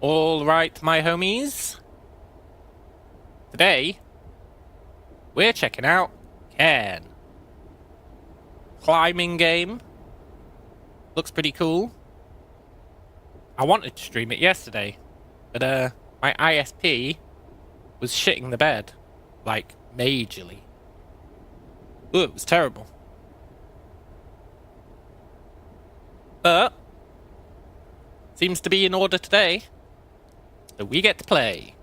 All right, my homies. Today, we're checking out Cairn. Climbing game. Looks pretty cool. I wanted to stream it yesterday, but my ISP was shitting the bed, like majorly. Ooh, it was terrible. But seems to be in order today, so we get to play.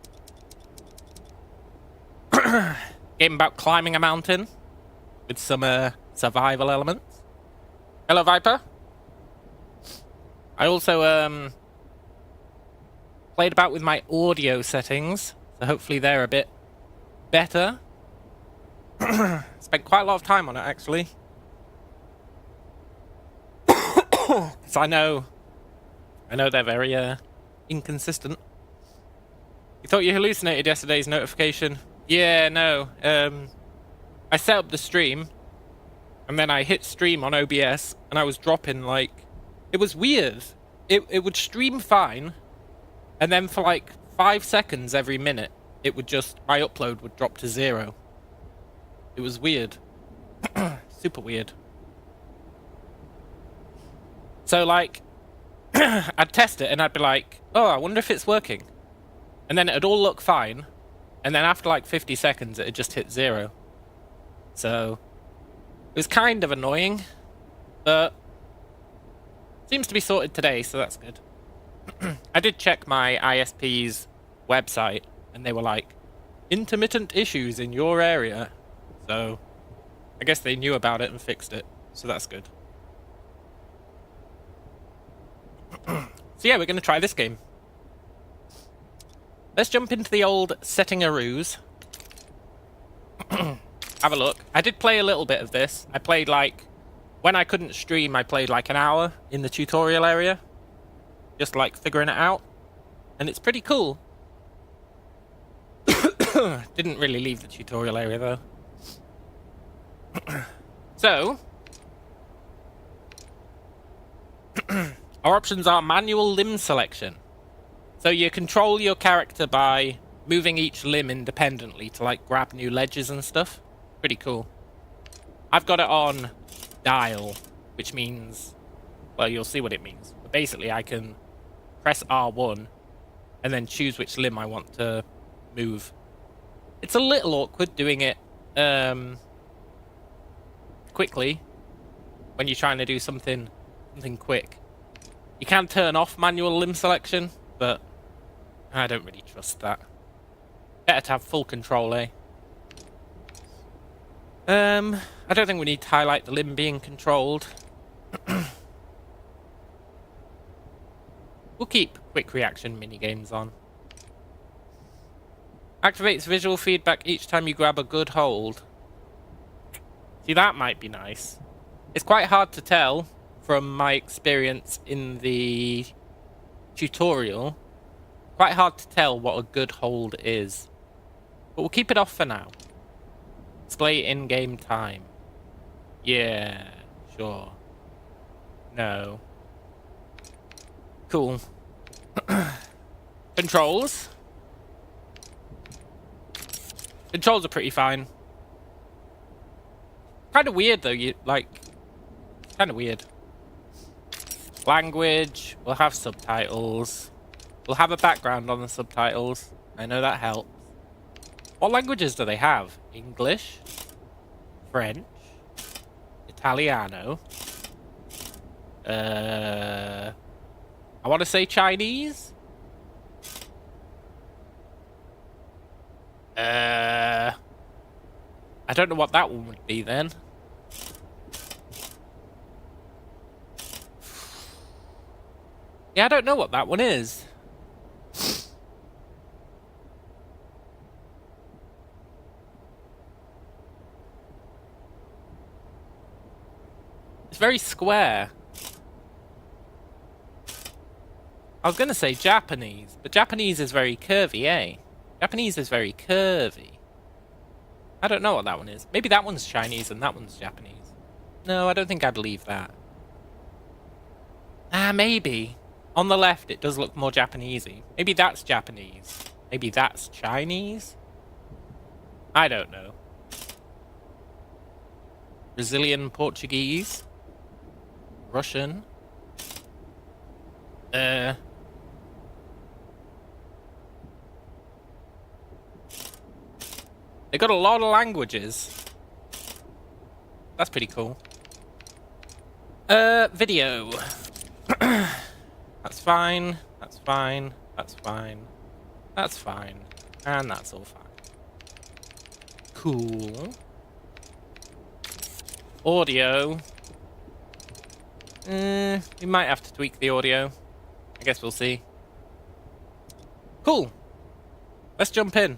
Game about climbing a mountain with some survival elements. Hello, Viper. I also played about with my audio settings, so hopefully they're a bit better. Spent quite a lot of time on it, actually. Because I know they're very inconsistent. You thought you hallucinated yesterday's notification? Yeah, no. I set up the stream, and then I hit stream on OBS, and I was dropping, like... It was weird. It would stream fine, and then for like 5 seconds every minute, it would just... My upload would drop to 0. It was weird. Super weird. So, like, I'd test it, and I'd be like, oh, I wonder if it's working. And then it'd all look fine, and then after like 50 seconds, it'd just hit 0. So, it was kind of annoying, but seems to be sorted today, so that's good. I did check my ISP's website, and they were like, intermittent issues in your area. So, I guess they knew about it and fixed it, so that's good. So yeah, we're going to try this game. Let's jump into the old setting-a-roos. Have a look. I did play a little bit of this. I played like... When I couldn't stream, I played like an hour in the tutorial area. Just like figuring it out. And it's pretty cool. Didn't really leave the tutorial area though. So... Our options are manual limb selection. So you control your character by moving each limb independently to like grab new ledges and stuff. Pretty cool. I've got it on dial, which means, well, you'll see what it means. But basically, I can press R1 and then choose which limb I want to move. It's a little awkward doing it quickly when you're trying to do something quick. You can turn off manual limb selection, but I don't really trust that. Better to have full control, eh? I don't think we need to highlight the limb being controlled. We'll keep quick reaction minigames on. Activates visual feedback each time you grab a good hold. See, that might be nice. It's quite hard to tell from my experience in the tutorial. Quite hard to tell what a good hold is. But we'll keep it off for now. Display in-game time. Yeah, sure. No. Cool. Controls. Controls are pretty fine. Kind of weird though, kind of weird. Language, we'll have subtitles. We'll have a background on the subtitles. I know that helps. What languages do they have? English, French, Italiano. I want to say Chinese. I don't know what that one would be then. Yeah, I don't know what that one is. It's very square. I was going to say Japanese, but Japanese is very curvy, eh? Japanese is very curvy. I don't know what that one is. Maybe that one's Chinese and that one's Japanese. No, I don't think I'd leave that. Ah, maybe. On the left, it does look more Japanesey. Maybe that's Japanese. Maybe that's Chinese? I don't know. Brazilian Portuguese? Russian? They got a lot of languages. That's pretty cool. Video. That's fine. That's fine. That's fine. That's fine. And that's all fine. Cool. Audio. We might have to tweak the audio. I guess we'll see. Cool. Let's jump in.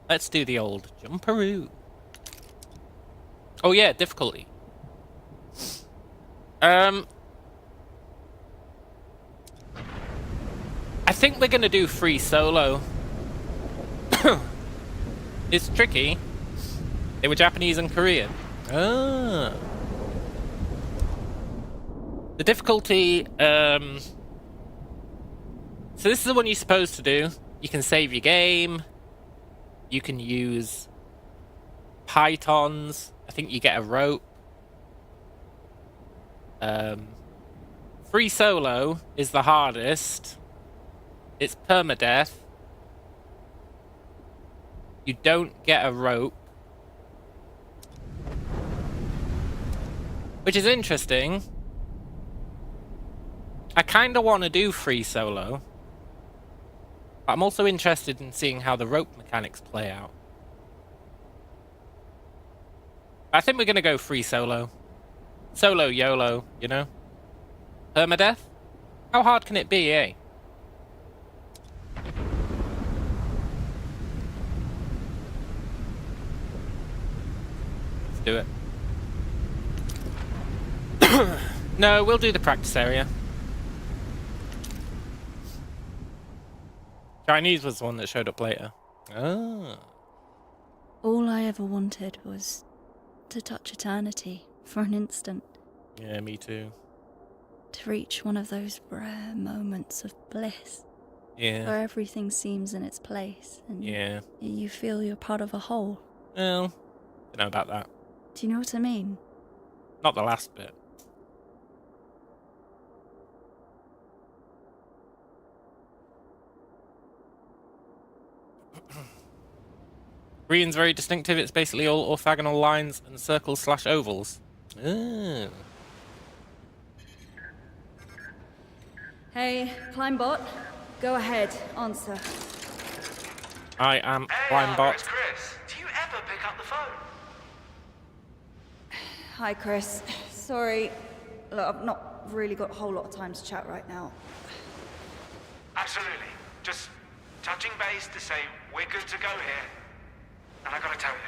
Let's do the old jumperoo. Oh yeah, difficulty. I think we're gonna do free solo. It's tricky. They were Japanese and Korean. Ah. The difficulty, so this is the one you're supposed to do. You can save your game. You can use pythons. I think you get a rope. Free solo is the hardest. It's permadeath. You don't get a rope. Which is interesting. I kind of want to do free solo. But I'm also interested in seeing how the rope mechanics play out. I think we're going to go free solo. Solo YOLO, you know? Permadeath? How hard can it be, eh? Let's do it. No, we'll do the practice area. Chinese was the one that showed up later. Ah. All I ever wanted was to touch eternity for an instant. Yeah, me too. To reach one of those rare moments of bliss. Yeah. Where everything seems in its place and yeah. You feel you're part of a whole. Well, don't know about that. Do you know what I mean? Not the last bit. Green's very distinctive. It's basically all orthogonal lines and circles/ovals. Oh. Hey, Climbot. Go ahead, answer. I am Hey, Climbot. it's Chris. Do you ever pick up the phone? Hi, Chris. Sorry. Look, I've not really got a whole lot of time to chat right now. Absolutely. Just touching base to say we're good to go here. And I gotta tell you,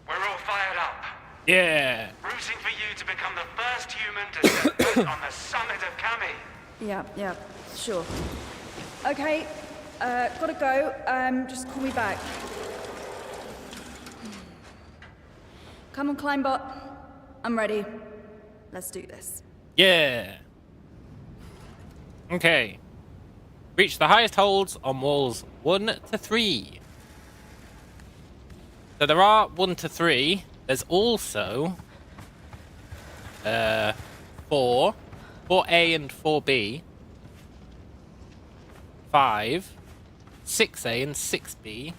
we're all fired up. Yeah. Rooting for you to become the first human to set foot on the summit of Kami. Yeah, sure. Okay, gotta go. Just call me back. Come on, Climbot. I'm ready. Let's do this. Yeah. Okay. Reach the highest holds on walls 1 to 3. So there are 1 to 3. There's also 4, 4A and 4B, 5, 6A and 6B,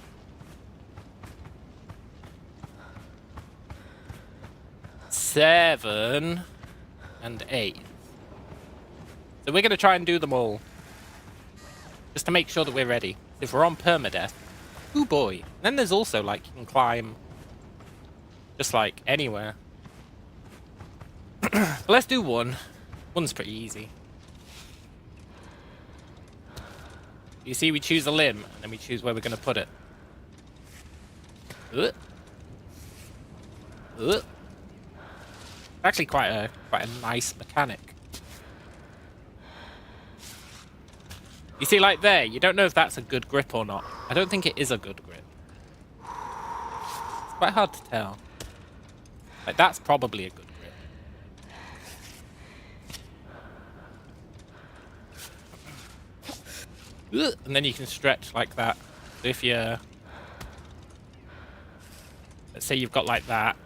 7 and 8. So we're going to try and do them all. Just to make sure that we're ready. If we're on permadeath. Ooh boy. Then there's also like you can climb just like anywhere. Let's do 1. 1's pretty easy. You see we choose a limb and then we choose where we're going to put it. Actually quite a nice mechanic. You see, like there, you don't know if that's a good grip or not. I don't think it is a good grip. It's quite hard to tell. Like, that's probably a good grip. And then you can stretch like that. So if you're, let's say you've got like that,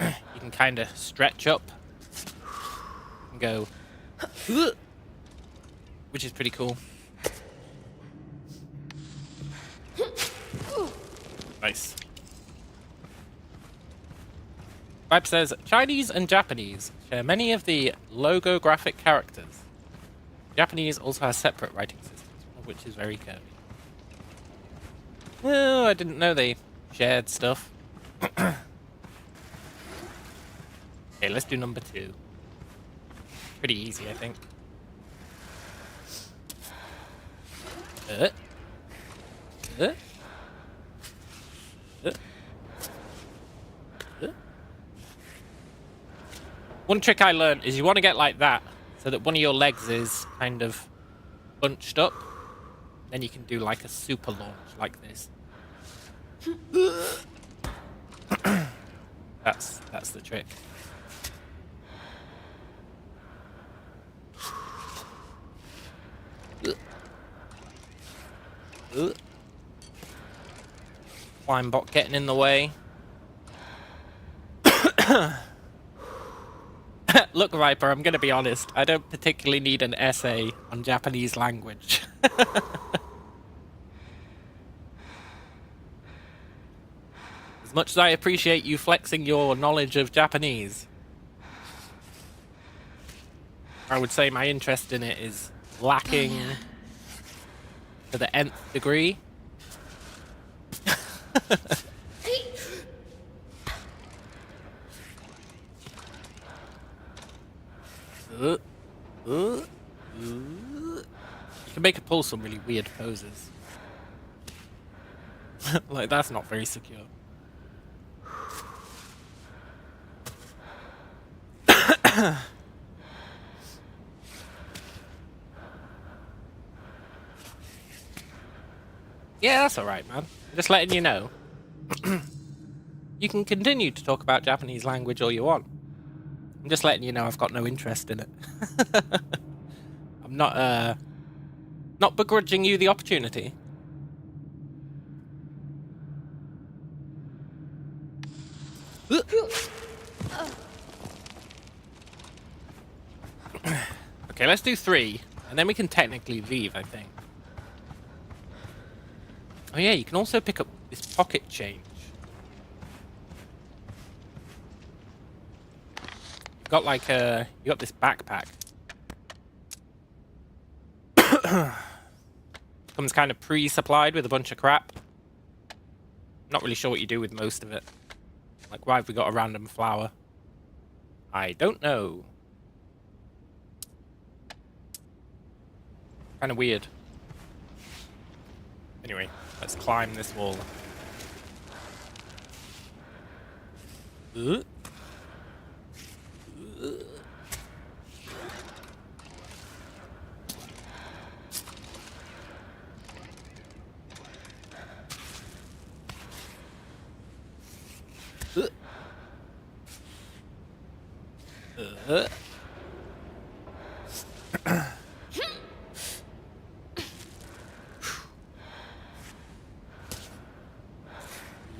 you can kind of stretch up and go, which is pretty cool. Nice. Vibe says, Chinese and Japanese share many of the logographic characters. Japanese also has separate writing systems, one of which is very curvy. Oh, I didn't know they shared stuff. Okay, let's do number 2. Pretty easy, I think. Uh. One trick I learned is you want to get like that, so that one of your legs is kind of bunched up. Then you can do like a super launch like this. That's the trick. Climb bot getting in the way. Look, Viper, I'm going to be honest. I don't particularly need an essay on Japanese language. As much as I appreciate you flexing your knowledge of Japanese, I would say my interest in it is lacking to the nth degree. You can make it pull some really weird poses. Like, that's not very secure. Yeah, that's alright, man. Just letting you know. You can continue to talk about Japanese language all you want. I'm just letting you know I've got no interest in it. I'm not begrudging you the opportunity. Okay, let's do 3, and then we can technically leave, I think. Oh yeah, you can also pick up this pocket change. You've got like you got this backpack. Comes kind of pre-supplied with a bunch of crap. Not really sure what you do with most of it. Like, why have we got a random flower? I don't know. Kind of weird. Anyway, let's climb this wall.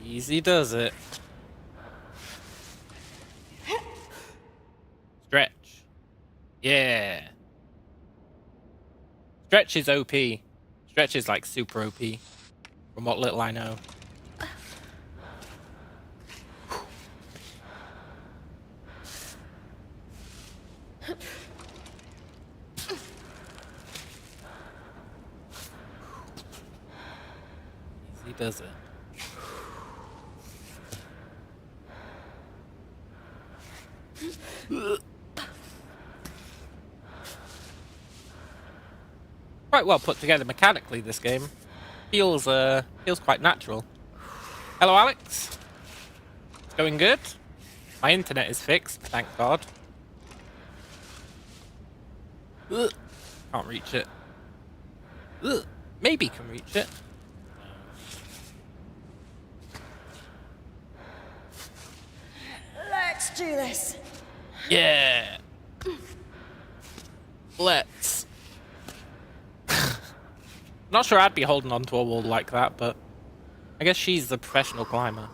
Easy does it. Stretch. Yeah. Stretch is OP. Stretch is like super OP. From what little I know. Easy does it. Quite well put together mechanically, this game. Feels quite natural. Hello, Alex. It's going good. My internet is fixed, thank God. Can't reach it. Maybe can reach it. Let's do this. Yeah. Let's. Not sure I'd be holding onto a wall like that, but I guess she's the professional climber.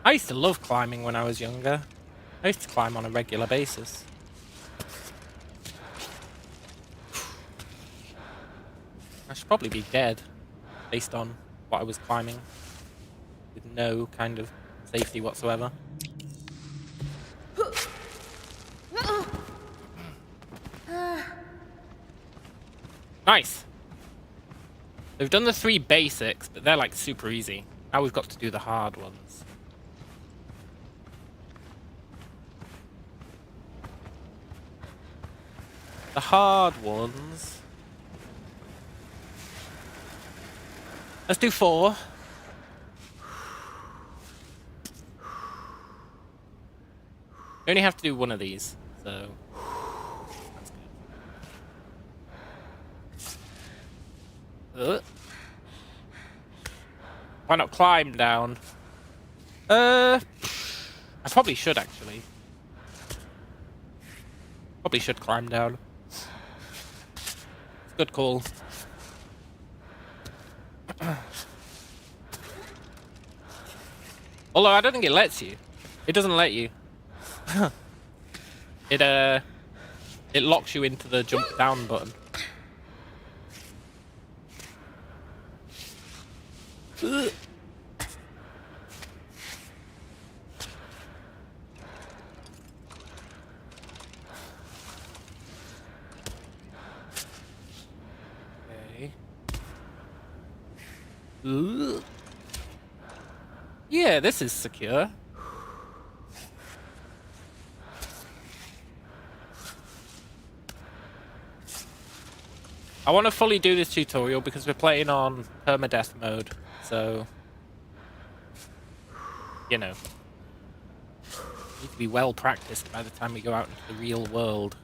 I used to love climbing when I was younger. I used to climb on a regular basis. I should probably be dead, based on what I was climbing, with no kind of safety whatsoever. Nice! We've done the 3 basics, but they're like super easy. Now we've got to do the hard ones. The hard ones... Let's do 4. We only have to do one of these, so... That's good. Why not climb down? I probably should, actually. Probably should climb down. Good call. Although I don't think it lets you. It doesn't let you. It locks you into the jump down button. Okay. Yeah, this is secure. I want to fully do this tutorial because we're playing on permadeath mode, so... You know. Need to be well practiced by the time we go out into the real world.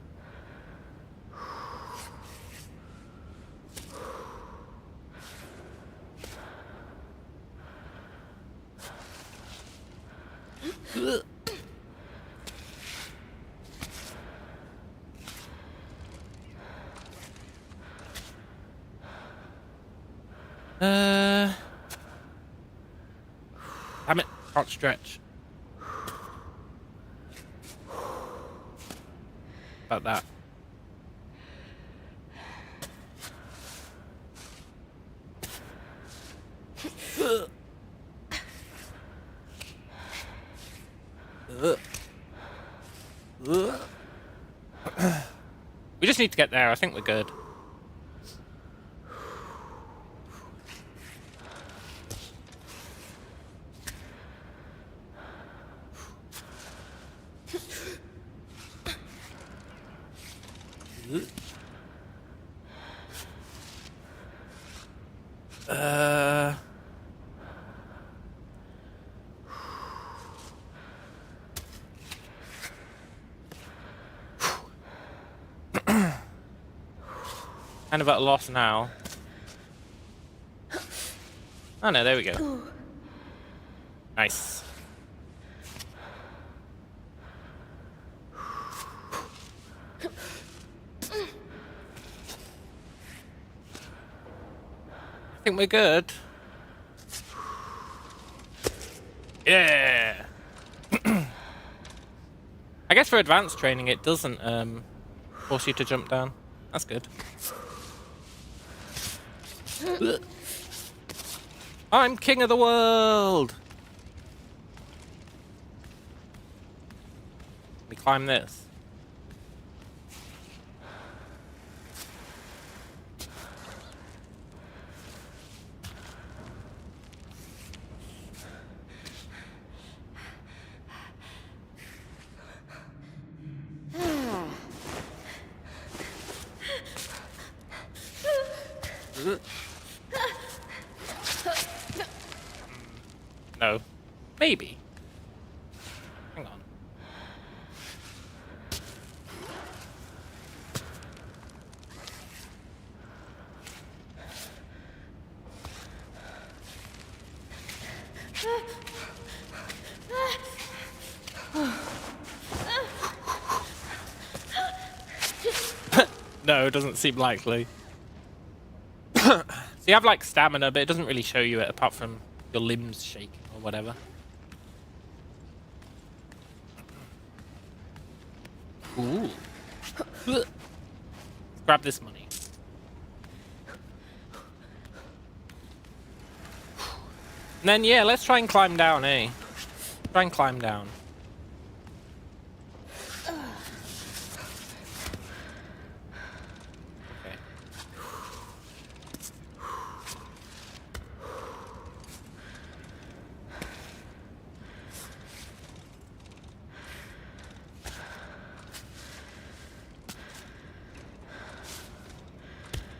Damn it, can't stretch. About that. We just need to get there. I think we're good. Kind of at a loss now. Oh no, there we go. Nice. I think we're good. Yeah. I guess for advanced training it doesn't force you to jump down. That's good. I'm king of the world! We climb this. No. Maybe. Hang on. No, it doesn't seem likely. So you have like stamina, but it doesn't really show you it apart from your limbs shaking or whatever. Ooh. Let's grab this money. And then yeah, let's try and climb down, eh? Try and climb down.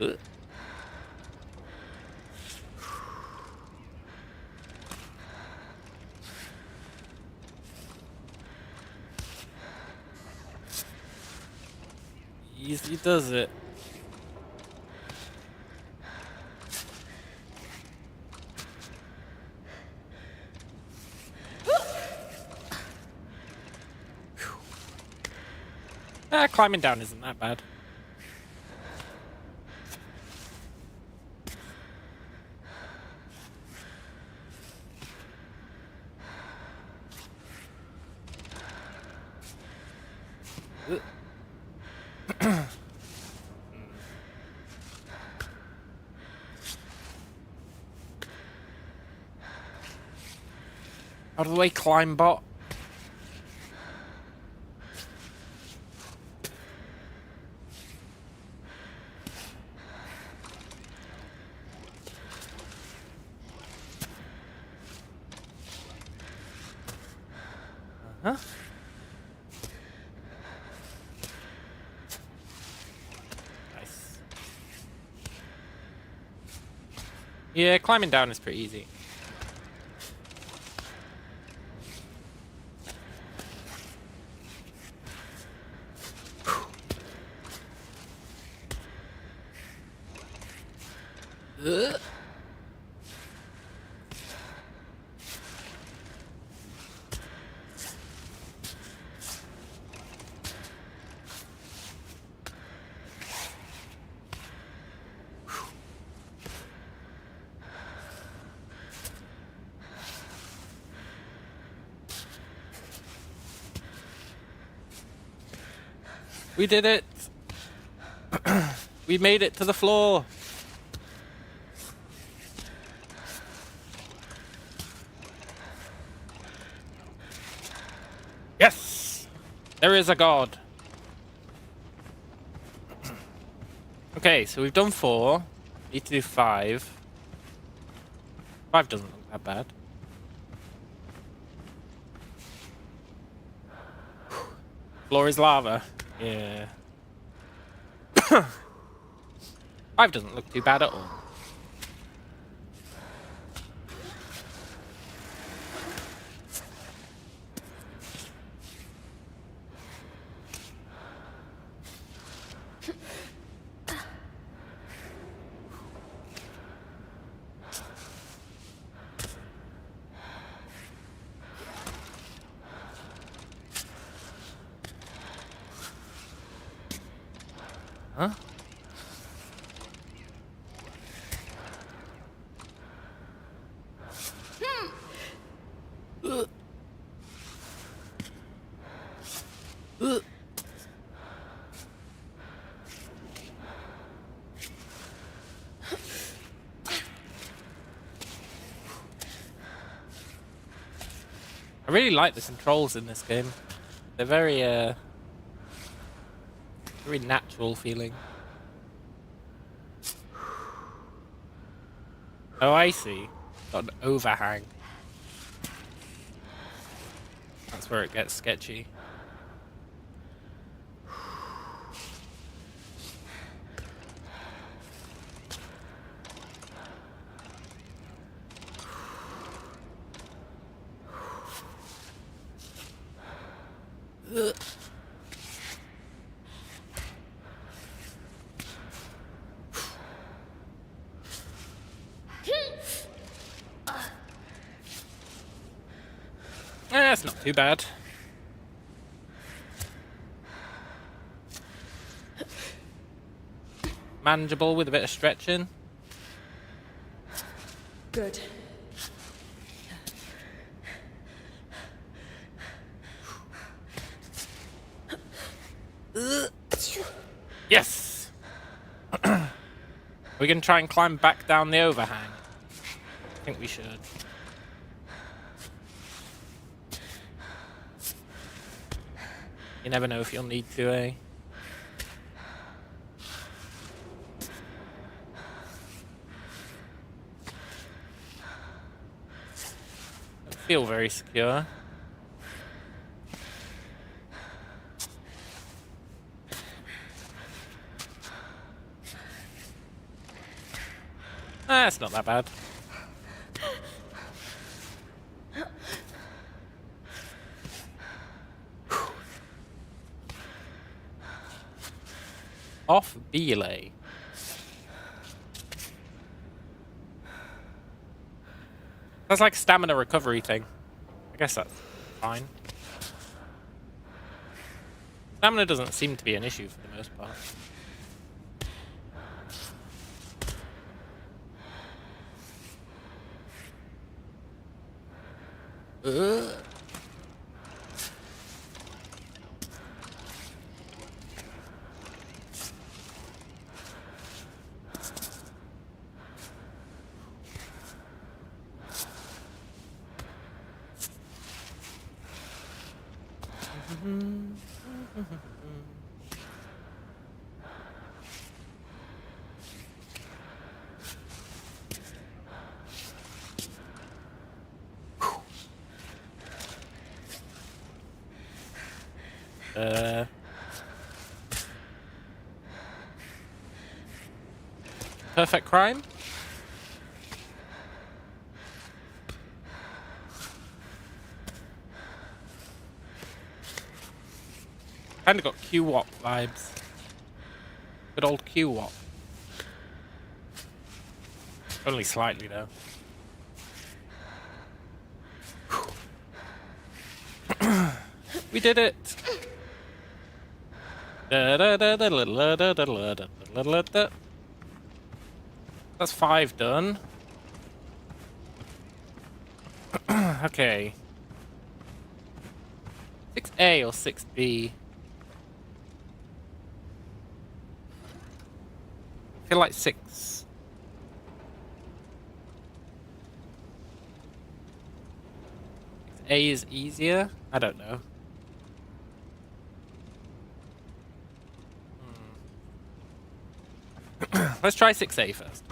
Okay. Easy does it. Climbing down isn't that bad. Out of the way, climb bot. Huh? Nice. Yeah, climbing down is pretty easy. Ugh. We did it! We made it to the floor! Yes! There is a god. Okay, so we've done 4. Need to do 5. 5 doesn't look that bad. Floor is lava. Yeah. 5 doesn't look too bad at all. Huh? I really like the controls in this game. They're very, very natural feeling. Oh, I see. Got an overhang. That's where it gets sketchy. Ugh. That's not too bad. manageable with a bit of stretching. Good. Yes! We can try and climb back down the overhang. I think we should. You never know if you'll need to, eh? Don't feel very secure. It's not that bad. Off belay. That's like stamina recovery thing. I guess that's fine. Stamina doesn't seem to be an issue for the most part. Perfect crime? Kinda got Q-Wop vibes. Good old Q-Wop. Only slightly though. We did it! That's 5 done. Okay. 6A or 6B? I feel like 6. A is easier? I don't know. Let's try 6A first.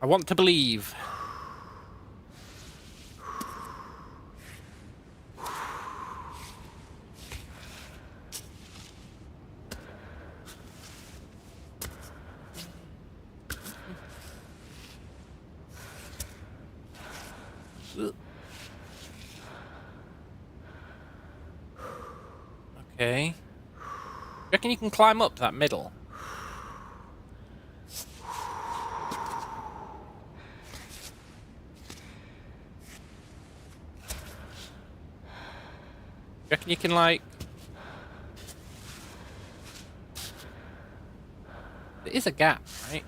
I want to believe. Okay. Reckon you can climb up that middle? Reckon you can, like... There is a gap, right?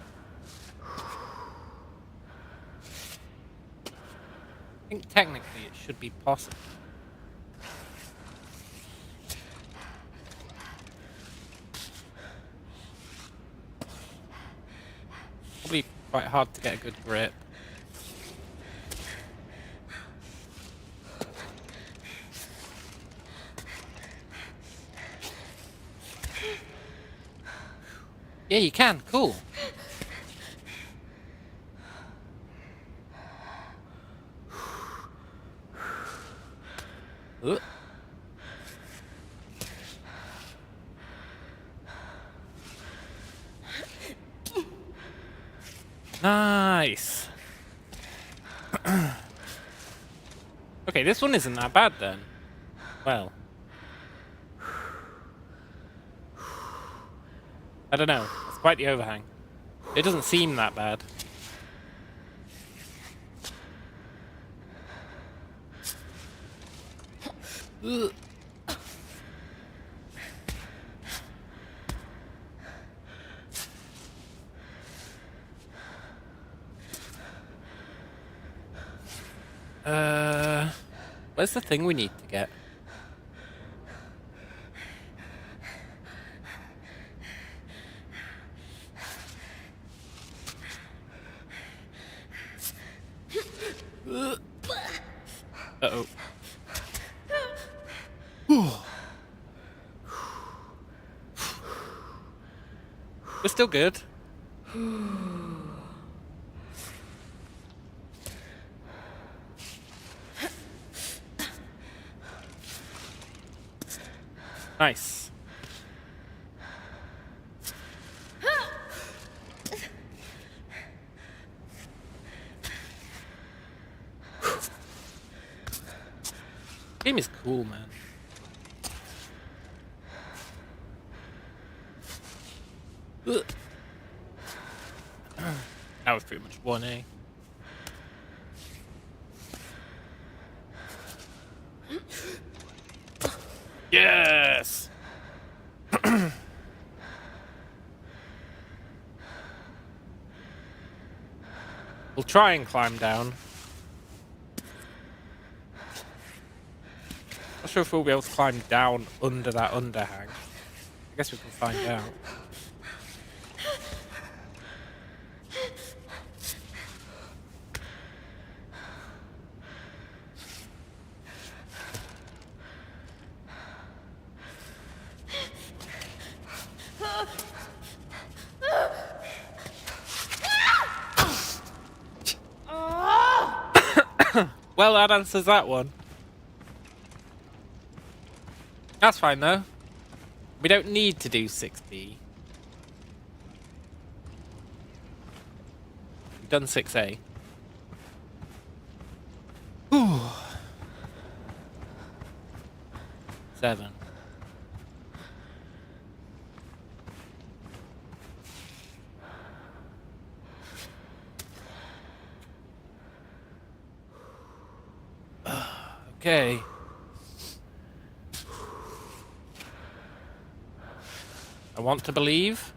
I think technically it should be possible. Probably quite hard to get a good grip. Yeah, you can. Cool. Ooh. Nice. Okay, this one isn't that bad then. Well. I don't know. It's quite the overhang. It doesn't seem that bad. Ugh. Where's the thing we need to get? Uh-oh. We're still good. Nice. Game is cool, man. Ugh. That was pretty much 1A. Yes! We'll try and climb down. Not sure if we'll be able to climb down under that underhang. I guess we can find out. Well, that answers that one. That's fine, though. We don't need to do 6B. We've done 6A. Ooh. 7. Okay. I want to believe.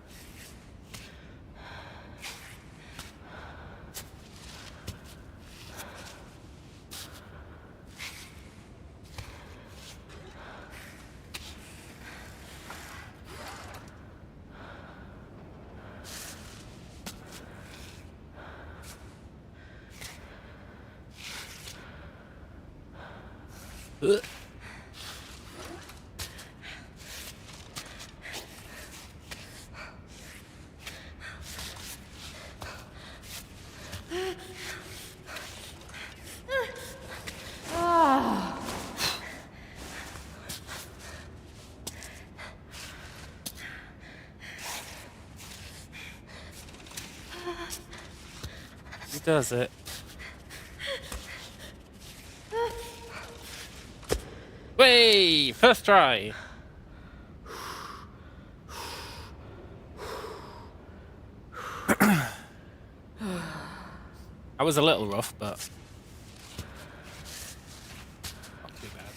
Ugh. He does it. Way! First try! That was a little rough, but not too bad.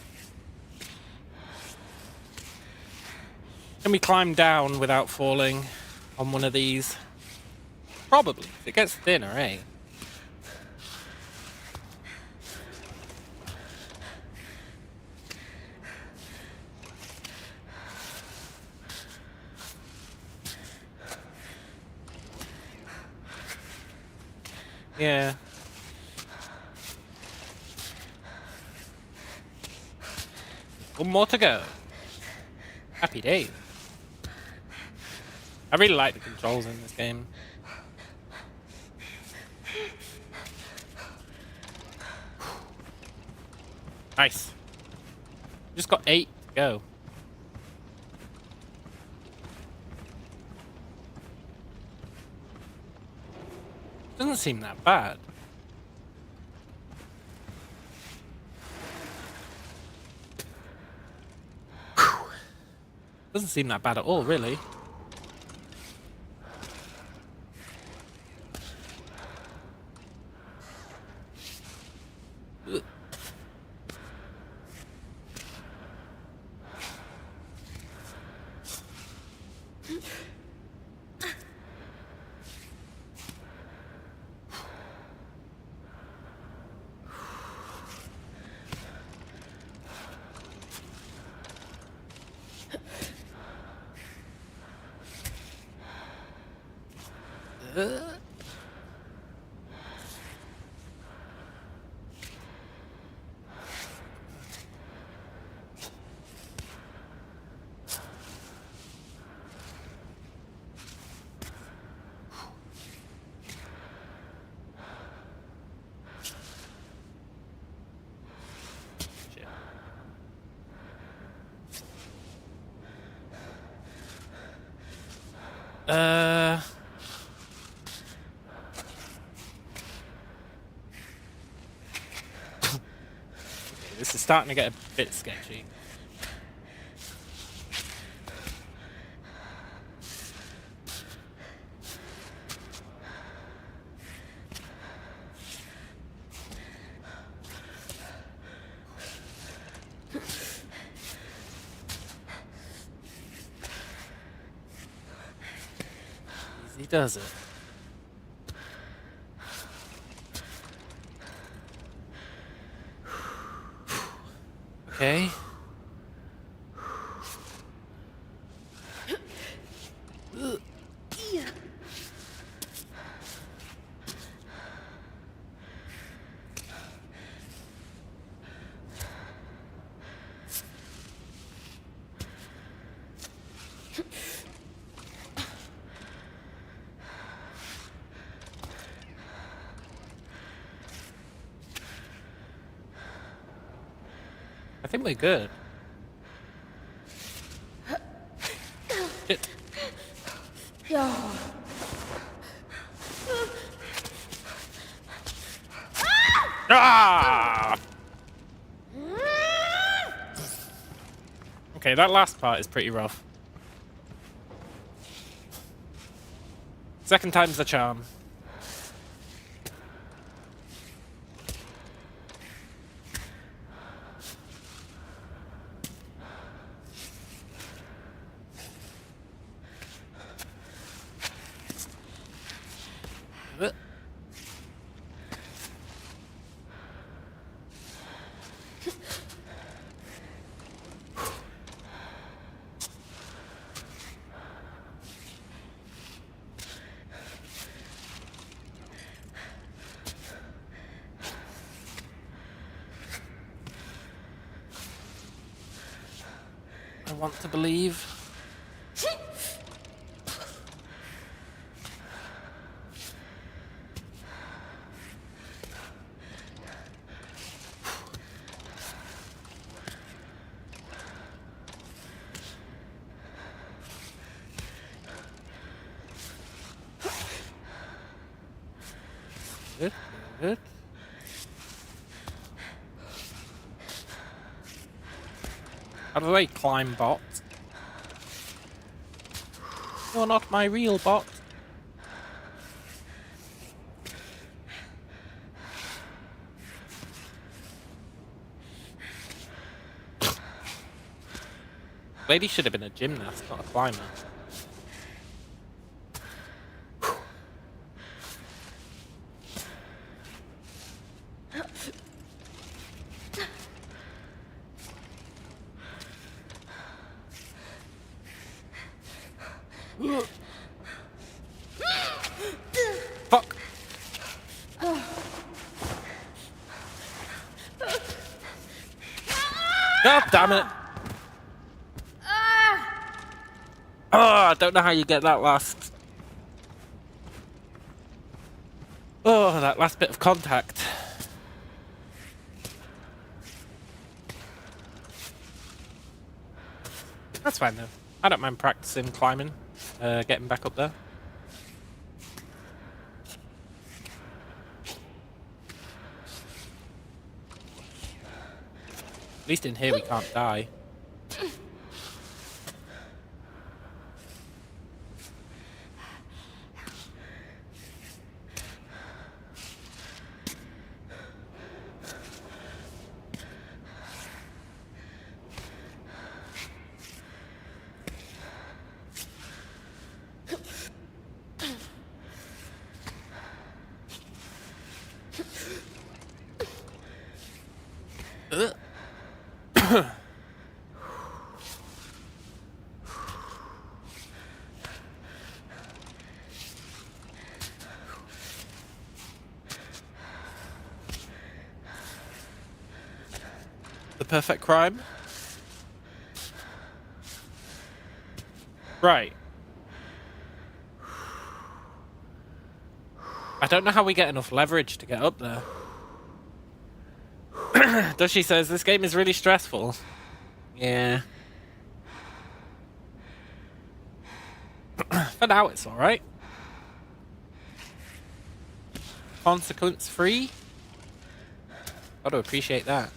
Can we climb down without falling on one of these? Probably. It gets thinner, eh? Yeah. One more to go. Happy days. I really like the controls in this game. Nice. Just got 8 to go. Doesn't seem that bad. Doesn't seem that bad at all, really. Ugh. Uh. This is starting to get a bit sketchy. Easy does it. Okay. I think we're good. Shit. Ah! Okay, that last part is pretty rough. Second time's the charm. I want to believe. Good, good. How do they climb bot? You're not my real bot. Lady should have been a gymnast, not a climber. Fuck! God damn it! Oh, I don't know how you get that last. Oh, that last bit of contact. That's fine though. I don't mind practicing climbing, getting back up there. At least in here we can't die. The perfect crime? Right. I don't know how we get enough leverage to get up there. Dushy says, this game is really stressful. Yeah. For now, it's alright. Consequence free? Gotta appreciate that.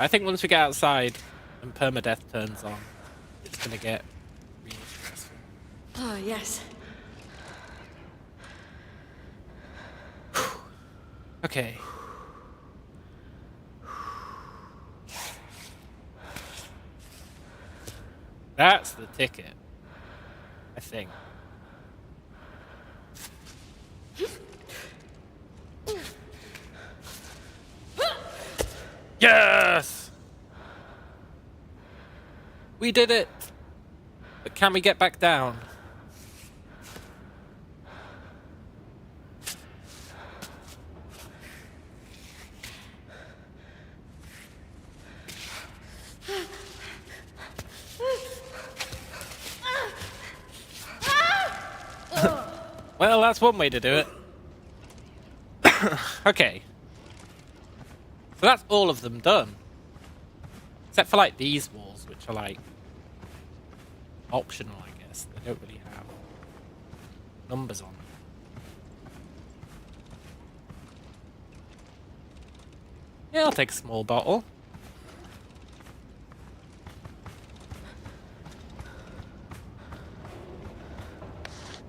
I think once we get outside and permadeath turns on, it's gonna get really stressful. Oh, yes. Okay. That's the ticket, I think. Yes! We did it! But can we get back down? Well, that's one way to do it. Okay. So that's all of them done. Except for, like, these walls, which are, like, optional, I guess. They don't really have numbers on them. Yeah, I'll take a small bottle.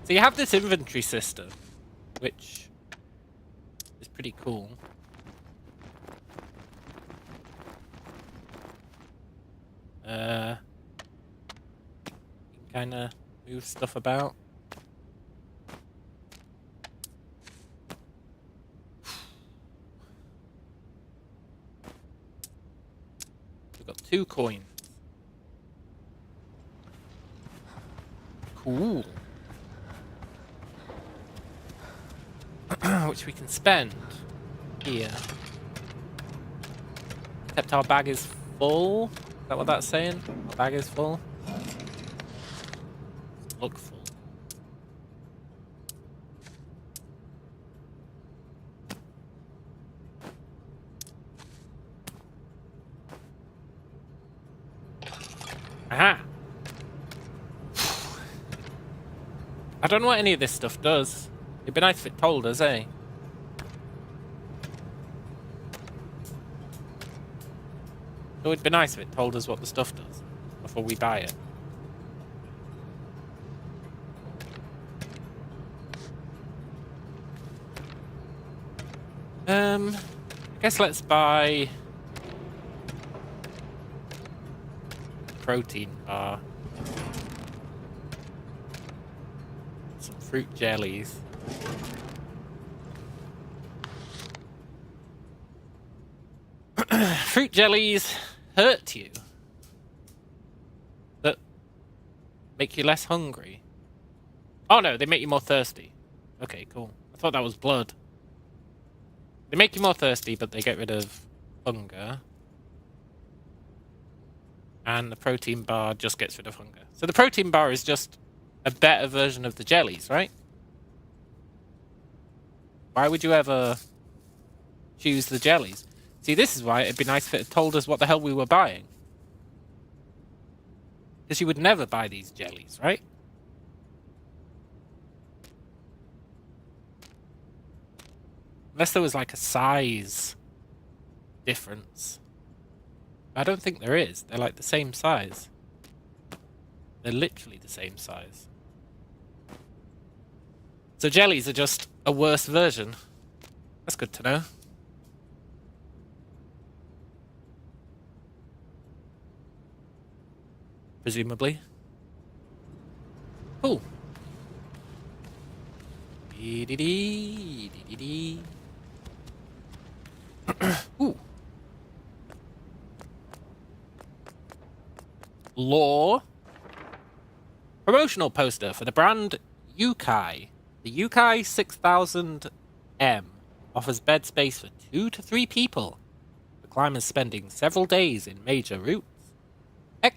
So you have this inventory system, which is pretty cool. You can kind of move stuff about. We've got 2 coins. Cool. Which we can spend here. Except our bag is full. Is that what that's saying? Our bag is full. Look full. Aha! I don't know what any of this stuff does. It'd be nice if it told us, eh? It would be nice if it told us what the stuff does before we buy it. I guess let's buy protein bar. Some fruit jellies. Fruit jellies hurt you, but make you less hungry. Oh no, they make you more thirsty. Okay, cool. I thought that was blood. They make you more thirsty, but they get rid of hunger. And the protein bar just gets rid of hunger. So the protein bar is just a better version of the jellies, right? Why would you ever choose the jellies? See, this is why it'd be nice if it had told us what the hell we were buying. Because you would never buy these jellies, right? Unless there was like a size difference. I don't think there is. They're like the same size. They're literally the same size. So jellies are just a worse version. That's good to know. Presumably. Cool. Dee-dee-dee, ooh. Law. Promotional poster for the brand Yukai. The Yukai 6000M offers bed space for 2 to 3 people. climbers spending several days in major routes.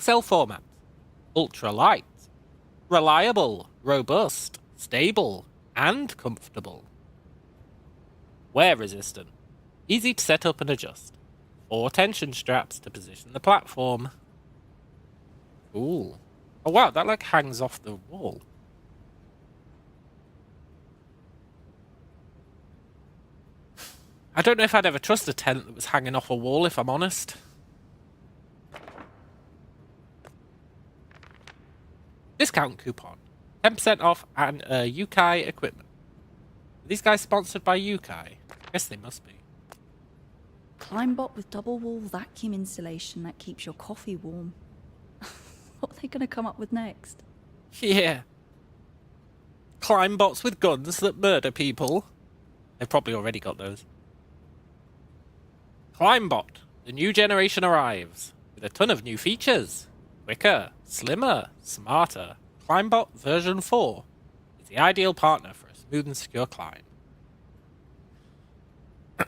XL format. Ultra light. Reliable, robust, stable, and comfortable. Wear resistant. Easy to set up and adjust. 4 tension straps to position the platform. Ooh. Oh wow, that like hangs off the wall. I don't know if I'd ever trust a tent that was hanging off a wall, if I'm honest. Discount coupon. 10% off and Yukai equipment. Are these guys sponsored by Yukai? I guess they must be. Climbot with double wall vacuum insulation that keeps your coffee warm. What are they going to come up with next? Yeah. Climbbots with guns that murder people. They've probably already got those. Climbot. The new generation arrives. With a ton of new features. Quicker, slimmer, smarter. Climbot version 4 is the ideal partner for a smooth and secure climb.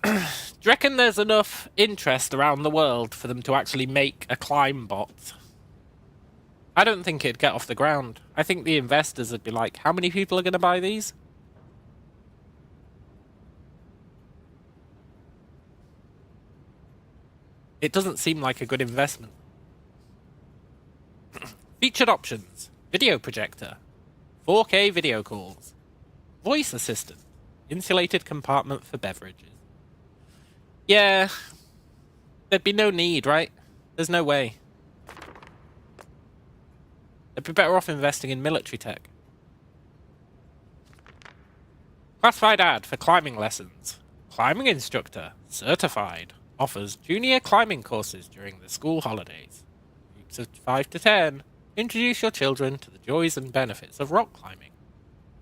Do you reckon there's enough interest around the world for them to actually make a Climbot? I don't think it'd get off the ground. I think the investors would be like, how many people are going to buy these? It doesn't seem like a good investment. Featured options. Video projector. 4K video calls. Voice assistant. Insulated compartment for beverages. Yeah. There'd be no need, right? There's no way. They'd be better off investing in military tech. Classified ad for climbing lessons. Climbing instructor. Certified. Offers junior climbing courses during the school holidays. Groups of 5 to 10. Introduce your children to the joys and benefits of rock climbing.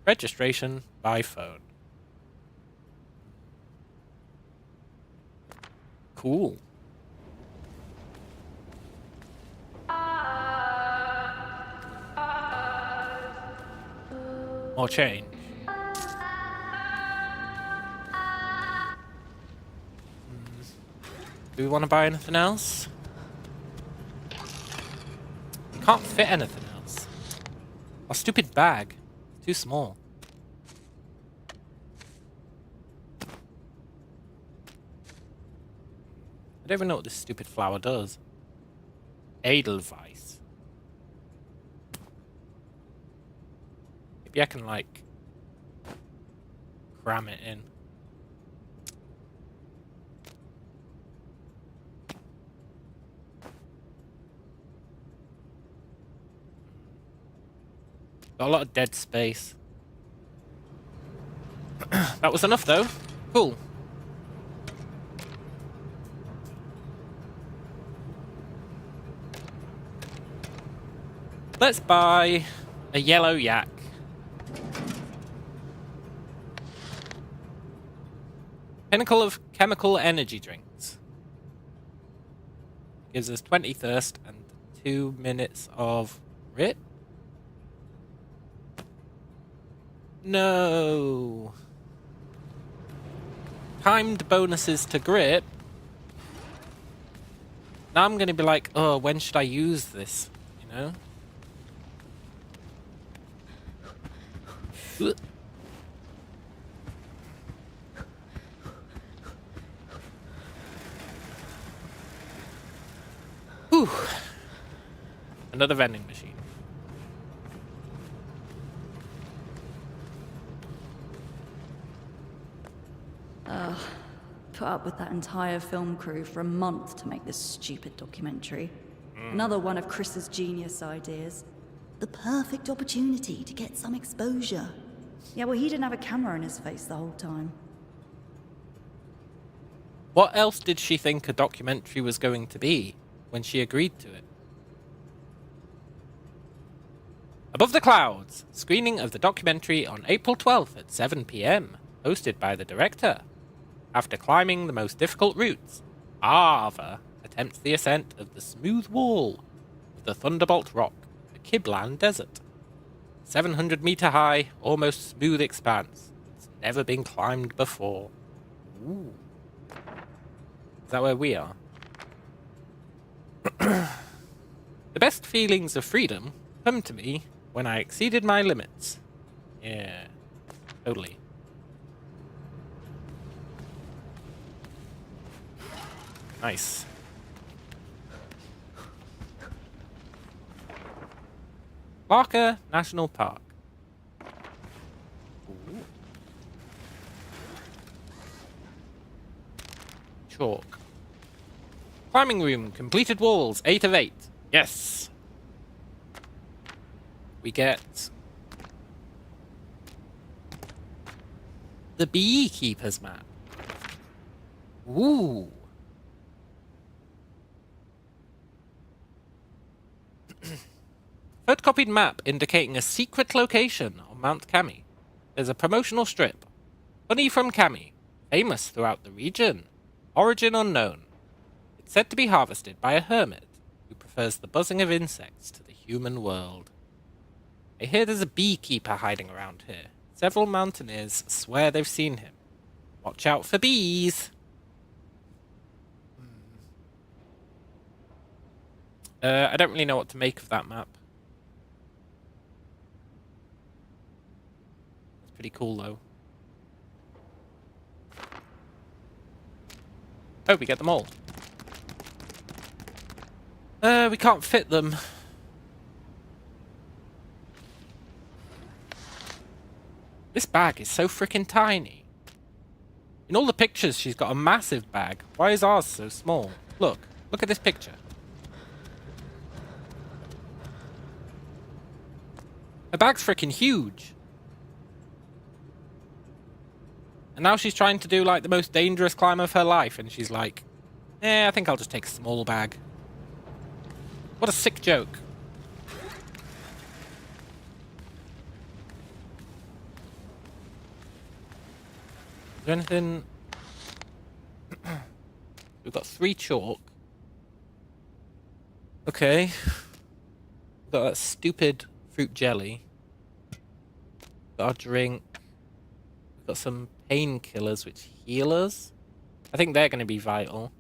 Registration by phone. Cool. More change. Do we want to buy anything else? We can't fit anything else. Our stupid bag. It's too small. I don't even know what this stupid flower does. Edelweiss. Maybe I can, like, cram it in. Got a lot of dead space. That was enough, though. Cool. Let's buy a yellow yak. Pinnacle of chemical energy drinks. Gives us 20 thirst and 2 minutes of grip. No. Timed bonuses to grip. Now I'm going to be like, oh, when should I use this? You know? Ugh. Whew. Another vending machine. Put up with that entire film crew for a month to make this stupid documentary. Another one of Chris's genius ideas. The perfect opportunity to get some exposure. Yeah, well, he didn't have a camera in his face the whole time. What else did she think a documentary was going to be when she agreed to it? Above the Clouds, screening of the documentary on April 12th at 7 p.m, hosted by the director. After climbing the most difficult routes, Ava attempts the ascent of the smooth wall of the Thunderbolt Rock, the Kiblan Desert. 700-meter high, almost smooth expanse. It's never been climbed before. Ooh. Is that where we are? first feelings of freedom come to me when I exceeded my limits. Yeah, totally. Nice. Barker National Park. Ooh. Chalk. Climbing room, completed walls, 8 of 8. Yes. We get the Beekeeper's map. Ooh. Photocopied map indicating a secret location on Mount Kami. There's a promotional strip. Honey from Kami, famous throughout the region. Origin unknown. It's said to be harvested by a hermit who prefers the buzzing of insects to the human world. I hear there's a beekeeper hiding around here. Several mountaineers swear they've seen him. Watch out for bees! I don't really know what to make of that map. It's pretty cool, though. Oh, we get them all. We can't fit them. This bag is so freaking tiny. In all the pictures, she's got a massive bag. Why is ours so small? Look at this picture. Her bag's freaking huge. And now she's trying to do, like, the most dangerous climb of her life, and she's like, I think I'll just take a small bag. What a sick joke. Is there anything... We've got 3 chalk. Okay. We've got that stupid fruit jelly. Got our drink. We've got some painkillers which heal us. I think they're going to be vital.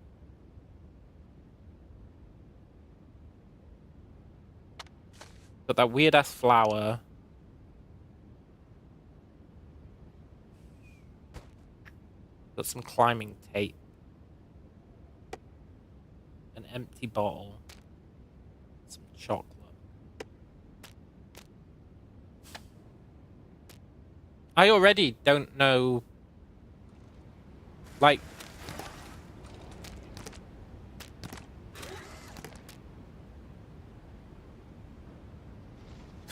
Got that weird ass flower. Got some climbing tape. An empty bottle. Some chocolate. I already don't know... Like...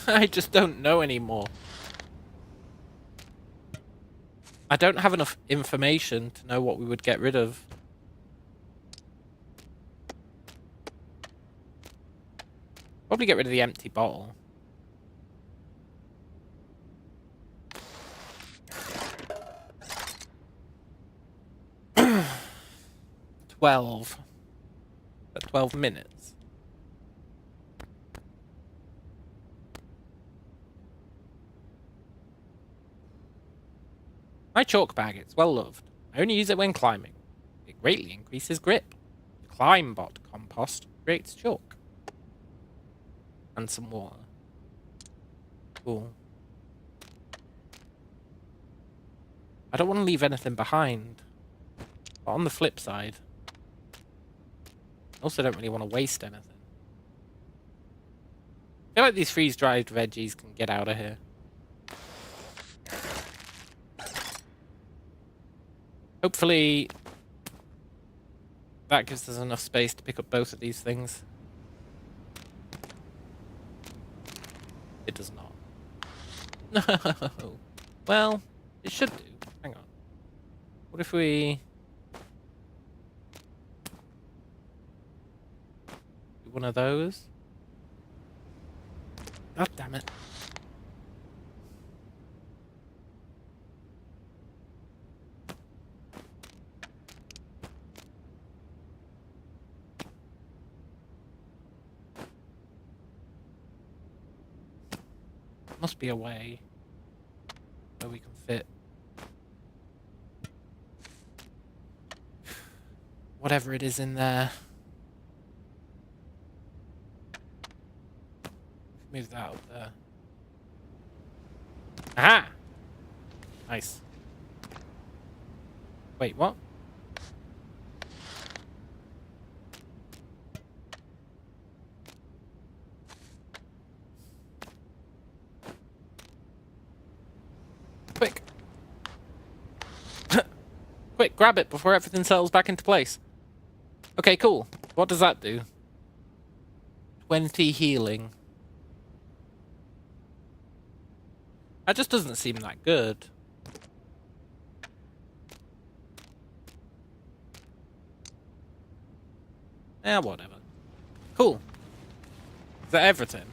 I just don't know anymore. I don't have enough information to know what we would get rid of. Probably get rid of the empty bottle. At 12 minutes. My chalk bag, it's well loved. I only use it when climbing. It greatly increases grip. Climbbot compost creates chalk. And some water. Cool. I don't want to leave anything behind. But on the flip side, I also don't really want to waste anything. I feel like these freeze-dried veggies can get out of here. Hopefully, that gives us enough space to pick up both of these things. It does not. No. Well, it should do. Hang on. What if we... do one of those? God damn it. Must be a way where we can fit whatever it is in there. move that up there. Aha! Nice. Wait, what? Quick! Quick, grab it before everything settles back into place. Okay, cool. What does that do? 20 healing. That just doesn't seem that good. Yeah, whatever. Cool. Is that everything?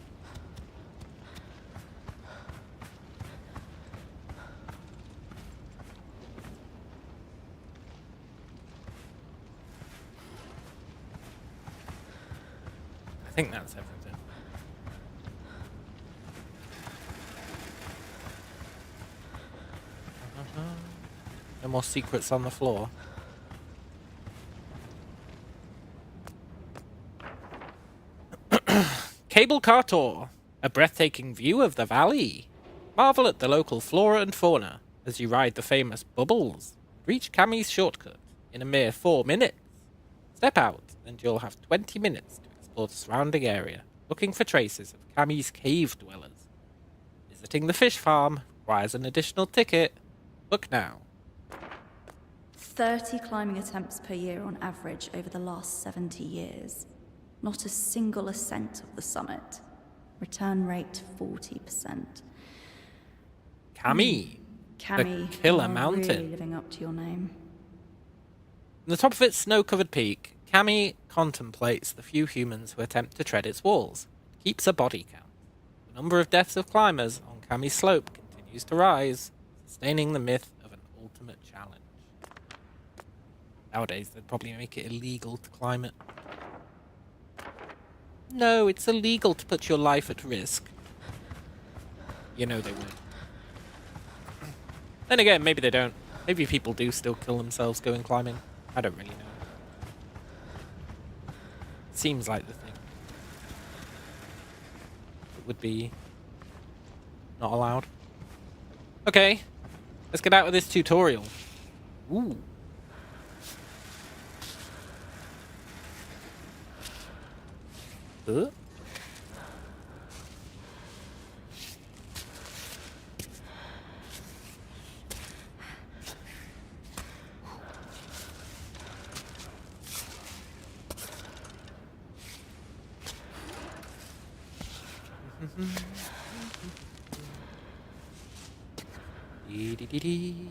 I think that's everything. No more secrets on the floor. Cable car tour. A breathtaking view of the valley. Marvel at the local flora and fauna as you ride the famous bubbles. Reach Cammy's shortcut in a mere 4 minutes. Step out and you'll have 20 minutes to explore the surrounding area, looking for traces of Cammy's cave dwellers. Visiting the fish farm requires an additional ticket. Book now. 30 climbing attempts per year on average over the last 70 years. Not a single ascent of the summit. Return rate 40%. Cammy. Cammy, The killer you are mountain. really living up to your name. On the top of its snow-covered peak, Cammy contemplates the few humans who attempt to tread its walls. Keeps a body count. The number of deaths of climbers on Cammy's slope continues to rise, sustaining the myth of an ultimate challenge. Nowadays, they'd probably make it illegal to climb it. No, it's illegal to put your life at risk. You know they would. Then again, maybe they don't. Maybe people do still kill themselves going climbing. I don't really know. Seems like the thing. It would be not allowed. Okay, let's get out of this tutorial. Ooh. Huh? Dee-dee-dee-dee.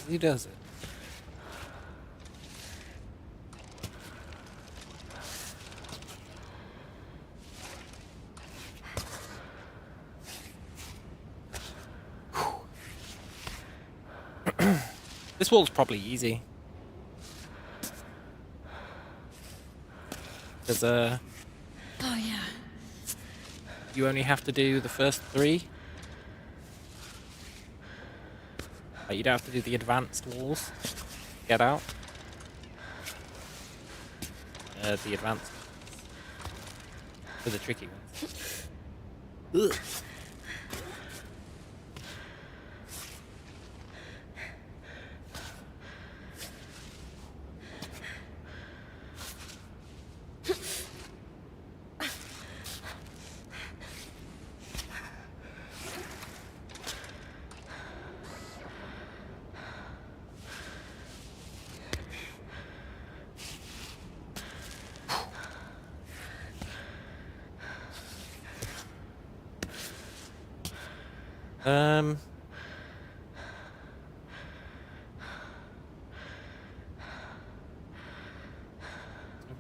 He does it. This wall's probably easy. Because, Oh, yeah. you only have to do the first 3. Like, you don't have to do the advanced walls. Get out. The advanced ones. For the tricky ones. Ugh.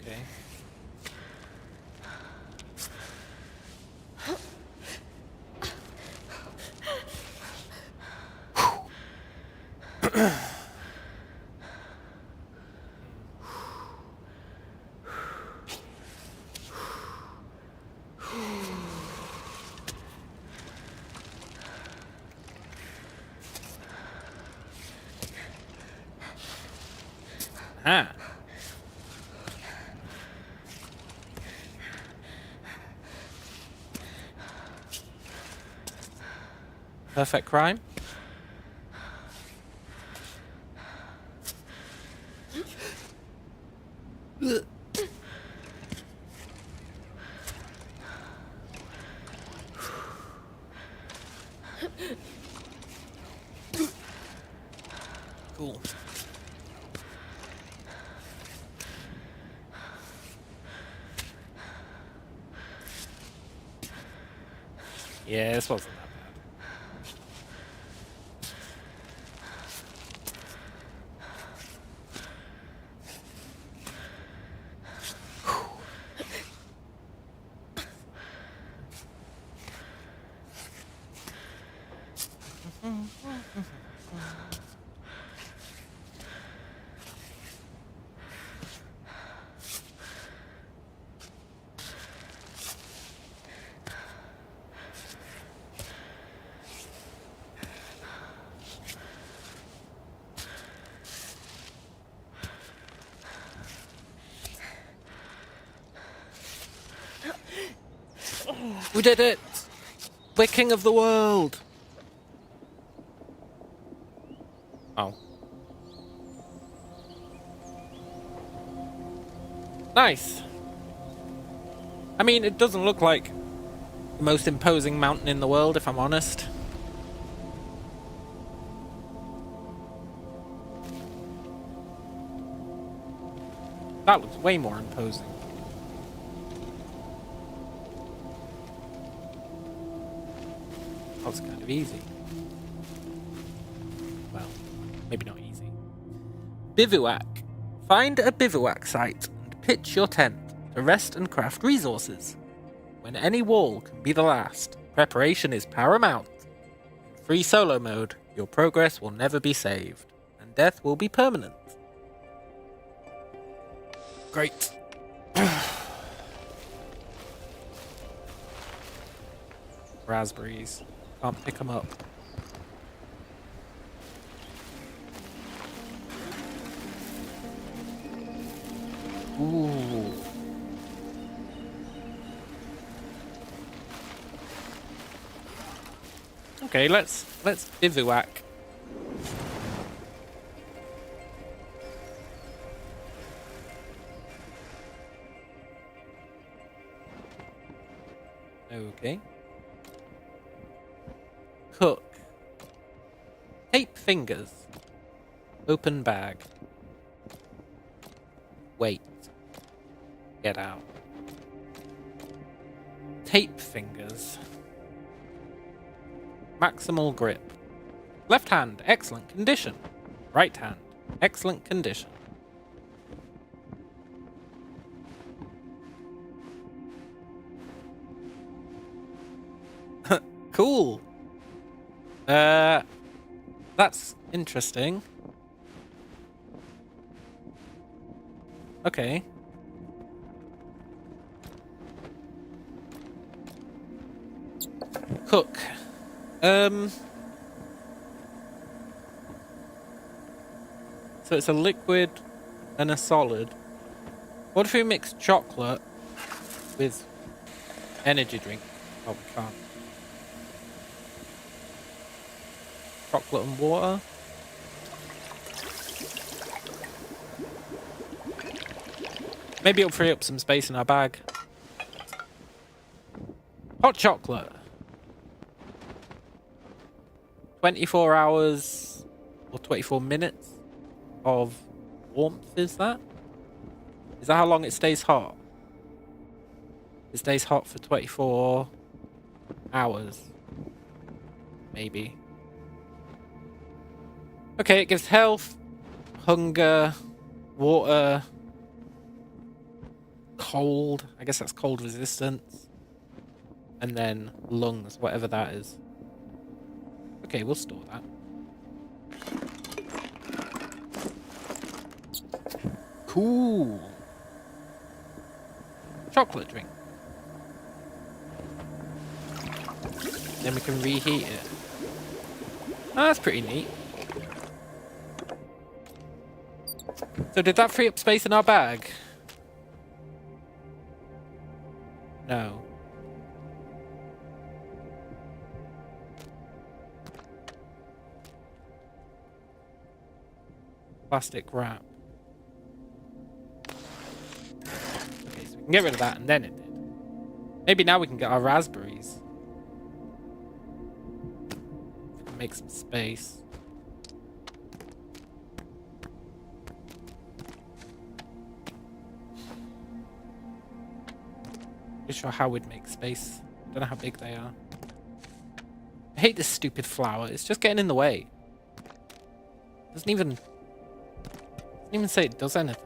Okay. Aha. Perfect crime. Cool. Yeah, this wasn't that bad. We did it! We're king of the world! Oh. Nice. I mean, it doesn't look like the most imposing mountain in the world, if I'm honest. That looks way more imposing. That was kind of easy. Well, maybe not easy. Bivouac. Find a bivouac site and pitch your tent to rest and craft resources. When any wall can be the last, preparation is paramount. In free solo mode, your progress will never be saved, and death will be permanent. Great. Raspberries. Can't pick them up. Ooh. Okay, let's bivouac. Okay. Cook. Tape fingers. Open bag. Wait. Get out. Tape fingers. Maximal grip. Left hand, excellent condition. Right hand, excellent condition. Cool. That's interesting. Okay. Cook. So it's a liquid and a solid. What if we mix chocolate with energy drink? Oh, we can't. Chocolate and water. Maybe it'll free up some space in our bag. Hot chocolate. 24 hours or 24 minutes of warmth, is that? Is that how long it stays hot? It stays hot for 24 hours. Maybe. Okay, it gives health, hunger, water, cold. I guess that's cold resistance. And then lungs, whatever that is. Okay, we'll store that. Cool. Chocolate drink. Then we can reheat it. Oh, that's pretty neat. So So did that free up space in our bag? No. Plastic wrap. Okay, so we can get rid of that, and then it did. Maybe now we can get our raspberries. We can make some space. Not sure how we'd make space. Don't know how big they are. I hate this stupid flower. It's just getting in the way. Doesn't even say it does anything.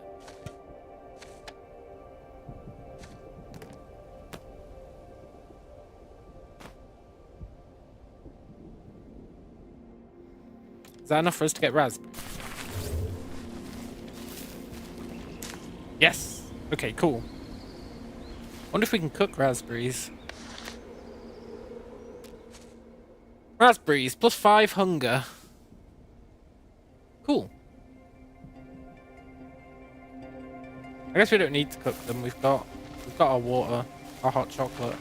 Is that enough for us to get raspberries? Yes. Okay, cool. Wonder if we can cook raspberries. Raspberries plus 5 hunger. Cool. I guess we don't need to cook them. We've got our water, our hot chocolate.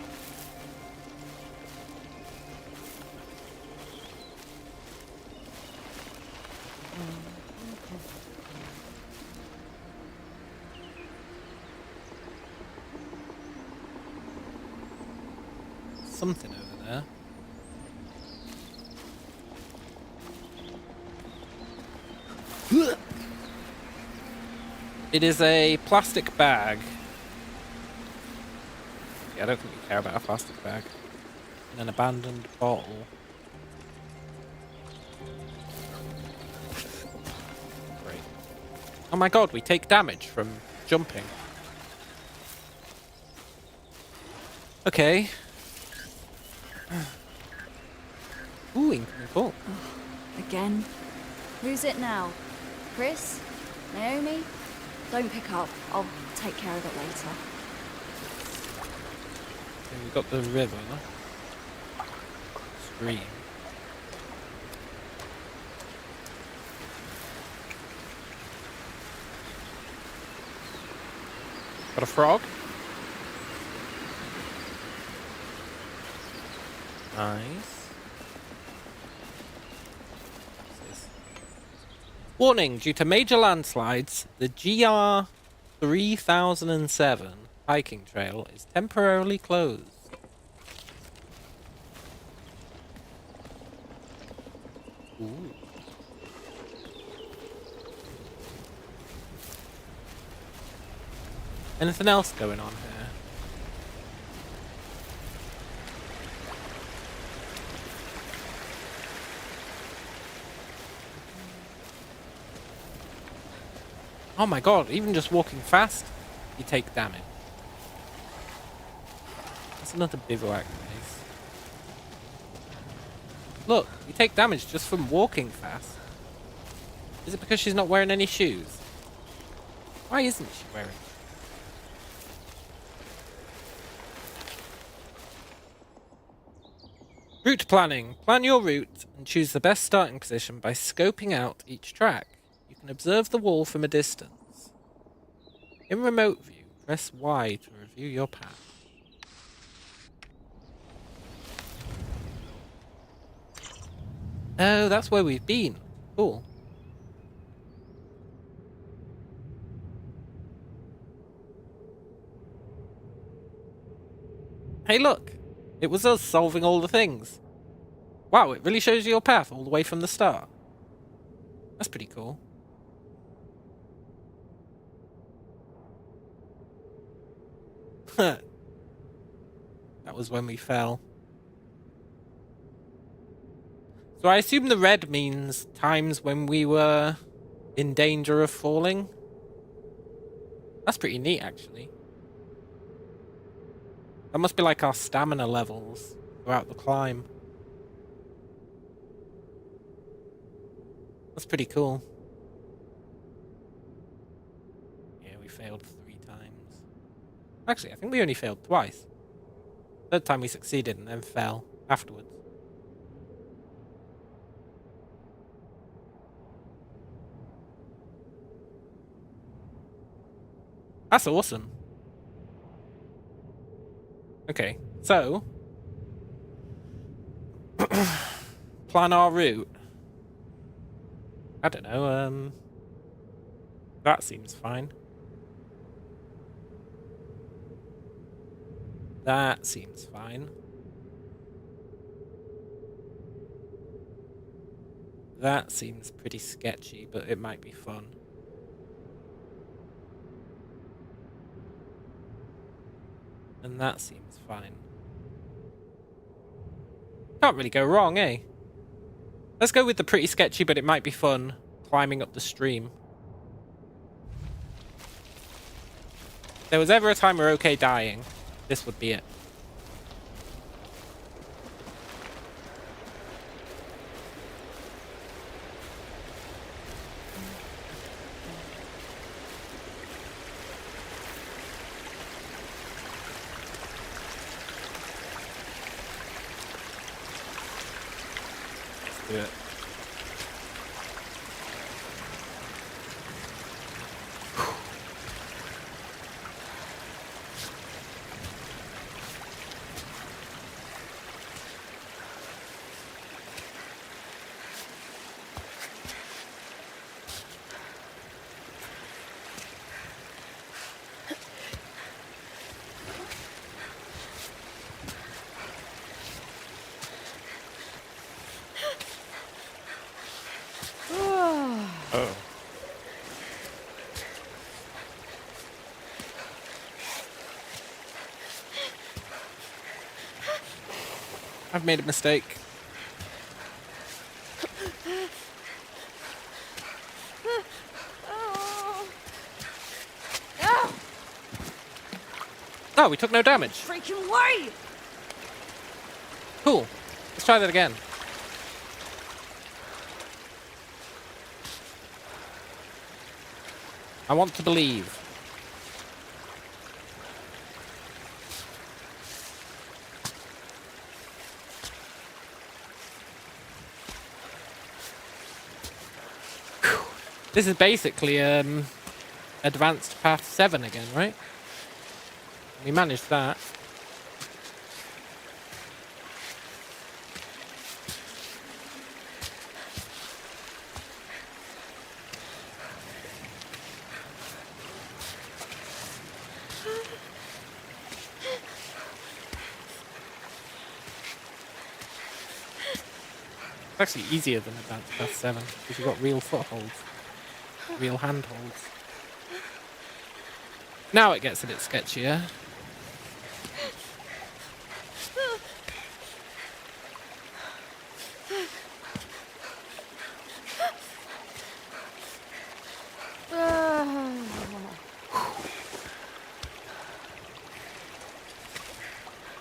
Something over there. It is a plastic bag. Yeah, I don't think we care about a plastic bag. And an abandoned bottle. Great. Oh my god, we take damage from jumping. Okay. Ooh, incoming call. Again? Who's it now? Chris? Naomi? Don't pick up. I'll take care of it later. Okay, we've got the river. Stream. Got a frog. Nice. Warning, due to major landslides, the GR 3007 hiking trail is temporarily closed. Ooh. Anything else going on here? Oh my god, even just walking fast, you take damage. That's another bivouac base. Look, you take damage just from walking fast. Is it because she's not wearing any shoes? Why isn't she wearing shoes? Route planning. Plan your route and choose the best starting position by scoping out each track. You can observe the wall from a distance. In remote view, press Y to review your path. Oh, that's where we've been. Cool. Hey, look. It was us solving all the things. Wow, it really shows you your path all the way from the start. That's pretty cool. That was when we fell. So I assume the red means times when we were in danger of falling. That's pretty neat, actually. That must be like our stamina levels throughout the climb. That's pretty cool. Yeah, we failed 3 times. Actually, I think we only failed twice. Third time we succeeded and then fell afterwards. That's awesome. Okay, so plan our route. I don't know, that seems fine. That seems fine. That seems pretty sketchy, but it might be fun. And that seems fine. Can't really go wrong, eh? Let's go with the pretty sketchy, but it might be fun, climbing up the stream. If there was ever a time we're okay dying, this would be it. Let's do it. Oh. I've made a mistake. Oh, we took no damage. Freaking way! Cool. Let's try that again. I want to believe. This is basically advanced path 7 again, right? We managed that. It's actually easier than advanced path 7 because you've got real footholds, real handholds. Now it gets a bit sketchier.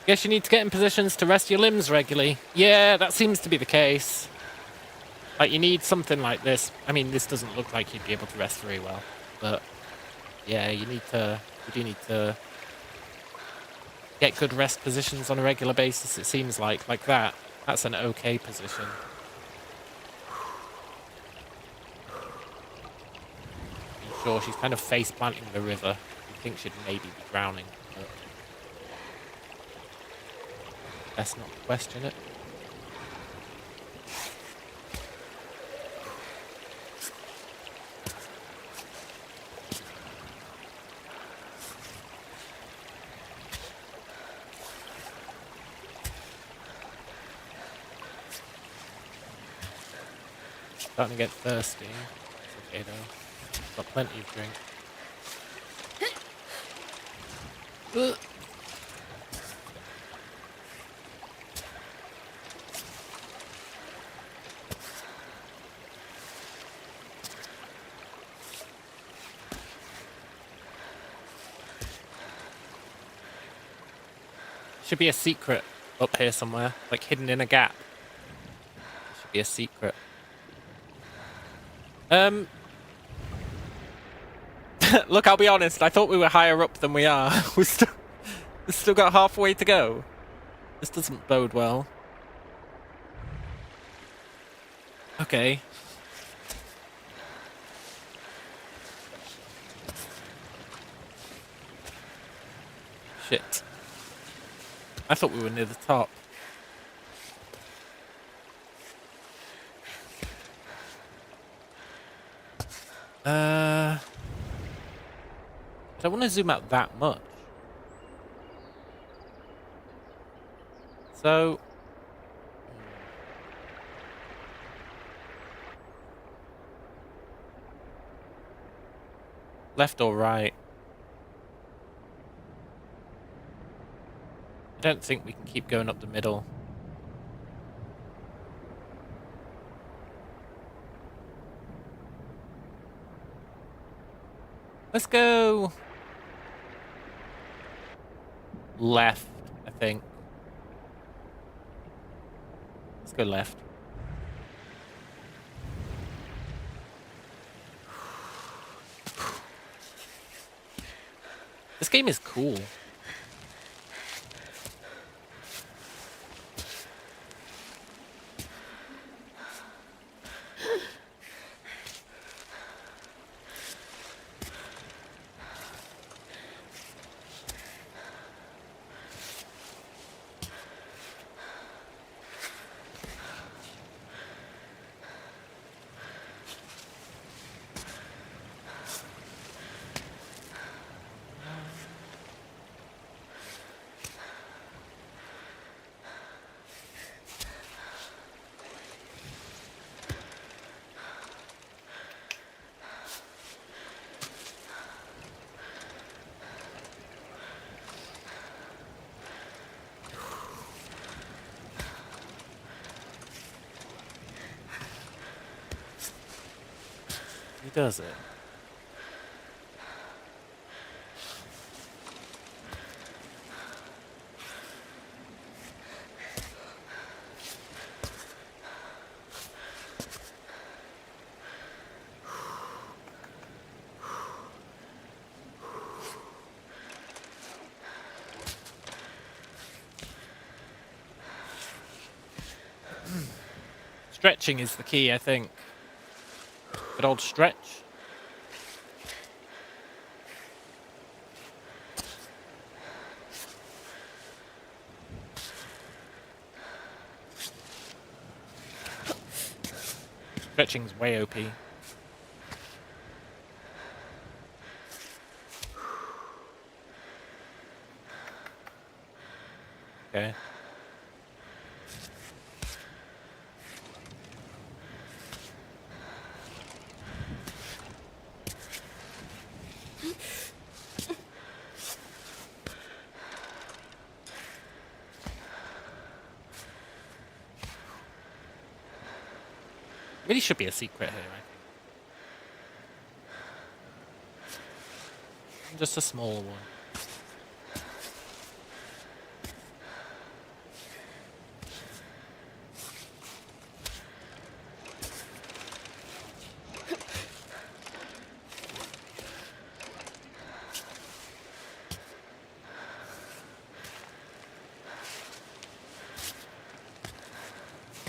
Guess you need to get in positions to rest your limbs regularly. Yeah, that seems to be the case. Like, you need something like this. I mean, this doesn't look like you'd be able to rest very well, but yeah, you do need to get good rest positions on a regular basis, it seems like that. That's an okay position. I'm sure she's kind of face planting the river. You think she'd maybe be drowning, but best not question it. Starting to get thirsty. It's okay though. Got plenty of drink. Ugh. Should be a secret up here somewhere, like hidden in a gap. Should be a secret. Look, I'll be honest, I thought we were higher up than we are. We've still got halfway to go. This doesn't bode well. Okay. Shit. I thought we were near the top. I don't want to zoom out that much. So... left or right? I don't think we can keep going up the middle. Let's go left, I think. Let's go left. This game is cool. He does it. Stretching is the key, I think. Good old stretch. Stretching's way OP. Okay. Really should be a secret here, I think. Just a small one.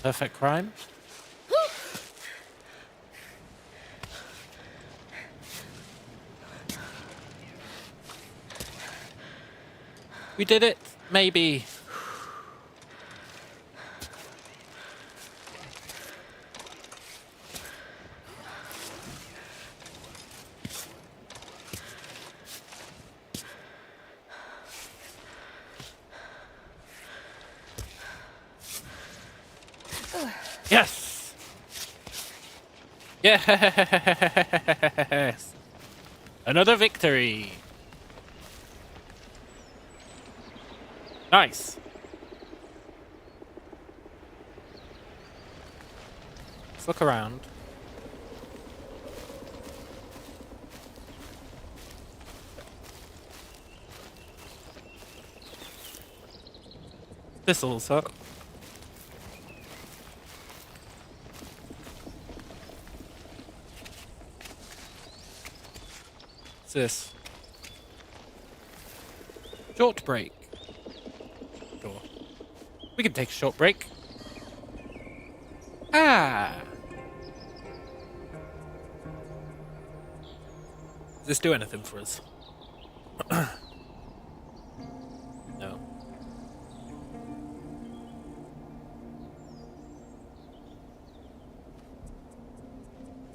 Perfect crime. We did it, maybe. Yes! Yes! Another victory! Nice! Let's look around. Thistles, huh? What's this? Short break. Sure. We can take a short break. Ah! Does this do anything for us?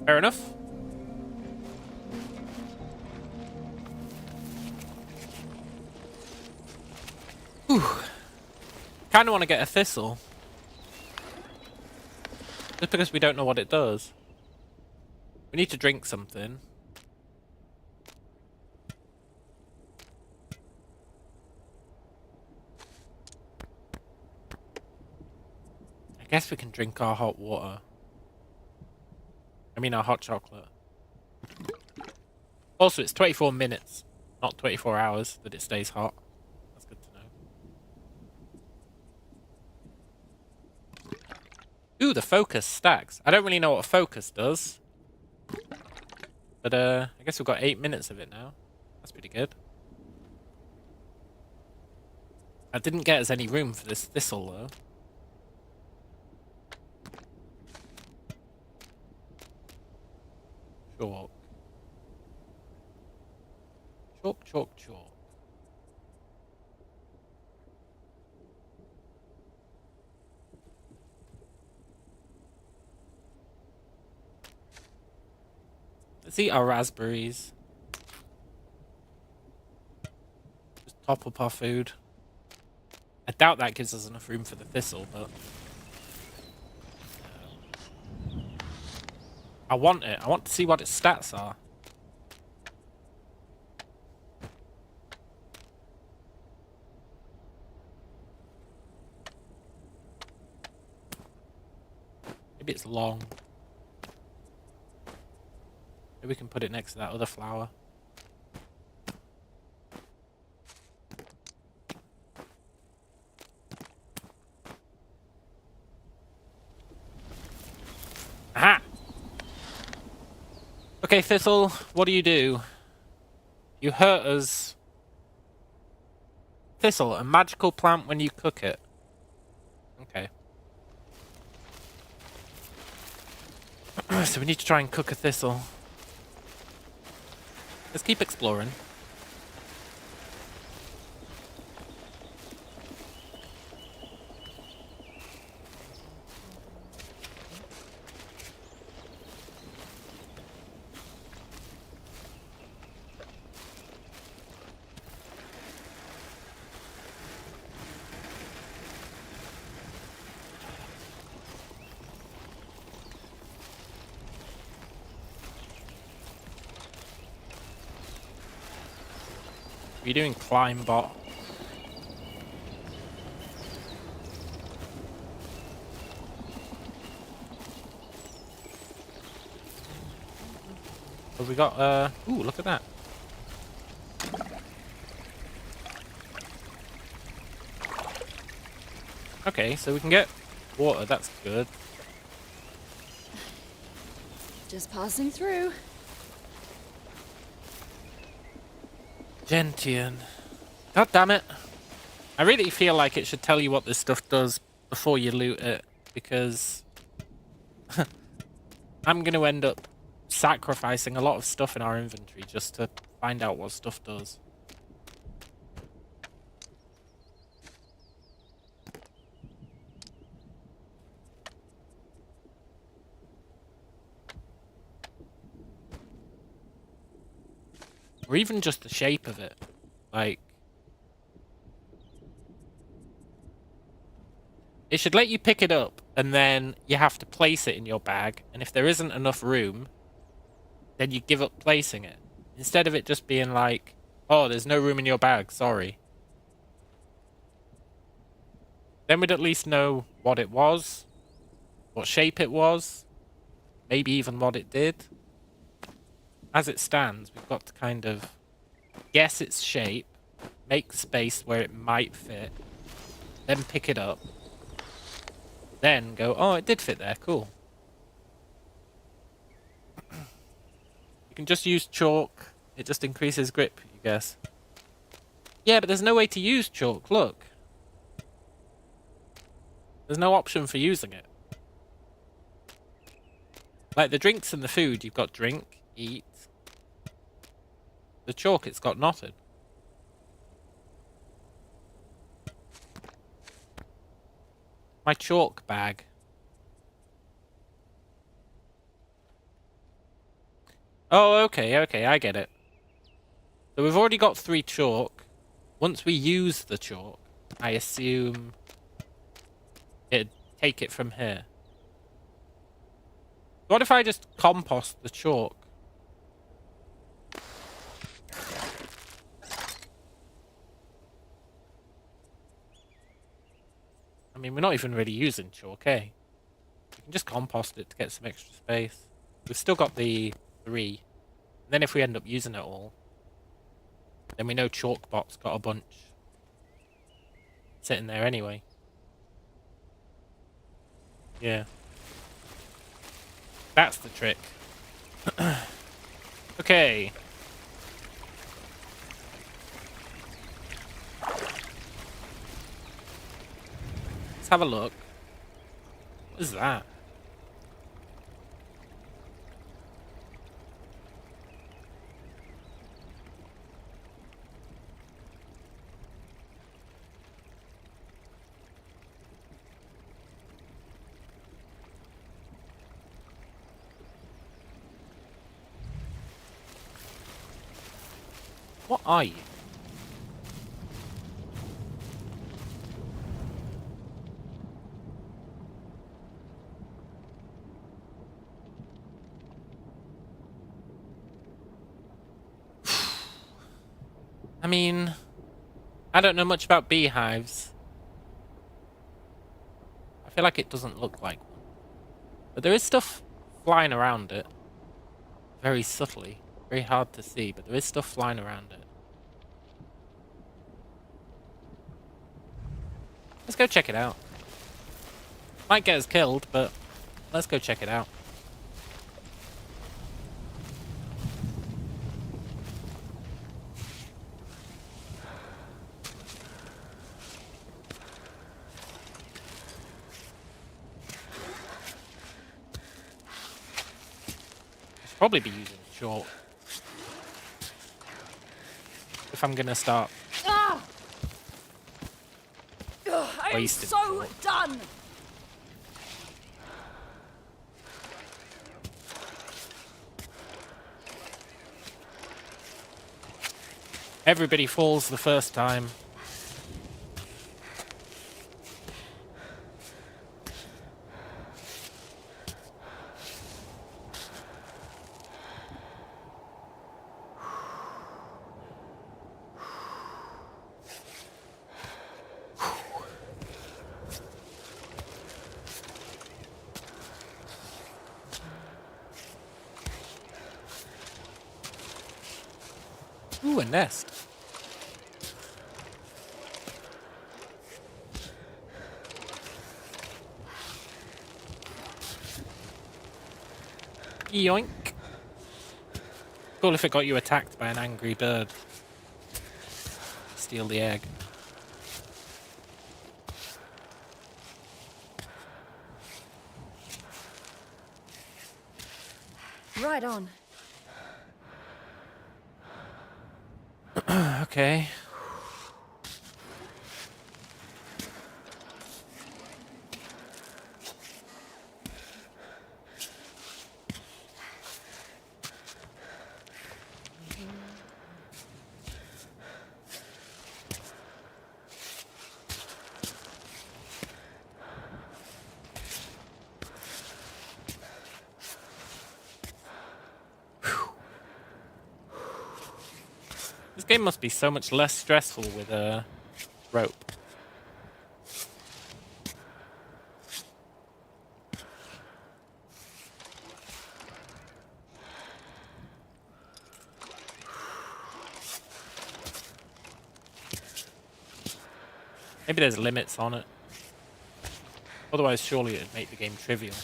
Fair enough. Whew. Kind of want to get a thistle. Just because we don't know what it does. We need to drink something. I guess we can drink our hot water. I mean our hot chocolate. Also, it's 24 minutes, not 24 hours that it stays hot. That's good to know. Ooh, the focus stacks. I don't really know what a focus does. But I guess we've got 8 minutes of it now. That's pretty good. I didn't get us any room for this thistle though. Chalk. Chalk, chalk, chalk. Let's eat our raspberries. Just top up our food. I doubt that gives us enough room for the thistle, but... I want it. I want to see what its stats are. Maybe it's long. Maybe we can put it next to that other flower. Aha! Okay, Thistle, what do? You hurt us. Thistle, a magical plant when you cook it. Okay. So we need to try and cook a thistle. Let's keep exploring. Are you doing climb bot? Have we got, ooh, look at that. Okay, so we can get water, that's good. Just passing through. Gentian. God damn it. I really feel like it should tell you what this stuff does before you loot it, because I'm going to end up sacrificing a lot of stuff in our inventory just to find out what stuff does. Or even just the shape of it. Like, it should let you pick it up and then you have to place it in your bag, and if there isn't enough room, then you give up placing it. Instead of it just being like, oh, there's no room in your bag, sorry. Then we'd at least know what it was, what shape it was, maybe even what it did. As it stands, we've got to kind of guess its shape, make space where it might fit, then pick it up, then go, oh, it did fit there, cool. You can just use chalk, it just increases grip, you guess. Yeah, but there's no way to use chalk, look. There's no option for using it. Like the drinks and the food, you've got drink, eat. The chalk, it's got knotted. My chalk bag. Oh, okay, I get it. So we've already got 3 chalk. Once we use the chalk, I assume it'd take it from here. What if I just compost the chalk? I mean, we're not even really using chalk, eh? We can just compost it to get some extra space. We've still got the 3. And then if we end up using it all, then we know Chalkbot's got a bunch sitting there anyway. Yeah. That's the trick. Okay. Let's have a look. What is that? What are you? I mean, I don't know much about beehives. I feel like it doesn't look like one. But there is stuff flying around it. Very subtly. Very hard to see, but there is stuff flying around it. Let's go check it out. Might get us killed, but let's go check it out. Probably be using chalk if I'm gonna start I am wasting so chalk. done! Everybody falls the first time. Ooh, a nest. Yoink. Cool if it got you attacked by an angry bird. Steal the egg. Right on. Okay. This game must be so much less stressful with a rope. Maybe there's limits on it. Otherwise, surely it'd make the game trivial.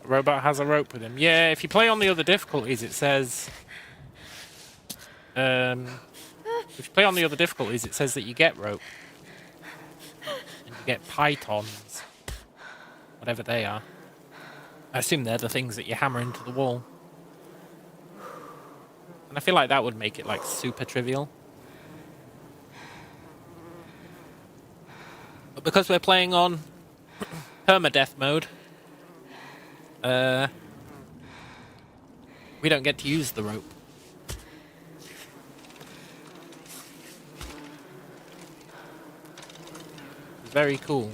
A robot has a rope with him. Yeah, if you play on the other difficulties, it says If you play on the other difficulties, it says that you get rope. And you get pythons. Whatever they are. I assume they're the things that you hammer into the wall. And I feel like that would make it, like, super trivial. But because we're playing on permadeath mode, we don't get to use the rope. It's very cool.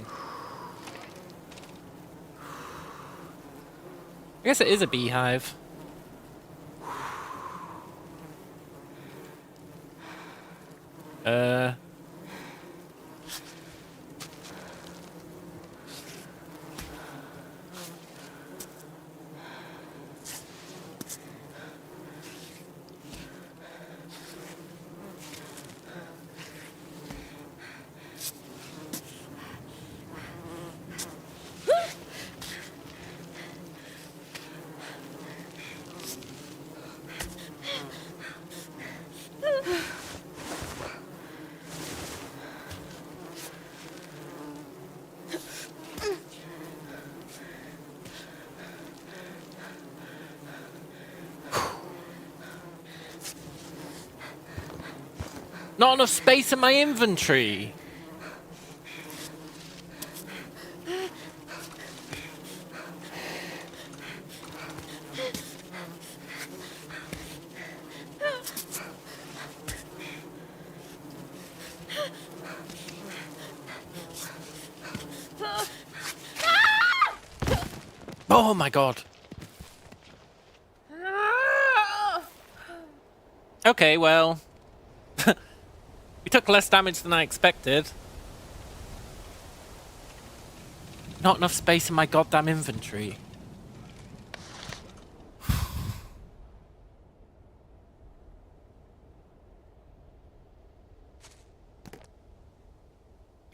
I guess it is a beehive. Not enough space in my inventory. Oh my god. Okay, well. We took less damage than I expected. Not enough space in my goddamn inventory.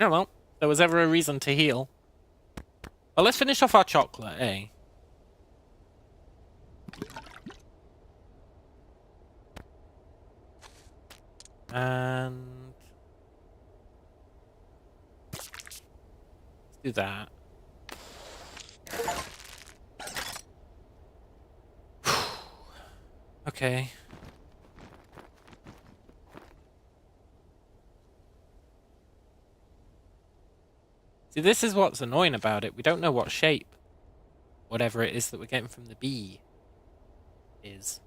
Oh well, there was ever a reason to heal. Well, let's finish off our chocolate, eh? And let's do that. Okay. See, this is what's annoying about it. We don't know what shape whatever it is that we're getting from the bee is.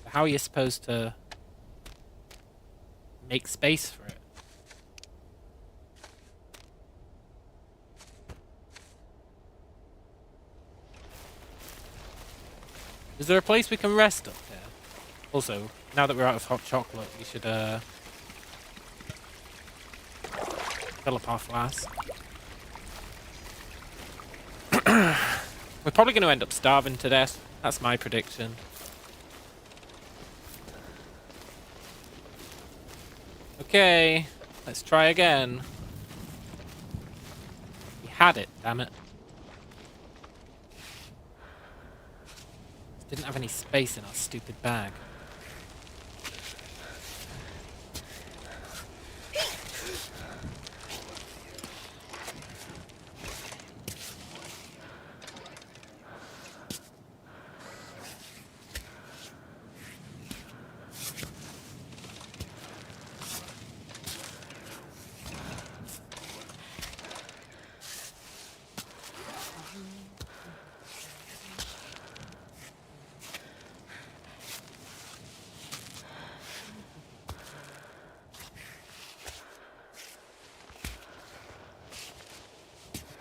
How are you supposed to make space for it? Is there a place we can rest up there? Also, now that we're out of hot chocolate, we should fill up our flask. We're probably going to end up starving to death. That's my prediction. Okay, let's try again. We had it, damn it. Didn't have any space in our stupid bag.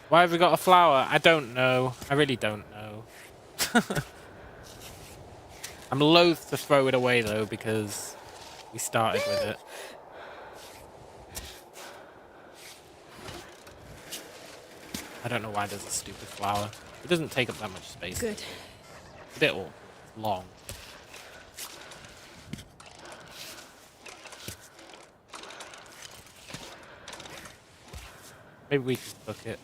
Why have we got a flower? I don't know. I really don't know. I'm loath to throw it away though because we started with it. I don't know why there's a stupid flower. It doesn't take up that much space. Good. Little. It's long. Maybe we can cook it.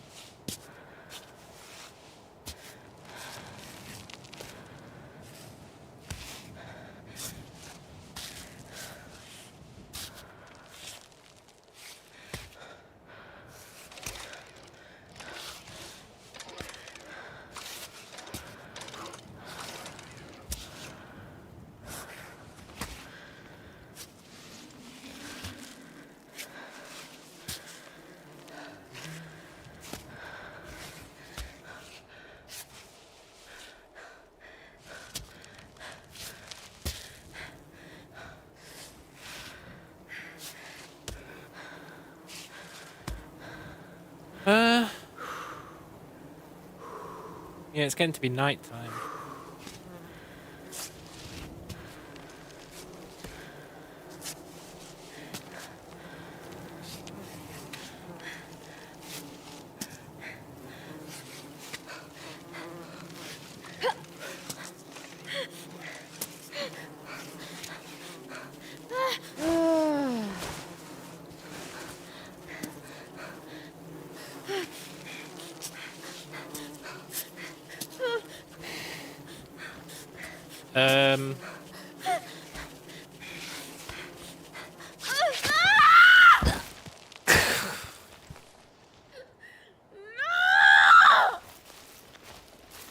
Yeah, it's getting to be night time. Um.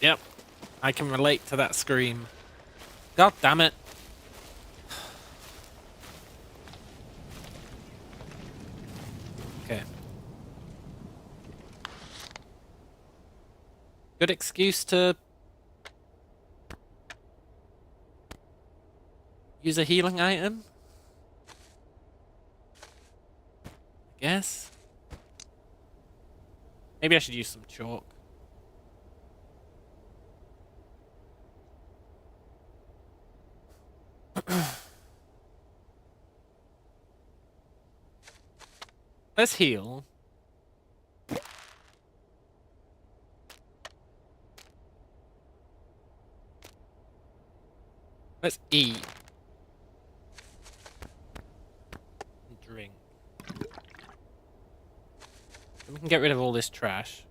Yep, I can relate to that scream. God damn it. Okay. Good excuse to use a healing item, I guess. Maybe I should use some chalk. Let's heal. Let's eat. And drink. And we can get rid of all this trash.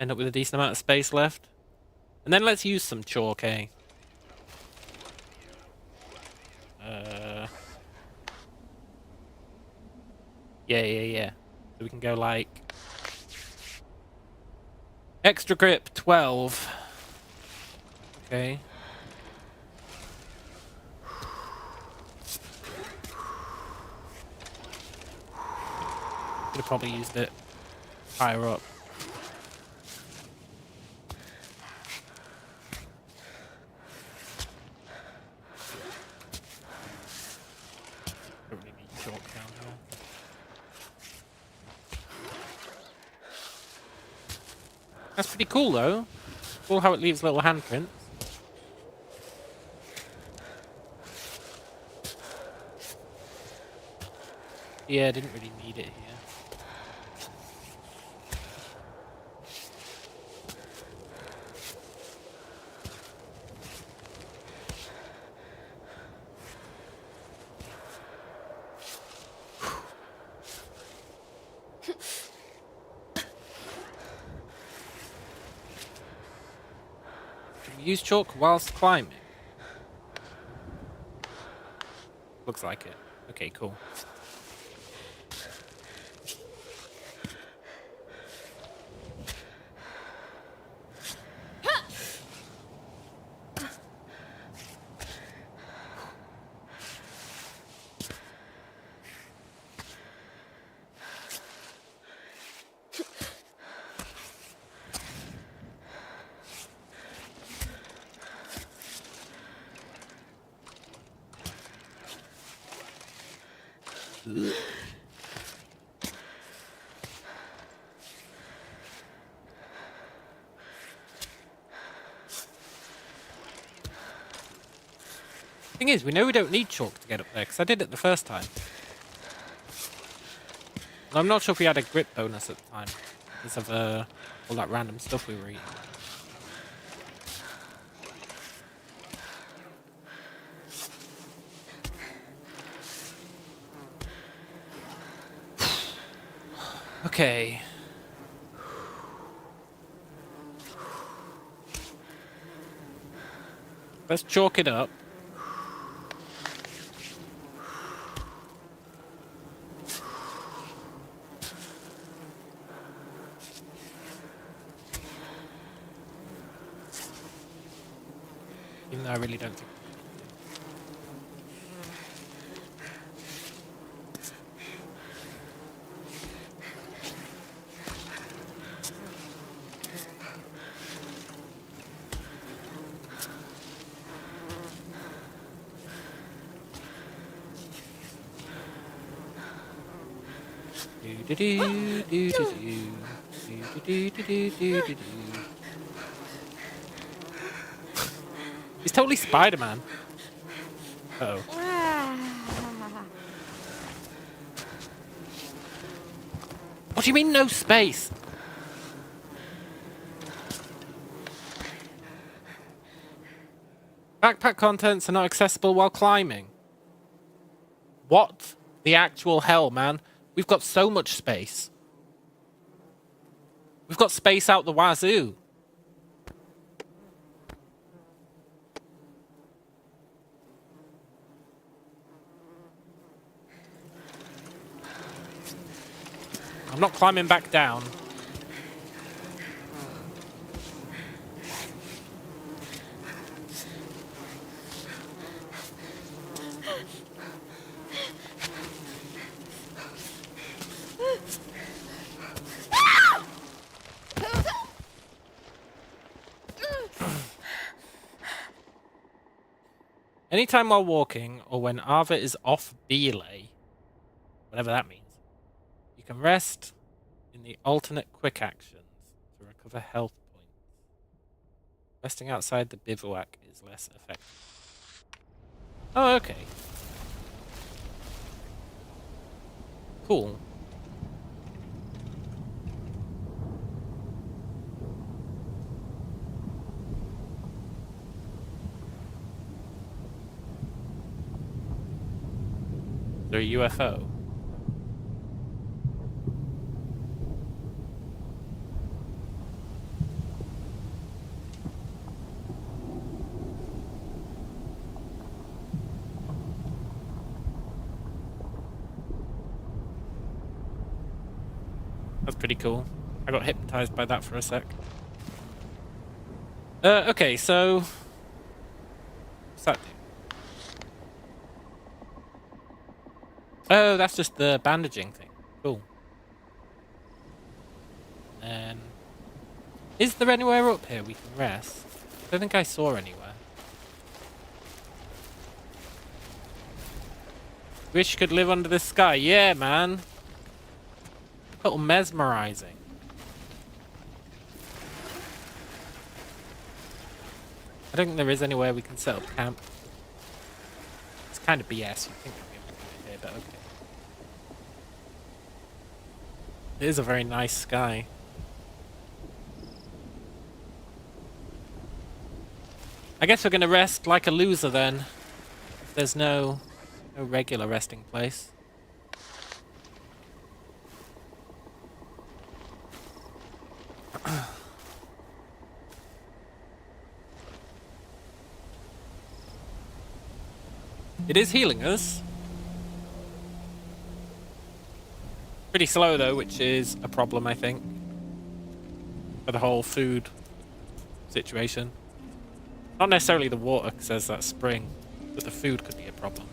End up with a decent amount of space left. And then let's use some chalk, eh? Yeah. So we can go like... Extra grip, 12. Okay. Could have probably used it higher up. Don't really need chalk down here. That's pretty cool though. Cool how it leaves little handprints. Yeah, didn't really need it here. Can we use chalk whilst climbing? Looks like it. Okay, cool. Thing is, we know we don't need chalk to get up there, because I did it the first time. And I'm not sure if we had a grip bonus at the time, because of all that random stuff we were eating. Okay. Let's chalk it up. Even though I really don't think... He's totally Spider-Man. Uh-oh. What do you mean no space? Backpack contents are not accessible while climbing. What the actual hell, man? We've got so much space. We've got space out the wazoo. I'm not climbing back down. Anytime while walking, or when Arva is off belay, whatever that means, you can rest in the alternate quick actions to recover health points. Resting outside the bivouac is less effective. Oh, okay. Cool. They're a UFO. That's pretty cool. I got hypnotized by that for a sec. Okay, so... what's that do? Oh, that's just the bandaging thing. Cool. And... is there anywhere up here we can rest? I don't think I saw anywhere. Wish could live under the sky. Yeah, man. A little mesmerizing. I don't think there is anywhere we can set up camp. It's kind of BS. You think we'd be able to do it here, but okay. It is a very nice sky. I guess we're gonna rest like a loser then. There's no regular resting place. It is healing us. Pretty slow though, which is a problem, I think, for the whole food situation. Not necessarily the water, because there's that spring, but the food could be a problem.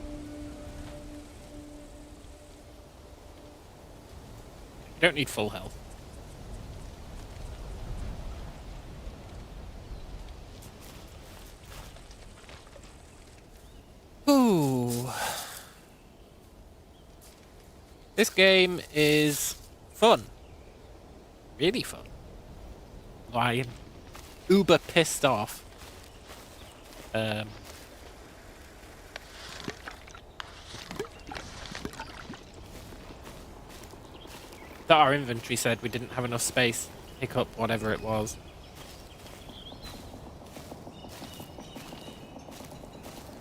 You don't need full health. Ooh. This game is fun. Really fun. I'm uber pissed off. That our inventory said we didn't have enough space to pick up whatever it was.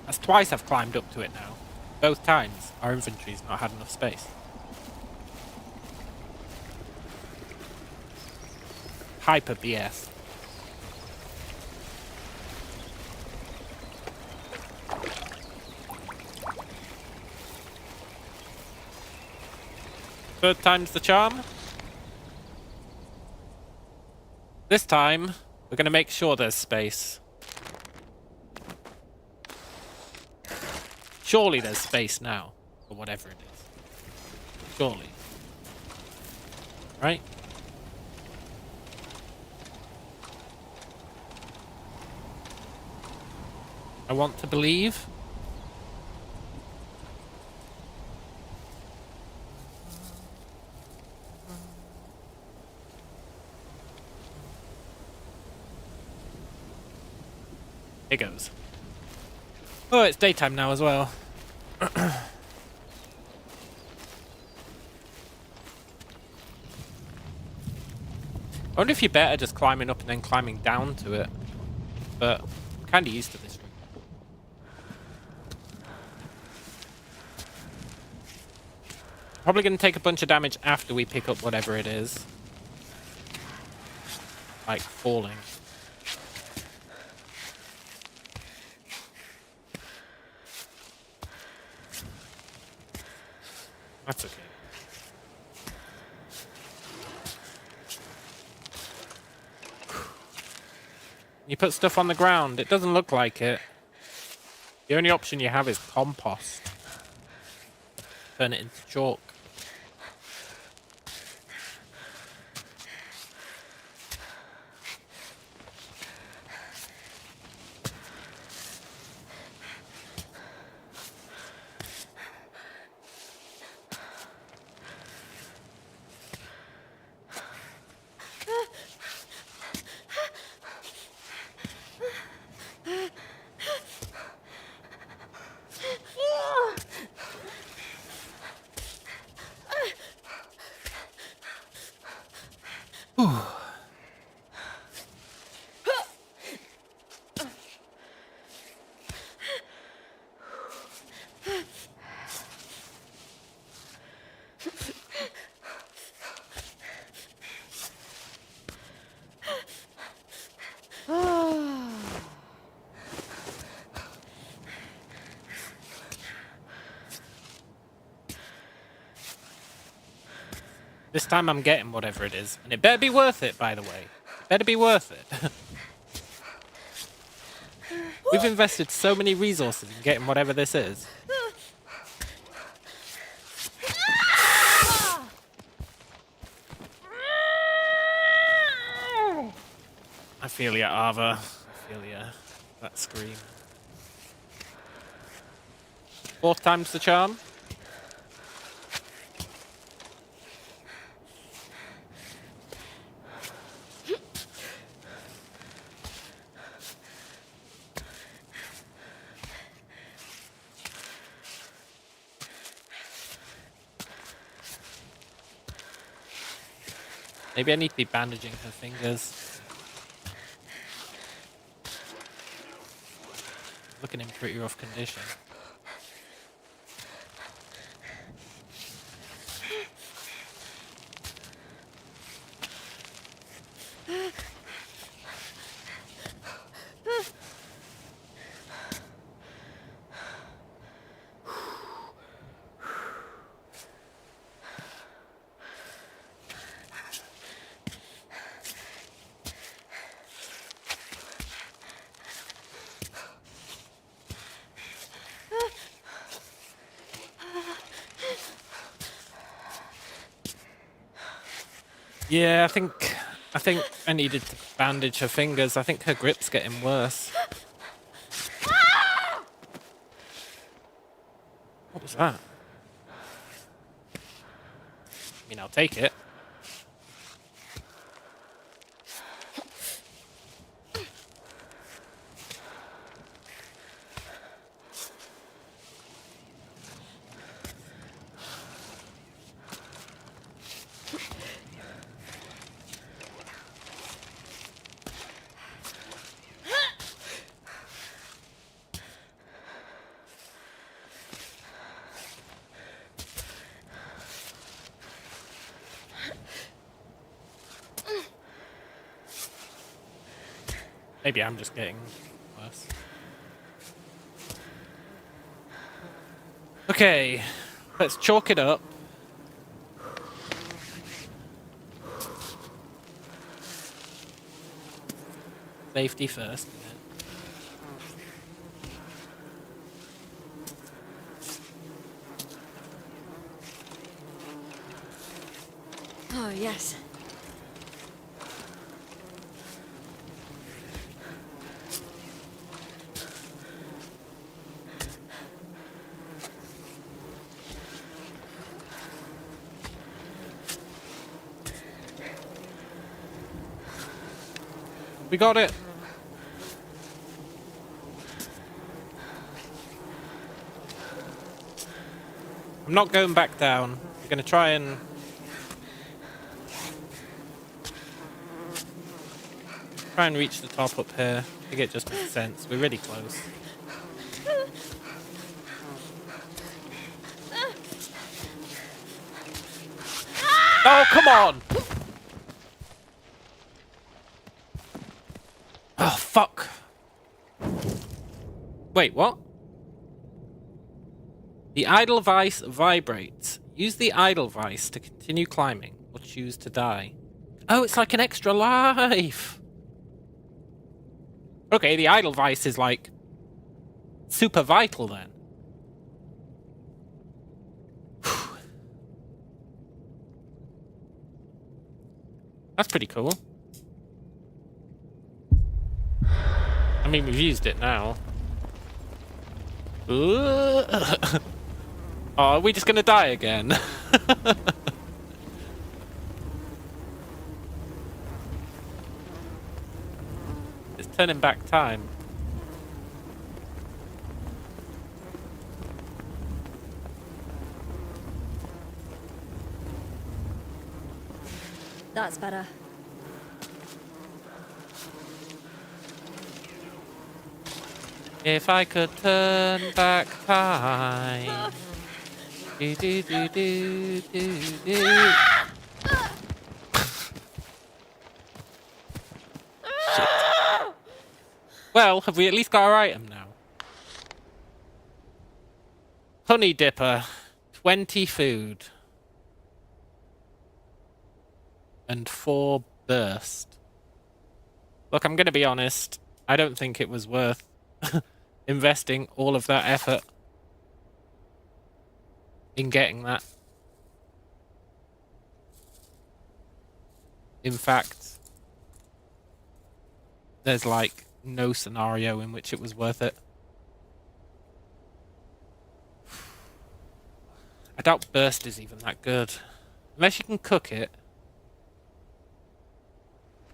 That's twice I've climbed up to it now. Both times our inventory's not had enough space. Hyper BS. Third time's the charm. This time, we're going to make sure there's space. Surely there's space now, or whatever it is. Surely. Right? I want to believe. It goes. Oh, it's daytime now as well. I wonder if you're better just climbing up and then climbing down to it. But I'm kind of used to this route. Probably going to take a bunch of damage after we pick up whatever it is. Like falling. That's okay. You put stuff on the ground. It doesn't look like it. The only option you have is compost. Turn it into chalk. This time I'm getting whatever it is. And it better be worth it, by the way. It better be worth it. We've invested so many resources in getting whatever this is. I feel ya, Ava. I feel ya. That scream. 4th time's the charm. Maybe I need to be bandaging her fingers. Looking in pretty rough condition. Yeah, I think I needed to bandage her fingers. I think her grip's getting worse. What was that? I mean, I'll take it. Maybe I'm just getting worse. Okay, let's chalk it up. Safety first. Oh, yes. We got it. I'm not going back down. I'm going to try and... reach the top up here. I think it just makes sense. We're really close. Oh, come on! Oh, fuck. Wait, what? The idle vice vibrates. Use the idle vice to continue climbing or choose to die. Oh, it's like an extra life. Okay, the idle vice is like super vital then. That's pretty cool. I mean, we've used it now. Oh, are we just gonna die again? It's turning back time. That's better. If I could turn back time. Do, do, do, do, do, do. Shit. Well, have we at least got our item now? Honey dipper. 20 food. And 4 burst. Look, I'm gonna be honest. I don't think it was worth investing all of that effort in getting that. In fact, there's like no scenario in which it was worth it. I doubt burst is even that good. Unless you can cook it.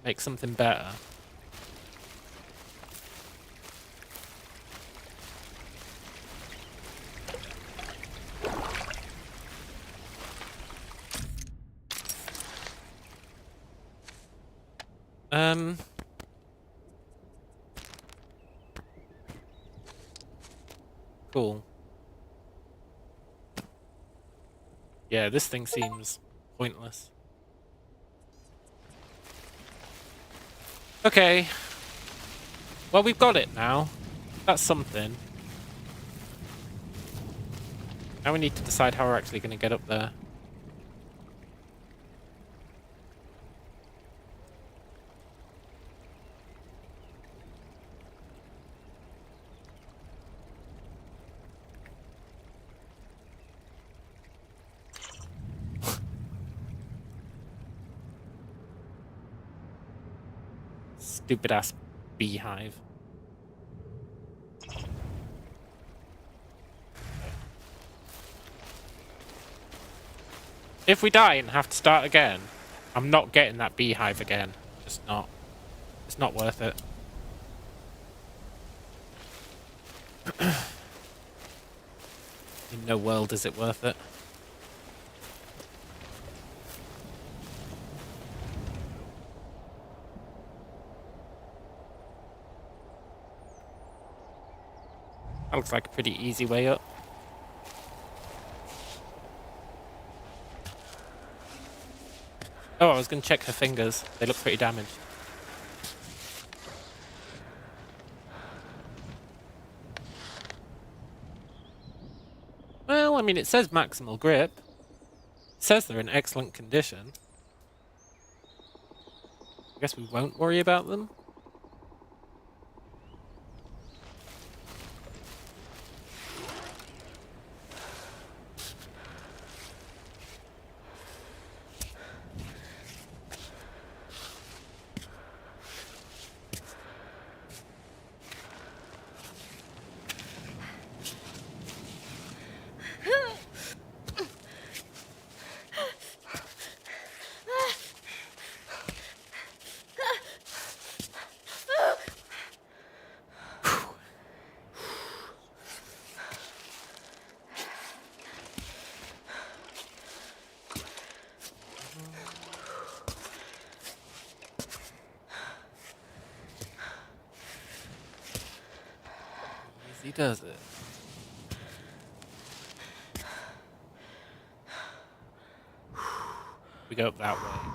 Make something better. Cool. Yeah, this thing seems pointless. Okay. Well, we've got it now. That's something. Now we need to decide how we're actually going to get up there. Stupid ass beehive. If we die and have to start again, I'm not getting that beehive again. Just not. It's not worth it. In no world is it worth it. That looks like a pretty easy way up. Oh, I was going to check her fingers. They look pretty damaged. Well, I mean, it says maximal grip. It says they're in excellent condition. I guess we won't worry about them. he does it. We go up that way.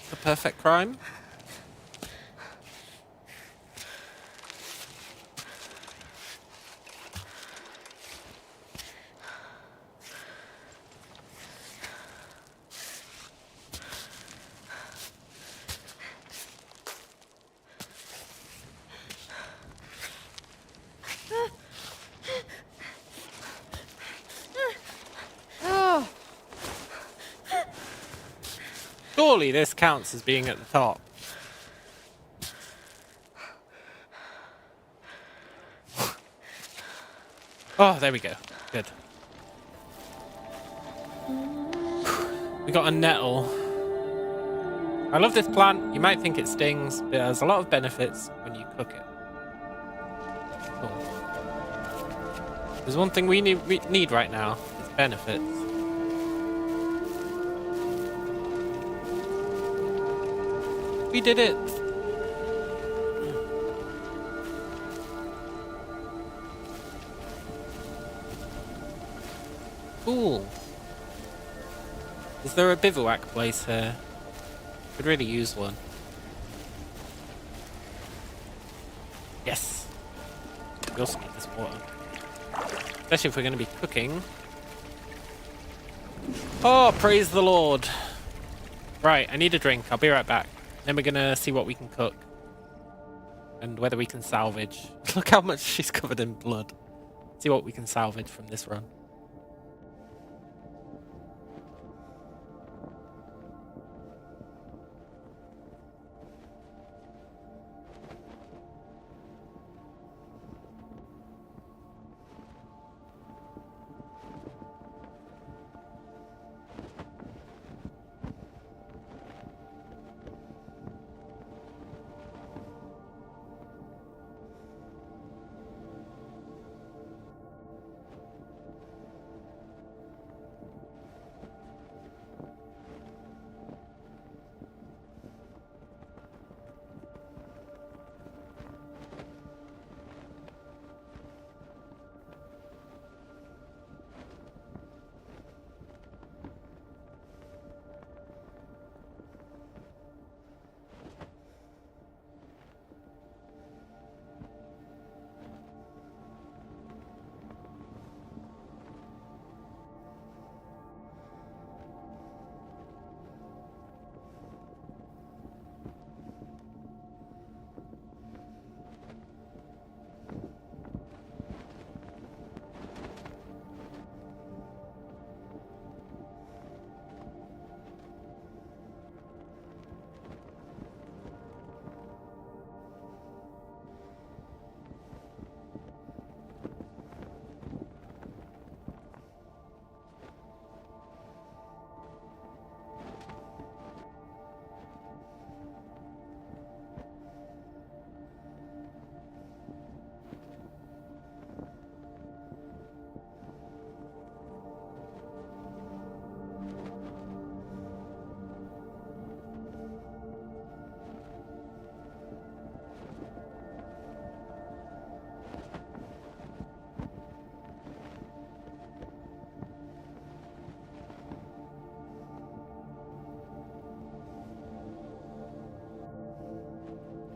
The perfect crime? Surely this counts as being at the top. Oh, there we go. Good. We got a nettle. I love this plant. You might think it stings, but it has a lot of benefits when you cook it. Cool. There's one thing we need right now. It's benefits. We did it! Cool. Is there a bivouac place here? Could really use one. Yes! We also need this water. Especially if we're going to be cooking. Oh, praise the Lord! Right, I need a drink. I'll be right back. Then we're gonna see what we can cook. And whether we can salvage. Look how much she's covered in blood. See what we can salvage from this run.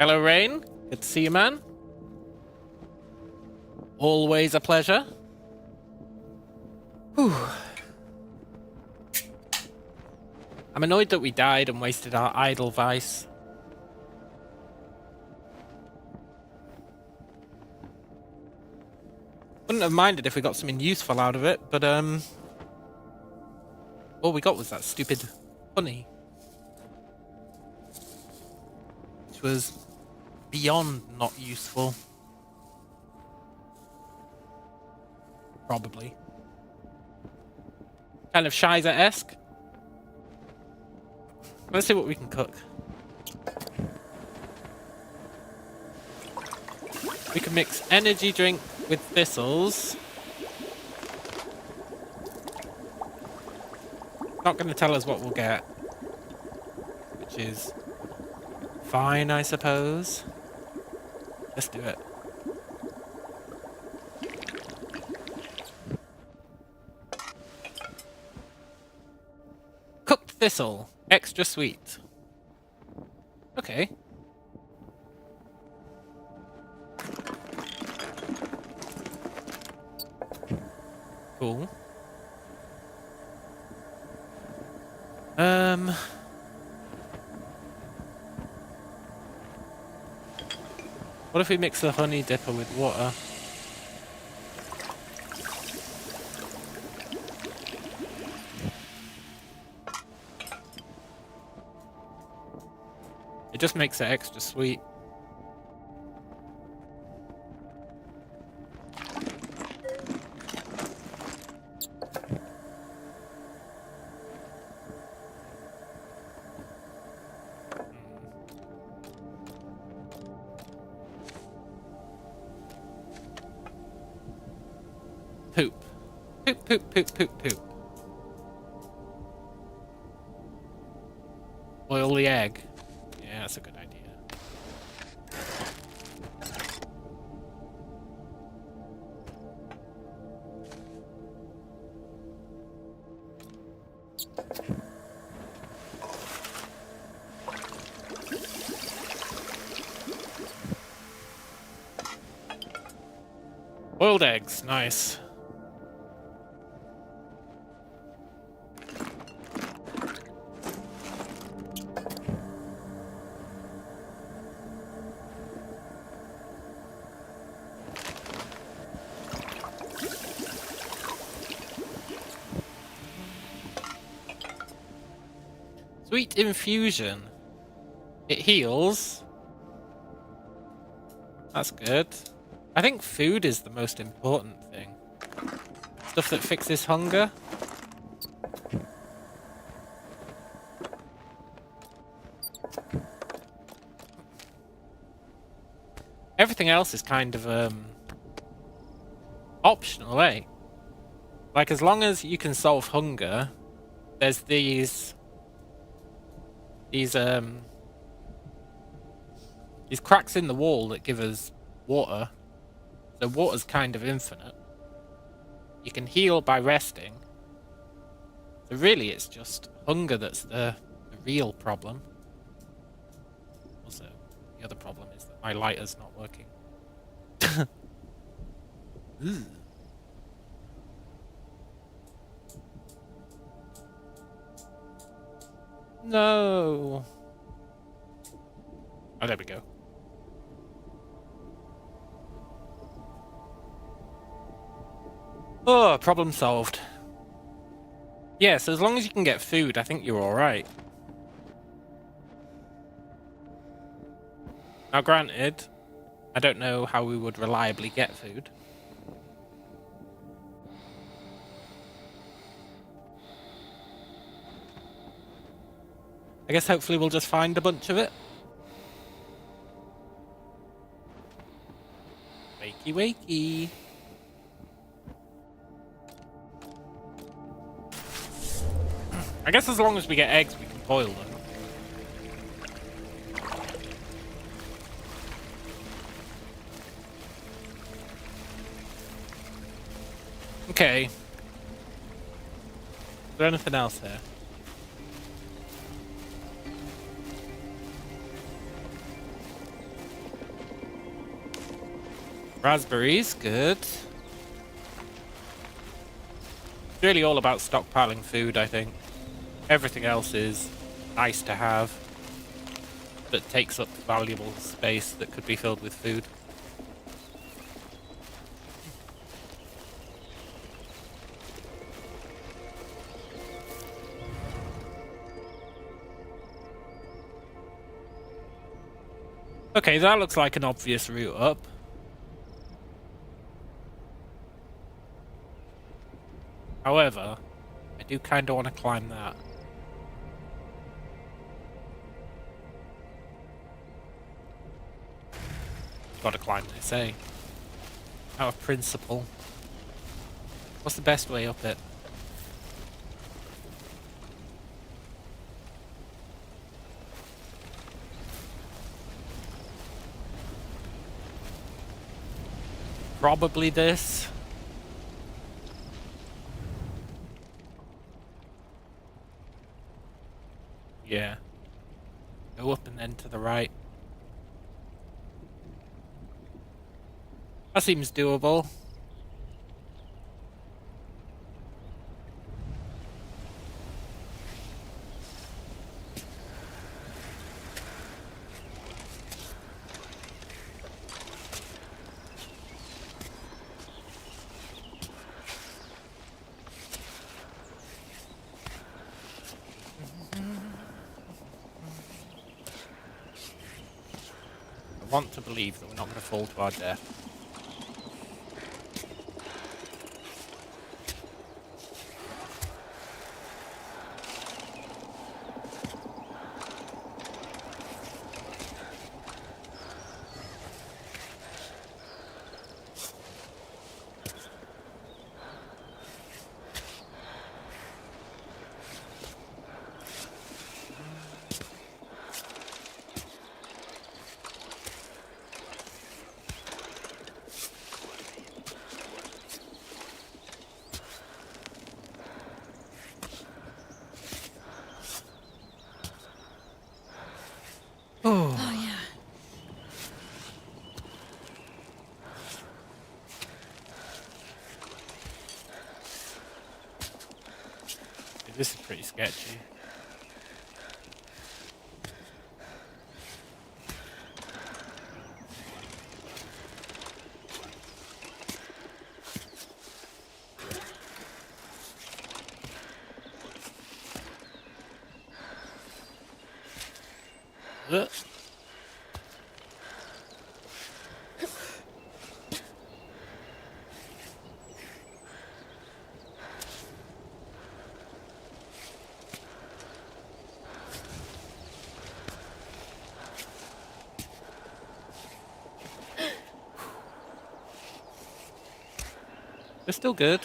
Hello, Rain. Good to see you, man. Always a pleasure. Whew. I'm annoyed that we died and wasted our idle vice. Wouldn't have minded if we got something useful out of it, but all we got was that stupid honey. Which was beyond not useful. Probably. Kind of Shiza-esque. Let's see what we can cook. We can mix energy drink with thistles. Not going to tell us what we'll get. Which is fine, I suppose. Let's do it. Cooked thistle. Extra sweet. Okay. Cool. What if we mix the honey dipper with water? It just makes it extra sweet. Poop. Poop, poop, poop, poop, poop. Boil the egg. Yeah, that's a good idea. Boiled eggs, nice. Sweet infusion. It heals. That's good. I think food is the most important thing. Stuff that fixes hunger. Everything else is kind of optional, eh? Like, as long as you can solve hunger, there's these cracks in the wall that give us water. So water's kind of infinite. You can heal by resting. So really it's just hunger that's the real problem. Also, the other problem is that my lighter's not working. Ooh. No. Oh, there we go. Oh, problem solved. Yeah, so as long as you can get food, I think you're alright. Now granted, I don't know how we would reliably get food. I guess hopefully we'll just find a bunch of it. Wakey wakey. I guess as long as we get eggs, we can boil them. Okay. Is there anything else here? Raspberries, good. It's really all about stockpiling food, I think. Everything else is nice to have, but takes up valuable space that could be filled with food. Okay, that looks like an obvious route up. However, I do kind of want to climb that. Gotta climb this, eh? Out of principle. What's the best way up it? Probably this. Yeah. Go up and then to the right. That seems doable. I want to believe that we're not going to fall to our death. Oh yeah. This is pretty sketchy. Ugh. They're still good.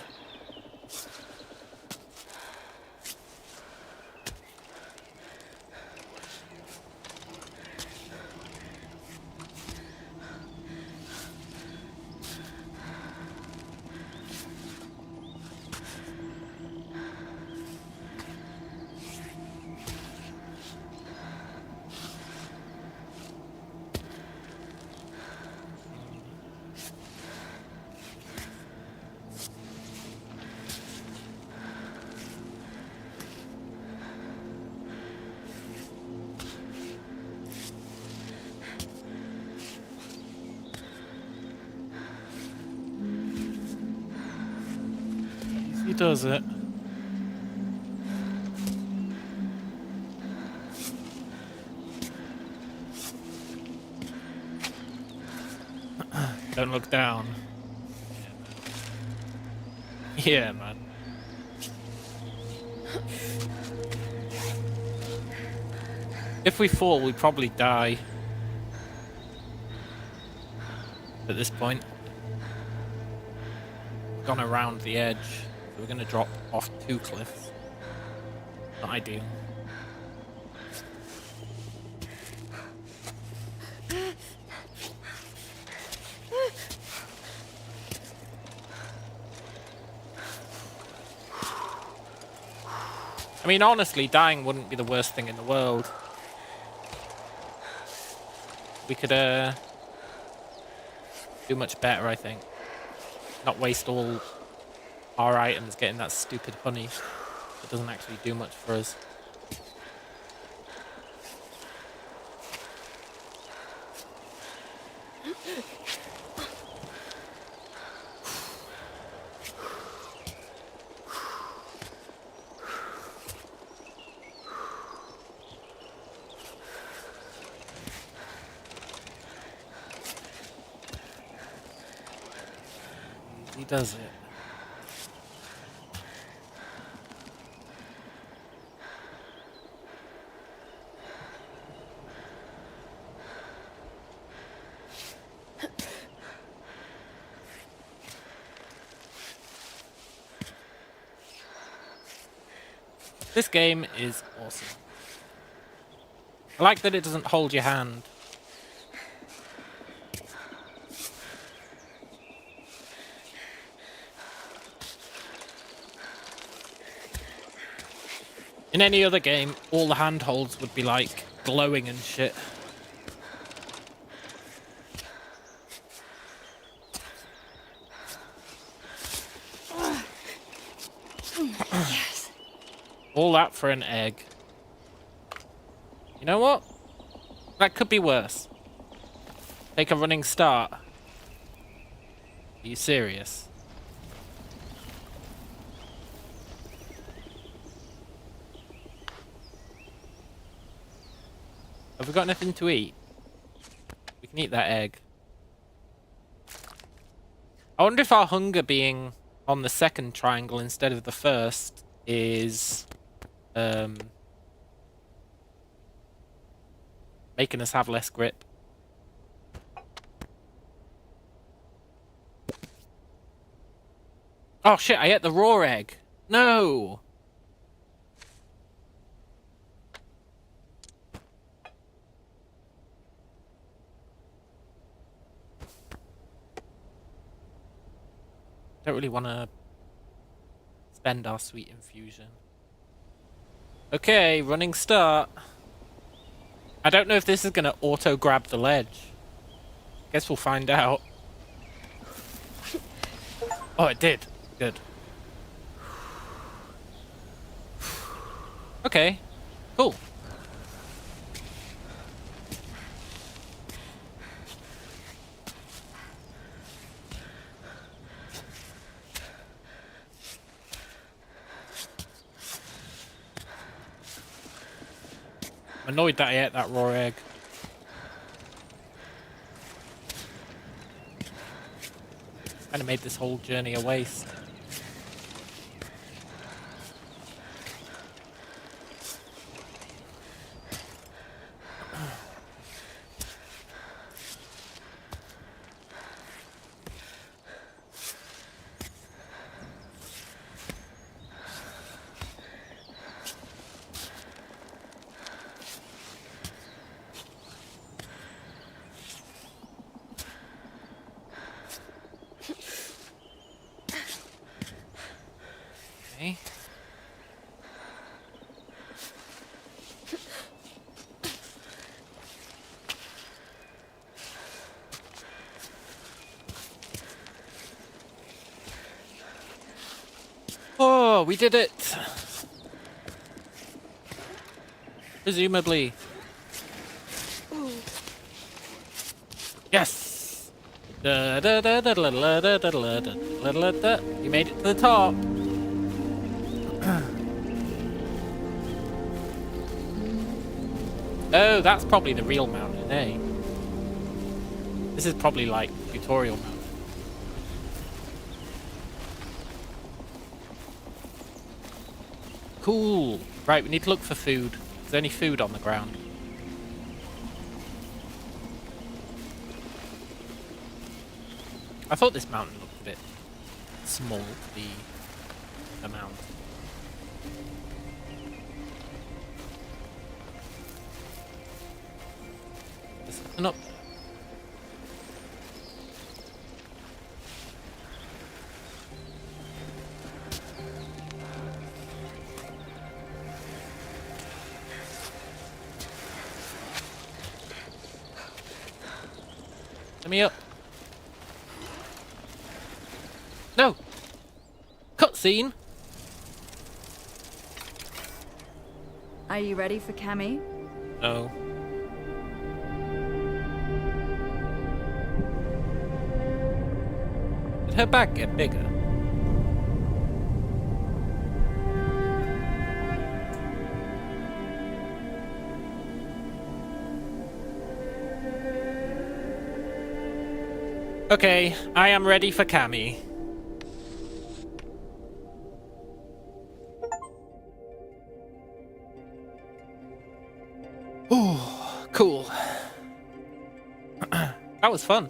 He does it. Don't look down. Yeah, man. If we fall, we probably die. At this point. Gone around the edge. So we're gonna drop off 2 cliffs. Not ideal. I mean, honestly, dying wouldn't be the worst thing in the world. We could, do much better, I think. Not waste all our items getting that stupid honey that doesn't actually do much for us. He does it. This game is awesome. I like that it doesn't hold your hand. In any other game, all the handholds would be like glowing and shit. Yes. All that for an egg. You know what? That could be worse. Take a running start. Are you serious? Have we got anything to eat? We can eat that egg. I wonder if our hunger being on the second triangle instead of the first is making us have less grip. Oh shit, I ate the raw egg. No! Don't really want to spend our sweet infusion. Okay, running start. I don't know if this is going to auto-grab the ledge. Guess we'll find out. Oh, it did. Good. Okay, cool. I'm annoyed that I ate that raw egg. Kind of made this whole journey a waste. Okay. Oh, we did it! Presumably. Yes! You made it to the top. Oh, that's probably the real mountain, eh? This is probably like tutorial mountain. Cool. Right, we need to look for food. Is there any food on the ground? I thought this mountain looked a bit small to be a mountain. There's something up there. Let me up. scene. Are you ready for Cammy? No. Did her bag get bigger? Okay, I am ready for Cammy. Ooh, cool. That was fun.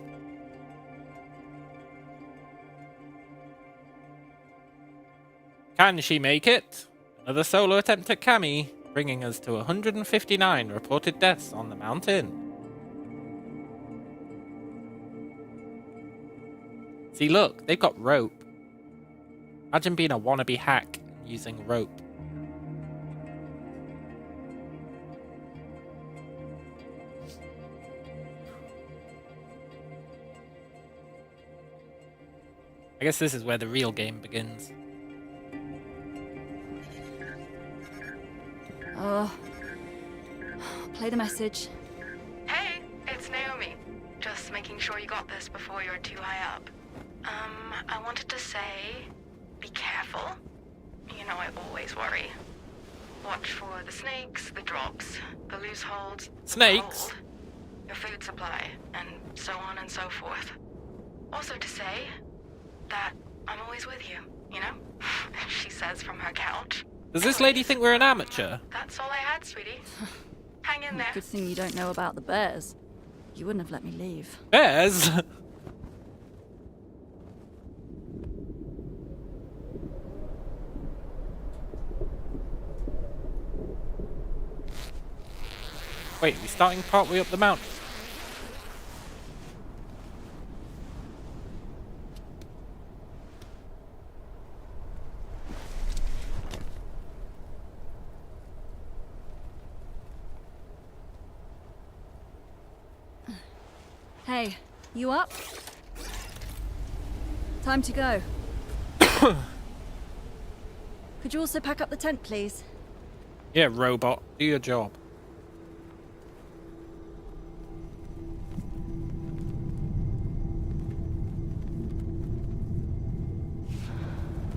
Can she make it? Another solo attempt at Cammy, bringing us to 159 reported deaths on the mountain. See, look, they've got rope. Imagine being a wannabe hack using rope. I guess this is where the real game begins. Play the message. Hey, it's Naomi. Just making sure you got this before you're too high up. I wanted to say, be careful. You know I always worry. Watch for the snakes, the drops, the loose holds, the Snakes? cold, your food supply, and so on and so forth. Also to say that I'm always with you, you know? She says from her couch. Does this lady think we're an amateur? That's all I had, sweetie. Hang in there. Good thing you don't know about the bears. You wouldn't have let me leave. Bears? Wait, we're starting partway up the mountain. Hey, you up? Time to go. Could you also pack up the tent, please? Yeah, robot, do your job.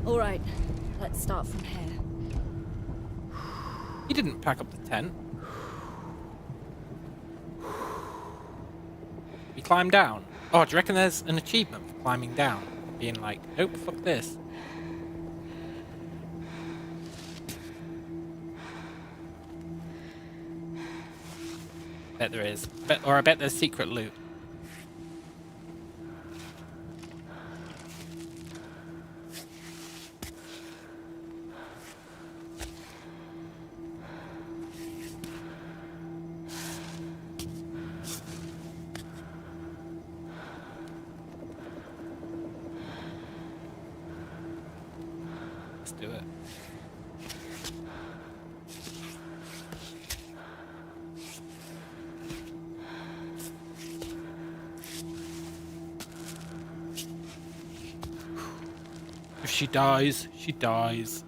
All right, let's start from here. He didn't pack up the tent. He climbed down. Oh, do you reckon there's an achievement for climbing down? Being like, nope, fuck this. Bet there is. Or I bet there's secret loot. Let's do it. If she dies, she dies.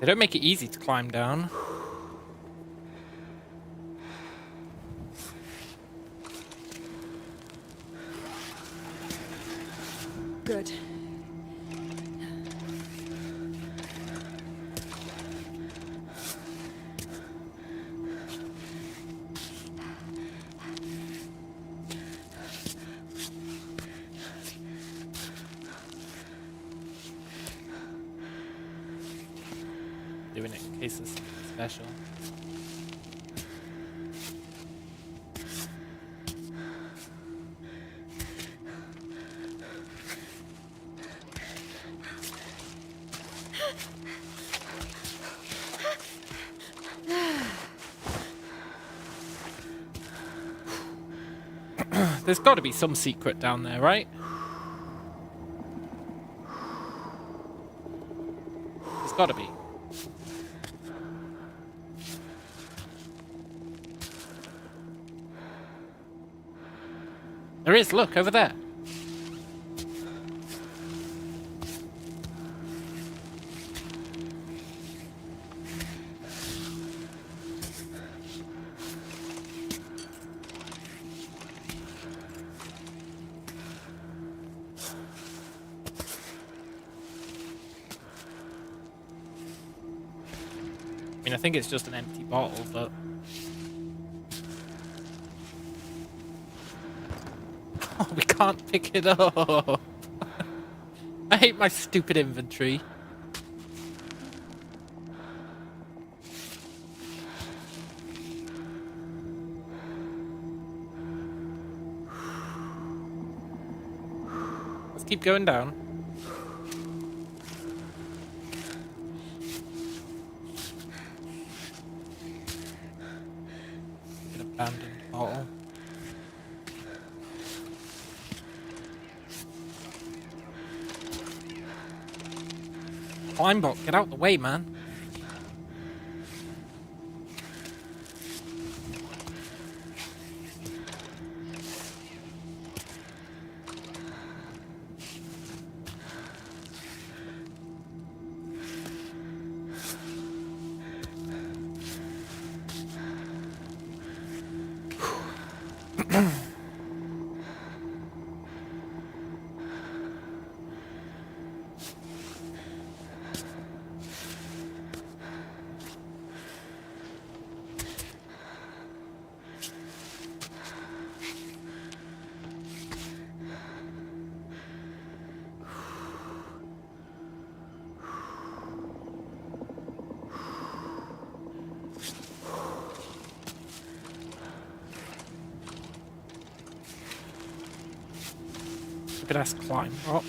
They don't make it easy to climb down. Good. Doing it in case it's something special. There's got to be some secret down there, right? There's got to be. There is, look, over there. mean, I think it's just an empty bottle, but... Oh, we can't pick it up. I hate my stupid inventory. Let's keep going down. An abandoned bottle. Climebot, get out the way, man. Look at us climb up.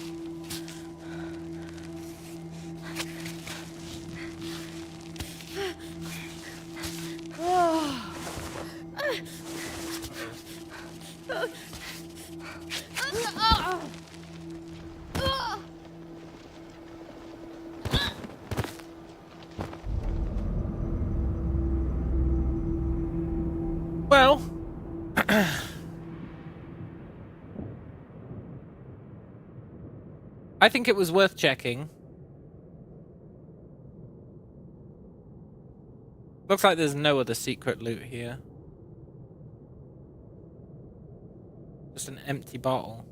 Well, I think it was worth checking. Looks like there's no other secret loot here. Just an empty bottle.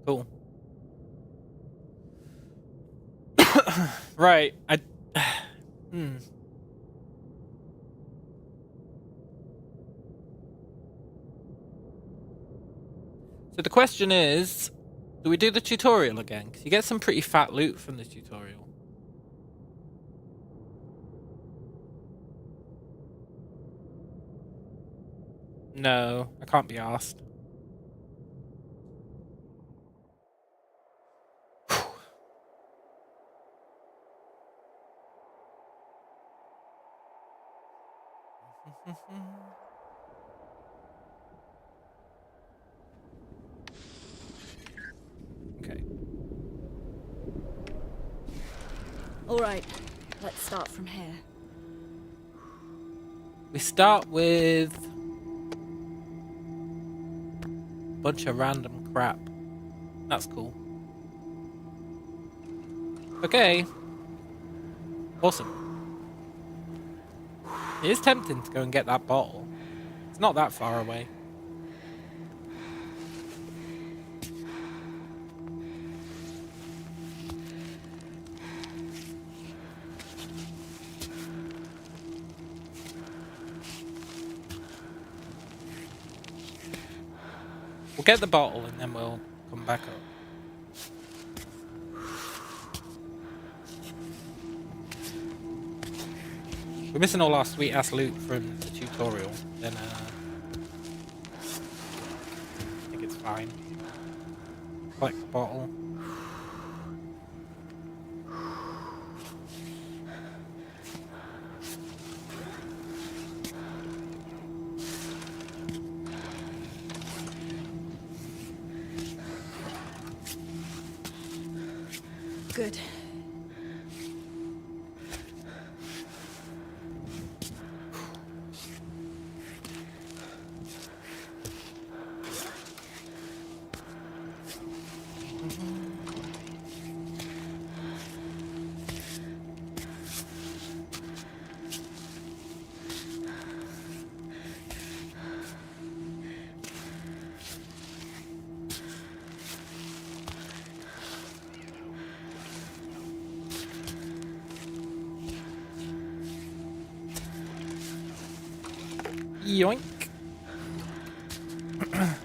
Cool. Right, So the question is, do we do the tutorial again? Because you get some pretty fat loot from the tutorial. No, I can't be asked. Okay. All right, let's start from here. We start with a bunch of random crap. That's cool. Okay. Awesome. It is tempting to go and get that bottle. It's not that far away. We'll get the bottle and then we'll come back up. We're missing all our sweet ass loot from the tutorial, then I think it's fine. Collect the bottle. Good. Yoink.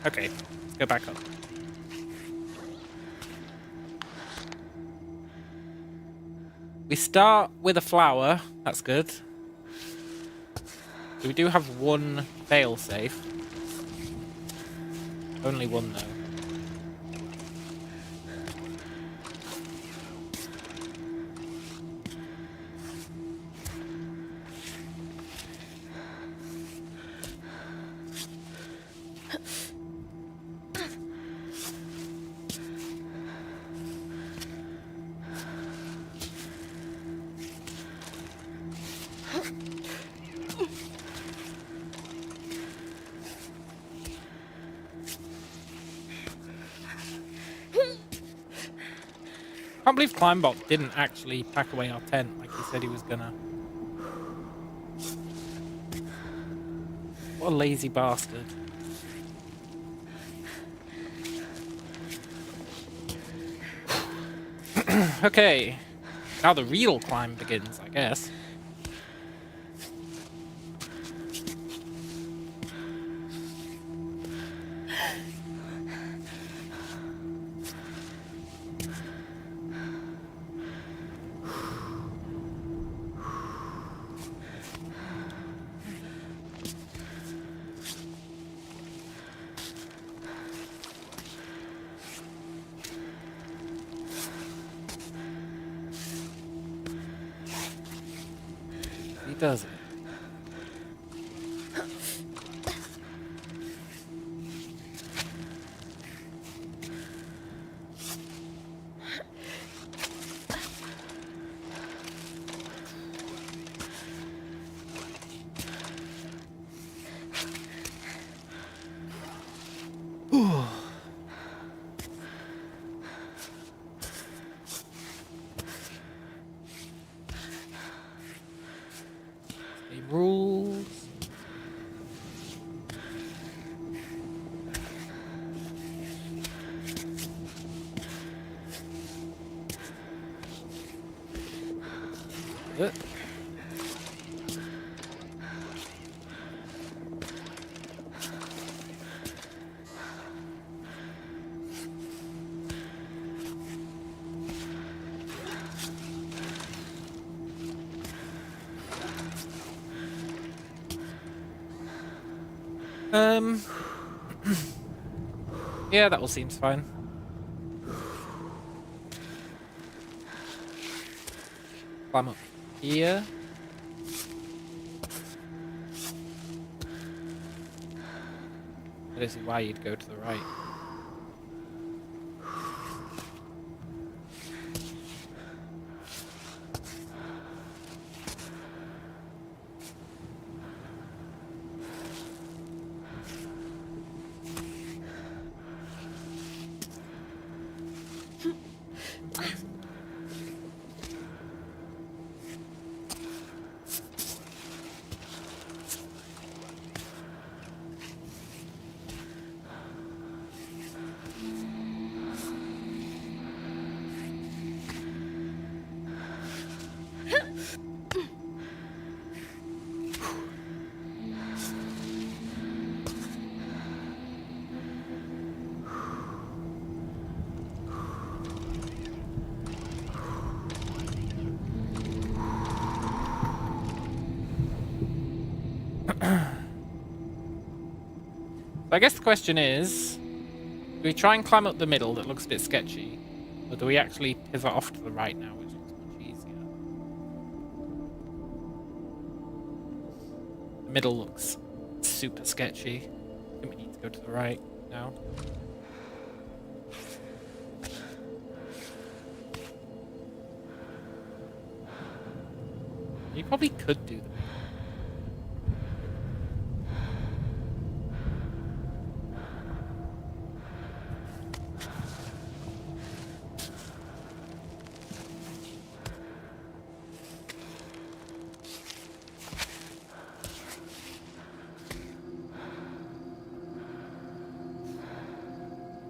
Okay, let's go back up. We start with a flower. That's good. We do have one fail safe. Only one though. I can't believe Climbot didn't actually pack away our tent like he said he was gonna. What a lazy bastard. Okay. Now the real climb begins, I guess. He does it. Rules. Yeah, that all seems fine. Climb up here. I don't see why you'd go to the right. I guess the question is, do we try and climb up the middle that looks a bit sketchy? Or do we actually pivot off to the right now, which looks much easier? The middle looks super sketchy. I think we need to go to the right now. You probably could do that.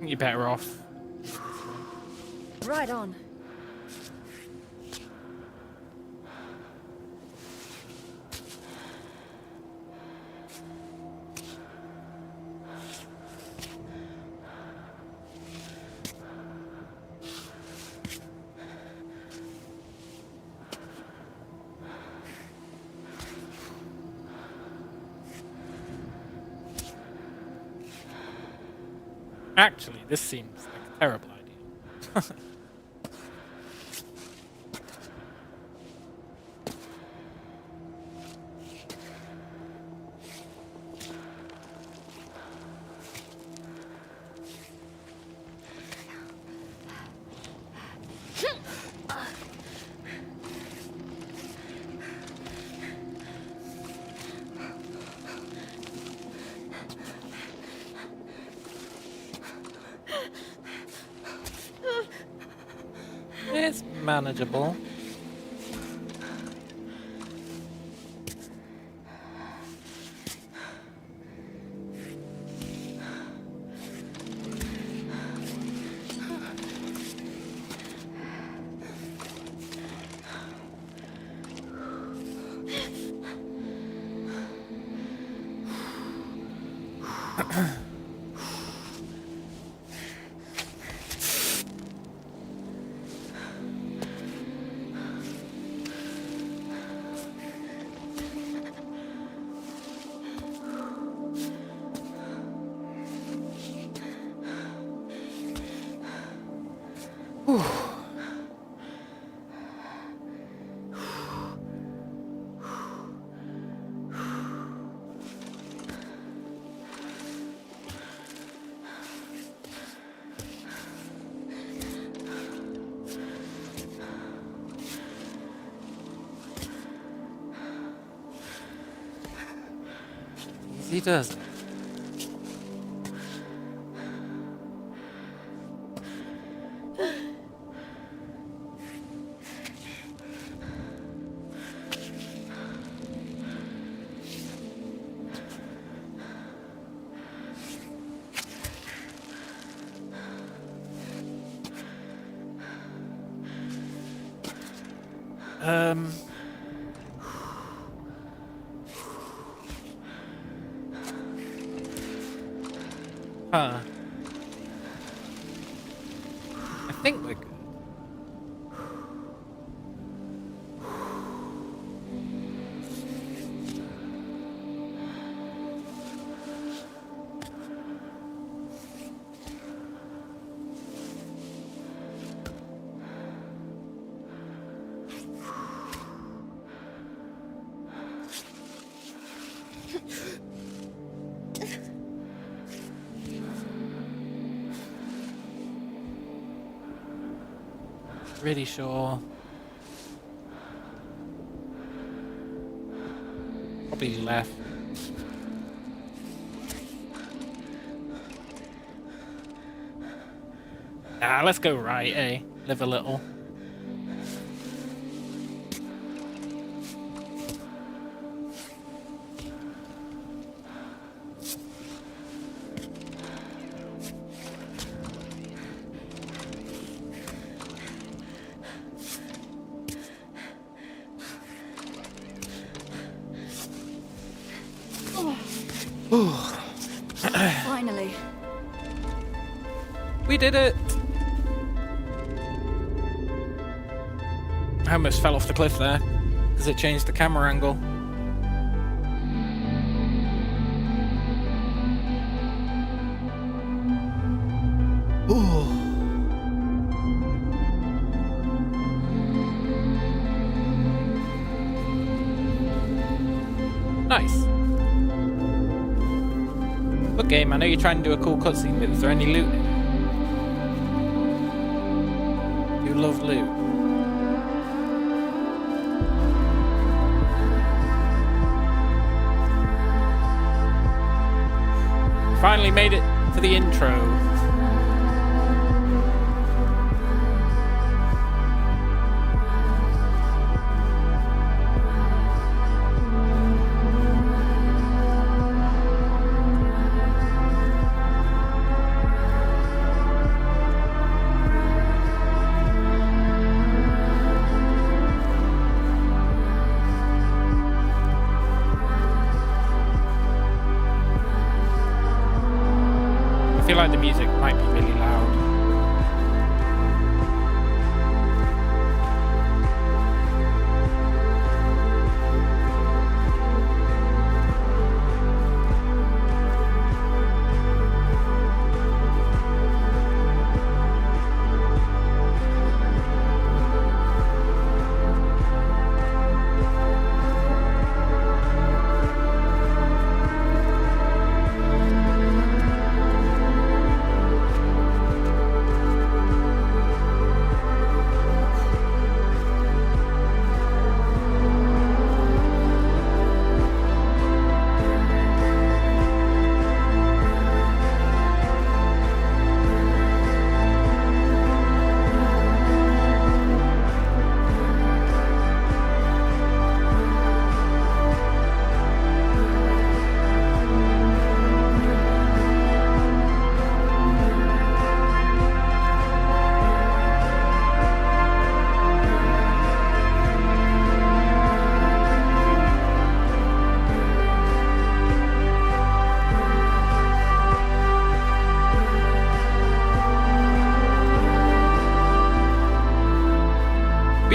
You're better off. Right on. Actually, this seems like a terrible idea. It's manageable. Easy does it. Huh. I think we're good. Really sure. Probably left. Ah, let's go right, eh? Live a little. Finally. We did it! I almost fell off the cliff there, because it changed the camera angle. Ooh. Nice. Look, game, I know you're trying to do a cool cutscene, but is there any loot in it? You love loot. Finally made it to the intro. I feel like the music might be really loud.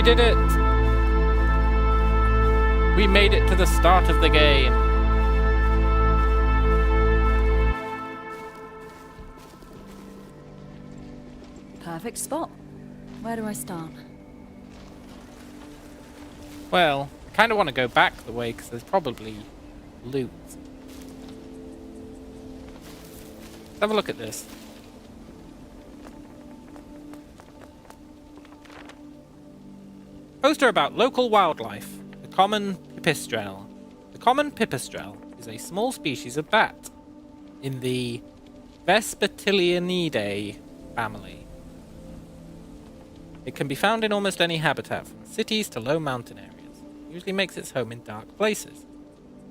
We did it! We made it to the start of the game. Perfect spot. Where do I start? Well, I kind of want to go back the way because there's probably loot. Let's have a look at this. Poster about local wildlife. The common pipistrelle. The common pipistrelle is a small species of bat in the Vespertilionidae family. It can be found in almost any habitat, from cities to low mountain areas. It usually makes its home in dark places.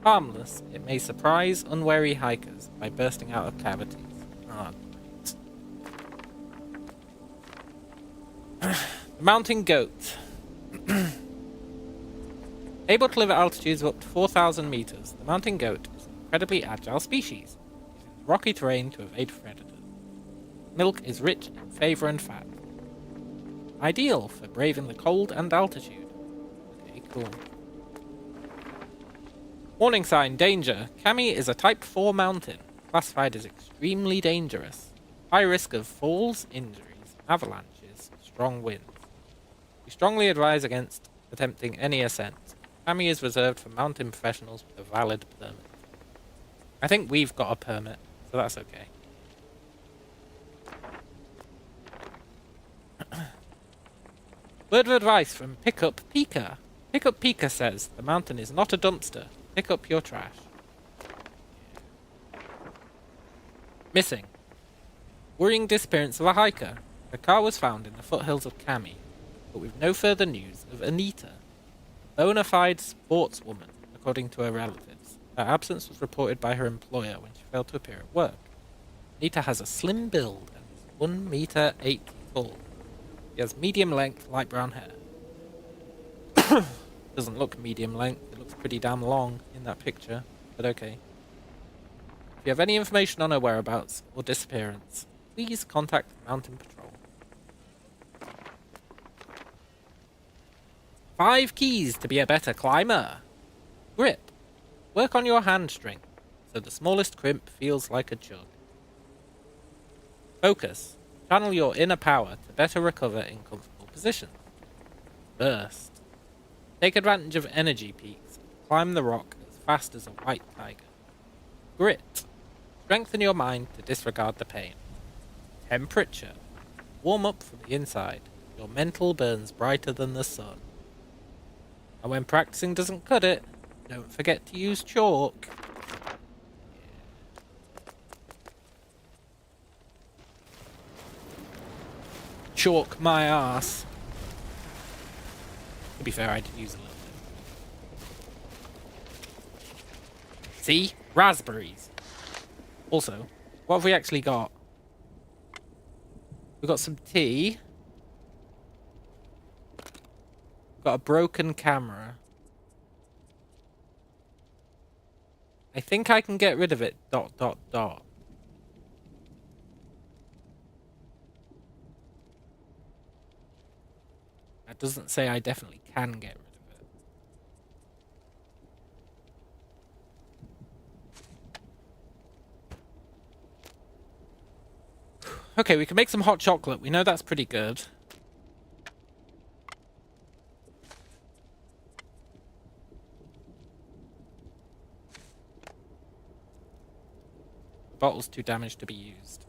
Harmless, it may surprise unwary hikers by bursting out of cavities. Ah, great. The mountain goat. Able to live at altitudes of up to 4,000 meters, the mountain goat is an incredibly agile species, using rocky terrain to evade predators. Milk is rich in favour and fat. Ideal for braving the cold and altitude. Okay, cool. Warning sign, danger. Kami is a Type 4 mountain, classified as extremely dangerous. High risk of falls, injuries, avalanches, strong winds. We strongly advise against attempting any ascent. Kami is reserved for mountain professionals with a valid permit. I think we've got a permit, so that's okay. Word of advice from Pickup Pika. Pickup Pika says, the mountain is not a dumpster. Pick up your trash. Missing. Worrying disappearance of a hiker. Her car was found in the foothills of Kami, but with no further news of Anita, a bona fide sportswoman, according to her relatives. Her absence was reported by her employer when she failed to appear at work. Anita has a slim build and is 1 meter 8 tall. She has medium length, light brown hair. Doesn't look medium length, it looks pretty damn long in that picture, but okay. If you have any information on her whereabouts or disappearance, please contact the Mountain Patrol. 5 keys to be a better climber. Grip. Work on your hand strength, so the smallest crimp feels like a jug. Focus. Channel your inner power to better recover in comfortable positions. Burst. Take advantage of energy peaks and climb the rock as fast as a white tiger. Grit. Strengthen your mind to disregard the pain. Temperature. Warm up from the inside. Your mental burns brighter than the sun. And when practicing doesn't cut it, don't forget to use chalk. Chalk my ass. To be fair, I did use a little bit. See? Raspberries. Also, what have we actually got? We've got some tea. We've got a broken camera. I think I can get rid of it, ... That doesn't say I definitely can get rid of it. Okay, we can make some hot chocolate. We know that's pretty good. The bottle's too damaged to be used.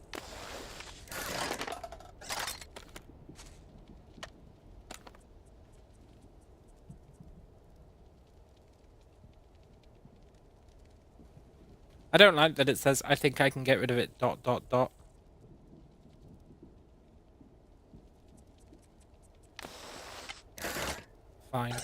I don't like that it says, I think I can get rid of it, ... Fine.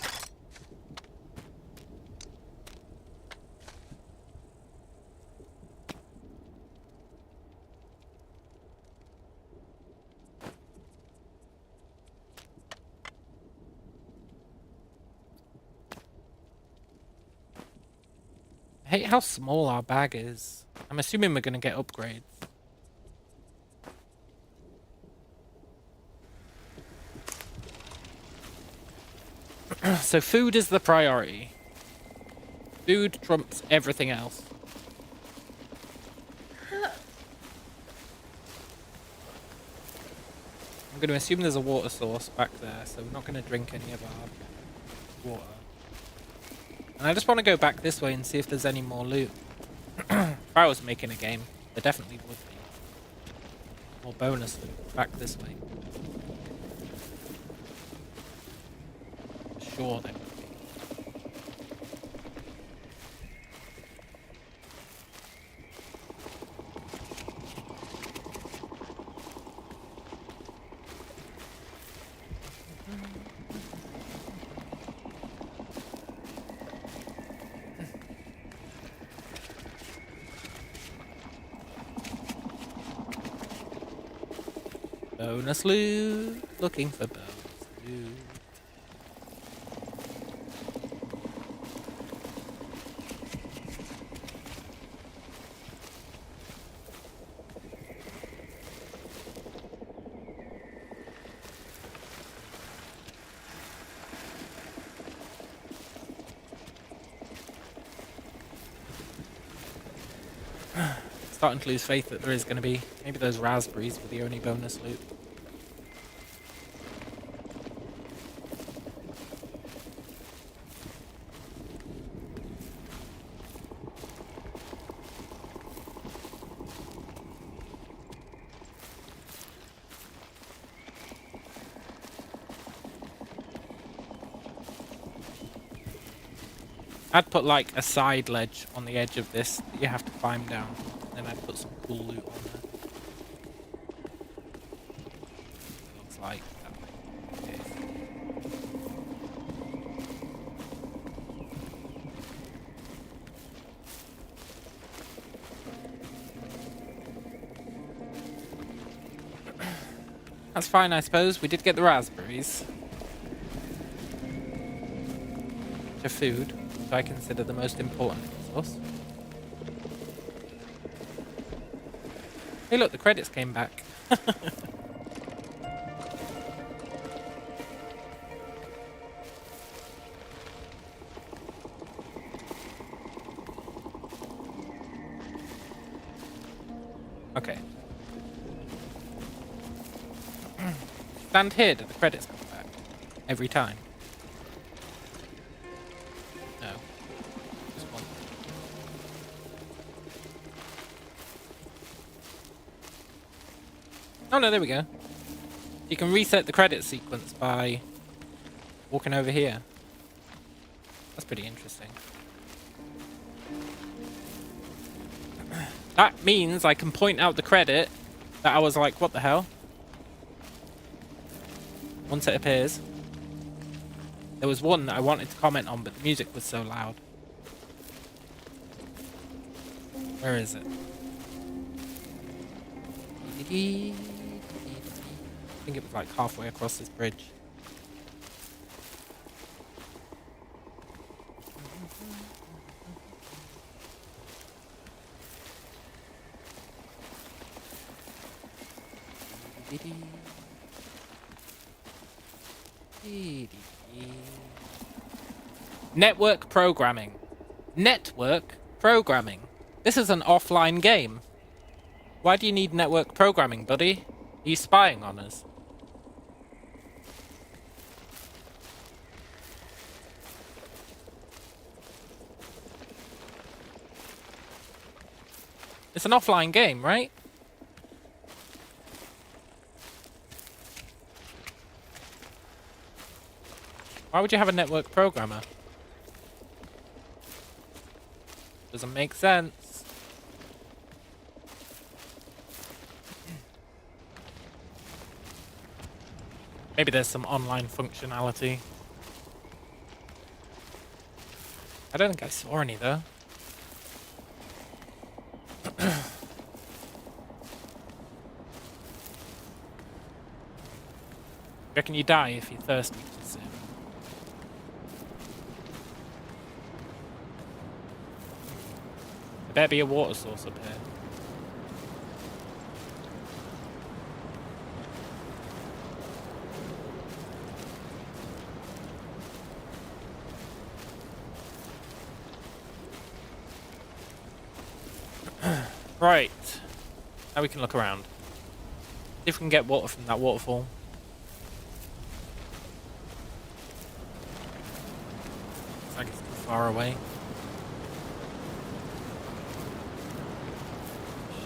I hate how small our bag is. I'm assuming we're going to get upgrades. So food is the priority. Food trumps everything else. I'm going to assume there's a water source back there, so we're not going to drink any of our water. And I just want to go back this way and see if there's any more loot. If I was making a game, there definitely would be more bonus loot back this way. For sure there would be. Bonus loot. Looking for bonus loot. Starting to lose faith that there is going to be. Maybe those raspberries were the only bonus loot. I'd put like a side ledge on the edge of this that you have to climb down. Then I'd put some cool loot on there. Looks like that might be the case. That's fine, I suppose. We did get the raspberries. To food. I consider the most important resource. Hey look, the credits came back. Okay. Stand here, do the credits come back? Every time? Oh no, there we go. You can reset the credit sequence by walking over here. That's pretty interesting. That means I can point out the credit that I was like, what the hell? Once it appears. There was one that I wanted to comment on, but the music was so loud. Where is it? I think it was like halfway across this bridge. Network programming. Network programming. This is an offline game. Why do you need network programming, buddy? Are you spying on us? It's an offline game, right? Why would you have a network programmer? Doesn't make sense. Maybe there's some online functionality. I don't think I saw any though. Reckon you die if you're thirsty too soon? There better be a water source up here. Right. Now we can look around. See if we can get water from that waterfall. Looks like it's too far away.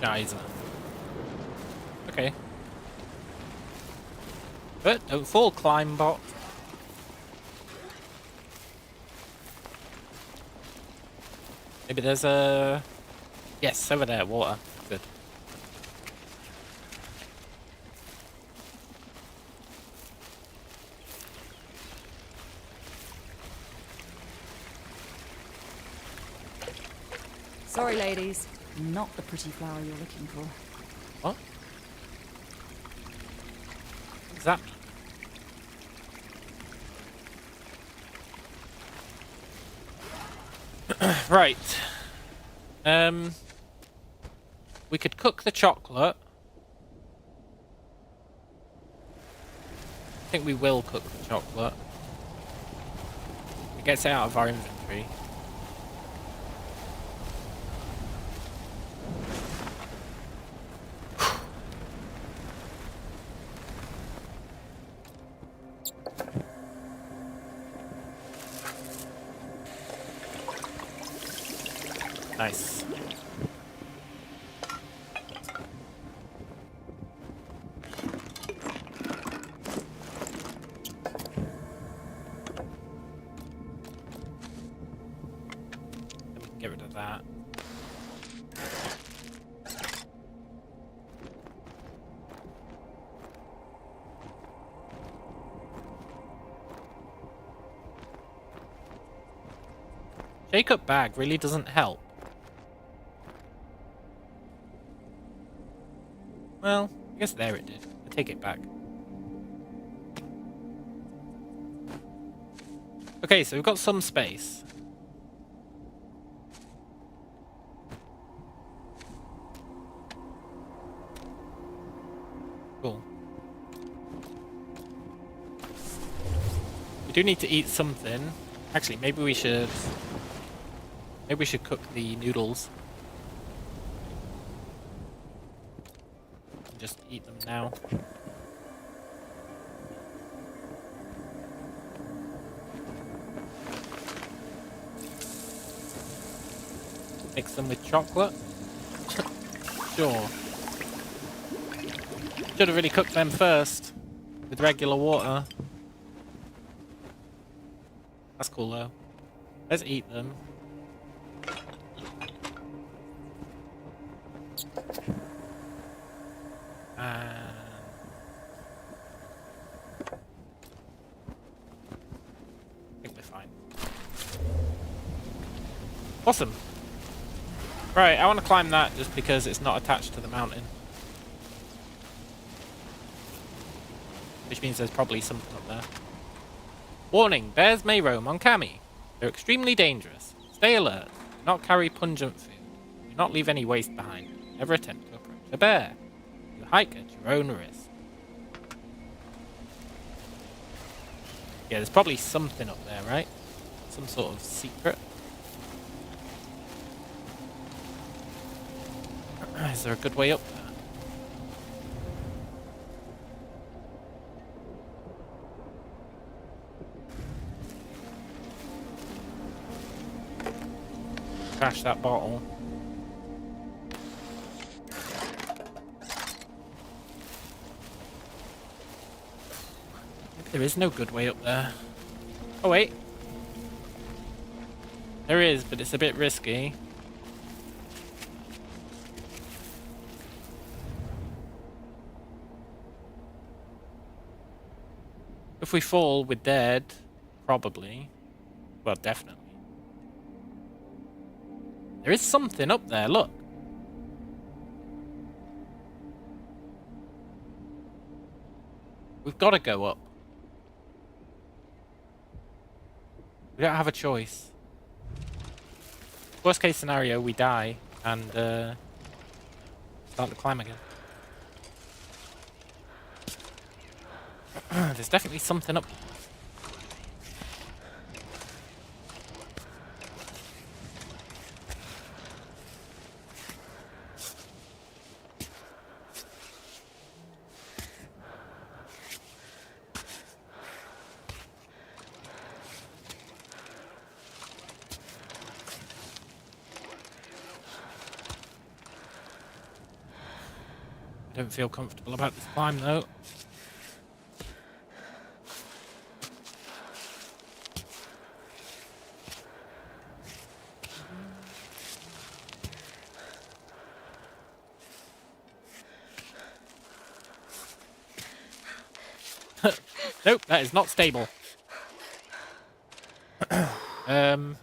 Shiza. Okay. But don't fall, climb bot. Maybe there's a... Yes, over there, water. Good. Sorry, ladies. Not the pretty flower you're looking for. What? What's that? Right. We could cook the chocolate. I think we will cook the chocolate. It gets it out of our inventory. Nice. Then we can get rid of that. Shake-up bag really doesn't help. Well, I guess there it did. I take it back. Okay, so we've got some space. Cool. We do need to eat something. Actually, maybe we should cook the noodles. Just eat them now. Mix them with chocolate. Sure. Should have really cooked them first with regular water. That's cool though. Let's eat them. I think we're fine. Awesome. Right, I want to climb that just because it's not attached to the mountain. Which means there's probably something up there. Warning, bears may roam on Kami. They're extremely dangerous. Stay alert. Do not carry pungent food. Do not leave any waste behind. Never attempt to approach a bear. You hike at your own risk. Yeah, there's probably something up there, right? Some sort of secret. Is there a good way up there? Crash that bottle. There is no good way up there. Oh wait. There is, but it's a bit risky. If we fall, we're dead. Probably. Well, definitely. There is something up there, look. We've got to go up. We don't have a choice. Worst case scenario, we die and start the climb again. There's definitely something up. I don't feel comfortable about this climb though. Nope, that is not stable. um.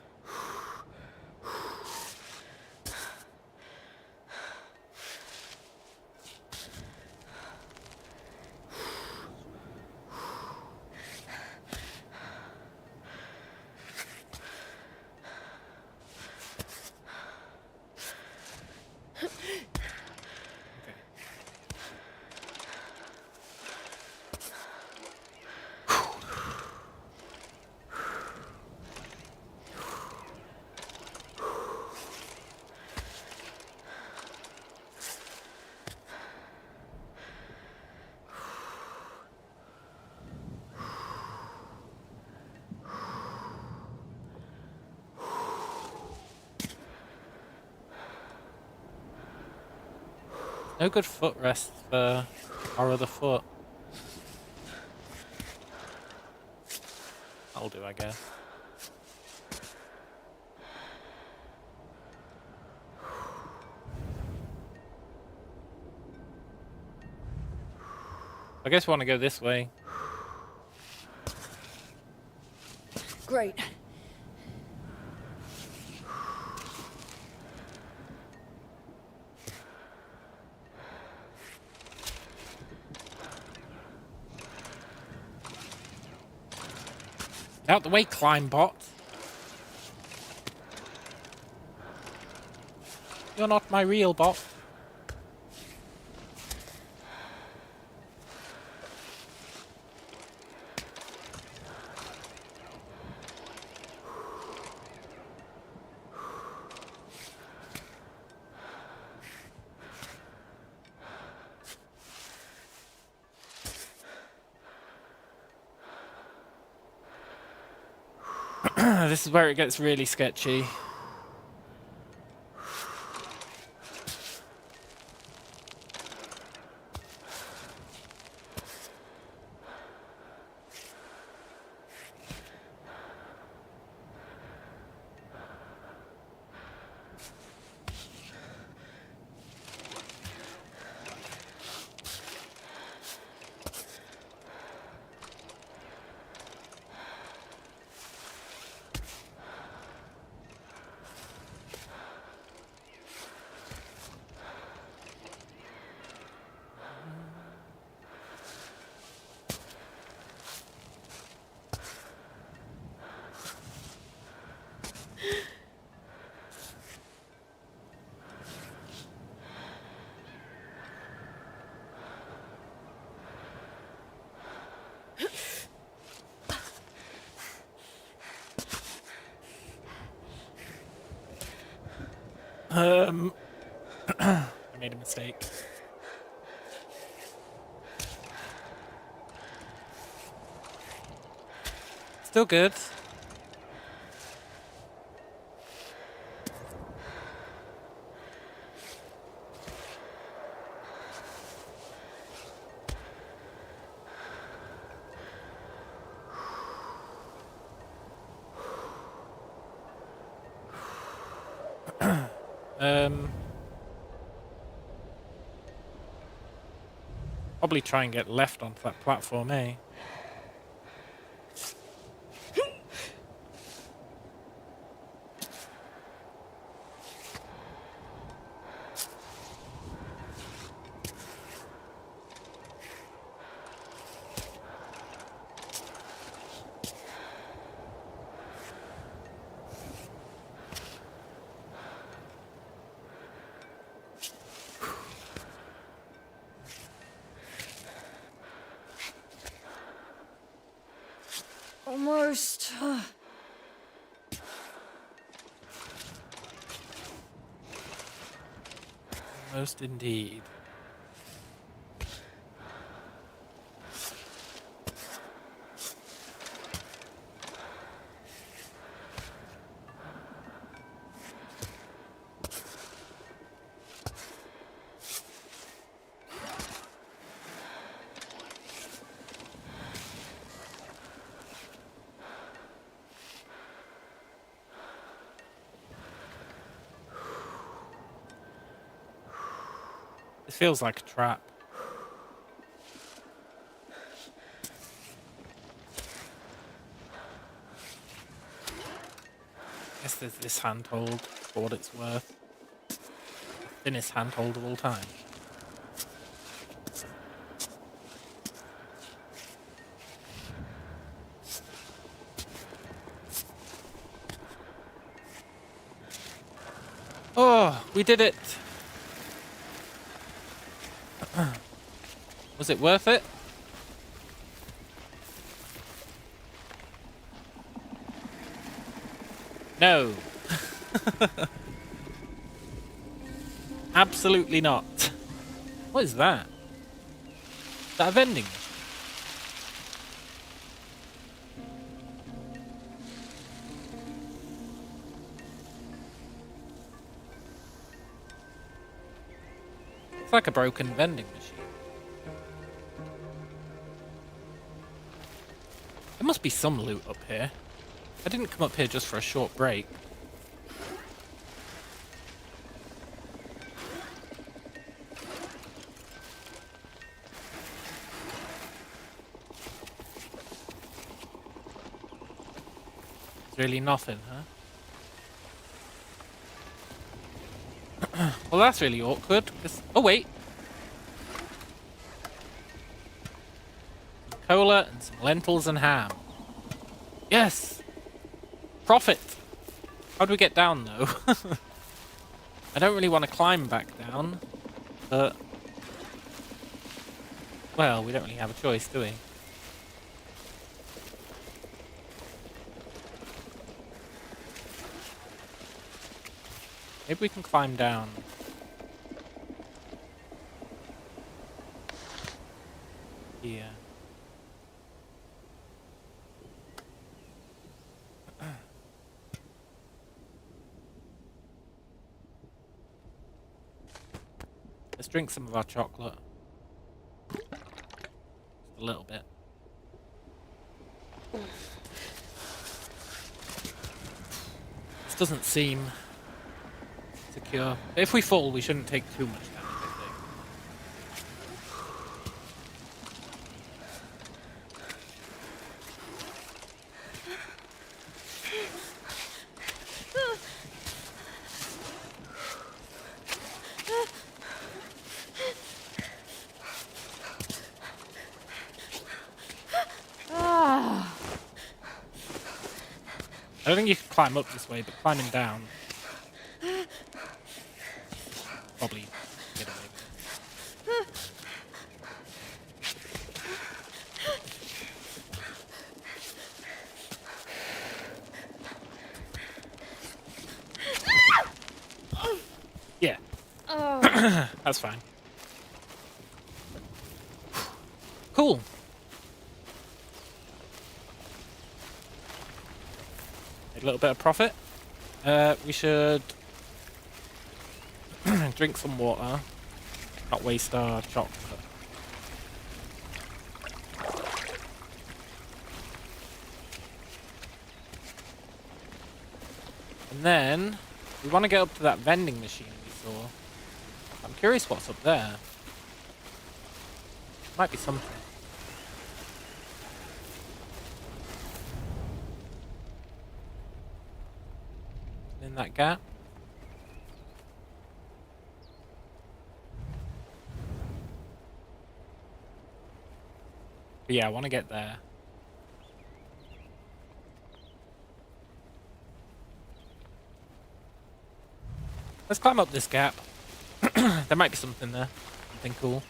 No good footrest for our other foot. That'll do, I guess. I guess we want to go this way. Great. Out the way, climb bot. You're not my real bot. This is where it gets really sketchy. I made a mistake. Still good. Probably try and get left onto that platform, eh? Almost. Most indeed. This feels like a trap. Guess there's this handhold for what it's worth. Thinnest handhold of all time. Oh, we did it! Was it worth it? No. Absolutely not. What is that? Is that a vending machine? It's like a broken vending machine. There must be some loot up here. I didn't come up here just for a short break. There's really nothing, huh? Well, that's really awkward. 'Cause... Oh, wait. Some cola and some lentils and ham. Yes! Profit! How do we get down, though? I don't really want to climb back down, but... Well, we don't really have a choice, do we? Maybe we can climb down. Here. Let's drink some of our chocolate. Just a little bit. This doesn't seem secure. If we fall, we shouldn't take too much damage, I think. I don't think you can climb up this way, but climbing down probably get away with it. Yeah. That's fine. Cool. A little bit of profit. We should drink some water, not waste our chocolate. And then we want to get up to that vending machine we saw. I'm curious what's up there. Might be something. In that gap. But yeah, I want to get there. Let's climb up this gap. There might be something there. Something cool.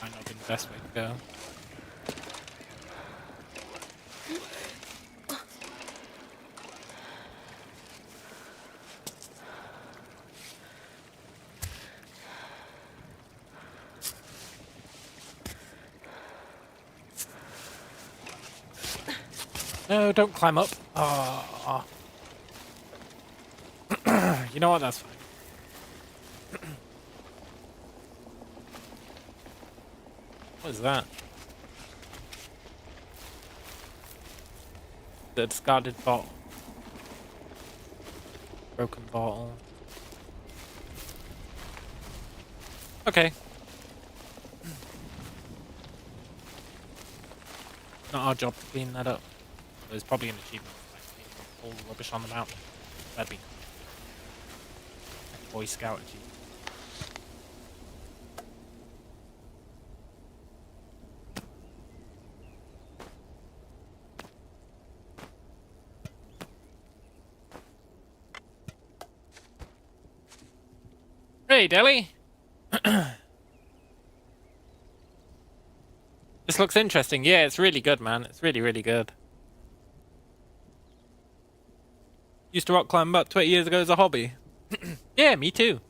Might not be the best way to go. No, don't climb up. Oh. You know what? That's fine. What is that? The discarded bottle. Broken bottle. Okay. Not our job to clean that up. There's probably an achievement for like cleaning up all the rubbish on the mountain. That'd be cool. Like Boy Scout achievement. Hey, Deli. This looks interesting. Yeah, it's really good, man. It's really, really good. Used to rock climb about 20 years ago as a hobby. Yeah, me too.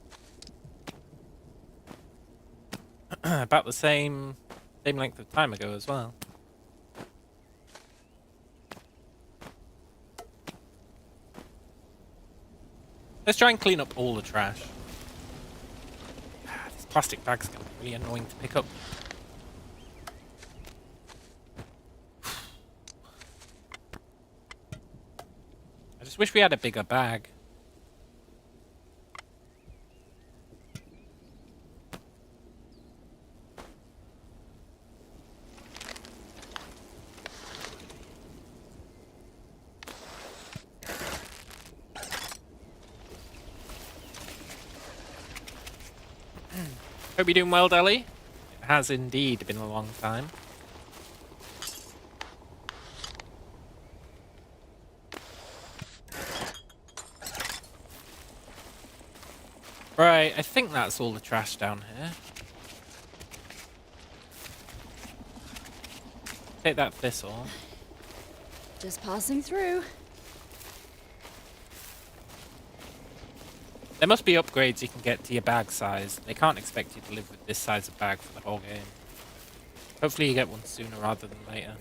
About the same length of time ago as well. Let's try and clean up all the trash. This plastic bag's gonna be really annoying to pick up. I just wish we had a bigger bag. Hope you're doing well, Deli. It has indeed been a long time. Right, I think that's all the trash down here. Take that thistle. Just passing through. There must be upgrades you can get to your bag size. They can't expect you to live with this size of bag for the whole game. Hopefully you get one sooner rather than later.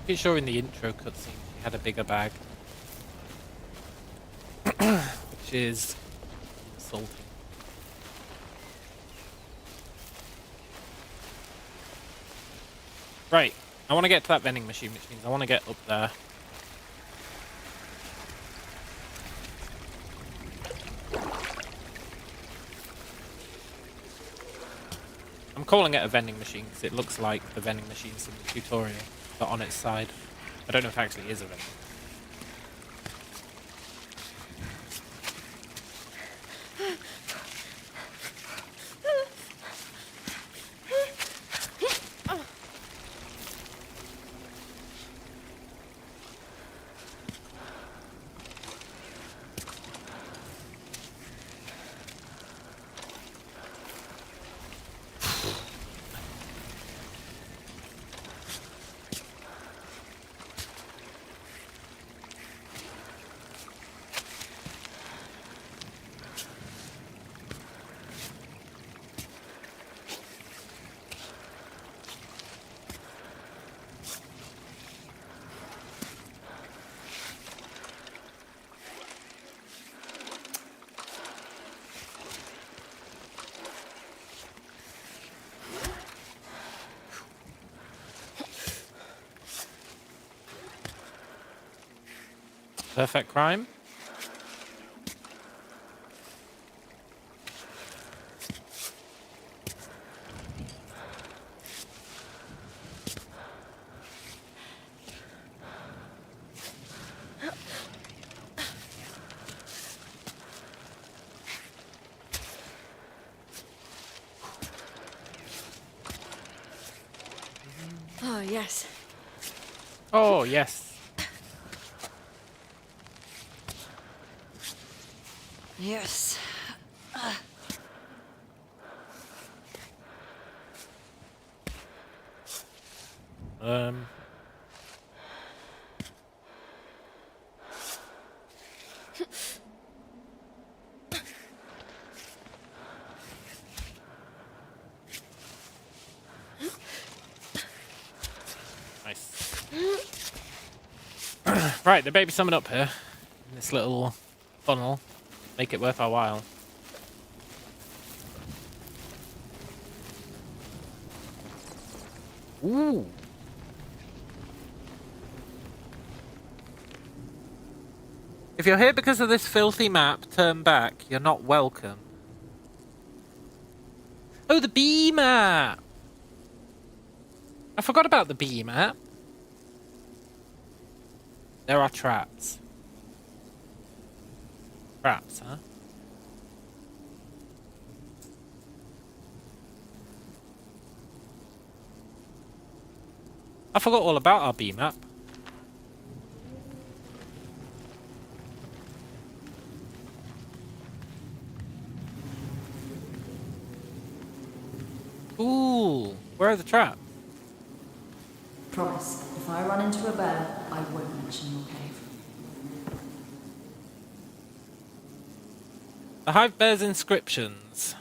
Pretty sure in the intro cutscene she had a bigger bag. Which is insulting. Right, I want to get to that vending machine, which means I want to get up there. I'm calling it a vending machine because it looks like the vending machines in the tutorial, but on its side. I don't know if it actually is a vending. Perfect crime. Oh, yes. Oh, yes. Yes. Um. Nice. Right, there may be something up here. In this little funnel. Make it worth our while. Ooh. If you're here because of this filthy map, turn back. You're not welcome. Oh, the bee map! I forgot about the bee map. There are traps. Traps, huh? I forgot all about our bee map. Ooh, where are the traps? Promise, if I run into a bear, I won't mention your cave. The hive bears inscriptions.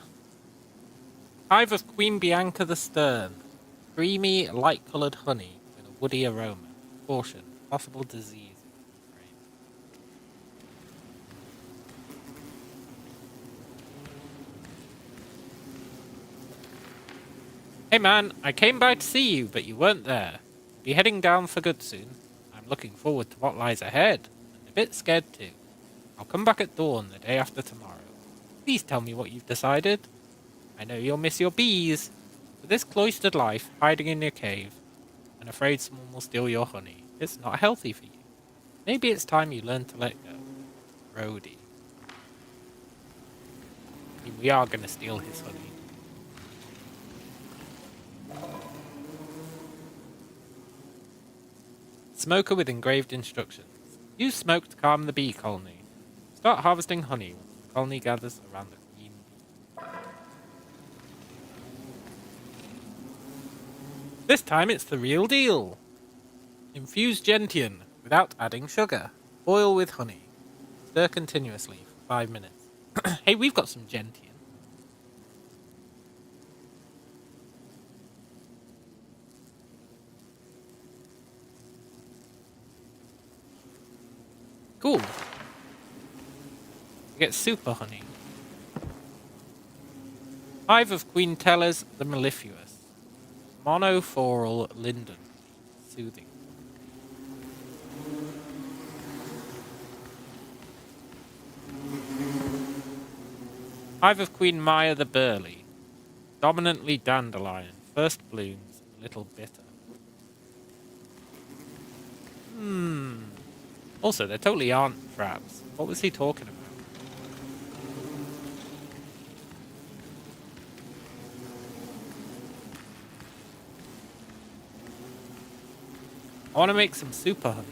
Hive of Queen Bianca the Stern. Creamy, light-coloured honey with a woody aroma. Caution, possible disease. Hey man, I came by to see you, but you weren't there. Be heading down for good soon. I'm looking forward to what lies ahead, and a bit scared too. I'll come back at dawn the day after tomorrow. Please tell me what you've decided. I know you'll miss your bees, but this cloistered life, hiding in your cave, and afraid someone will steal your honey, it's not healthy for you. Maybe it's time you learn to let go. Rhodey. I mean, we are going to steal his honey. Smoker with engraved instructions. Use smoke to calm the bee colony. Start harvesting honey once the colony gathers around the queen bee. This time it's the real deal. Infuse gentian without adding sugar. Boil with honey. Stir continuously for 5 minutes. Hey, we've got some gentian. Cool. You get super honey. Hive of Queen Tellers the Mellifluous. Monophoral linden. Soothing. Hive of Queen Maya the Burley. Dominantly dandelion. First blooms, a little bitter. Also, there totally aren't traps. What was he talking about? I want to make some super honey.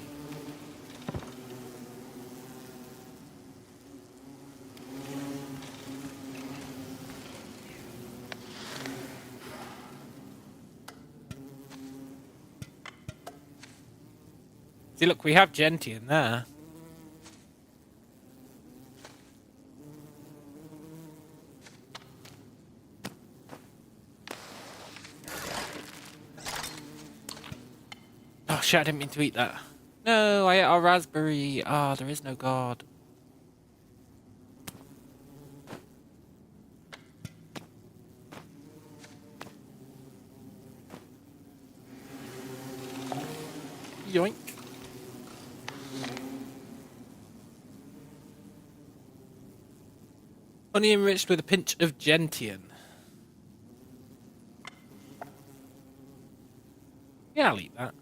See, look, we have gentian there. Oh shit, I didn't mean to eat that. No, I ate our raspberry. Ah, there is no god. Yoink. Honey enriched with a pinch of gentian. Yeah, I'll eat that.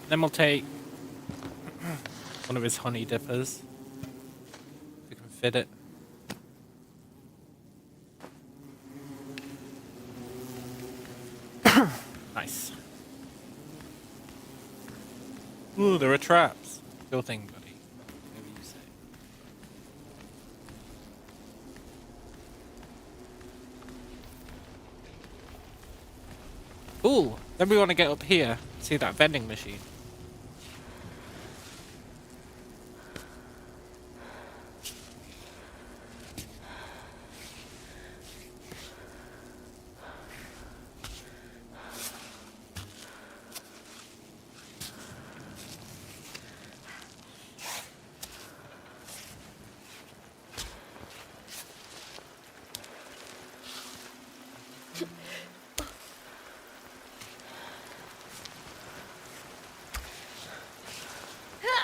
Then we'll take one of his honey dippers. If we can fit it. Nice. Ooh, there are traps. Sure thing, buddy. Whatever you say. Cool. Then we want to get up here. See that vending machine.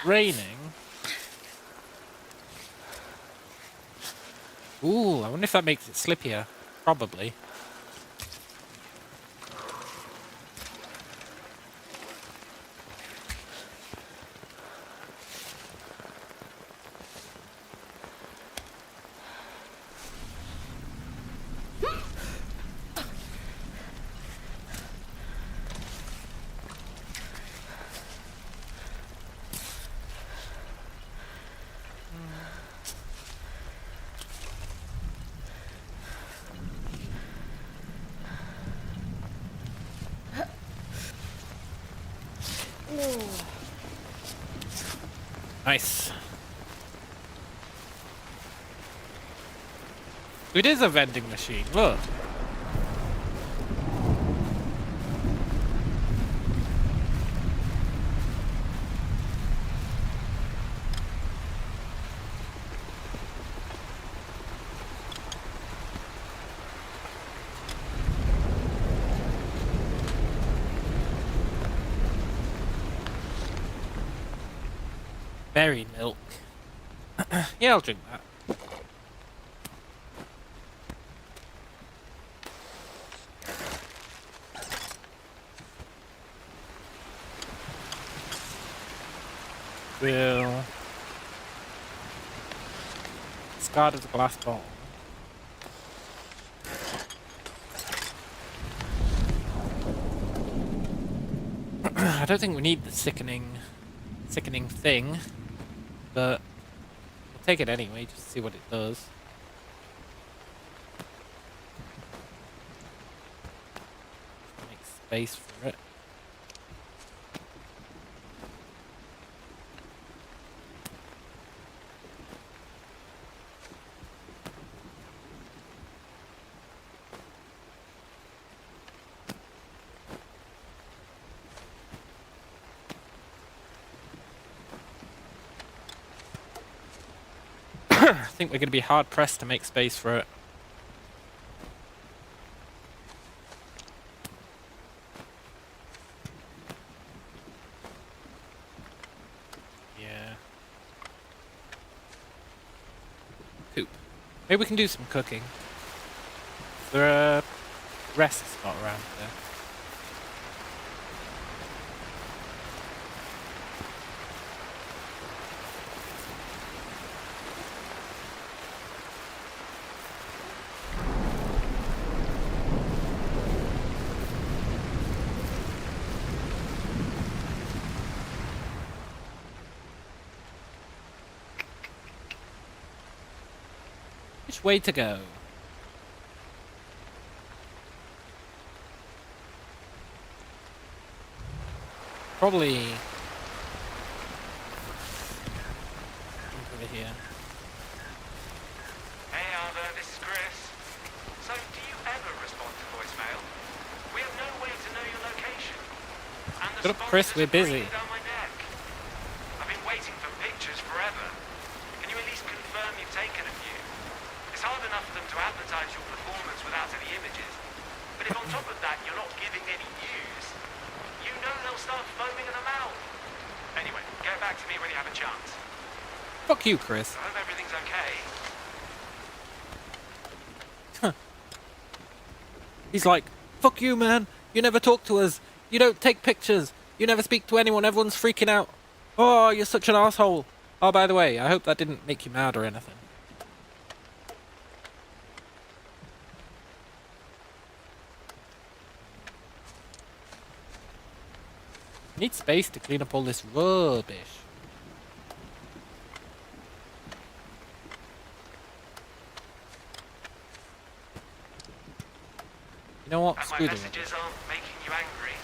raining. Ooh, I wonder if that makes it slippier. Probably. Nice. It is a vending machine, look. Berry milk. Yeah, I'll drink that. We'll discard of the glass bottle. I don't think we need the sickening thing, but we'll take it anyway, just to see what it does. Make space for it. I think we're going to be hard pressed to make space for it. Yeah. Coop. Maybe we can do some cooking. Is there a rest spot around there? Which way to go? Probably over here. Hey Arthur, this is Chris. So, do you ever respond to voicemail? We have no way to know your location. And the Shut up, sponsors Chris, we're are busy. breathing down my neck. I've been waiting for pictures forever. Can you at least confirm you've taken a few? It's hard enough for them to advertise your performance without any images. But if on top of that you're not giving any news, you know they'll start foaming at the mouth. Anyway, get back to me when you have a chance. Fuck you, Chris. I hope everything's okay. He's like, fuck you, man. You never talk to us. You don't take pictures. You never speak to anyone. Everyone's freaking out. Oh, you're such an asshole. Oh, by the way, I hope that didn't make you mad or anything. Need space to clean up all this rubbish. You know what? And my Screw the messages aren't making you angry.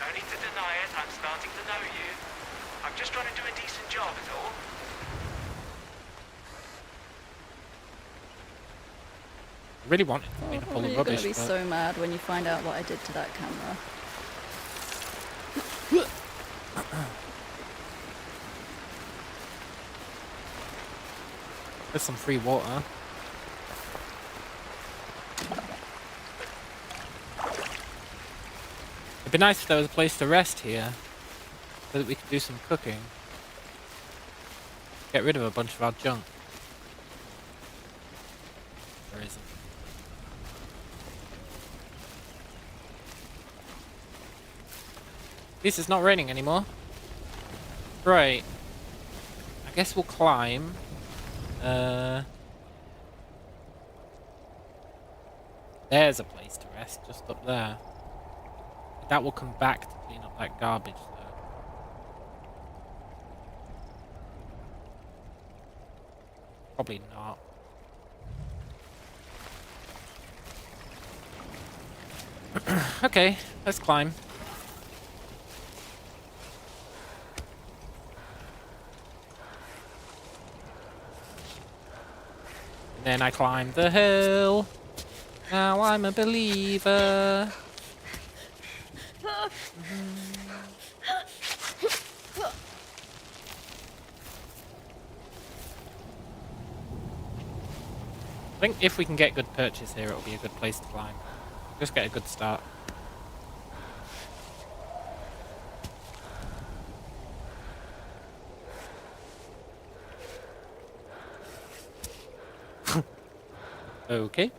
No need to deny it, I'm starting to know you. I'm just trying to do a decent job, is all. I really wanted to clean up all the You're gonna rubbish, be but so mad when you find out what I did to that camera. there's some free water. It'd be nice if there was a place to rest here, so that we could do some cooking. Get rid of a bunch of our junk. There isn't. At least it's not raining anymore. Right. I guess we'll climb. There's a place to rest, just up there. That will come back to clean up that garbage, though. Probably not. Okay, let's climb. And then I climbed the hill. Now I'm a believer. I think if we can get good purchase here, it'll be a good place to climb. Just get a good start. Okay.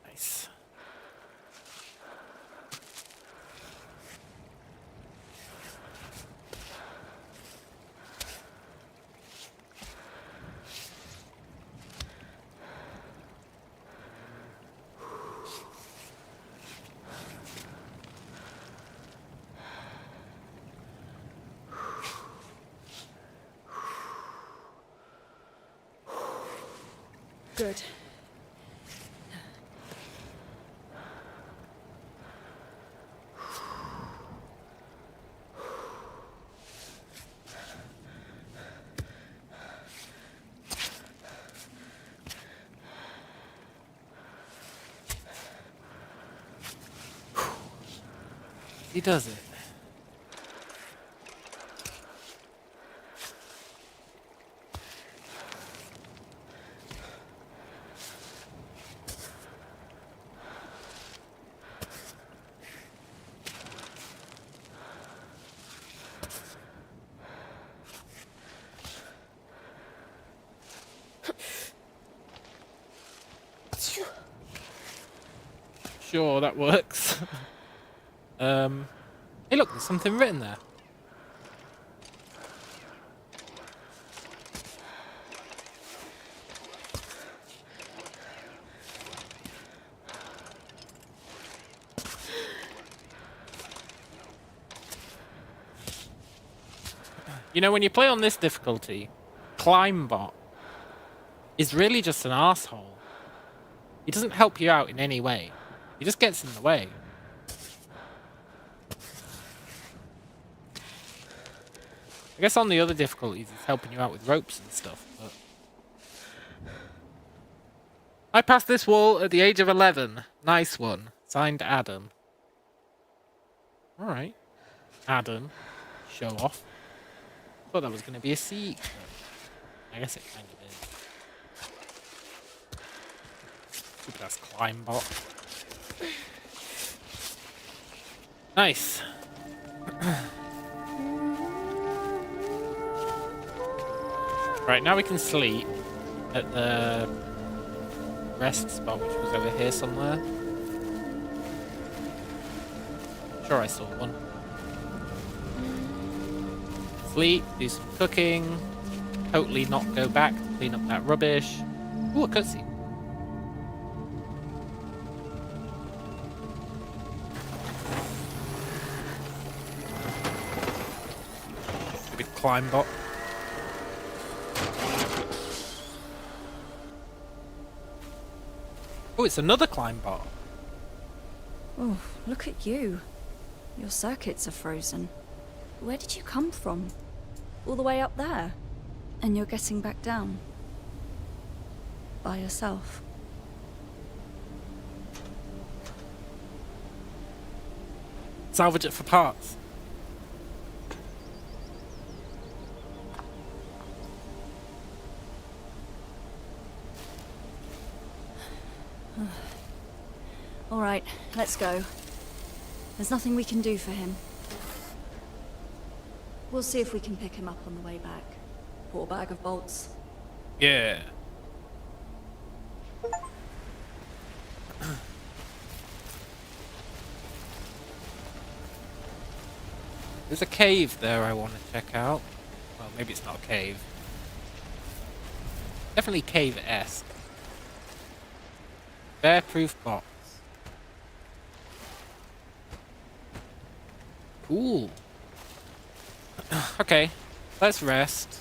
Nice. Good. He does it. Sure, that works. Hey look, there's something written there. You know, when you play on this difficulty, Climbot is really just an arsehole. He doesn't help you out in any way. He just gets in the way. I guess on the other difficulties, it's helping you out with ropes and stuff, but... I passed this wall at the age of 11. Nice one. Signed, Adam. Alright. Adam. Show off. Thought that was going to be a secret. I guess it kind of is. Stupid ass Climbot. Nice. Right, now we can sleep at the rest spot, which was over here somewhere. Sure, I saw one. Sleep, do some cooking, totally not go back to clean up that rubbish. Ooh, a cutscene. Big Climbot. Oh, it's another Climbot. Oh, look at you. Your circuits are frozen. Where did you come from? All the way up there? And you're getting back down? By yourself? Salvage it for parts. All right, let's go. There's nothing we can do for him. We'll see if we can pick him up on the way back. Poor bag of bolts. Yeah. There's a cave there I want to check out. Well, maybe it's not a cave. Definitely cave-esque. Bear-proof box. Ooh. Okay, let's rest.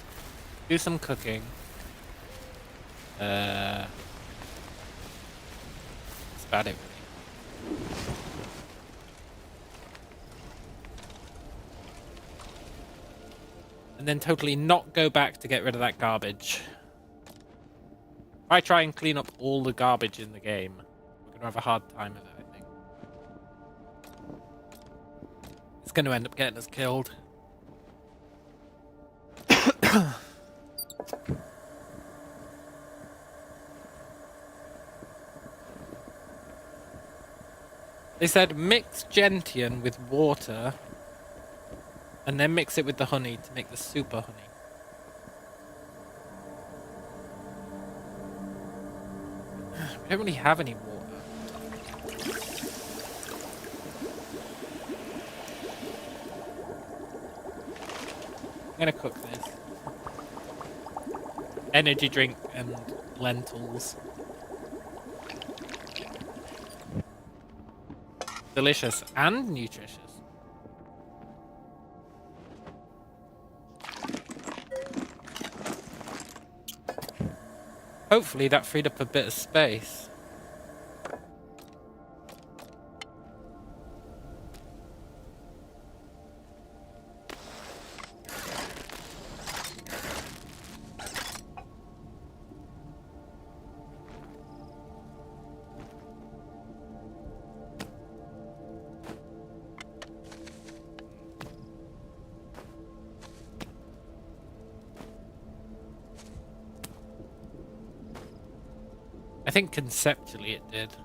Do some cooking. That's about it, really. And then totally not go back to get rid of that garbage. If I try and clean up all the garbage in the game, we're gonna have a hard time of it, I think. It's gonna end up getting us killed. They said mix gentian with water and then mix it with the honey to make the super honey. We don't really have any water. I'm gonna cook this. Energy drink and lentils. Delicious and nutritious. Hopefully that freed up a bit of space. I think conceptually it did.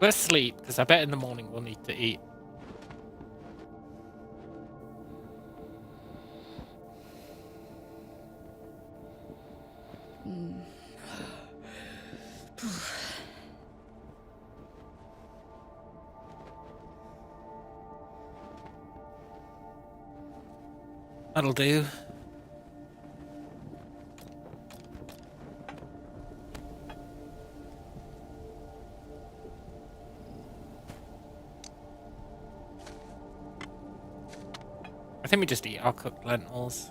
Let's sleep, because I bet in the morning we'll need to eat. That'll do. I think we just eat our cooked lentils.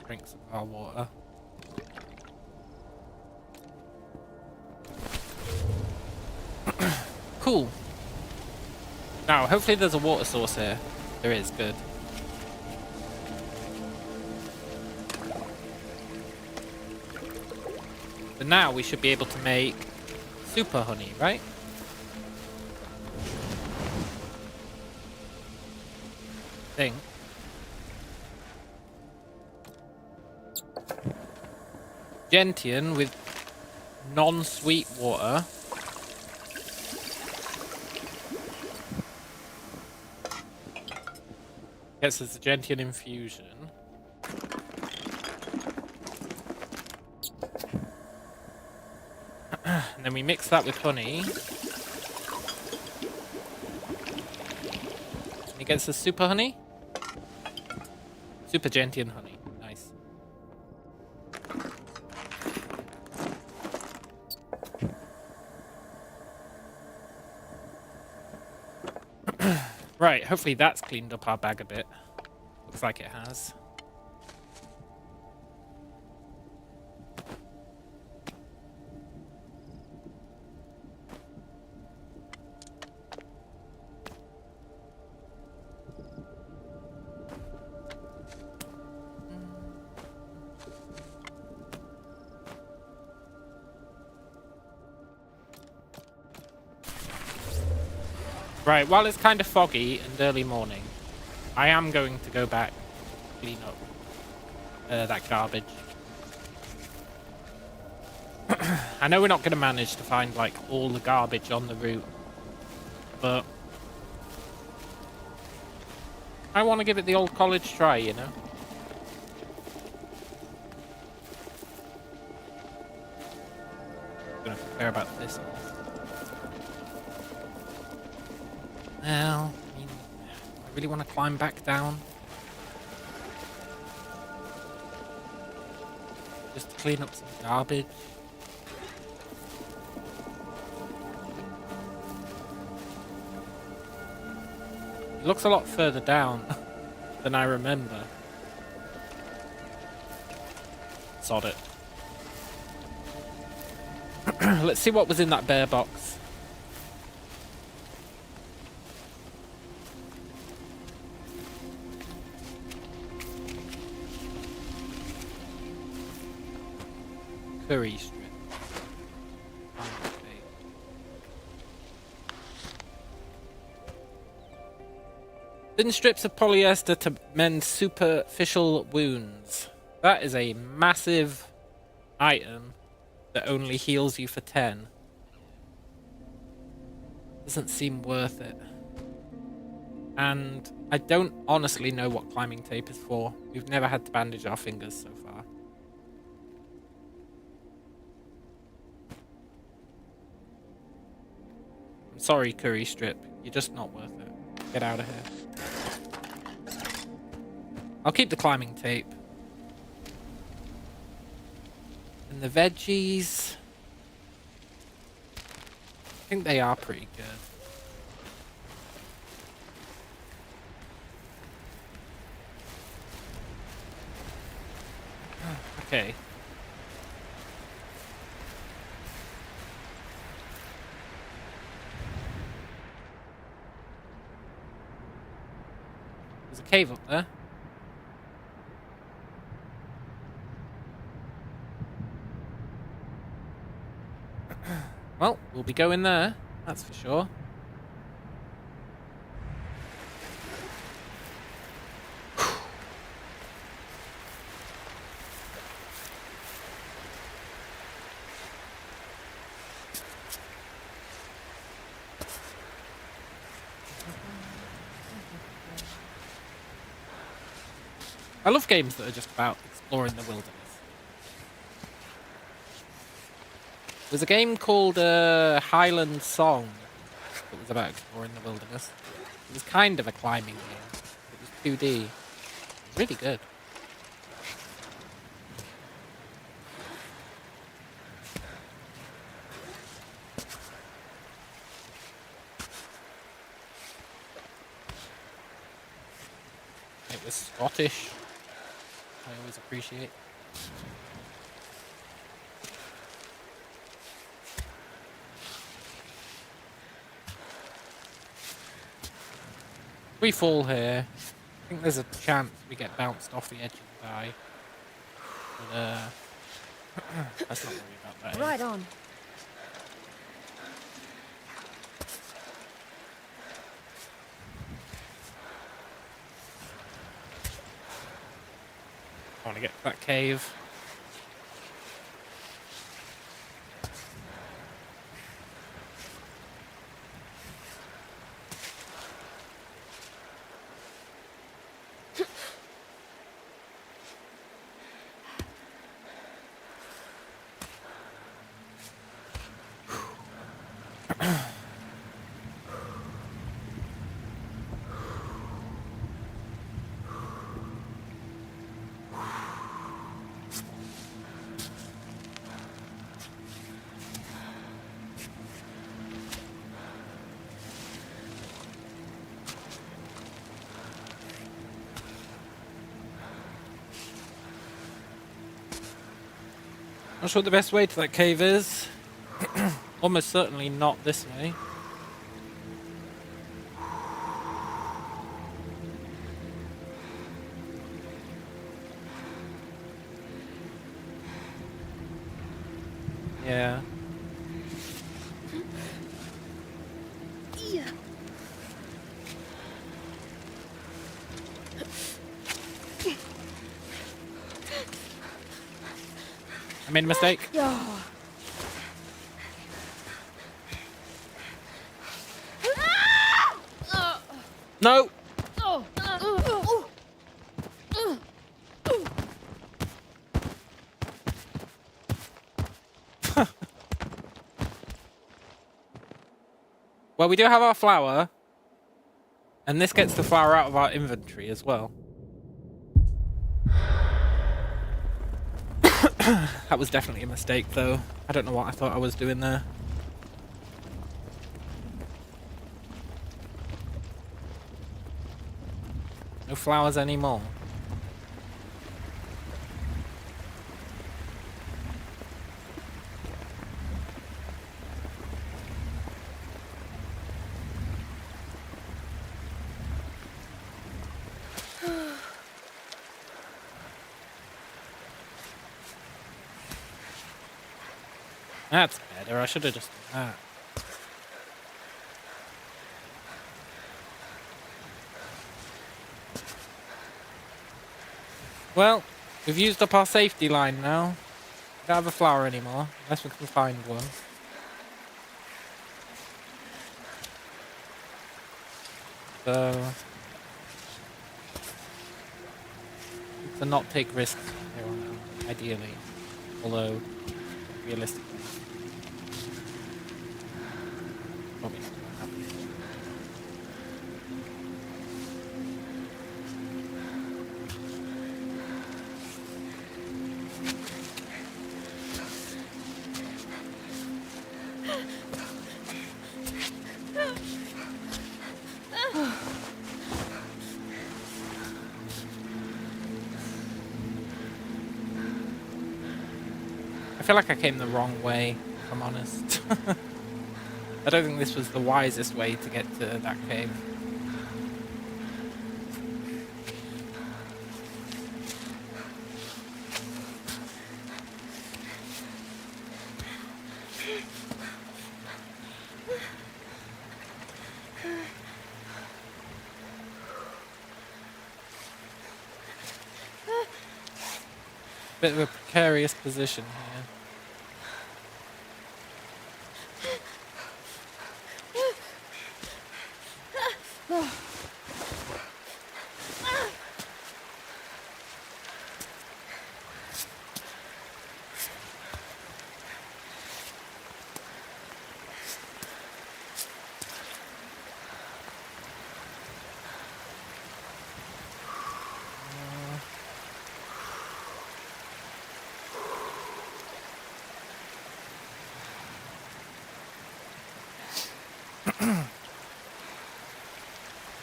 Drink some of our water. Cool. Now, hopefully there's a water source here. There is, good. But now we should be able to make super honey, right? I think. Gentian with non-sweet water. Gets us the gentian infusion. And then we mix that with honey. And it gets the super honey. Super gentian honey. Nice. Right, hopefully that's cleaned up our bag a bit. Looks like it has. Right, while it's kind of foggy and early morning, I am going to go back and clean up that garbage. I know we're not going to manage to find, like, all the garbage on the route, but I want to give it the old college try, you know? I'm going to care about this. Well, I mean, I really want to climb back down. Just to clean up some garbage. It looks a lot further down than I remember. Sod it. Let's see what was in that bear box. Curry strip. Thin strips of polyester to mend superficial wounds. That is a massive item that only heals you for 10. Doesn't seem worth it. And I don't honestly know what climbing tape is for. We've never had to bandage our fingers so far. I'm sorry, curry strip. You're just not worth it. Get out of here. I'll keep the climbing tape. And the veggies, I think they are pretty good. Okay. There's a cave up there. Well, we'll be going there, that's for sure. I love games that are just about exploring the wilderness. There's a game called Highland Song that was about exploring the wilderness. It was kind of a climbing game. It was 2D. Really good. It was Scottish. I always appreciate. If we fall here, I think there's a chance we get bounced off the edge and die. But, let's not worry about that. Right on. I want to get to that cave. Not sure what the best way to that cave is. Almost certainly not this way. Yeah. I made a mistake. No! Well, we do have our flower. And this gets the flower out of our inventory as well. That was definitely a mistake, though. I don't know what I thought I was doing there. No flowers anymore. That's better. I should have just done that. Well, we've used up our safety line now. We don't have a flower anymore, unless we can find one. So... to not take risks from here on out, ideally. Although, realistically... probably not gonna happen. I feel like I came the wrong way, if I'm honest. I don't think this was the wisest way to get to that cave. Bit of a precarious position here.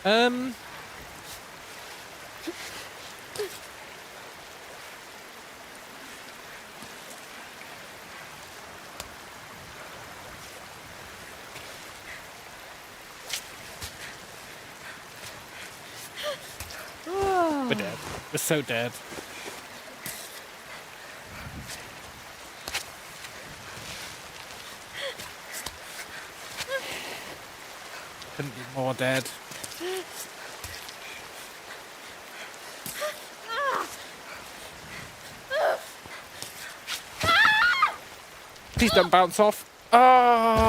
Um... We're dead. We're so dead. Couldn't be more dead. Please don't bounce off. Oh.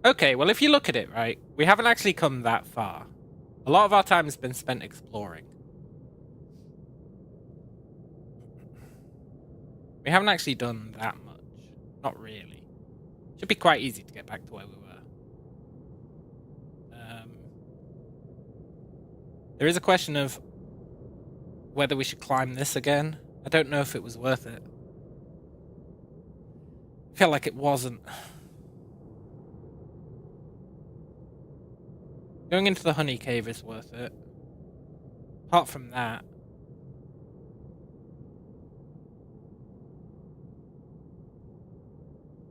Okay, well, if you look at it, right, we haven't actually come that far. A lot of our time has been spent exploring. We haven't actually done that much. Not really. Should be quite easy to get back to where we were. There is a question of whether we should climb this again. I don't know if it was worth it. I feel like it wasn't. Going into the honey cave is worth it. Apart from that.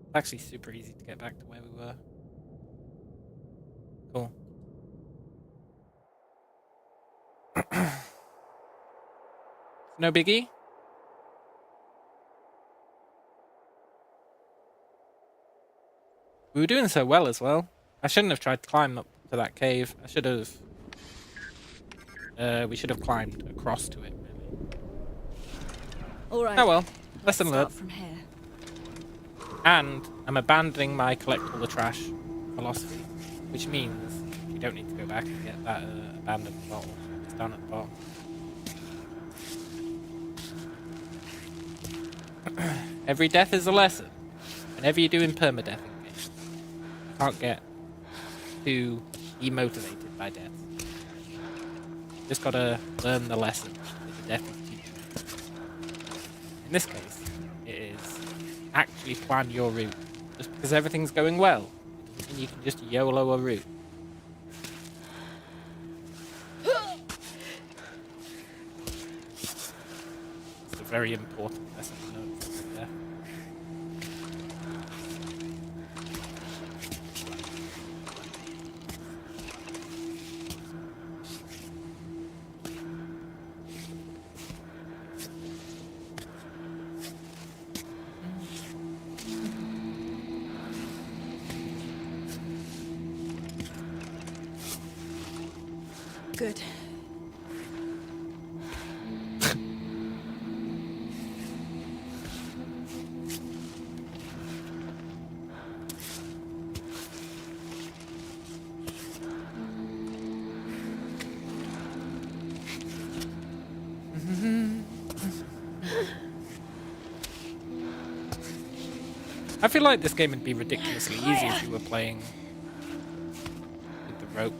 It's actually super easy to get back to where we were. Cool. No biggie. We were doing so well as well. I shouldn't have tried to climb up to that cave. I should have. We should have climbed across to it, really. All right. Oh well. Let's Lesson learned. start from here. And I'm abandoning my collect all the trash philosophy, which means you don't need to go back and get that abandoned bottle. It's down at the bottom. Every death is a lesson. Whenever you're doing permadeath in games, you can't get too demotivated by death. Just gotta learn the lesson that the death is teaching. In this case, it is actually plan your route. Just because everything's going well, it doesn't mean you can just YOLO a route. It's a very important lesson to learn from death. Good. I feel like this game would be ridiculously easy if you were playing with the ropes.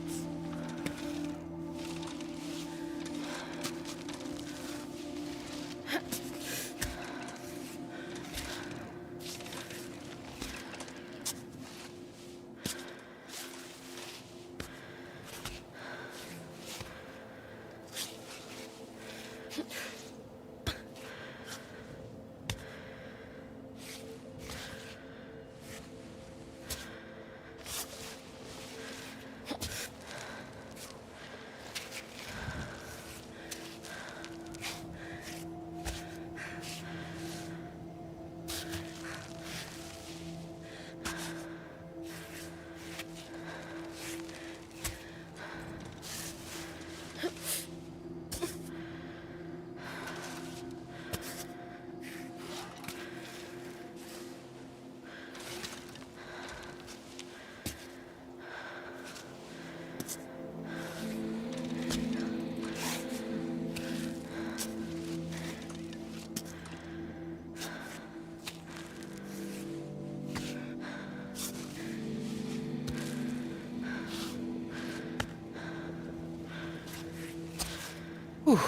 Whew.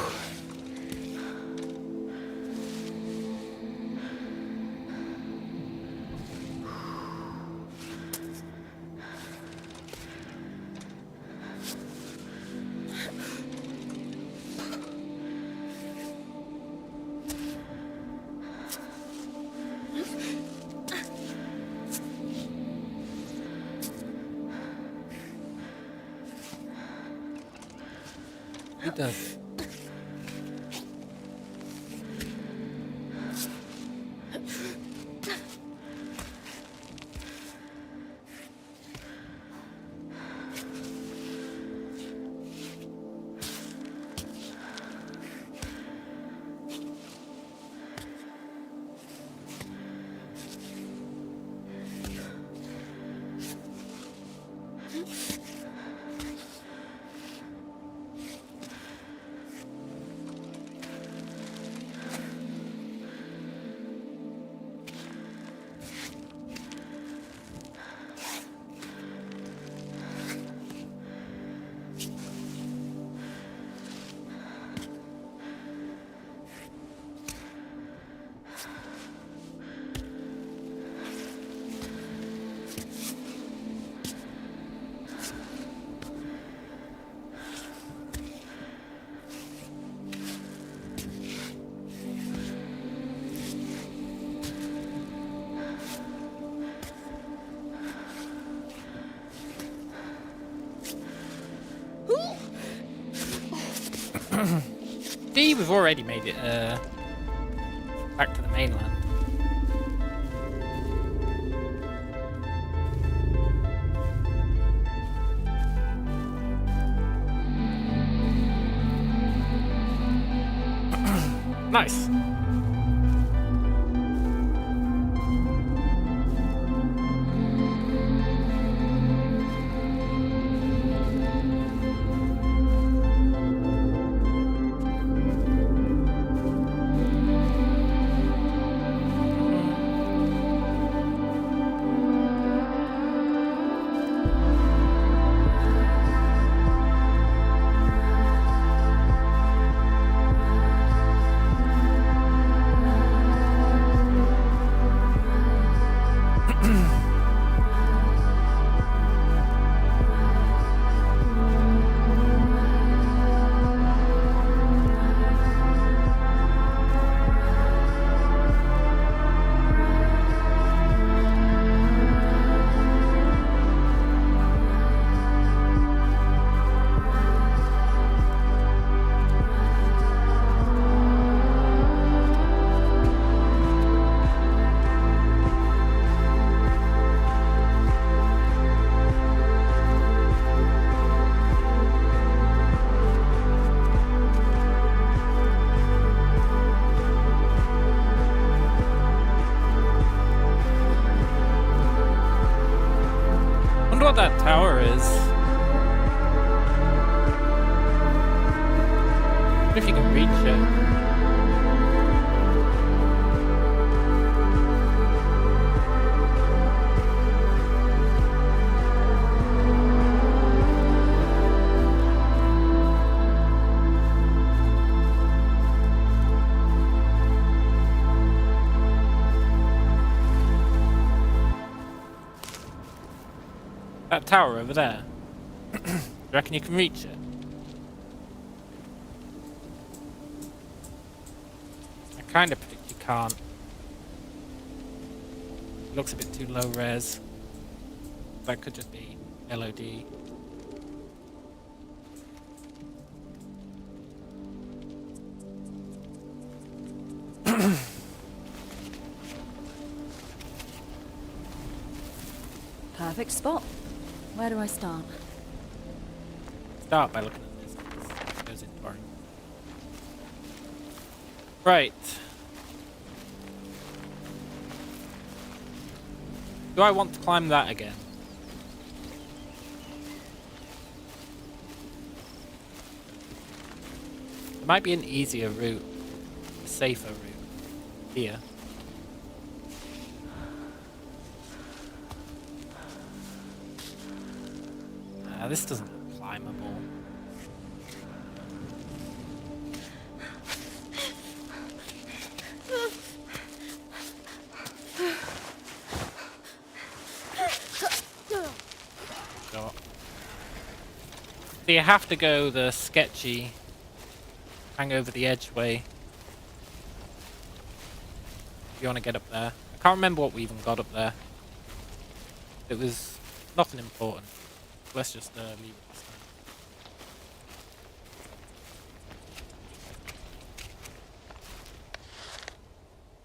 He does. we've already made it back to the mainland. Nice. What that tower is. What if you can reach it? That tower over there. Do you reckon you can reach it? I kind of predict you can't. It looks a bit too low res. That could just be LOD. Perfect spot. Where do I start? Start by looking at this. It goes into our... Right. Do I want to climb that again? There might be an easier route, a safer route here. This doesn't look climbable. So you have to go the sketchy, hang over the edge way if you want to get up there. I can't remember what we even got up there. It was nothing important. Let's just leave it this time.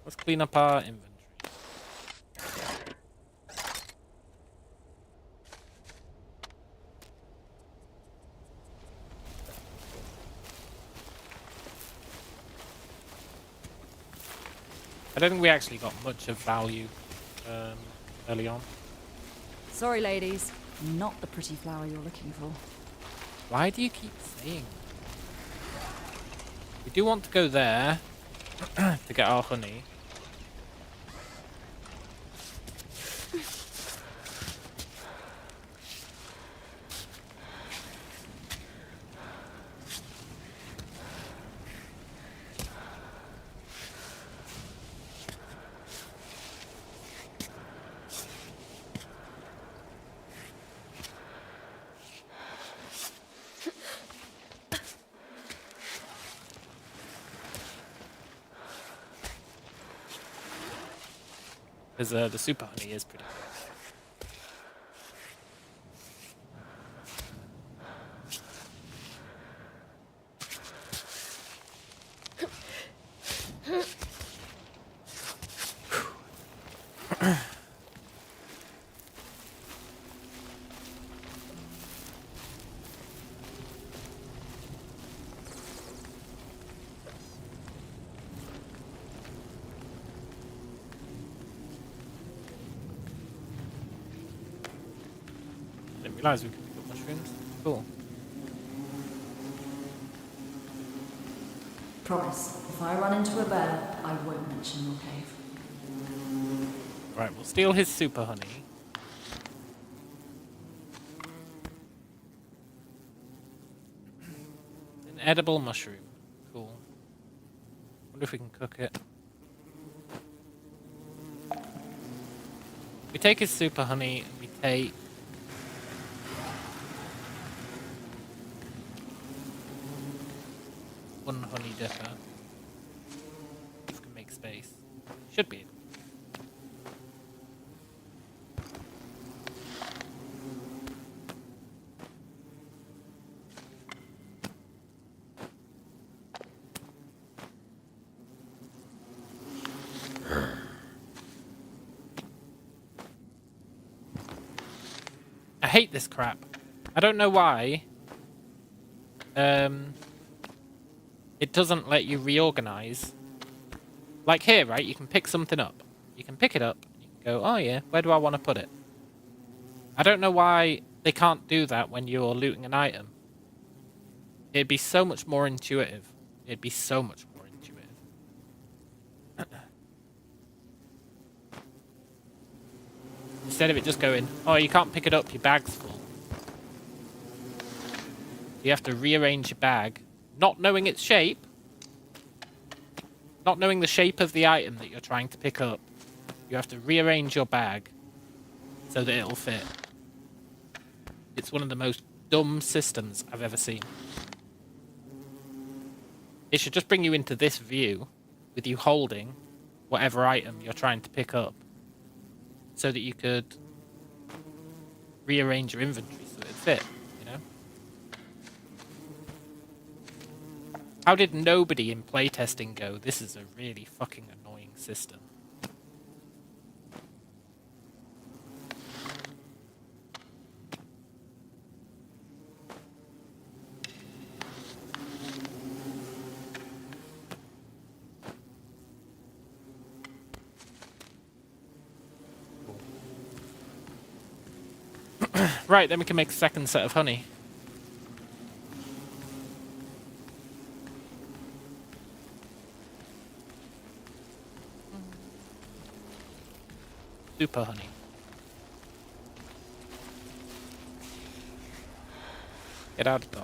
Let's clean up our inventory. I don't think we actually got much of value early on. Sorry, ladies. Not the pretty flower you're looking for. Why do you keep saying that? We do want to go there to get our honey. Because the super honey is pretty good. Realize we can pick up mushrooms. Cool. Promise, if I run into a bear, I won't mention your cave. Right, we'll steal his super honey. An edible mushroom. Cool. Wonder if we can cook it. We take his super honey and we take one honey dipper. This can make space. Should be. I hate this crap. I don't know why. It doesn't let you reorganize. Like here, right? You can pick something up. You can pick it up. You can go, oh yeah, where do I want to put it? I don't know why they can't do that when you're looting an item. It'd be so much more intuitive. It'd be so much more intuitive. Instead of it just going, oh, you can't pick it up, your bag's full. You have to rearrange your bag, not knowing its shape, not knowing the shape of the item that you're trying to pick up. You have to rearrange your bag so that it'll fit. It's one of the most dumb systems I've ever seen. It should just bring you into this view with you holding whatever item you're trying to pick up so that you could rearrange your inventory so it fit, you know? How did nobody in playtesting go, this is a really fucking annoying system? Right, then we can make a second set of honey. Super honey. Get out of dodge.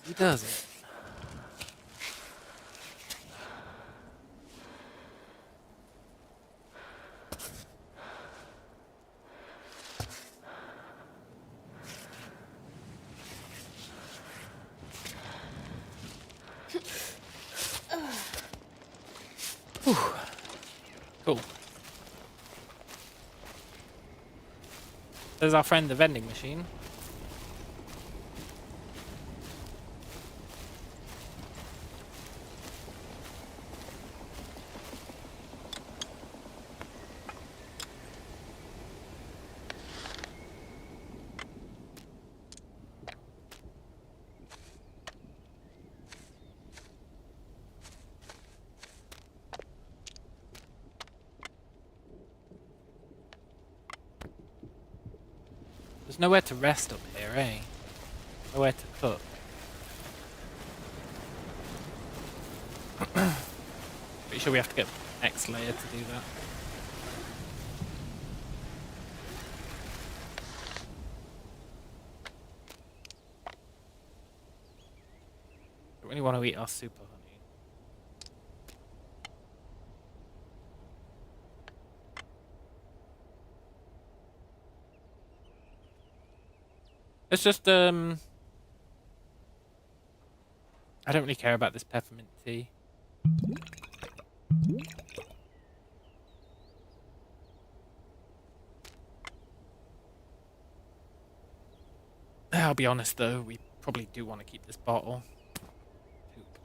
He does it. Whew. Cool. There's our friend the vending machine. There's nowhere to rest up here, eh? Nowhere to cook. Pretty sure we have to get X layer to do that. Don't really want to eat our super honey. It's just I don't really care about this peppermint tea. I'll be honest though, we probably do want to keep this bottle. Poop.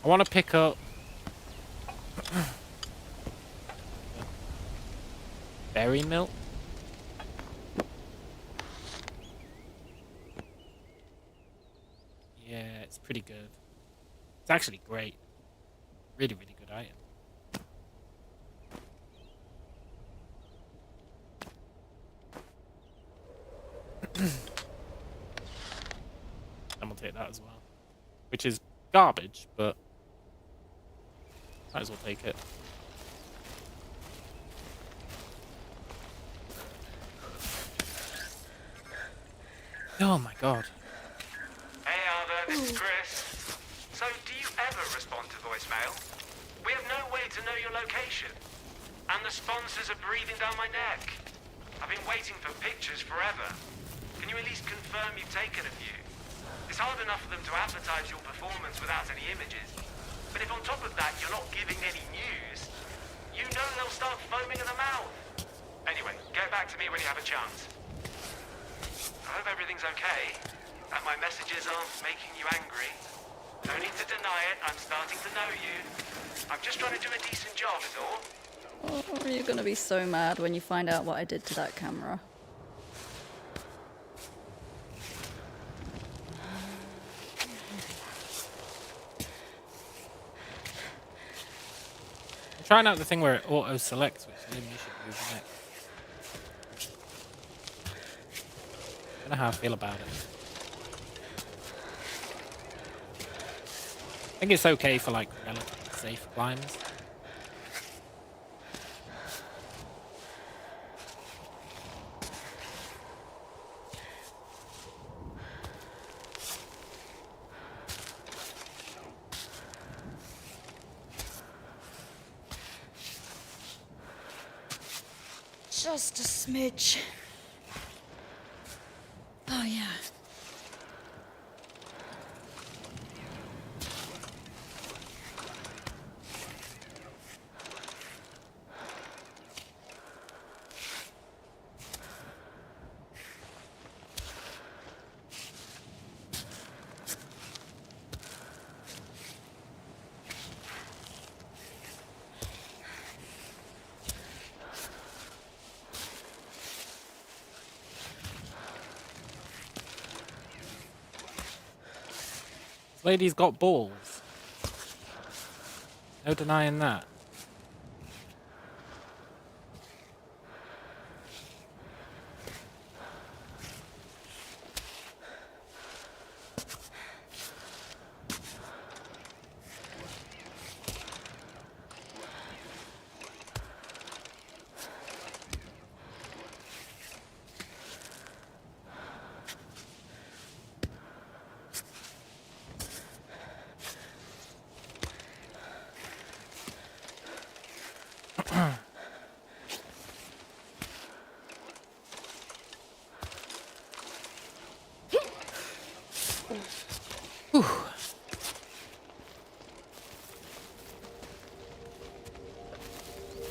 I want to pick up berry milk. Yeah, it's pretty good. It's actually great. Really, really good item. And we'll take that as well. Which is garbage, but might as well take it. Oh my god. Hey Arthur, this is Chris. So, do you ever respond to voicemail? We have no way to know your location. And the sponsors are breathing down my neck. I've been waiting for pictures forever. Can you at least confirm you've taken a few? It's hard enough for them to advertise your performance without any images. But if on top of that you're not giving any news, you know they'll start foaming at the mouth. Anyway, get back to me when you have a chance. I hope everything's okay, and my messages aren't making you angry. No need to deny it, I'm starting to know you. I'm just trying to do a decent job, is all. Oh, you're gonna be so mad when you find out what I did to that camera. I'm trying out the thing where it auto selects which limb you should move next. I don't know how I feel about it. I think it's okay for like relatively safe climbs. Just a smidge. Oh yeah. This lady's got balls. No denying that.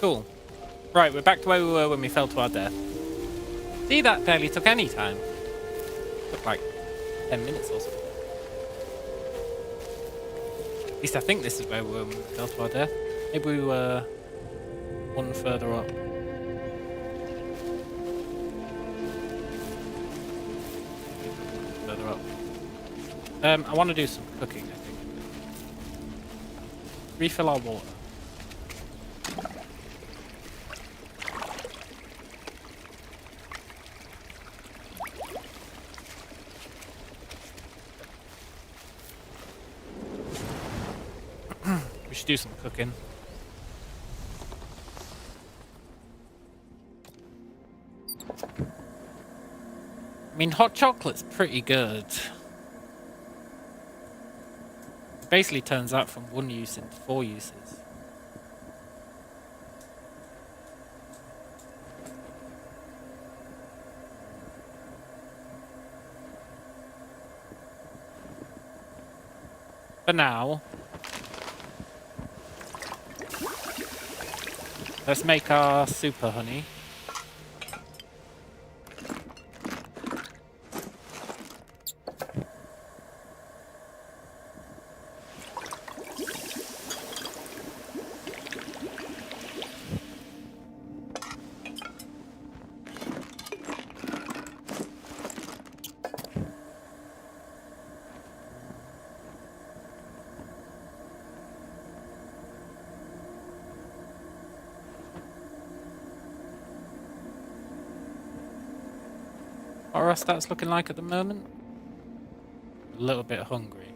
Cool. Right, we're back to where we were when we fell to our death. See, that barely took any time. Took like 10 minutes or so. At least I think this is where we were when we fell to our death. Maybe we were one further up. Further up. I want to do some cooking, I think. refill our water. We should do some cooking. I mean, hot chocolate's pretty good. It basically turns that from 1 use into 4 uses. For now, let's make our super honey. What are our stats looking like at the moment? A little bit hungry.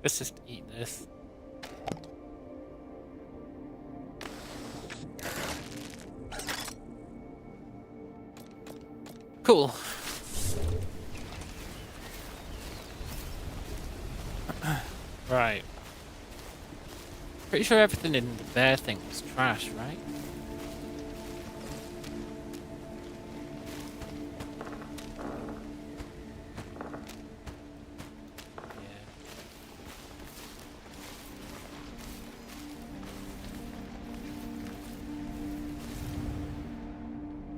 Let's just eat this. Cool. Right. Pretty sure everything in the bear thing was trash, right? Yeah.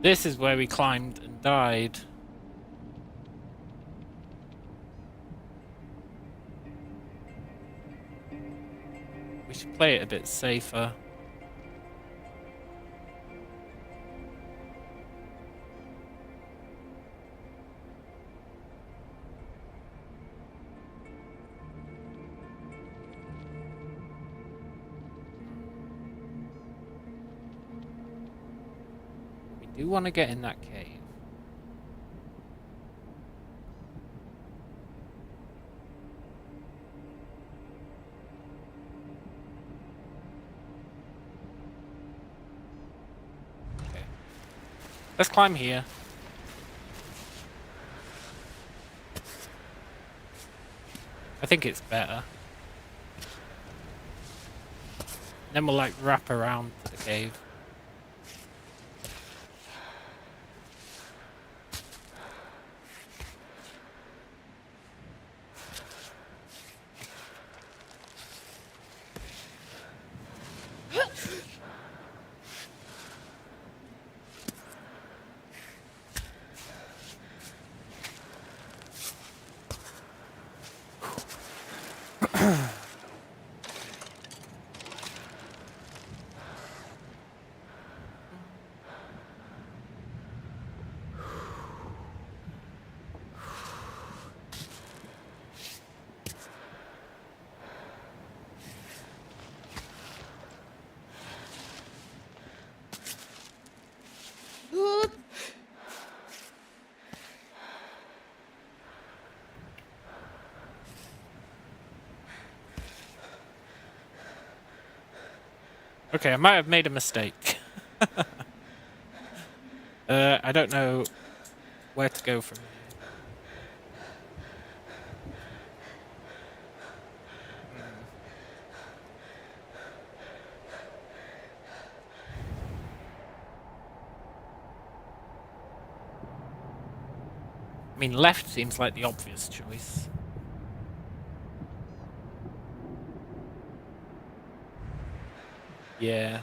This is where we climbed and died. We should play it a bit safer. We do want to get in that cave. Let's climb here. I think it's better. Then we'll like wrap around to the cave. Okay, I might have made a mistake. I don't know where to go from here. I mean, left seems like the obvious choice. Yeah.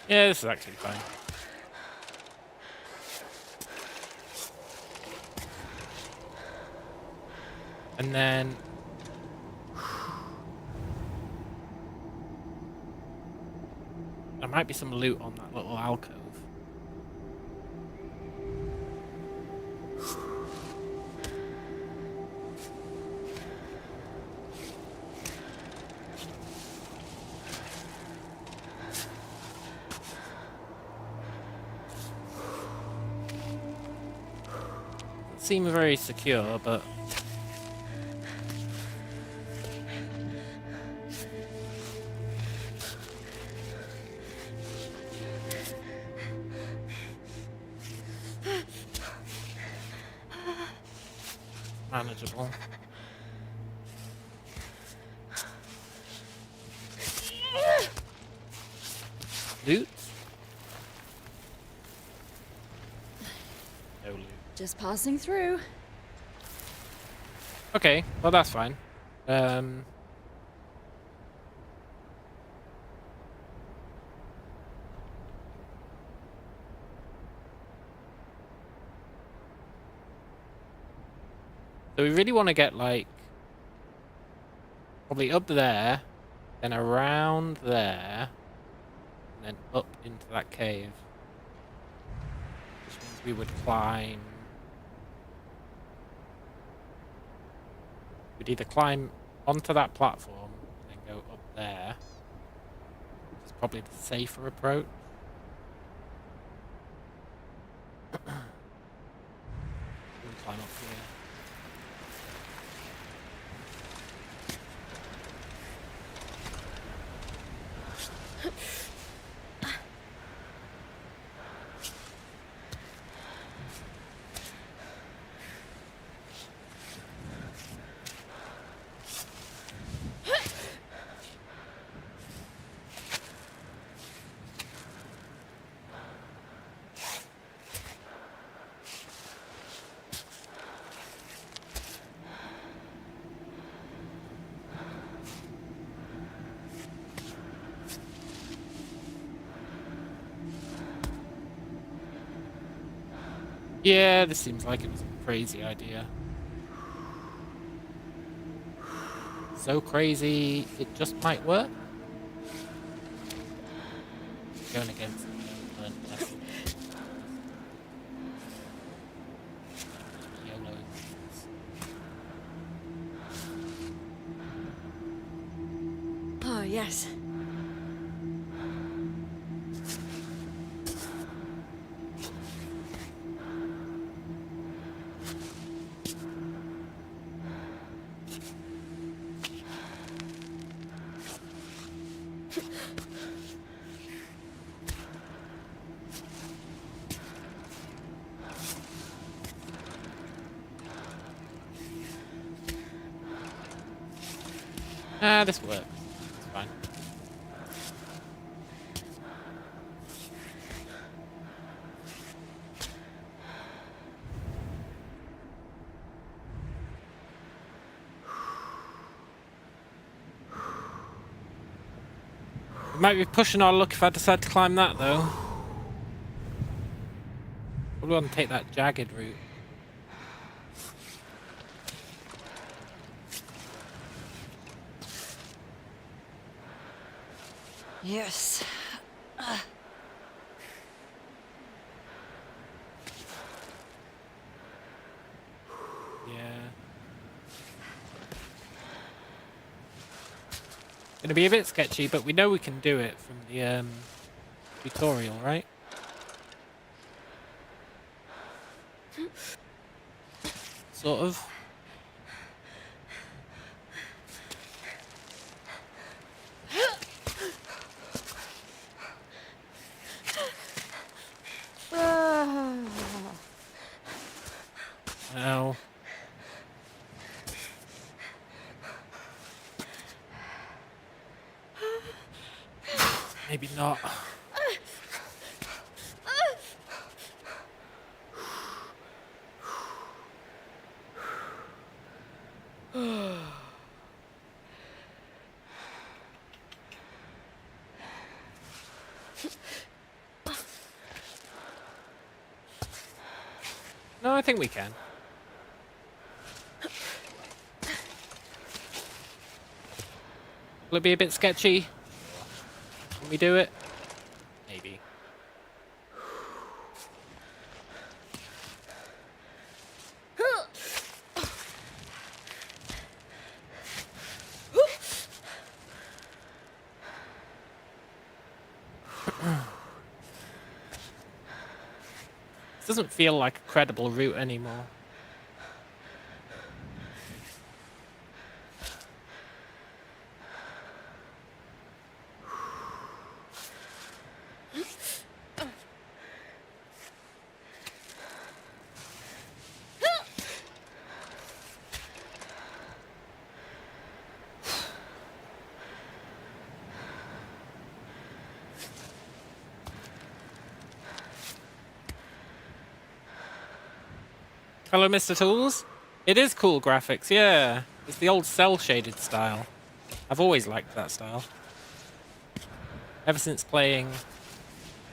Yeah, this is actually fine. And then... there might be some loot on that little alcove. Seem very secure, but manageable. Loot? No loot. Just passing through. Okay, well that's fine. So we really want to get like probably up there, then around there, and then up into that cave. Which means we would climb. We'd either climb onto that platform and then go up there, which is probably the safer approach. We'll climb up here. Yeah, this seems like it was a crazy idea. So crazy, it just might work. Going against the known test. YOLO. Oh, yes. Ah, this works. It's fine. We might be pushing our luck if I decide to climb that, though. Probably want to take that jagged route. Yes. Yeah. Gonna be a bit sketchy, but we know we can do it from the tutorial, right? Sort of. Ow. Maybe not. No, I think we can. Will it be a bit sketchy? Can we do it? Maybe. This doesn't feel like a credible route anymore. Hello, Mr. Tools. It is cool graphics, yeah. It's the old cel-shaded style. I've always liked that style. Ever since playing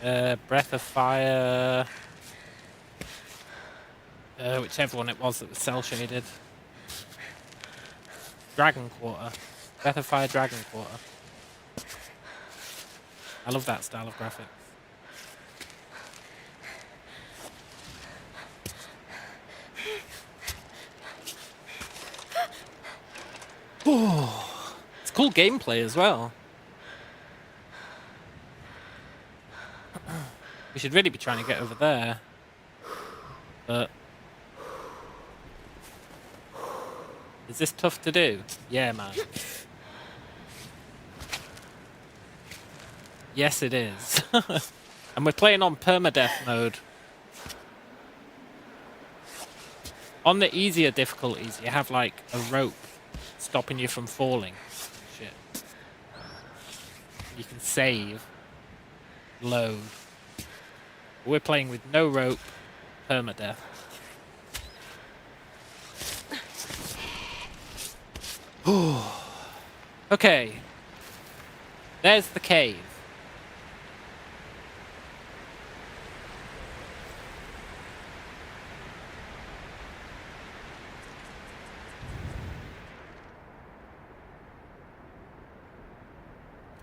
Breath of Fire, whichever one it was that was cel-shaded. Dragon Quarter. Breath of Fire Dragon Quarter. I love that style of graphics. Oh, it's cool gameplay as well. We should really be trying to get over there. But is this tough to do? Yeah, man. Yes, it is. And we're playing on permadeath mode. On the easier difficulties, you have like a rope stopping you from falling. Shit. You can save. Load. We're playing with no rope, permadeath. Okay. There's the cave.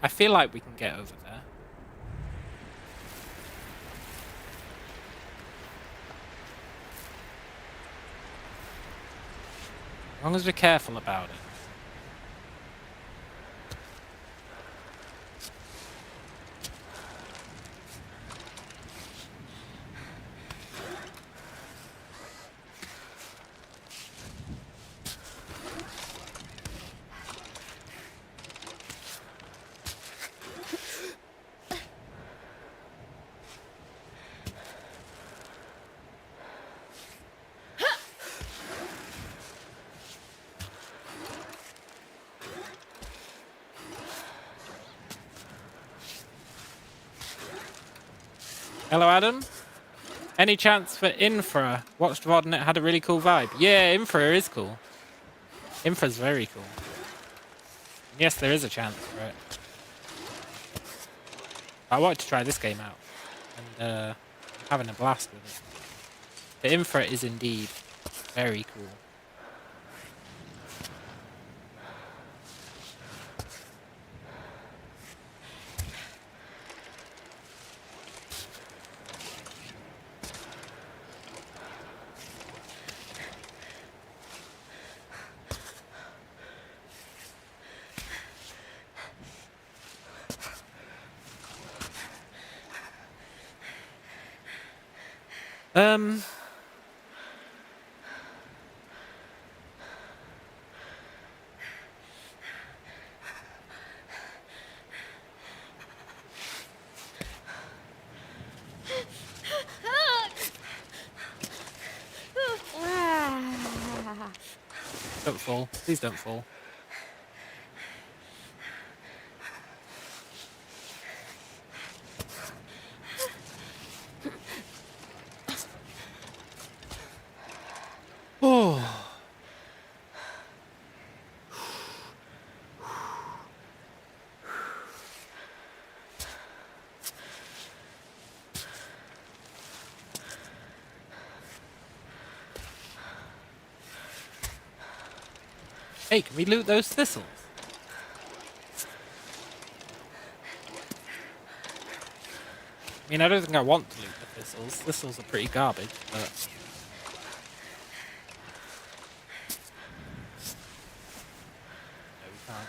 I feel like we can get over there. As long as we're careful about it. Hello, Adam. Any chance for Infra? Watched VOD and it had a really cool vibe. Yeah, Infra is cool. Infra's very cool. Yes, there is a chance for it. I wanted to try this game out. And I'm having a blast with it. The Infra is indeed very cool. Don't fall. Please don't fall. Oh. Hey, can we loot those thistles? I mean, I don't think I want to loot the thistles. Thistles are pretty garbage, but... No, we can't.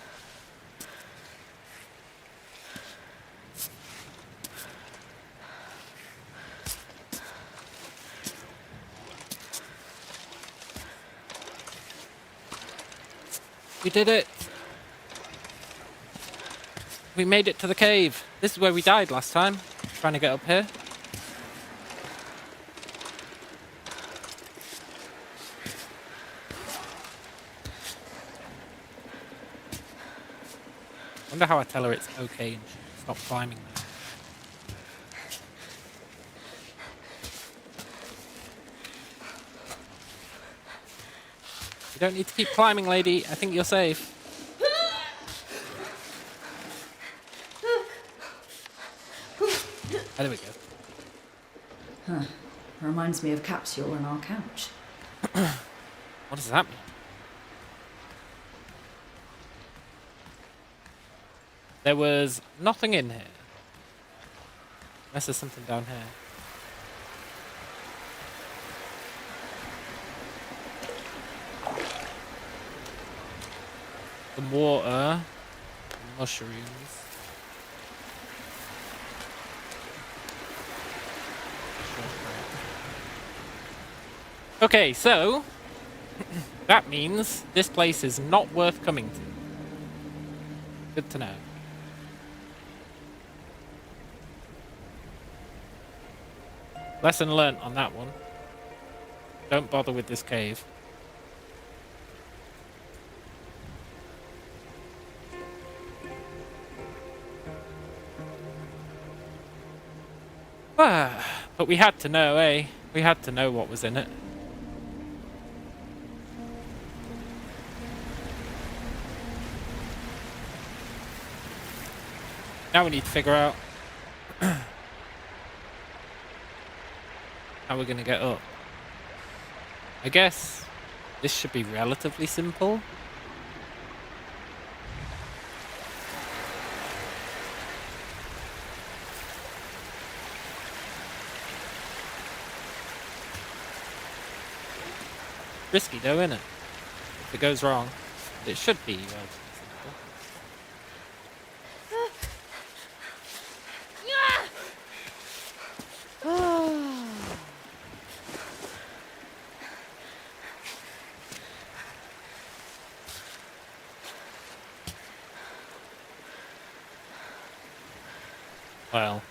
We did it! We made it to the cave. This is where we died last time. Trying to get up here. Wonder how I tell her it's okay and she stop climbing there. You don't need to keep climbing, lady. I think you're safe. There we go. Reminds me of capsule on our couch. What does that mean? There was nothing in here. Unless there's something down here. Some water. Some mushrooms. Okay, so that means this place is not worth coming to. Good to know. Lesson learnt on that one. Don't bother with this cave. But we had to know, eh? We had to know what was in it. Now we need to figure out how we're gonna get up. I guess this should be relatively simple. Risky though, isn't it? If it goes wrong, but it should be relatively simple. Well.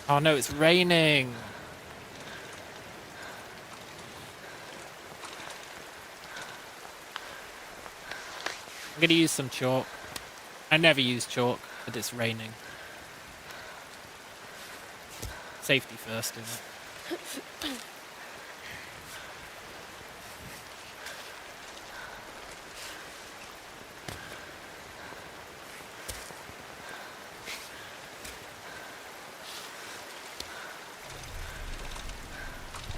Oh no, it's raining. I'm gonna use some chalk. I never use chalk, but it's raining. Safety first, isn't it?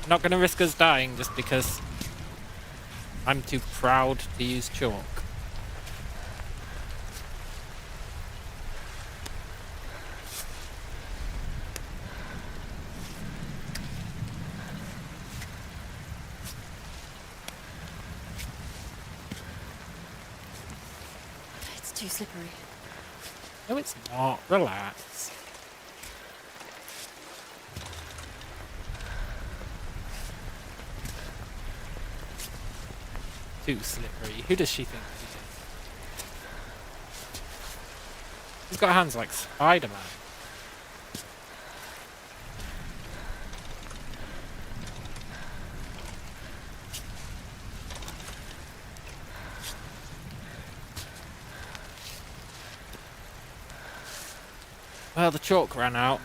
I'm not gonna risk us dying just because I'm too proud to use chalk. It's too slippery. No, it's not. Relax. Too slippery. Who does she think she is? He's got hands like Spider-Man. Well, the chalk ran out.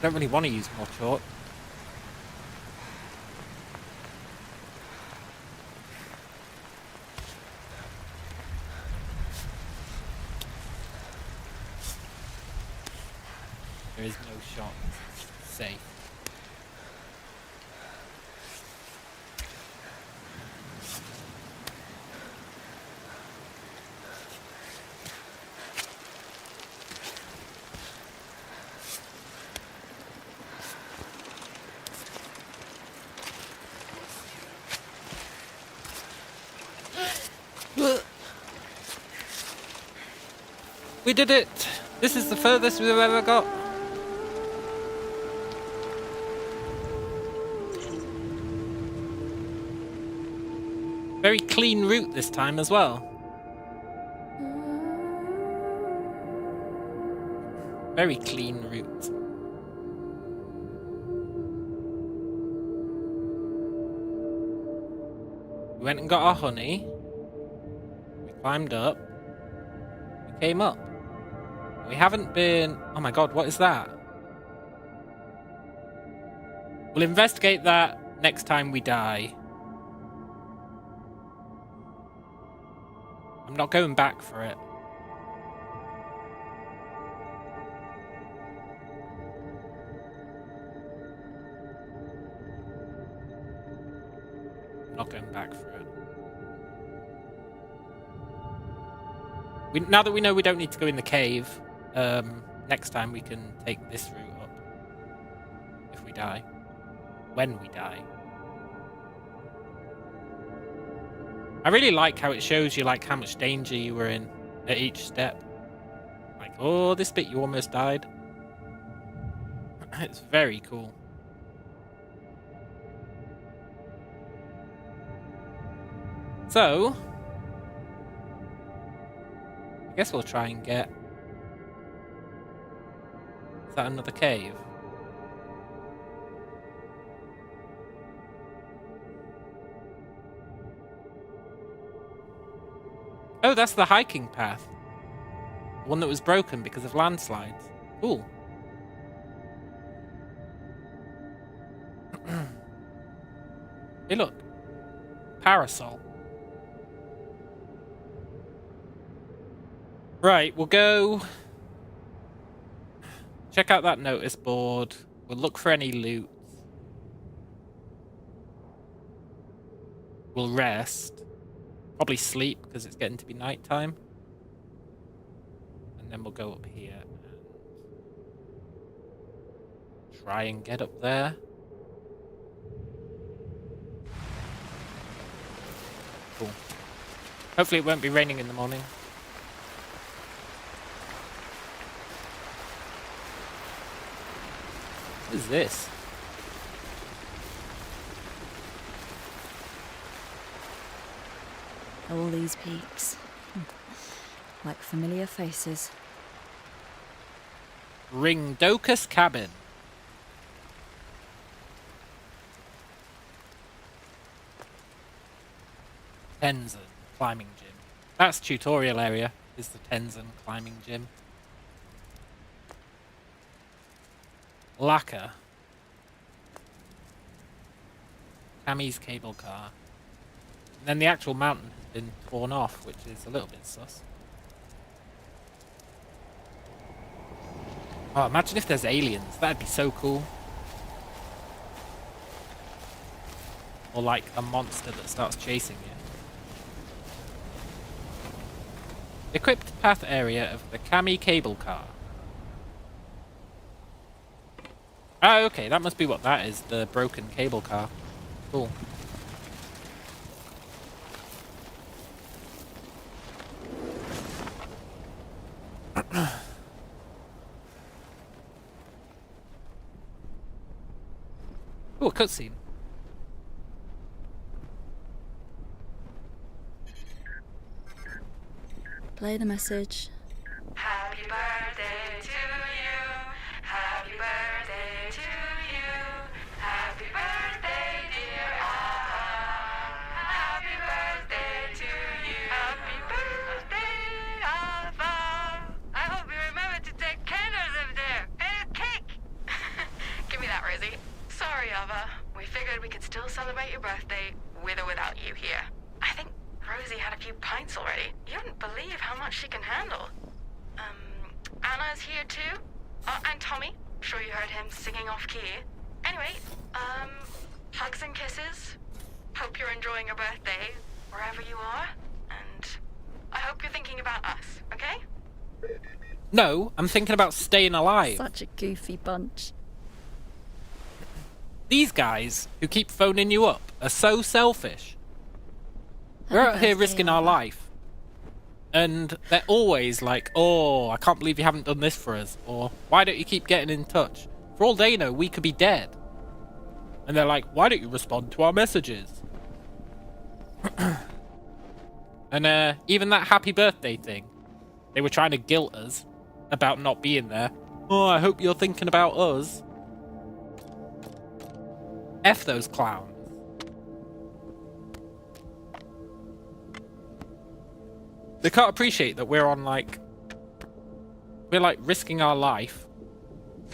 I don't really want to use more chalk. There is no shot. It's safe. We did it! This is the furthest we've ever got. Very clean route this time as well. Very clean route. We went and got our honey. We climbed up. We came up. We haven't been... Oh my god, what is that? We'll investigate that next time we die. I'm not going back for it. I'm not going back for it. Now that we know we don't need to go in the cave, next time we can take this route up. If we die. When we die. I really like how it shows you like how much danger you were in at each step. Like, oh, this bit you almost died. It's very cool. So, I guess we'll try and get... Is that another cave? Oh, that's the hiking path. The one that was broken because of landslides. Cool. Hey, look. Parasol. Right, we'll go... Check out that notice board. We'll look for any loot. We'll rest. Probably sleep because it's getting to be nighttime. And then we'll go up here and try and get up there. Cool. Hopefully it won't be raining in the morning. What is this? All these peaks. Like familiar faces. Ringdocus Cabin. Tenzin climbing gym. That's tutorial area, is the Tenzin climbing gym. Lacquer. Cammy's cable car. And then the actual mountain has been torn off, which is a little bit sus. Oh, imagine if there's aliens. That'd be so cool. Or like a monster that starts chasing you. Equipped path area of the Cammy cable car. Oh, okay, that must be what that is, the broken cable car. Cool. Oh, a cutscene. Play the message. Happy birthday to you. Happy birthday to you. Happy birthday, dear Alpha. Happy birthday to you. Happy birthday, Alpha. I hope you remember to take candles up there and a cake. pints already. You wouldn't believe how much she can handle. Anna's here too. And Tommy. Sure you heard him singing off key. Anyway, hugs and kisses. Hope you're enjoying your birthday, wherever you are. And I hope you're thinking about us, okay? No, I'm thinking about staying alive. Such a goofy bunch. These guys who keep phoning you up are so selfish. We're Happy out here birthday, risking our Anna. life. And they're always like, oh, I can't believe you haven't done this for us. Or, why don't you keep getting in touch? For all they know, we could be dead. And they're like, why don't you respond to our messages? And even that happy birthday thing, they were trying to guilt us about not being there. Oh, I hope you're thinking about us. F those clowns. They can't appreciate that we're risking our life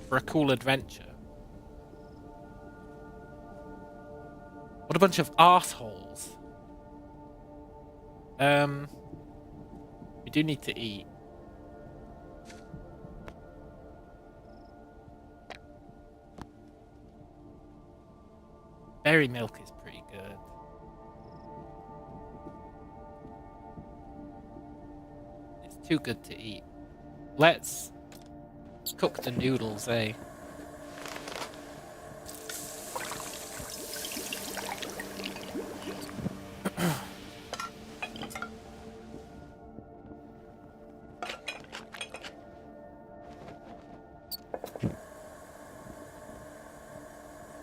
for a cool adventure. What a bunch of arseholes. We do need to eat. Berry milk is pretty good. It's too good to eat. Let's cook the noodles, eh?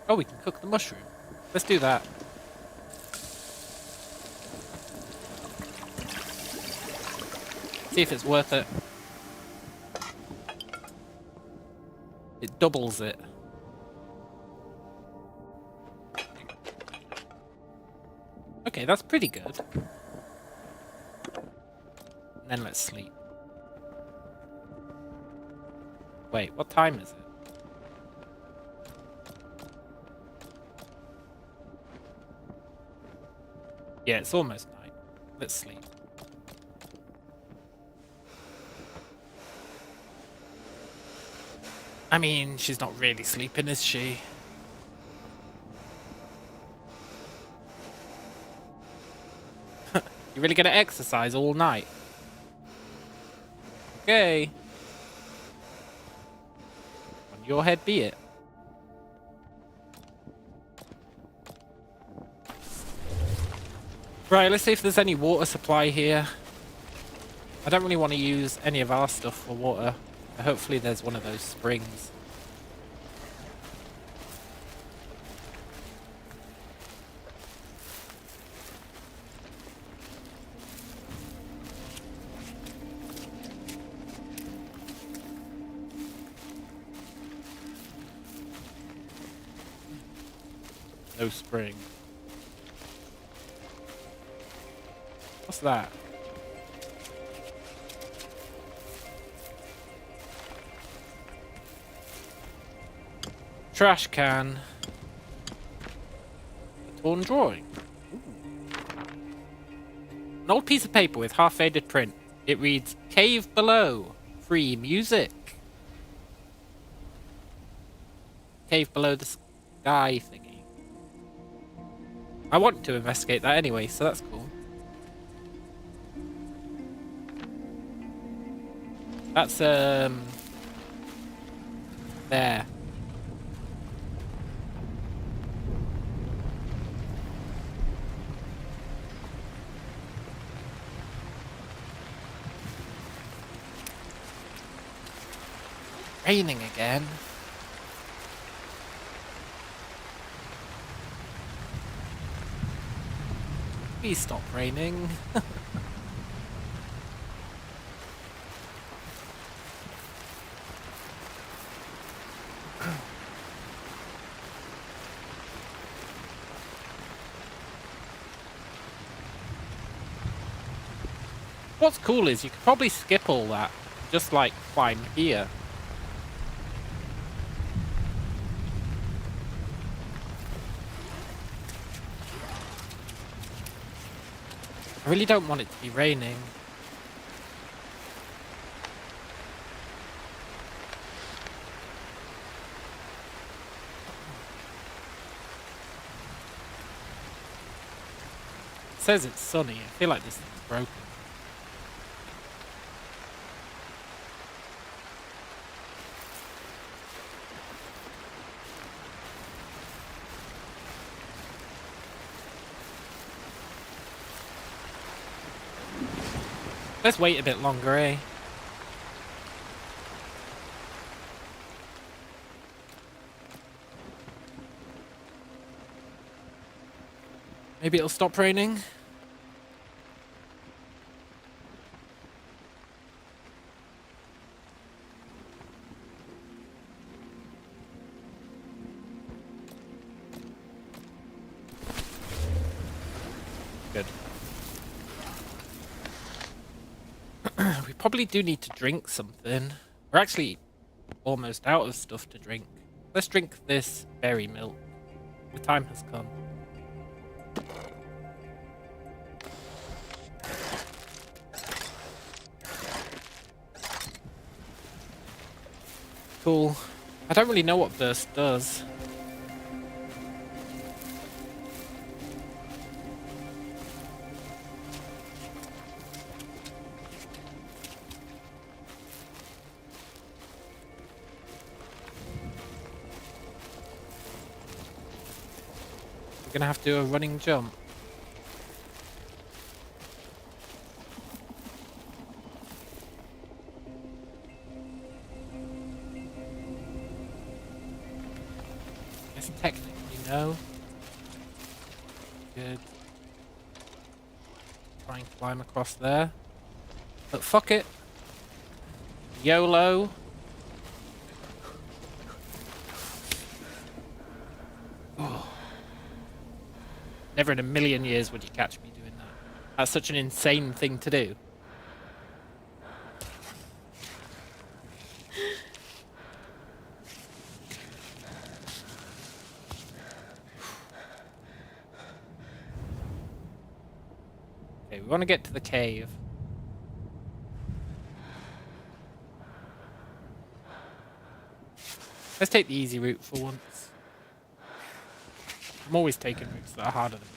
Oh, we can cook the mushroom. Let's do that. See if it's worth it. It doubles it. Okay, that's pretty good. And then let's sleep. Wait, what time is it? Yeah, it's almost night. Let's sleep. I mean, she's not really sleeping, is she? You really gonna exercise all night? Okay. On your head be it. Right, let's see if there's any water supply here. I don't really want to use any of our stuff for water. Hopefully there's one of those springs. No spring. What's that? Trash can. A torn drawing. Ooh. An old piece of paper with half-faded print. It reads, "Cave below. Free music." Cave below the sky thingy. I want to investigate that anyway, so that's cool. That's, there. Raining again. Please stop raining. What's cool is you could probably skip all that, just like climb here. I really don't want it to be raining. It says it's sunny. I feel like this thing's broken. Let's wait a bit longer, eh? Maybe it'll stop raining. Good. We probably do need to drink something. We're actually almost out of stuff to drink. Let's drink this berry milk. The time has come. Cool. I don't really know what burst does. We're gonna have to do a running jump. Guess technically no. Good. Try and climb across there. But fuck it. YOLO. Oh. Never in a million years would you catch me doing that. That's such an insane thing to do. Okay, we want to get to the cave. Let's take the easy route for once. I'm always taking routes that are harder than me.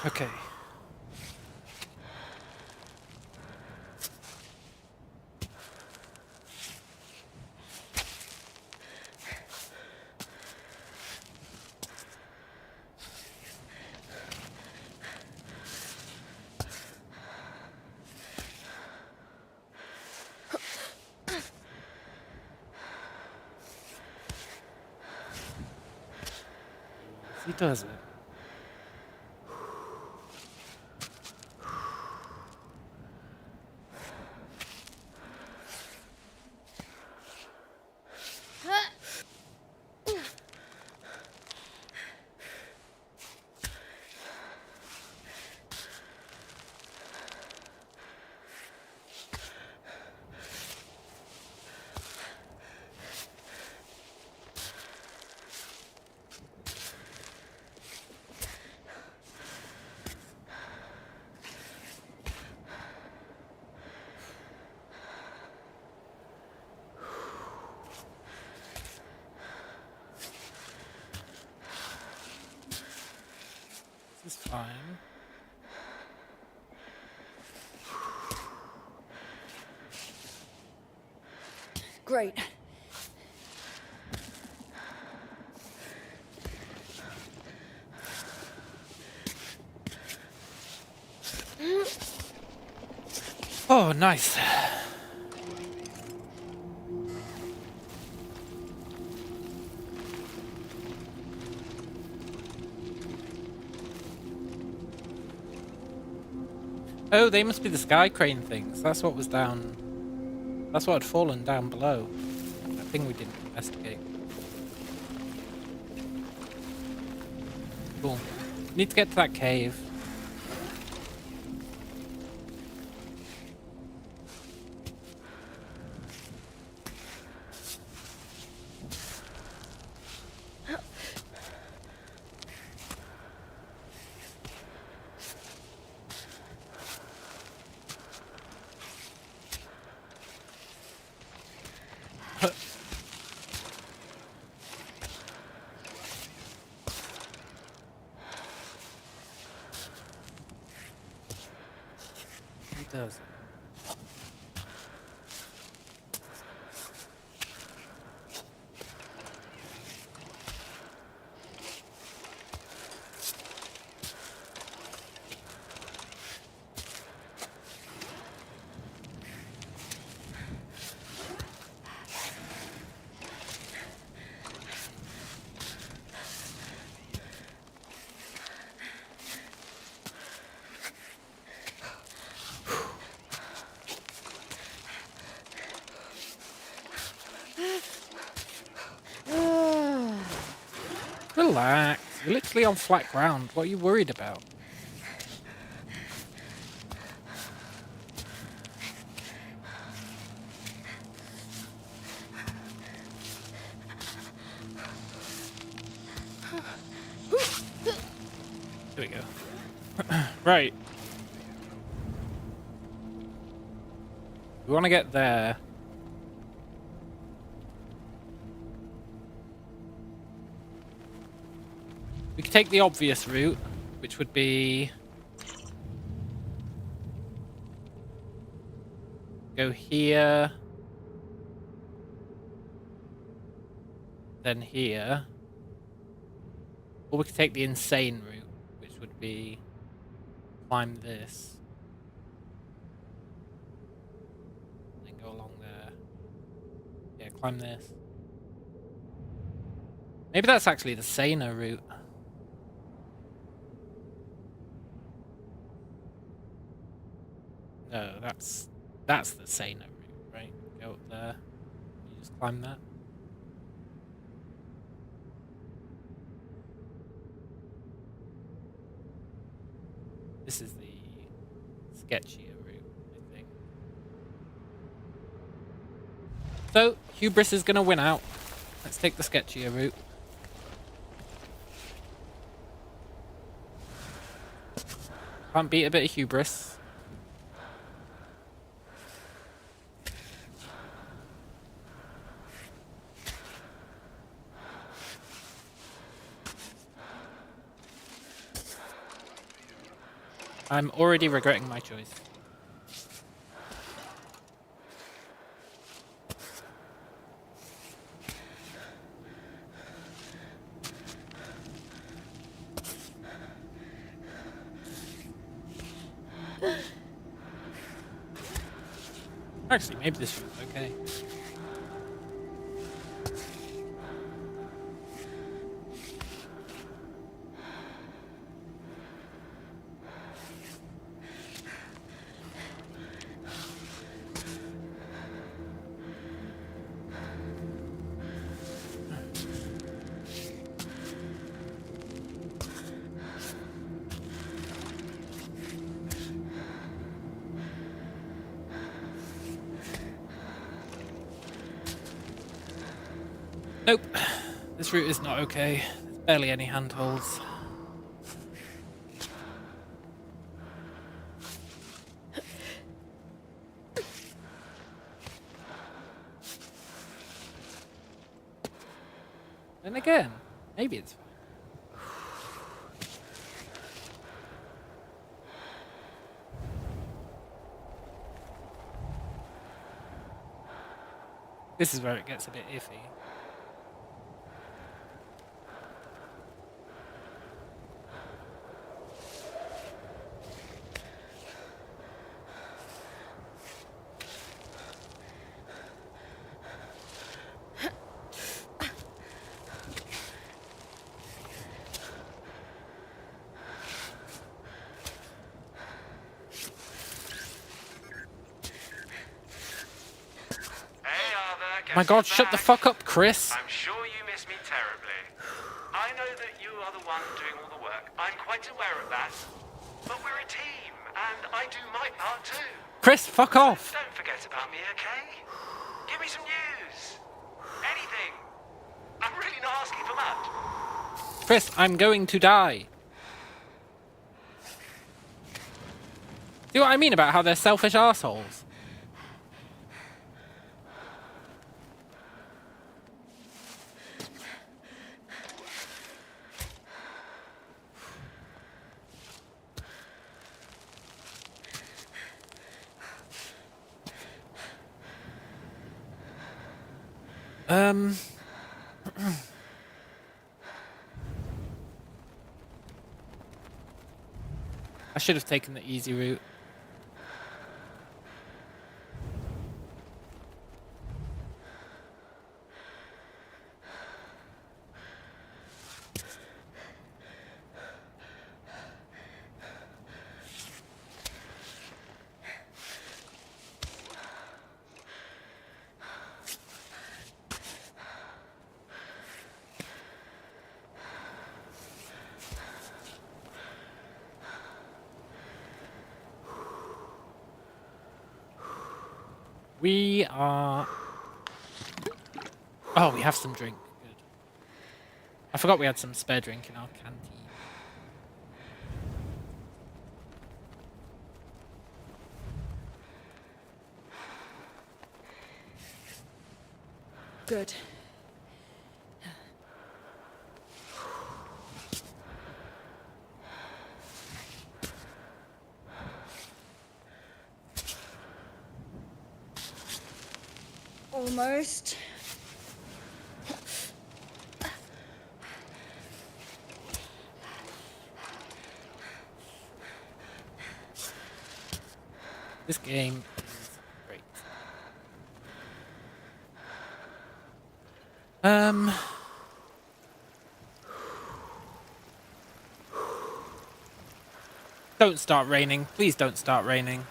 Okay. He does it. This is fine. Great. Oh, nice. Oh, they must be the sky crane things. That's what was down. That's what had fallen down below. That thing we didn't investigate. Cool. Need to get to that cave. He does. Relax. You're literally on flat ground. What are you worried about? There we go. Right. We want to get there. We could take the obvious route, which would be go here, then here, or we could take the insane route, which would be climb this, then go along there. Yeah, climb this. Maybe that's actually the saner route. No, that's the saner route, right? Go up there. You just climb that. This is the sketchier route, I think. So, hubris is gonna win out. Let's take the sketchier route. Can't beat a bit of hubris. I'm already regretting my choice. Actually, maybe this route's okay. Nope. This route is not okay. There's barely any handholds. And again, maybe it's fine. This is where it gets a bit iffy. My God, shut the fuck up, Chris. I'm sure you miss me terribly. I know that you are the one doing all the work. I'm quite aware of that. But we're a team, and I do my part too. Chris, fuck off. Don't forget about me, okay? Give me some news. Anything. I'm really not asking for much. Chris, I'm going to die. See what I mean about how they're selfish assholes? I should have taken the easy route. We are... Oh, we have some drink. Good. I forgot we had some spare drink in our canteen. Good. Almost. This game is great. Don't start raining. Please don't start raining.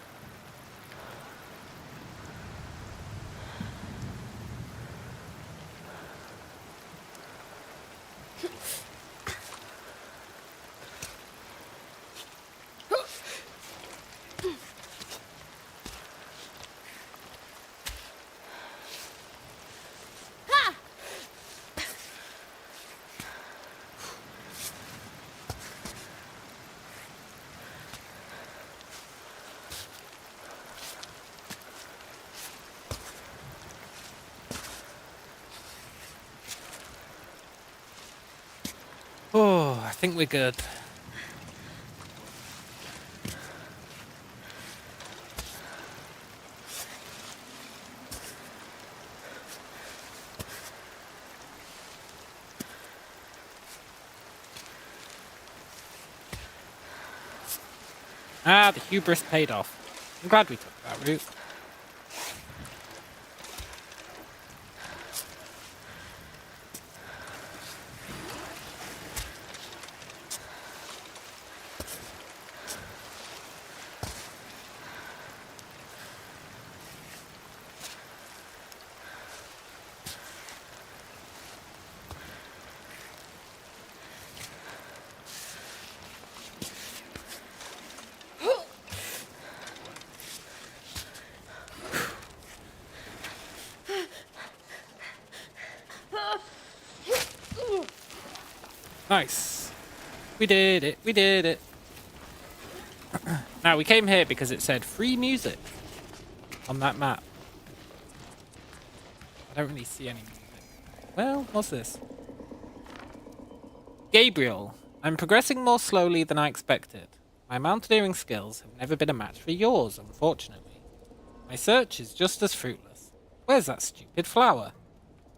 Oh, I think we're good. Ah, the hubris paid off. I'm glad we took that route. Nice. We did it. We did it. Now, we came here because it said free music on that map. I don't really see any music. Well, what's this? Gabriel, I'm progressing more slowly than I expected. My mountaineering skills have never been a match for yours, unfortunately. My search is just as fruitless. Where's that stupid flower?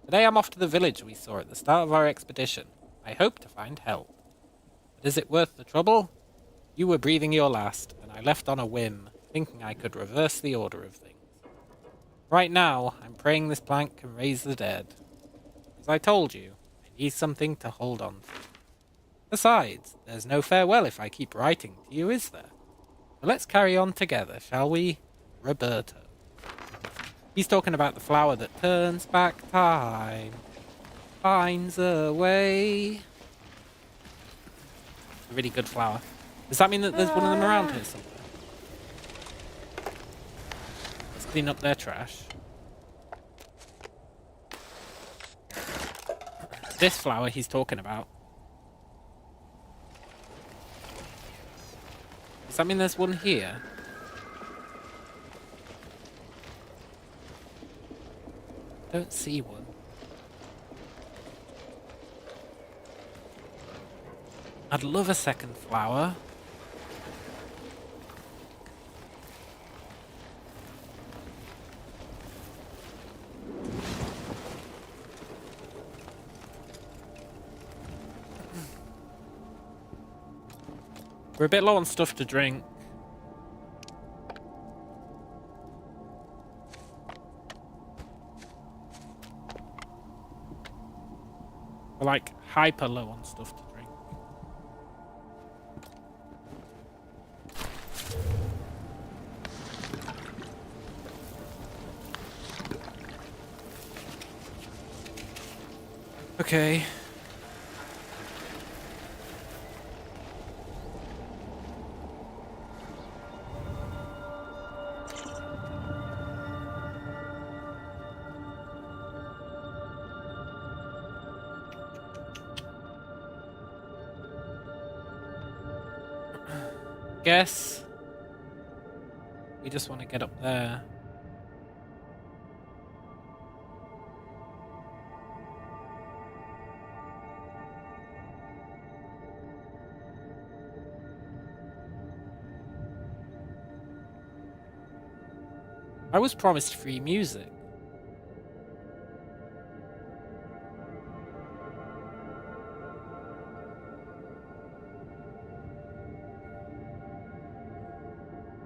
Today I'm off to the village we saw at the start of our expedition. I hope to find help. But is it worth the trouble? You were breathing your last, and I left on a whim, thinking I could reverse the order of things. Right now, I'm praying this plank can raise the dead. As I told you, I need something to hold on to. Besides, there's no farewell if I keep writing to you, is there? So let's carry on together, shall we? Roberto. He's talking about the flower that turns back time, finds a way. A really good flower. Does that mean that there's one of them around here somewhere? Let's clean up their trash. This flower he's talking about. Does that mean there's one here? Don't see one. I'd love a second flower. We're a bit low on stuff to drink. We're like hyper low on stuff to drink. Okay. Guess we just want to get up there. I was promised free music.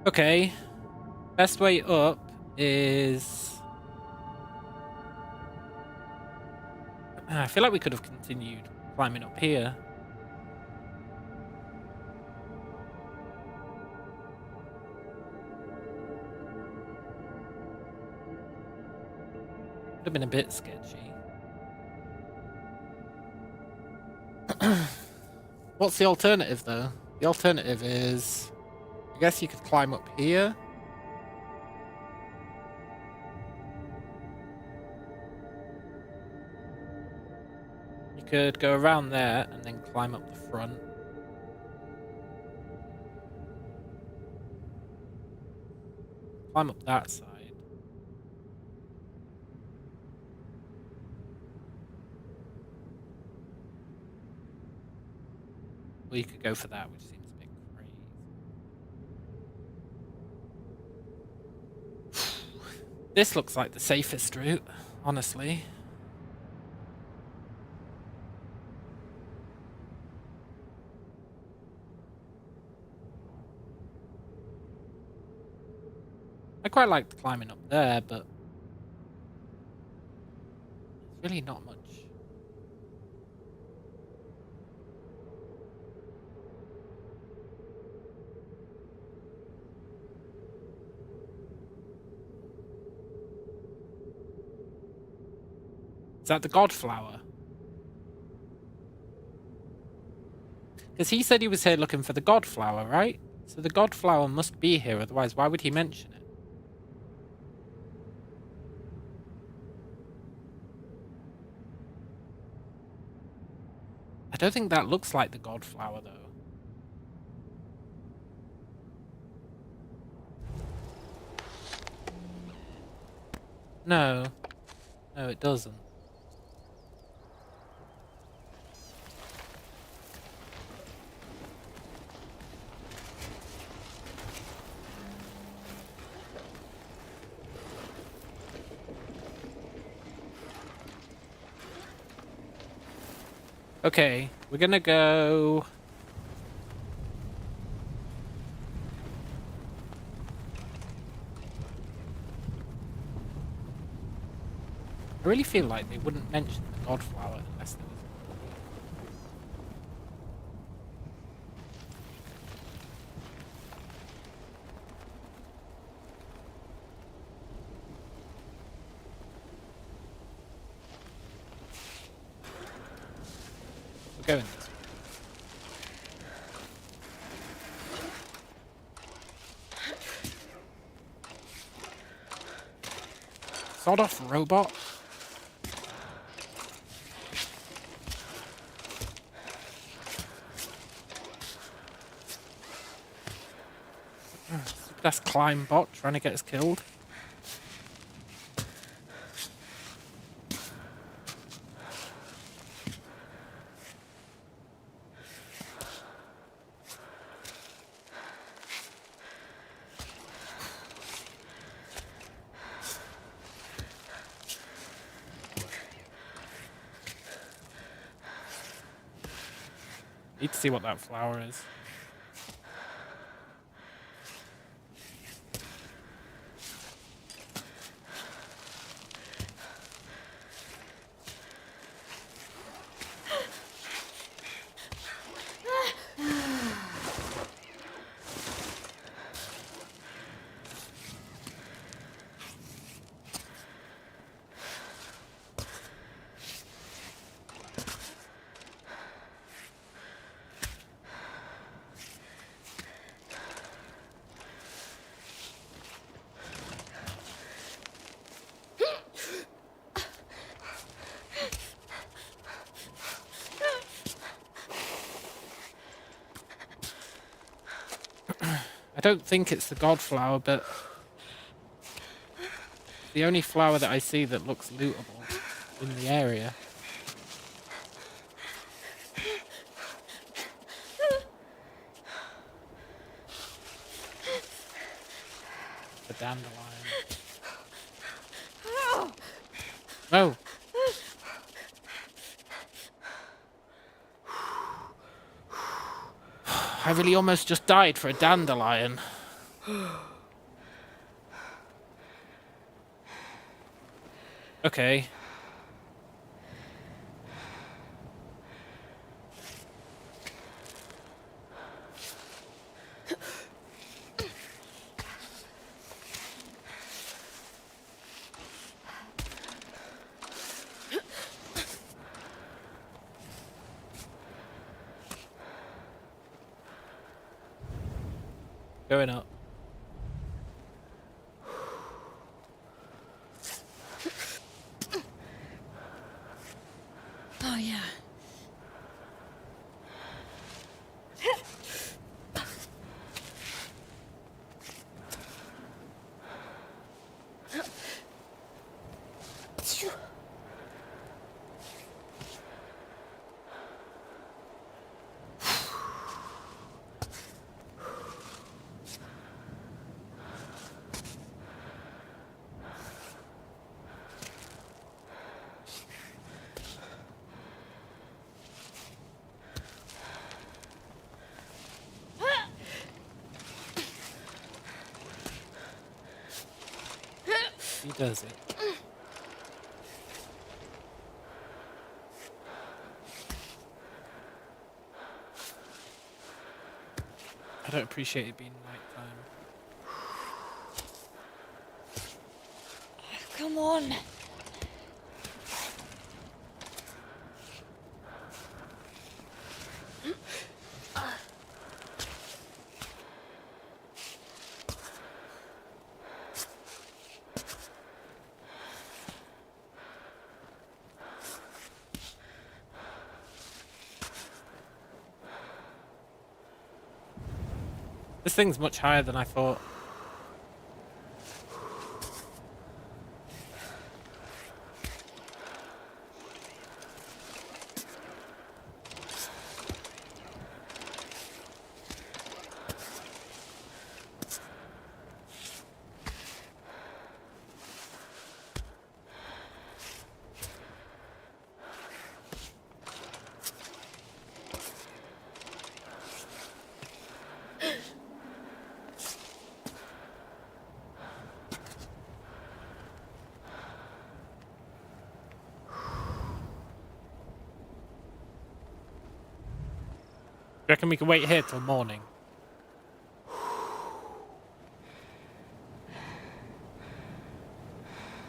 Okay. Best way up is... I feel like we could have continued climbing up here. Would have been a bit sketchy. What's the alternative, though? The alternative is... I guess you could climb up here. You could go around there and then climb up the front. Climb up that side. Or you could go for that, which seems a bit crazy. This looks like the safest route, honestly. I quite liked climbing up there, but it's really not much. Is that the Godflower? Because he said he was here looking for the Godflower, right? So the Godflower must be here, otherwise why would he mention it? I don't think that looks like the Godflower, though. No. No, it doesn't. Okay, we're gonna go... I really feel like they wouldn't mention the Godflower unless there was... going this way. Sod off, robot. That's climb bot trying to get us killed. Need to see what that flower is. I don't think it's the god flower, but the only flower that I see that looks lootable in the area. The dandelion. No! I really almost just died for a dandelion. Okay. Going up. Oh, yeah. He does it. I don't appreciate it being nighttime. Come on. This thing's much higher than I thought. Do you reckon we can wait here till morning?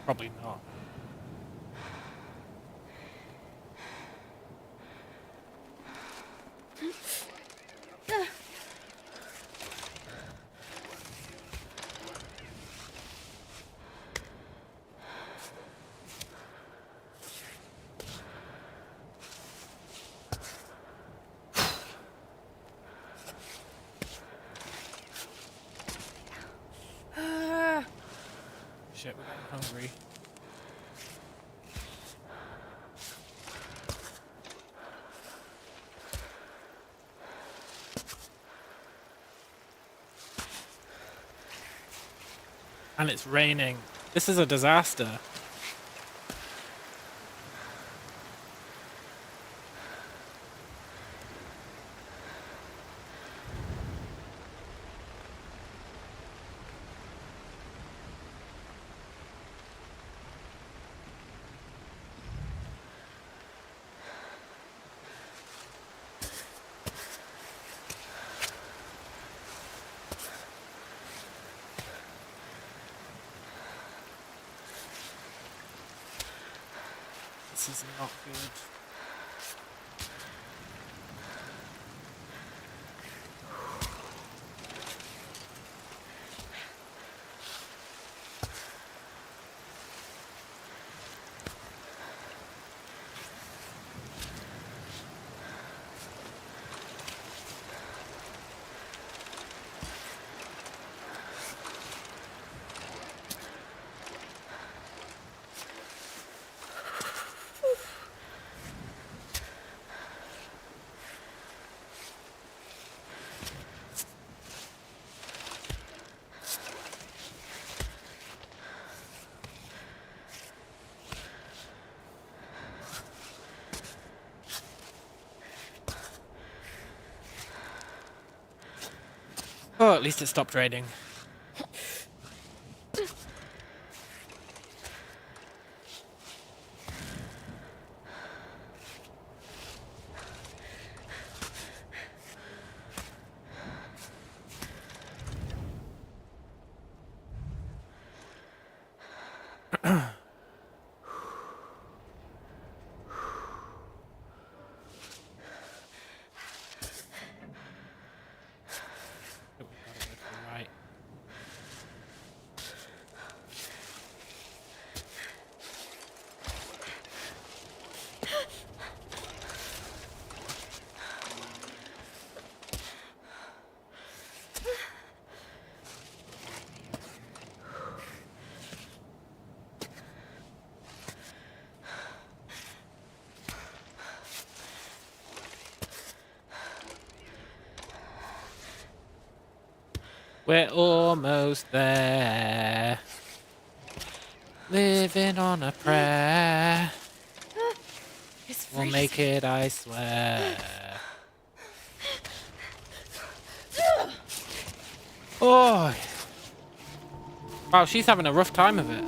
Probably not. Shit, we're getting hungry. And it's raining. This is a disaster. This is not good. Oh, at least it stopped raining. Right. We're almost there. Living on a prayer. We'll make it, I swear. Oh! Wow, she's having a rough time of it.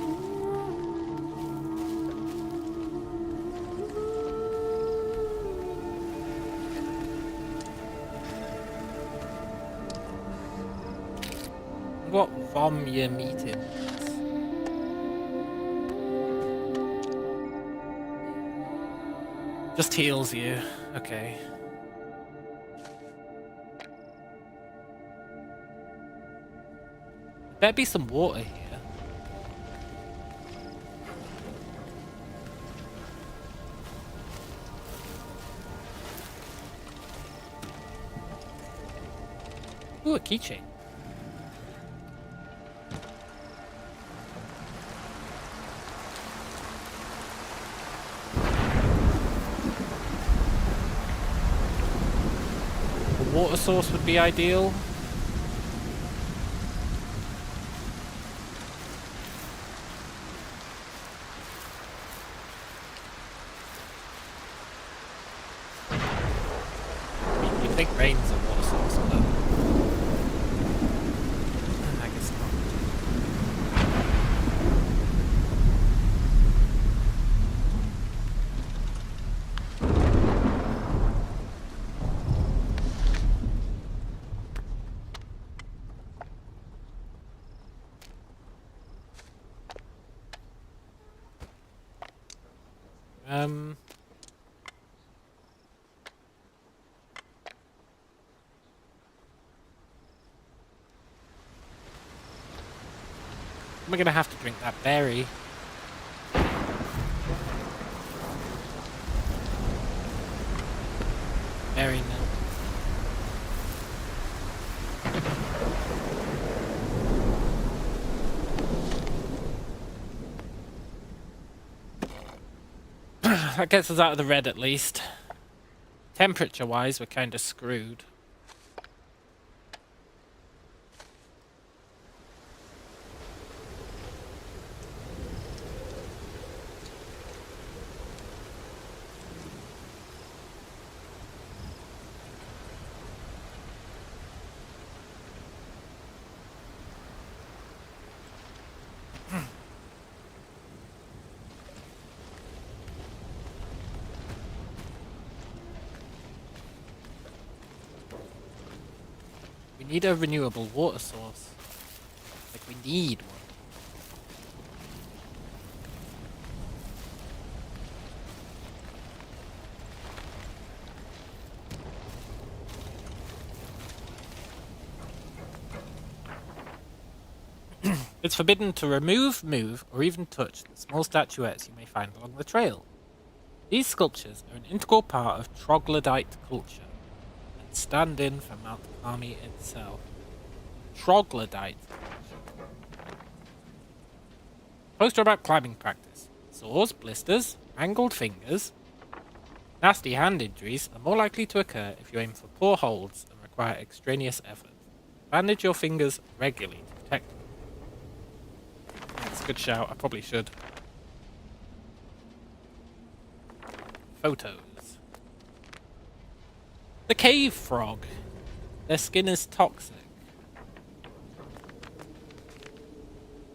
What vom you meeting? Just heals you. Okay. There better be some water here. Ooh, a keychain. A water source would be ideal. You think rain's a water source, but I guess not. We're gonna have to drink that berry. Berry milk. That gets us out of the red at least. Temperature-wise, we're kind of screwed. We need a renewable water source. Like, we need one. It's forbidden to remove, move, or even touch the small statuettes you may find along the trail. These sculptures are an integral part of troglodyte culture and stand in for Mount Kami itself. Troglodyte culture. Poster about climbing practice. Sores, blisters, mangled fingers. Nasty hand injuries are more likely to occur if you aim for poor holds and require extraneous effort. Bandage your fingers regularly to protect them. That's a good shout, I probably should. Photos. The cave frog. Their skin is toxic.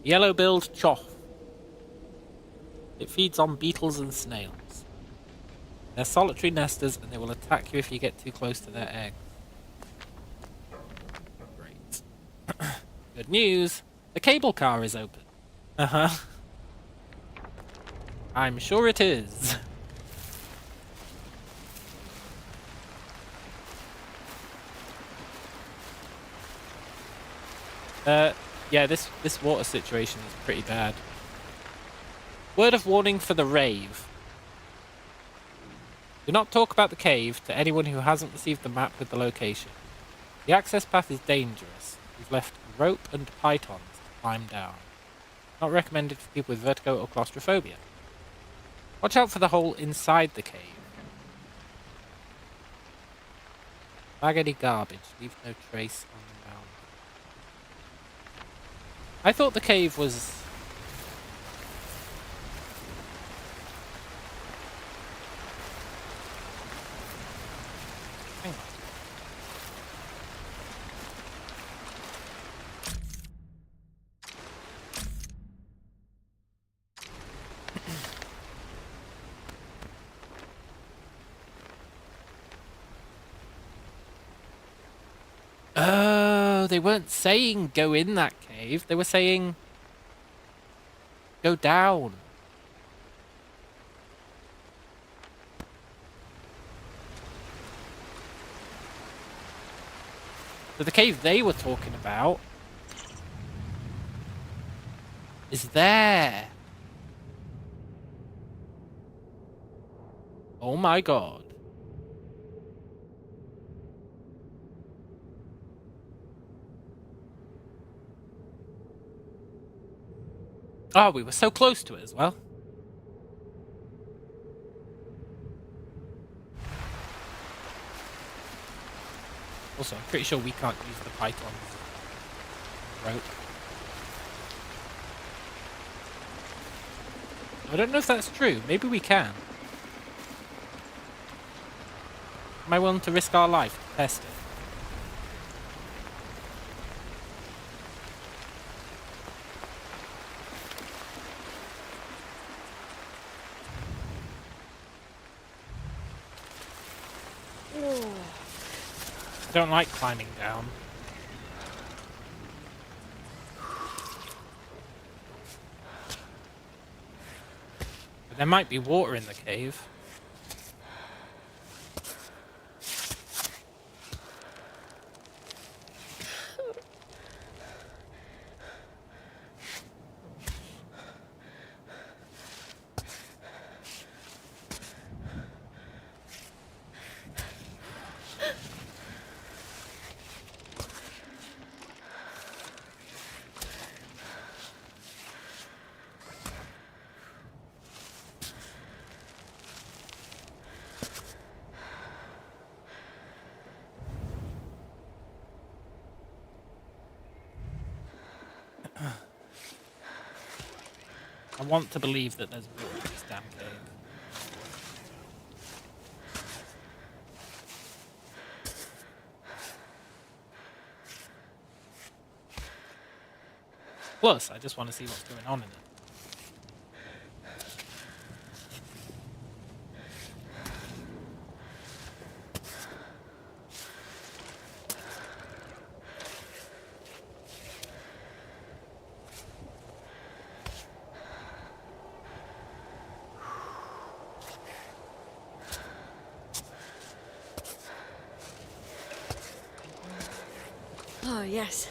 Yellow-billed chough. It feeds on beetles and snails. They're solitary nesters and they will attack you if you get too close to their eggs. Great. Good news. The cable car is open. Uh-huh. I'm sure it is. Yeah, this water situation is pretty bad. Word of warning for the rave. Do not talk about the cave to anyone who hasn't received the map with the location. The access path is dangerous. We've left a rope and pythons to climb down. Not recommended for people with vertigo or claustrophobia. Watch out for the hole inside the cave. Bag any garbage. Leave no trace on the ground. I thought the cave was... Hang on. Oh, they weren't saying go in that cave. They were saying go down. So the cave they were talking about is there. Oh my god. Oh, we were so close to it as well. Also, I'm pretty sure we can't use the python rope. I don't know if that's true. Maybe we can. Am I willing to risk our life to test it? I don't like climbing down. But there might be water in the cave. I want to believe that there's water in this damn cave. Plus, I just want to see what's going on in it. Oh, yes.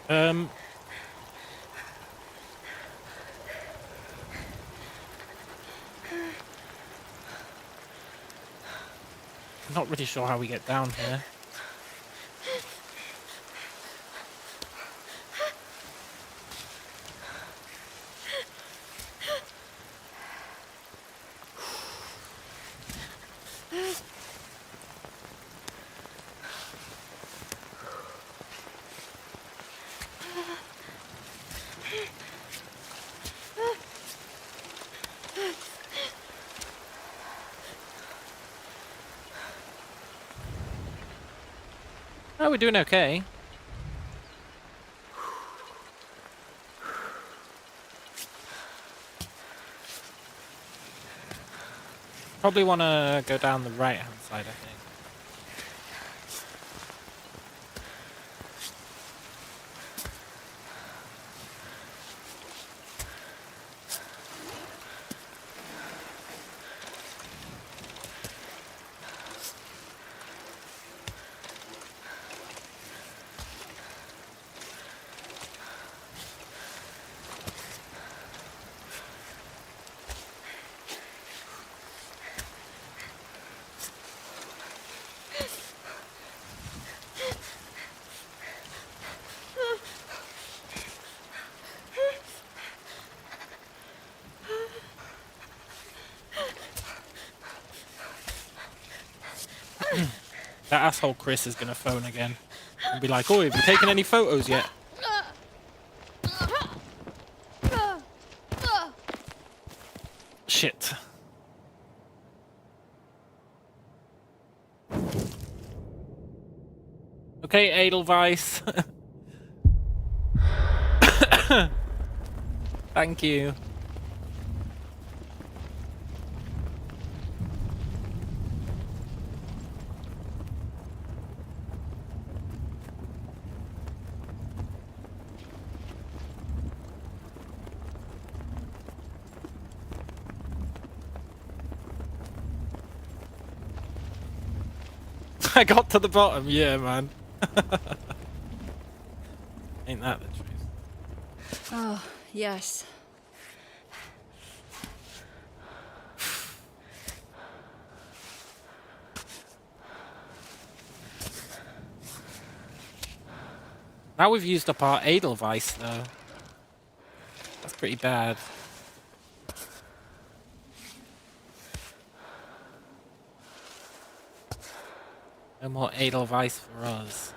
Um, I'm not really sure how we get down here. Oh, we're doing okay. Probably want to go down the right-hand side, I think. That asshole Chris is gonna phone again and be like, "Oh, have you taken any photos yet?" Shit. Okay, Edelweiss. Thank you. I got to the bottom, yeah, man. Ain't that the truth? Oh, yes. Now we've used up our Edelweiss, though. That's pretty bad. No more Edelweiss for us.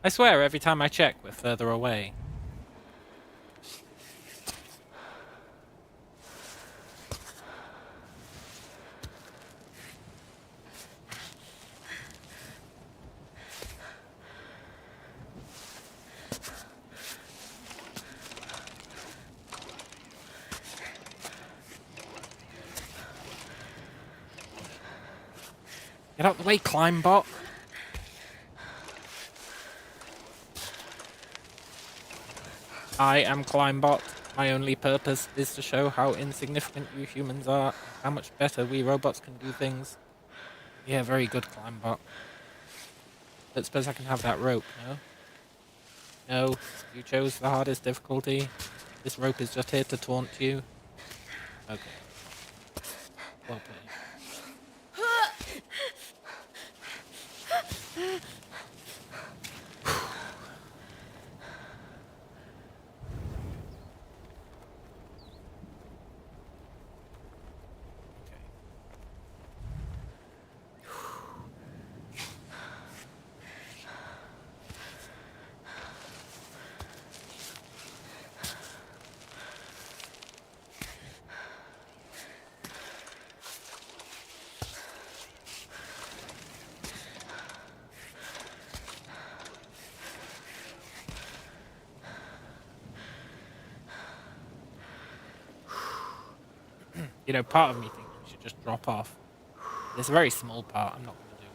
I swear, every time I check, we're further away. Get out the way, Climbbot. I am Climbbot. My only purpose is to show how insignificant you humans are, and how much better we robots can do things. Yeah, very good, Climbot. But suppose I can have that rope, no? No, you chose the hardest difficulty. This rope is just here to taunt you. Okay. Well played. You know, part of me thinks we should just drop off. It's a very small part, I'm not going to do it.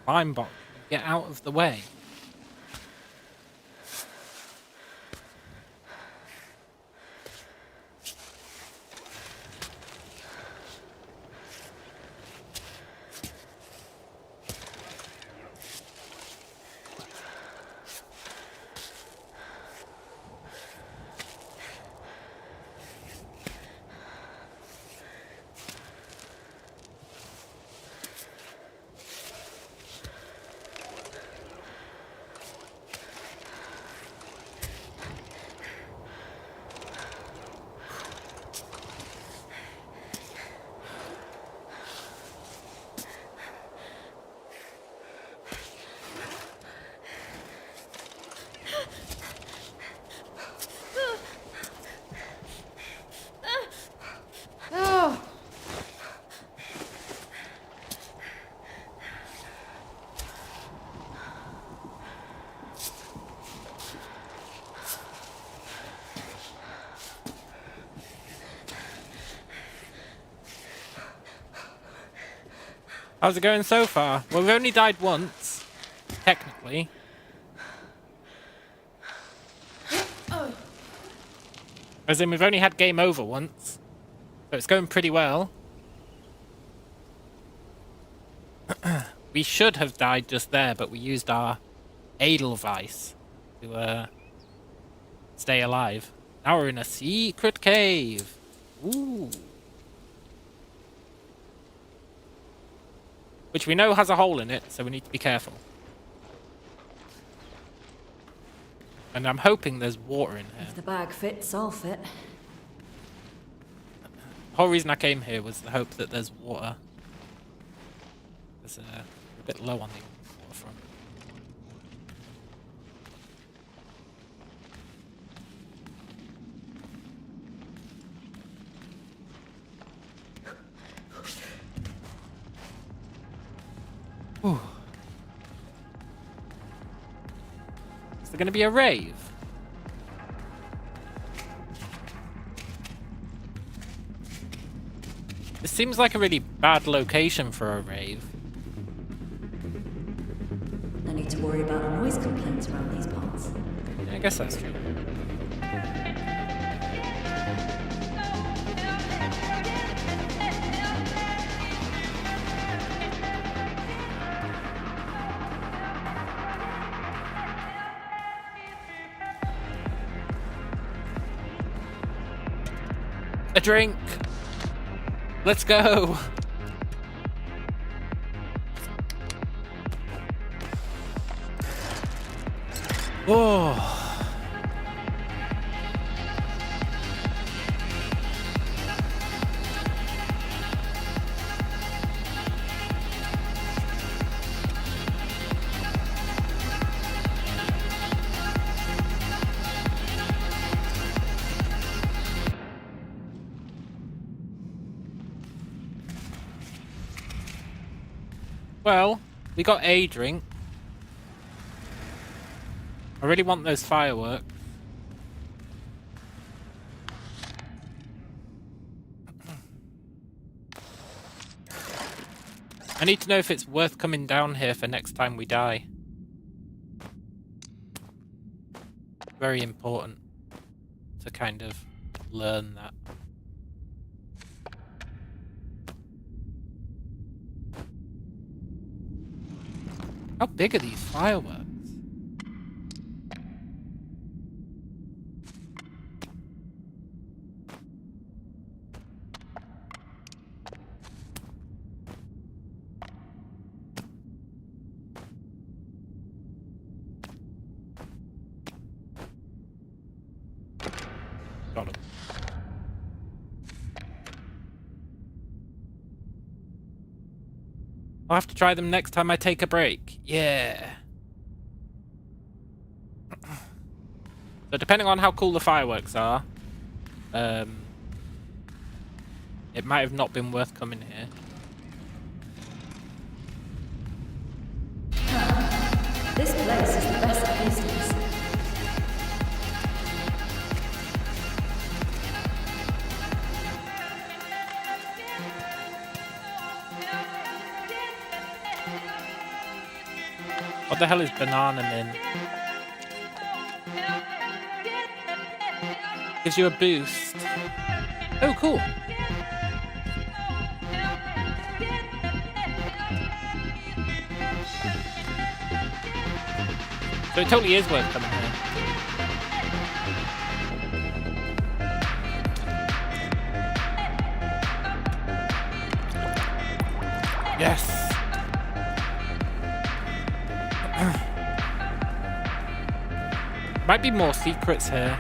Climbot, get out of the way. How's it going so far? Well, we've only died once, technically. As in, we've only had game over once. So it's going pretty well. We should have died just there, but we used our Edelweiss to stay alive. Now we're in a secret cave. Ooh. Which we know has a hole in it, so we need to be careful. And I'm hoping there's water in here. If the bag fits, I'll fit. The whole reason I came here was the hope that there's water. There's a bit low on the waterfront. Whew. Is there going to be a rave? This seems like a really bad location for a rave. No need to worry about noise complaints around these parts. Yeah, I guess that's true. A drink. Let's go. Oh. Well, we got a drink. I really want those fireworks. I need to know if it's worth coming down here for next time we die. Very important to kind of learn that. How big are these fireworks? Got 'em. I'll have to try them next time I take a break. Yeah. So depending on how cool the fireworks are, it might have not been worth coming here. This place is the best of business. What the hell is banana mint? Gives you a boost. Oh, cool. So it totally is worth coming here. Yes. Might be more secrets here.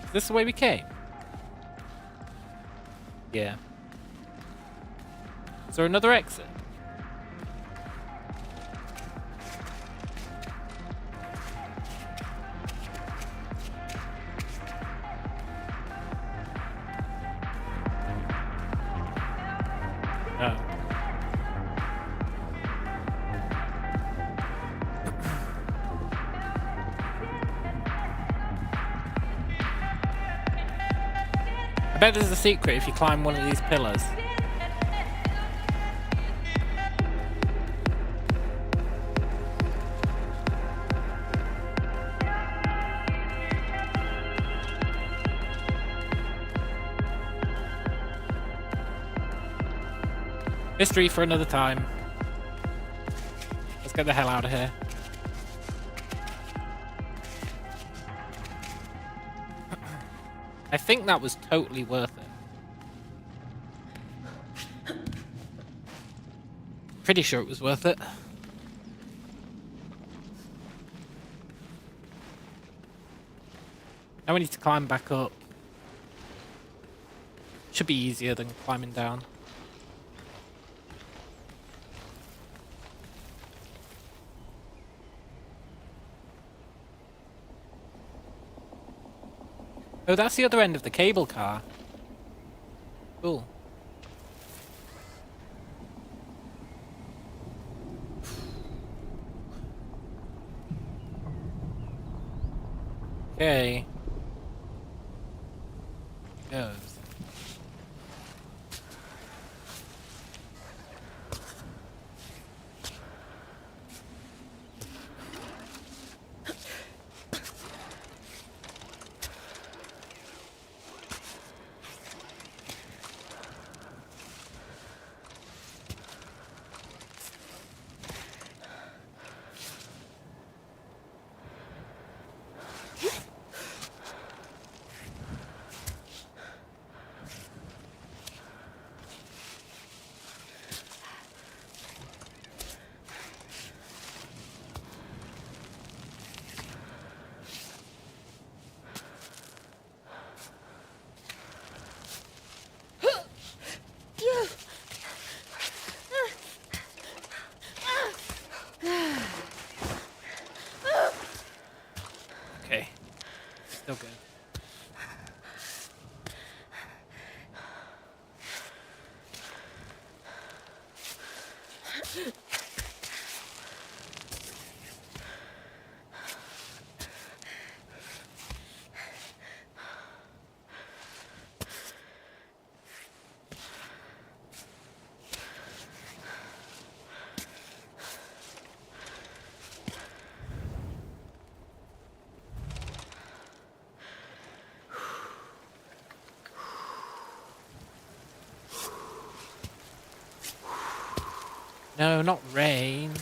Is this the way we came? Yeah. Is there another exit? No. I bet there's a secret if you climb one of these pillars. Mystery for another time. Let's get the hell out of here. I think that was totally worth it. Pretty sure it was worth it. Now we need to climb back up. Should be easier than climbing down. Oh, that's the other end of the cable car. Cool. Okay. Goes. No, not rain.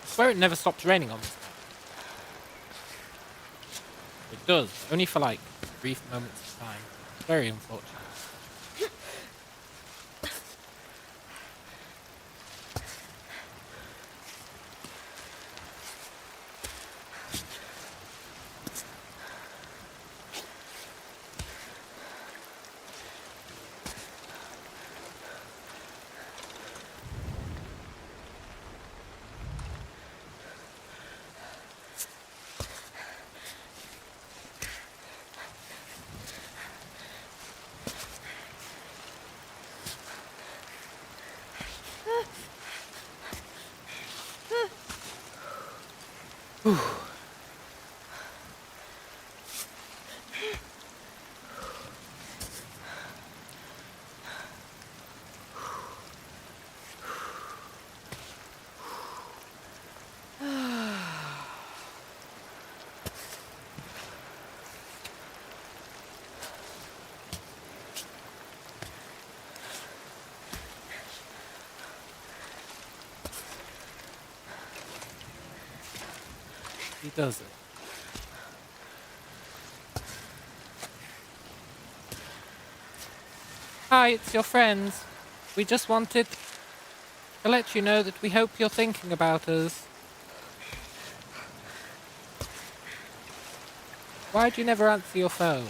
I swear it never stops raining on this map. It does, only for like brief moments of time. Very unfortunate. He does it. Hi, it's your friends. We just wanted to let you know that we hope you're thinking about us. Why'd you never answer your phone?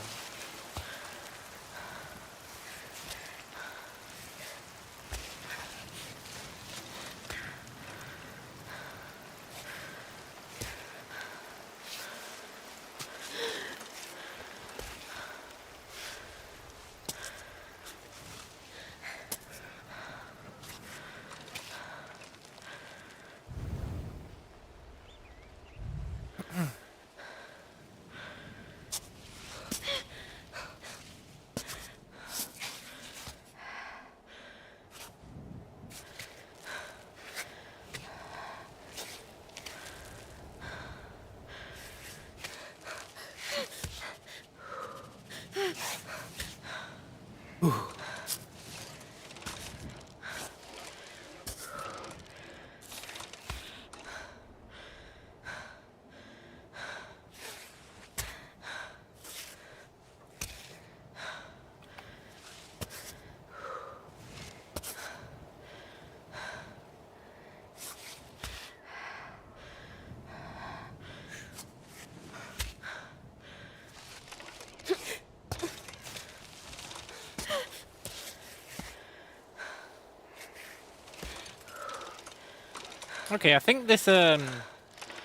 Okay, I think this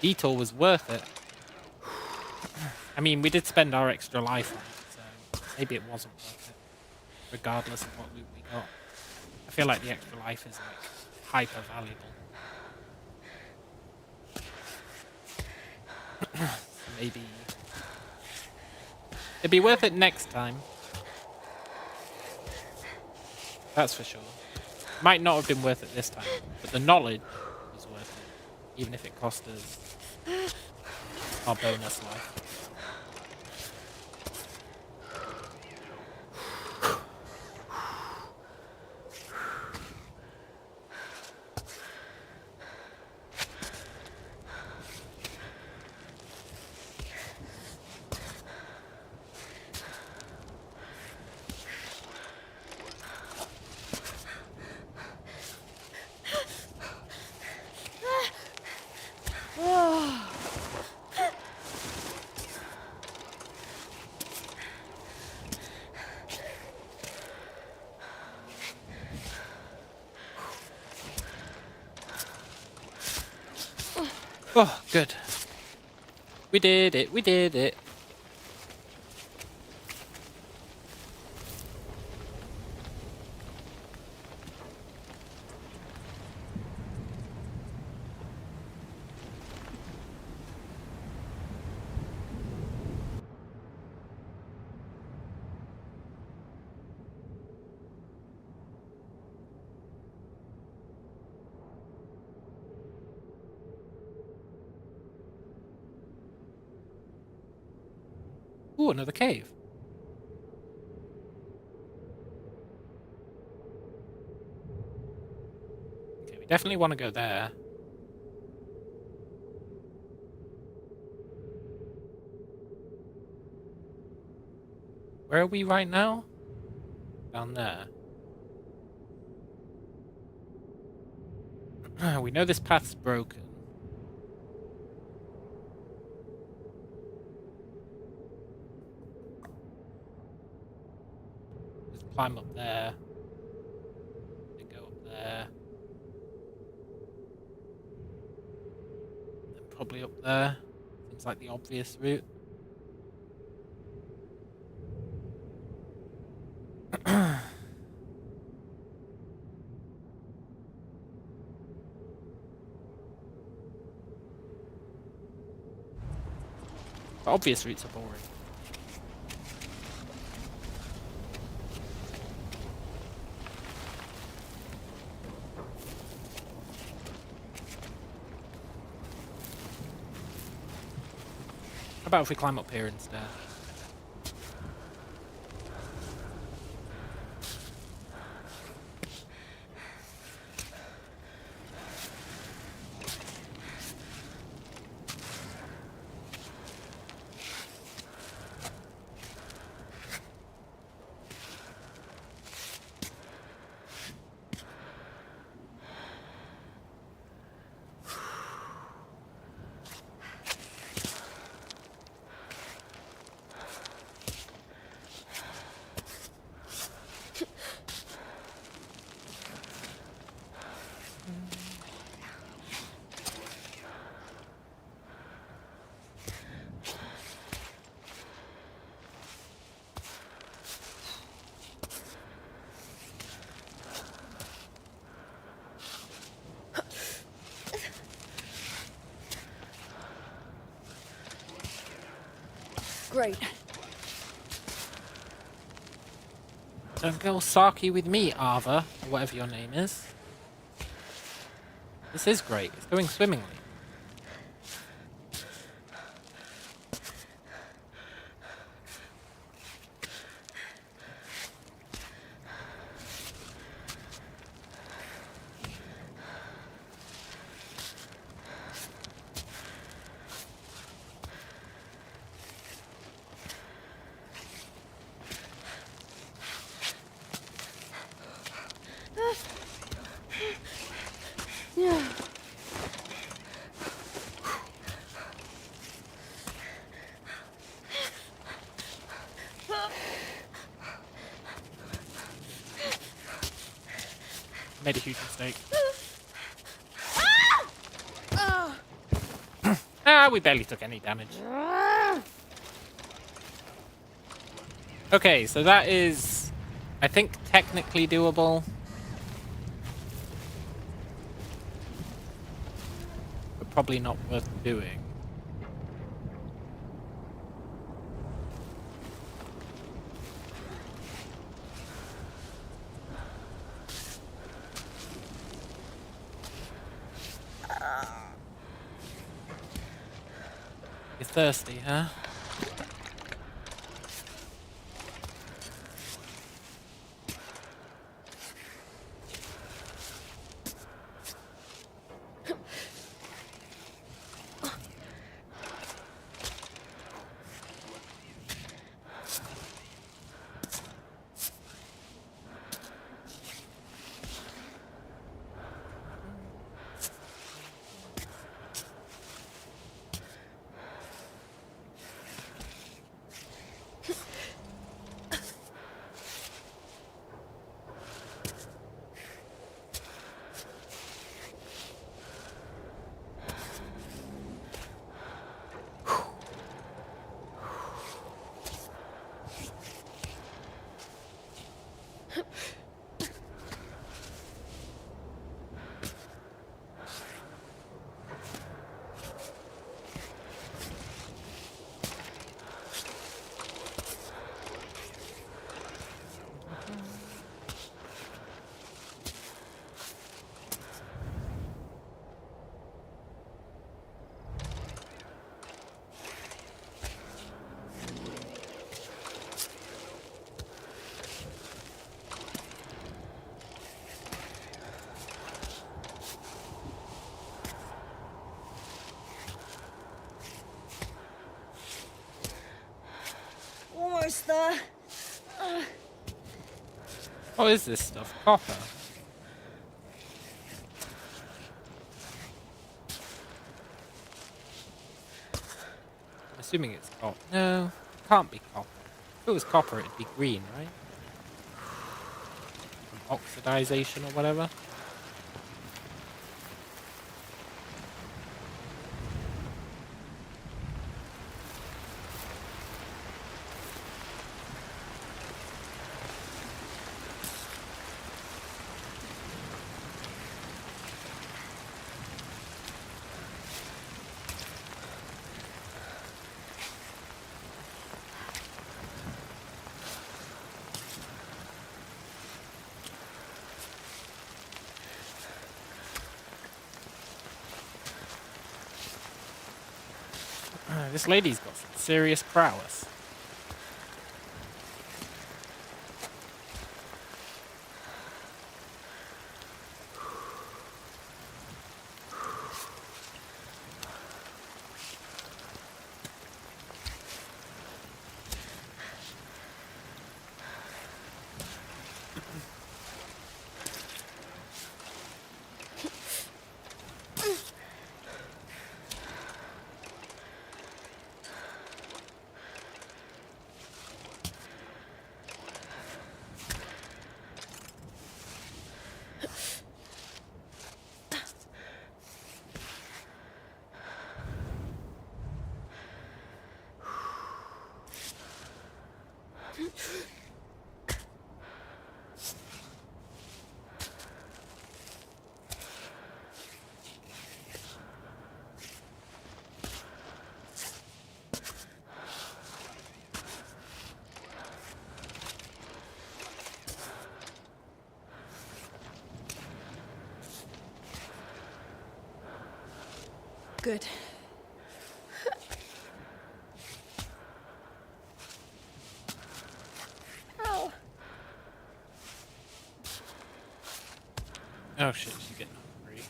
detour was worth it. I mean, we did spend our extra life on it, so maybe it wasn't worth it, regardless of what loot we got. I feel like the extra life is like hyper valuable. Maybe it'd be worth it next time. That's for sure. Might not have been worth it this time, but the knowledge was worth it, even if it cost us our bonus life. Oh, good. We did it, we did it. Ooh, another cave. Okay, we definitely want to go there. Where are we right now? Down there. We know this path's broken. Let's climb up there. Then go up there. Then probably up there. Seems like the obvious route. The obvious routes are boring. How about if we climb up here instead? Great. Don't go sarky with me, Ava, or whatever your name is. This is great. It's going swimmingly. Made a huge mistake. We barely took any damage. Okay, so that is, I think, technically doable. But probably not worth doing. You're thirsty, huh? there. What is this stuff? Copper. I'm assuming it's copper. No, it can't be copper. If it was copper, it'd be green, right? From oxidization or whatever. This lady's got some serious prowess. Good. Ow. Oh shit, she's getting hungry.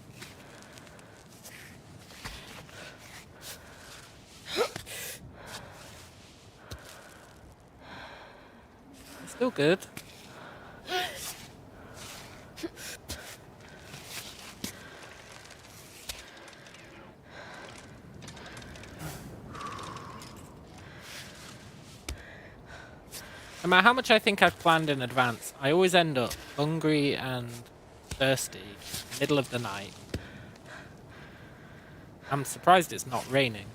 Still good. No matter how much I think I've planned in advance, I always end up hungry and thirsty in the middle of the night. I'm surprised it's not raining.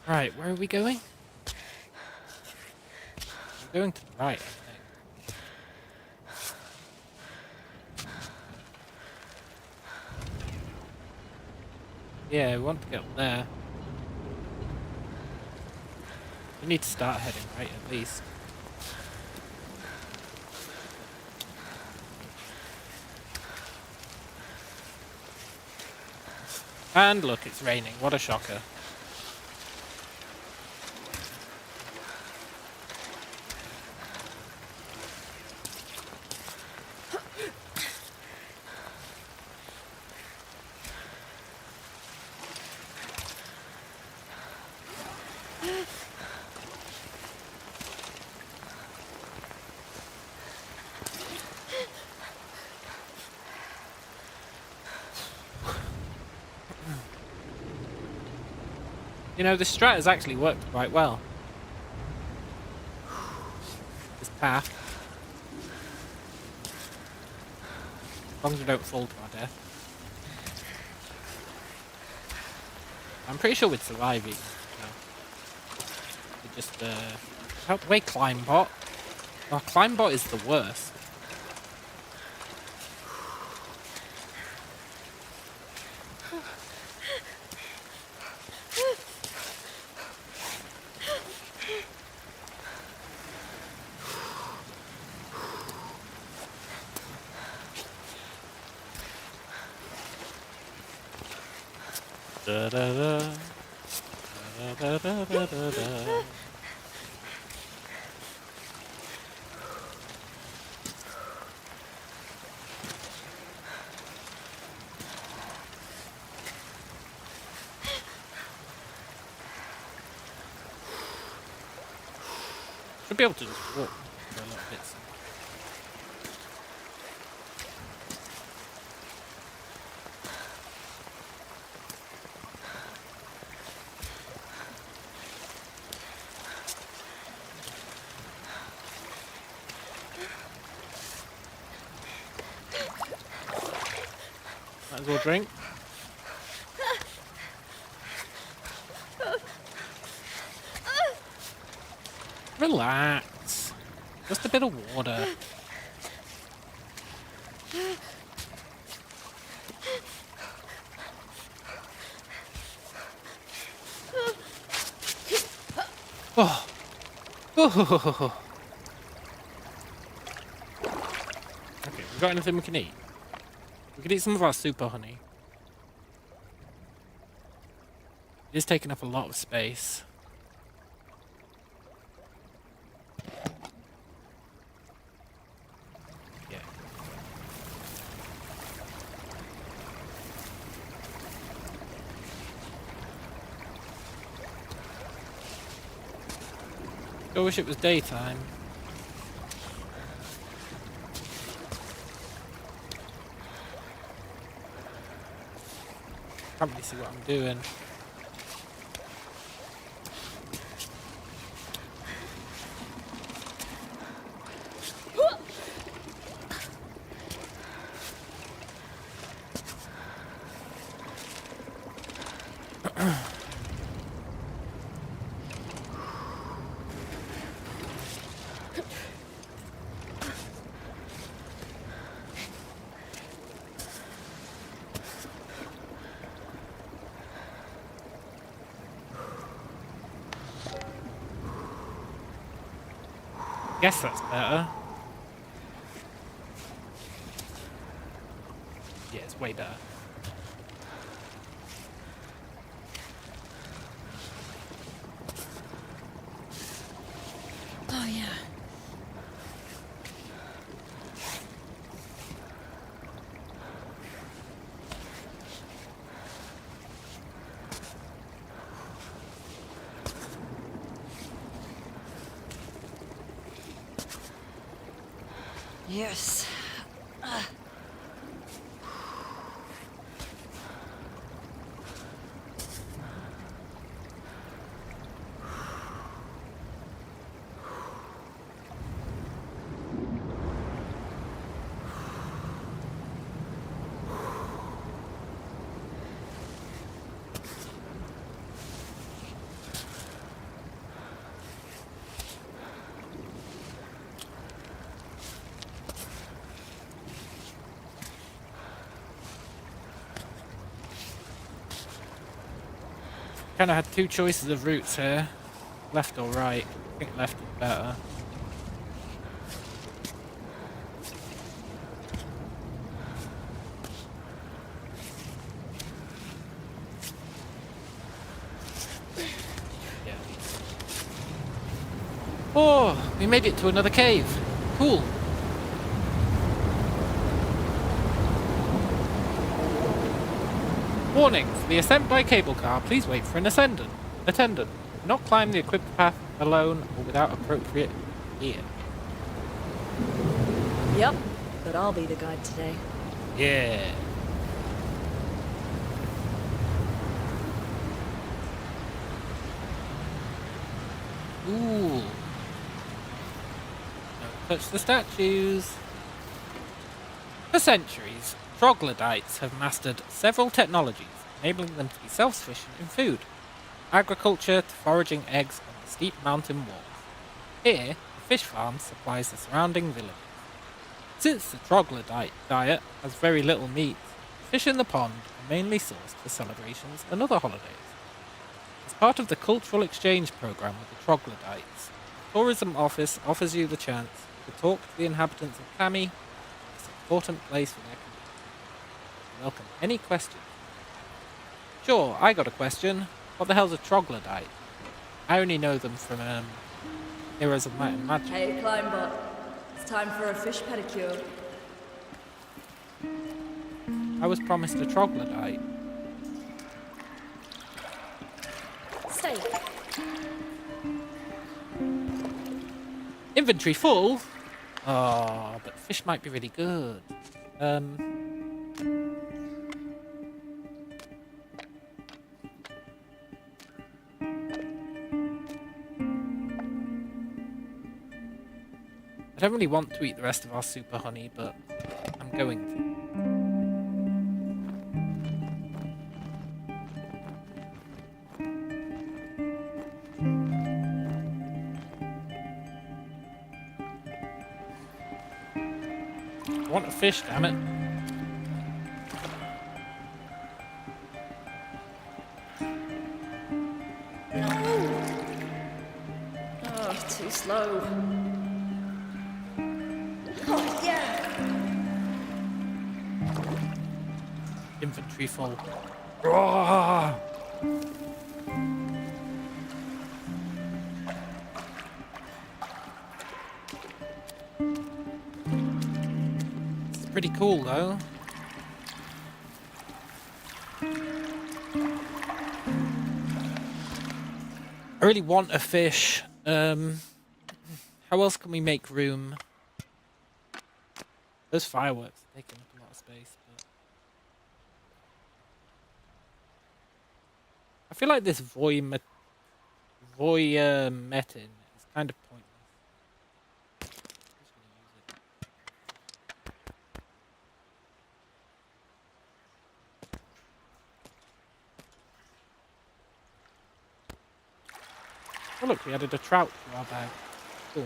Right, where are we going? We're going to the right, I think. Yeah, we want to get up there. We need to start heading right, at least. And look, it's raining. What a shocker. You know, this strat has actually worked quite well. This path. As long as we don't fall to our death. I'm pretty sure we'd survive even. We just, out the way, Climbot. Oh, Climbot is the worst. da, da, da. Da, da, da, da, da. Should be able to just walk for a little bit. Might as well drink. Relax. Just a bit of water. Oh. Oh. Okay, we got anything we can eat? We could eat some of our super honey. It is taking up a lot of space. Yeah. I wish it was daytime. Can't really see what I'm doing. Guess that's better. Yeah, it's way better. Oh, yeah. Yes. Kind of had two choices of routes here, left or right. I think left is better. Yeah. Oh, we made it to another cave. Cool. Warning, for the ascent by cable car, please wait for an attendant. Do not climb the equipped path alone or without appropriate gear. Yep, but I'll be the guide today. Yeah. Ooh. Don't touch the statues. For centuries, troglodytes have mastered several technologies, enabling them to be self-sufficient in food. Agriculture to foraging eggs on the steep mountain walls. Here, the fish farm supplies the surrounding villages. Since the troglodyte diet has very little meat, fish in the pond are mainly sourced for celebrations and other holidays. As part of the cultural exchange program with the troglodytes, the tourism office offers you the chance to talk to the inhabitants of Tammy, this important place for their community. Welcome any questions. Sure, I got a question. What the hell's a troglodyte? I only know them from Heroes of Might and Magic. Hey, Climbot. It's time for a fish pedicure. I was promised a troglodyte. Stay. Inventory full? Oh, but fish might be really good. I don't really want to eat the rest of our super honey, but I'm going to. I want a fish, damn it. Oh, too slow. Oh, yeah. Inventory full. Roar! This is pretty cool, though. I really want a fish. How else can we make room? Those fireworks are taking up a lot of space, but I feel like this metin is kind of pointless. I'm just gonna use it. Oh look, we added a trout to our bag. Cool.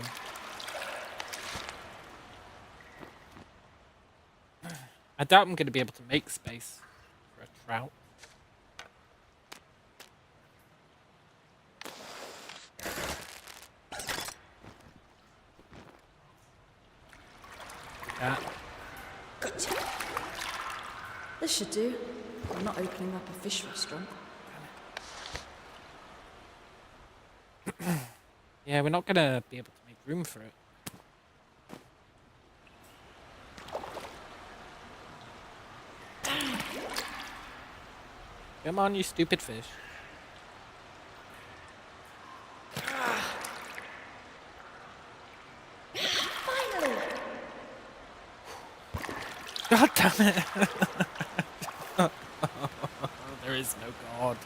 I doubt I'm going to be able to make space for a trout. That. Gotcha. This should do. I'm not opening up a fish restaurant. Yeah, we're not going to be able to make room for it. Come on, you stupid fish. Finally! God damn it! There is no God.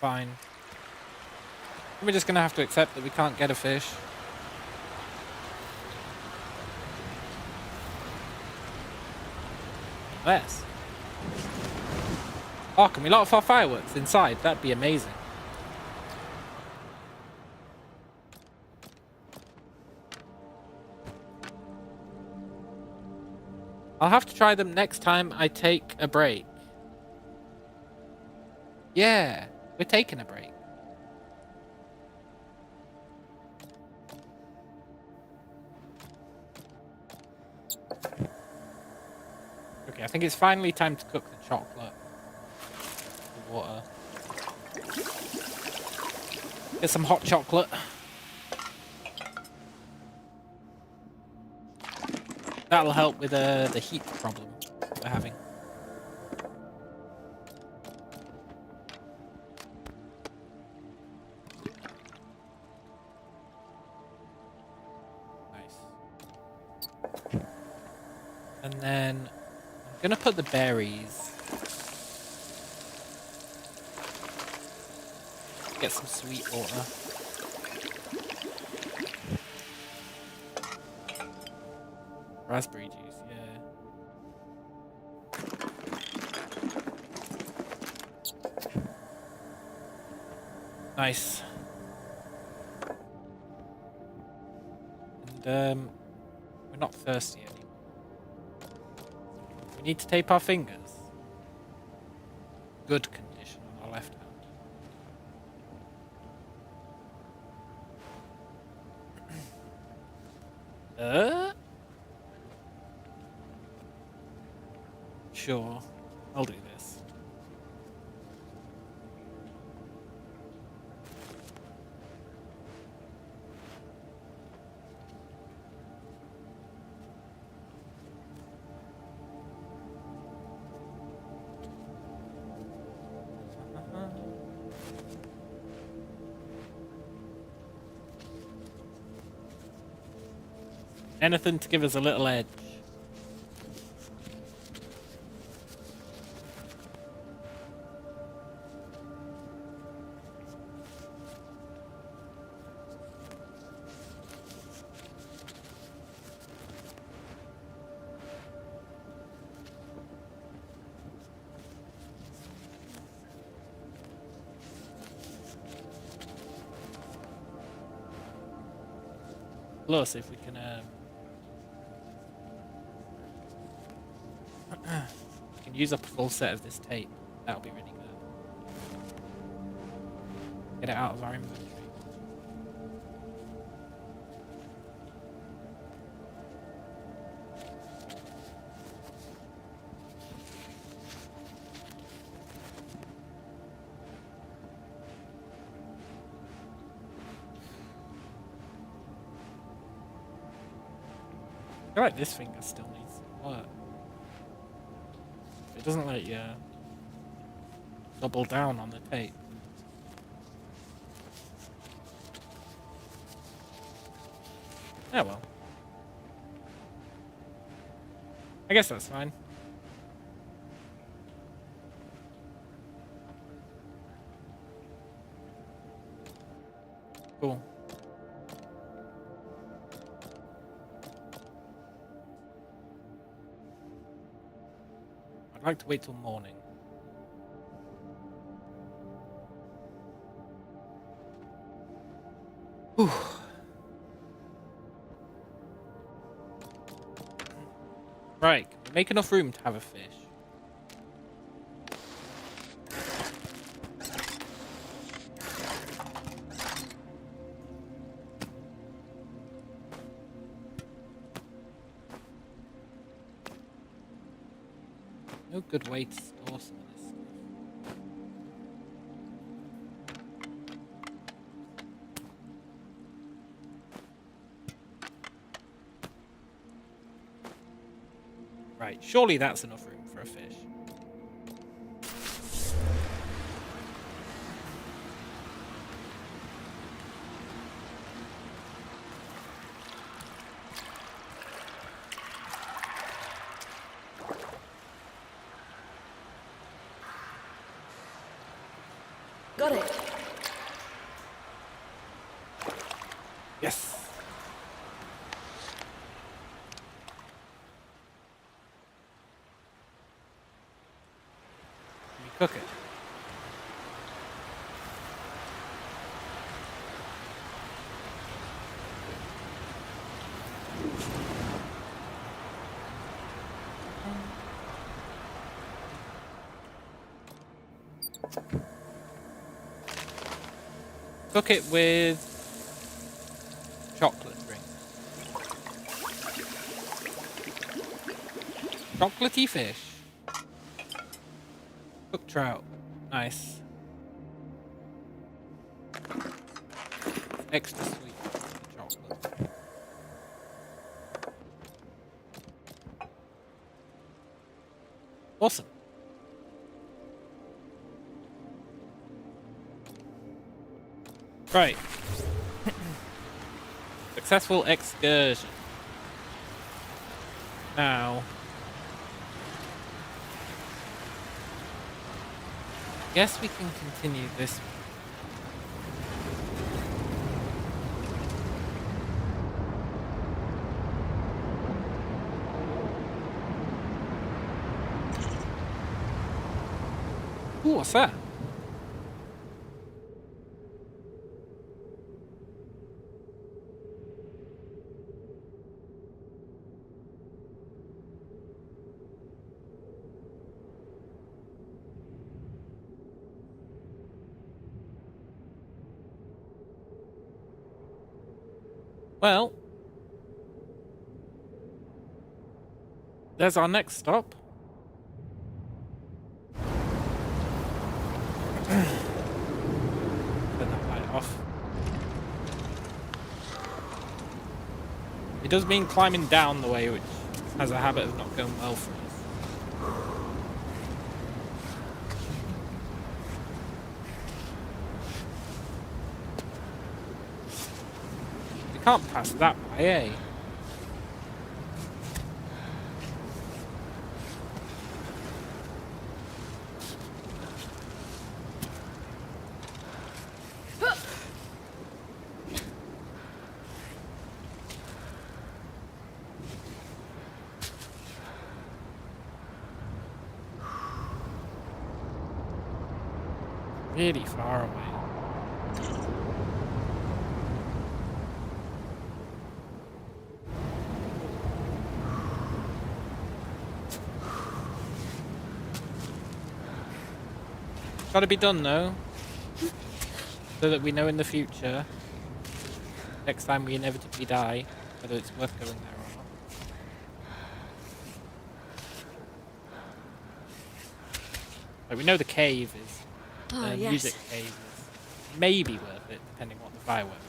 Fine. We're just gonna have to accept that we can't get a fish. Yes. Oh, can we light off our fireworks inside? That'd be amazing. I'll have to try them next time I take a break. Yeah, we're taking a break. Okay, I think it's finally time to cook the chocolate. The water. Get some hot chocolate. That'll help with the heat problem we're having. Nice. And then I'm gonna put the berries. Get some sweet water. Raspberry juice, yeah. Nice. And we're not thirsty anymore. We need to tape our fingers. Good condition on our left hand. Sure. I'll do this. Anything to give us a little edge. Plus, if we can we can use up a full set of this tape, that'll be really good. Get it out of our inventory. I feel like this finger still needs some work. It doesn't let you double down on the tape. Oh well. I guess that's fine. Cool. I'd like to wait till morning. Whew. Right, can we make enough room to have a fish? No good way to store some of this stuff. Right, surely that's enough room for a fish. Got it. Yes. Can we cook it? Cook it with chocolate drink. Chocolatey fish. Cooked trout. Nice. Extra sweet chocolate. Awesome. Right. Successful excursion. Now, guess we can continue this way. Ooh, what's that? Well, there's our next stop. Turn that light off. It does mean climbing down the way, which has a habit of not going well for us. We can't pass that way, eh? Really far away. Gotta be done though, so that we know in the future, next time we inevitably die, whether it's worth going there or not. Like, we know the cave is yes. music cave is maybe worth it, depending on the fireworks.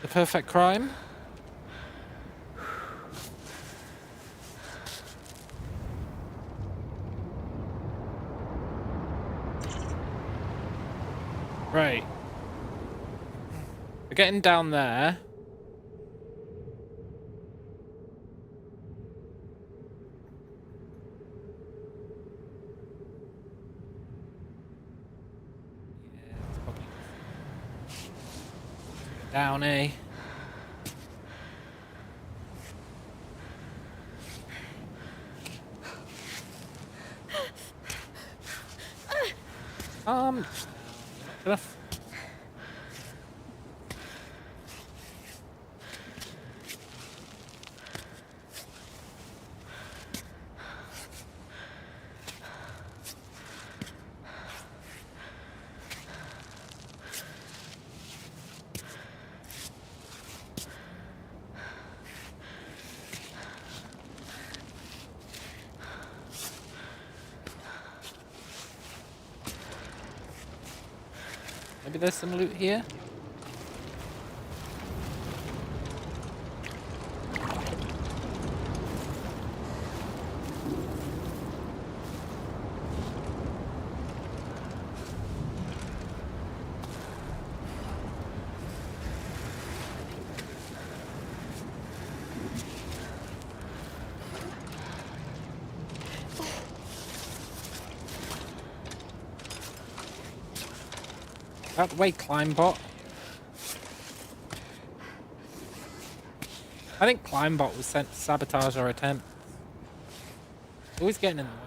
The perfect crime? Right. We're getting down there. Yeah, it's probably down, eh? Enough. Maybe there's some loot here? Out the way, Climbot. I think Climbot was sent to sabotage our attempt. Always getting in the way.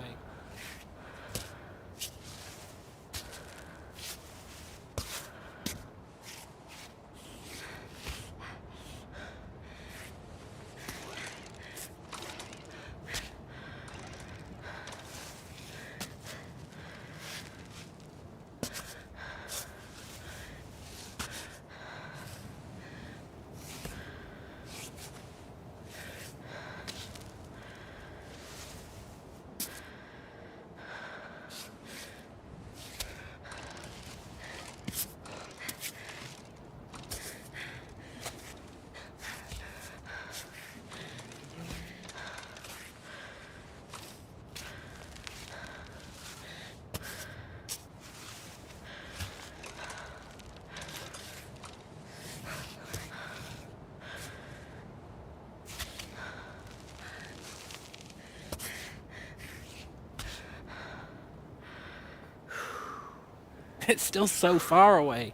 It's still so far away.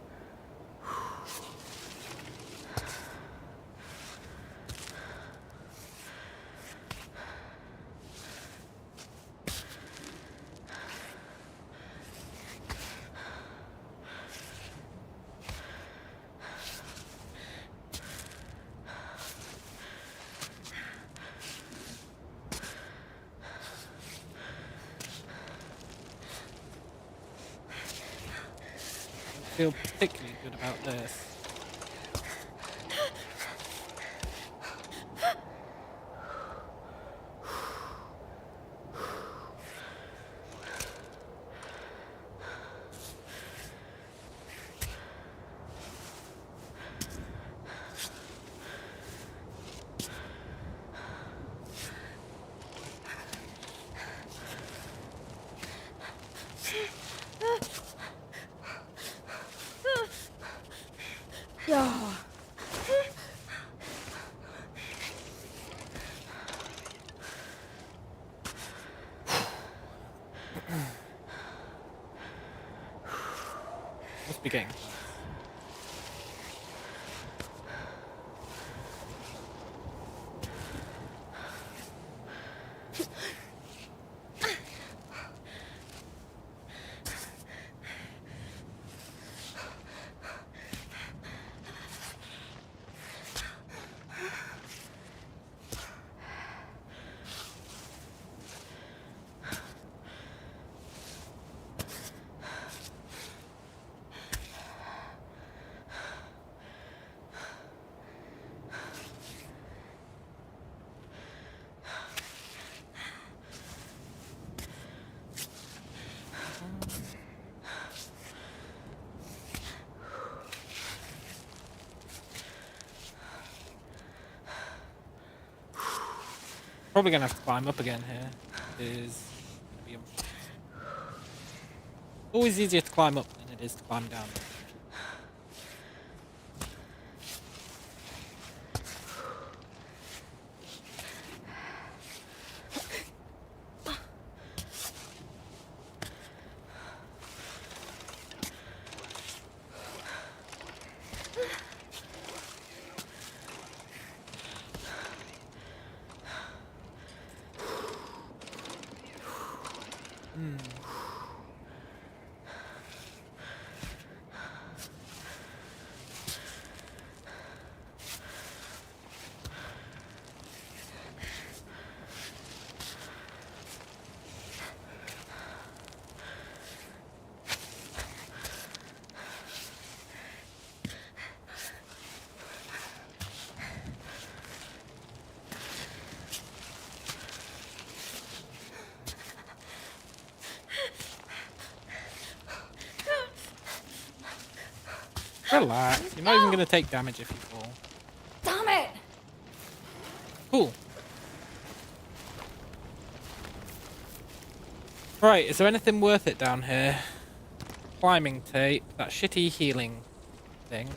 I feel particularly good about this. Yeah. Must be getting close. Probably gonna have to climb up again here. Is gonna be always easier to climb up than it is to climb down. Relax. You're not even gonna take damage if you fall. Damn it! Cool. Right, is there anything worth it down here? Climbing tape, that shitty healing thing.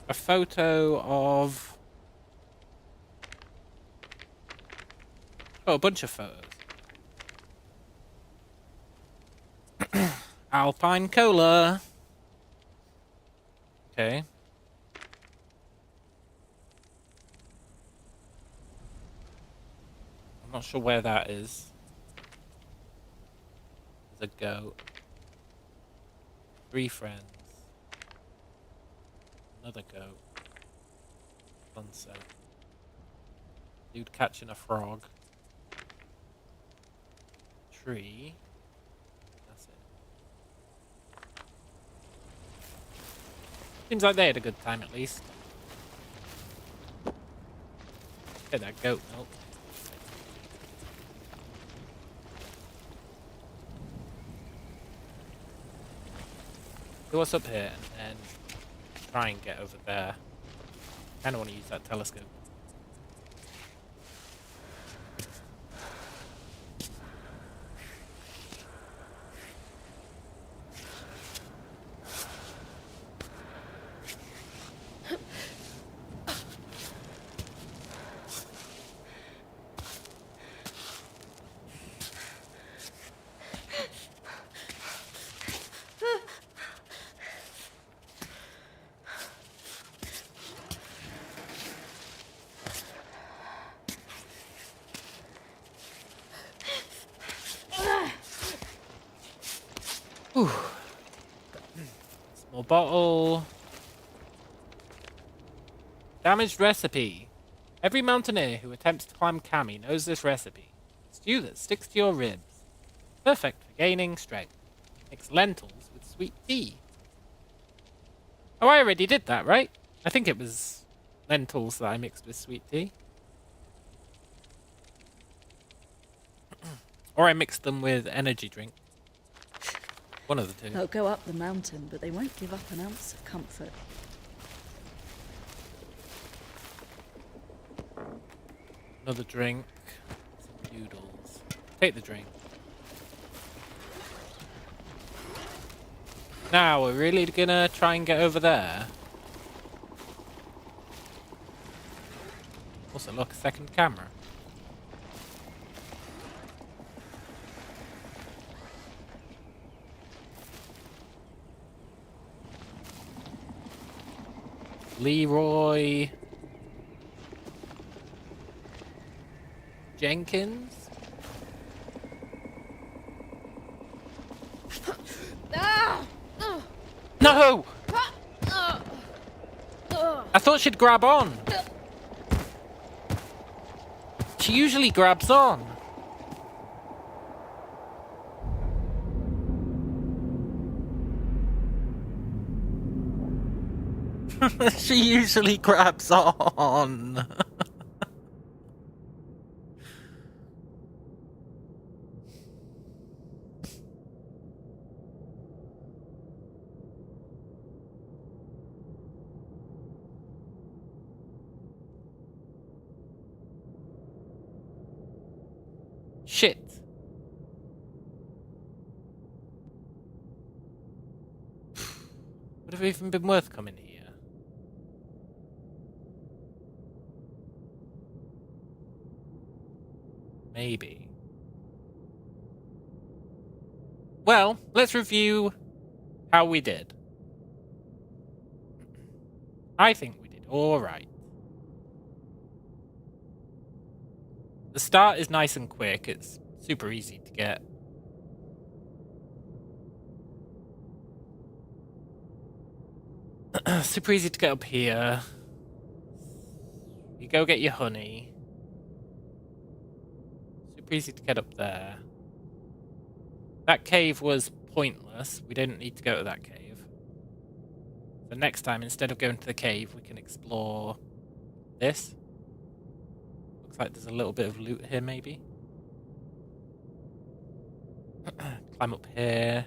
A photo of... Oh, a bunch of photos. Alpine Cola. Okay. I'm not sure where that is. There's a goat. 3 friends. Another goat. Sunset. Dude catching a frog. Tree. That's it. Seems like they had a good time at least. Get that goat milk. So what's up here and then try and get over there. Kinda wanna use that telescope. bottle. Damaged recipe. Every mountaineer who attempts to climb Kami knows this recipe. Stew that sticks to your ribs. Perfect for gaining strength. Mix lentils with sweet tea. Oh, I already did that, right? I think it was lentils that I mixed with sweet tea. Or I mixed them with energy drink. One of the two. They'll go up the mountain, but they won't give up an ounce of comfort. Another drink. Some noodles. Take the drink. Now, we're really gonna try and get over there. Also, look, a second camera. Leroy Jenkins? No! I thought she'd grab on. She usually grabs on. She usually grabs on. Shit. Would have even been worth coming here. Maybe. Well, let's review how we did. I think we did alright. The start is nice and quick. It's super easy to get. Super easy to get up here. You go get your honey. Super easy to get up there. That cave was pointless. We didn't need to go to that cave. So next time, instead of going to the cave, we can explore this. Looks like there's a little bit of loot here, maybe. Climb up here.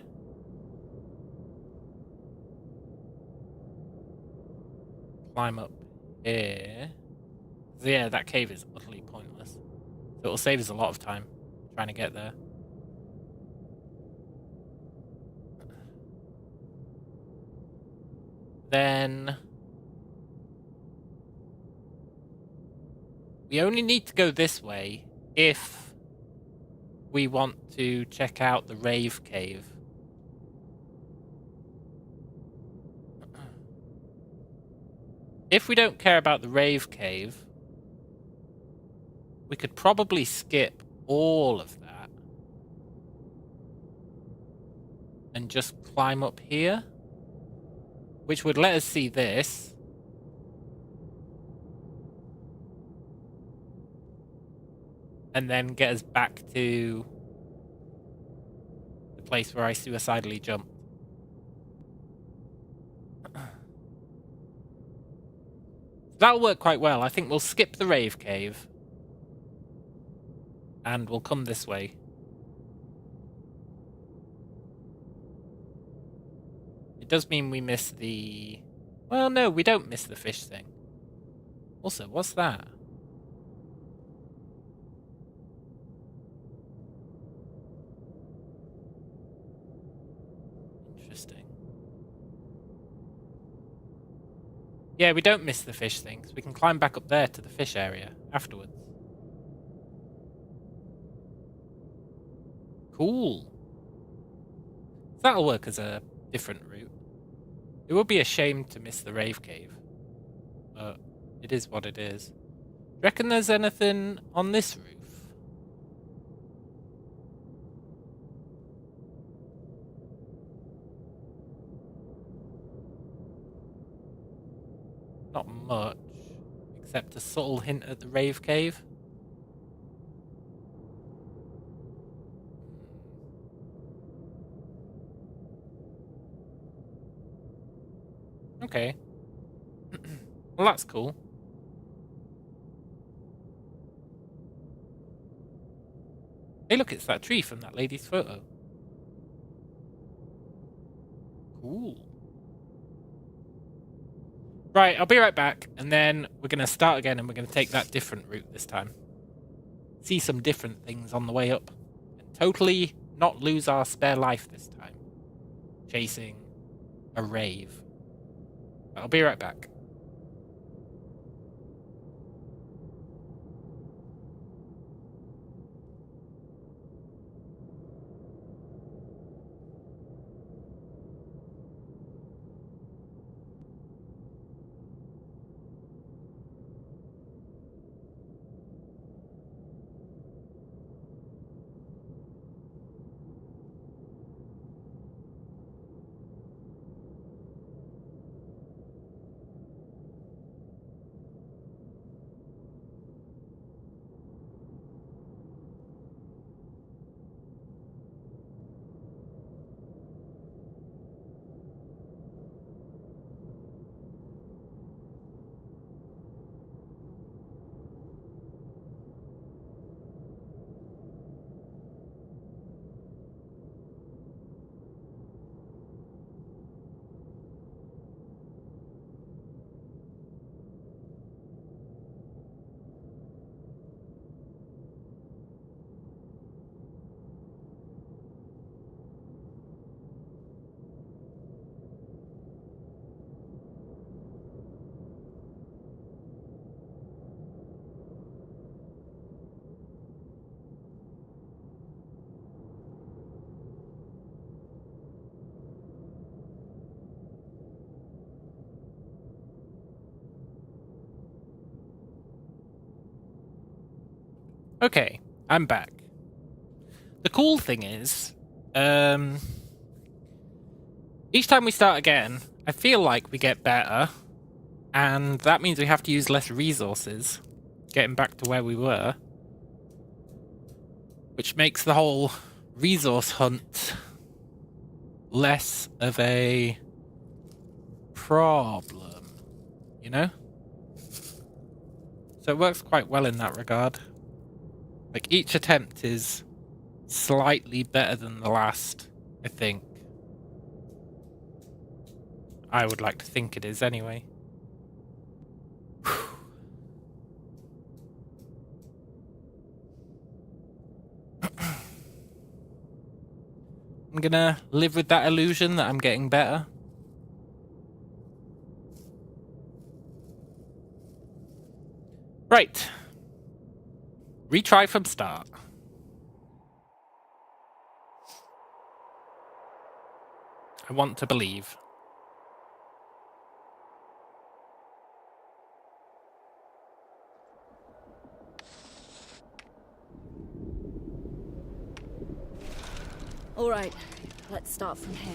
Climb up here. So yeah, that cave is utterly pointless. So it'll save us a lot of time trying to get there. Then we only need to go this way if we want to check out the Rave Cave. If we don't care about the Rave Cave, we could probably skip all of that and just climb up here, which would let us see this. And then get us back to the place where I suicidally jumped. That'll work quite well. I think we'll skip the Rave Cave. And we'll come this way. It does mean we miss the... Well, no, we don't miss the fish thing. Also, what's that? Interesting. Yeah, we don't miss the fish thing, so we can climb back up there to the fish area afterwards. Cool. That'll work as a different route. It would be a shame to miss the Rave Cave, but it is what it is. Do you reckon there's anything on this roof? much, except a subtle hint at the rave cave. Okay. Well, that's cool. Hey, look, it's that tree from that lady's photo. Cool. Right, I'll be right back, and then we're going to start again, and we're going to take that different route this time. See some different things on the way up, and totally not lose our spare life this time. Chasing a rave. I'll be right back. Okay, I'm back. The cool thing is, each time we start again, I feel like we get better, and that means we have to use less resources, getting back to where we were, which makes the whole resource hunt less of a problem, you know? So it works quite well in that regard. Like, each attempt is slightly better than the last, I think. I would like to think it is anyway. I'm gonna live with that illusion that I'm getting better. Right. Retry from start. I want to believe. All right, let's start from here.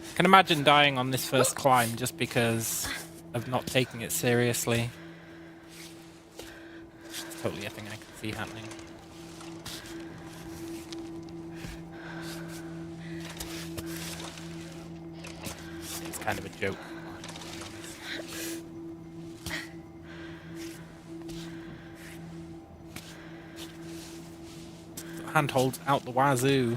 I can imagine dying on this first climb just because of not taking it seriously. It's totally a thing I can see happening. It's kind of a joke. Handholds out the wazoo.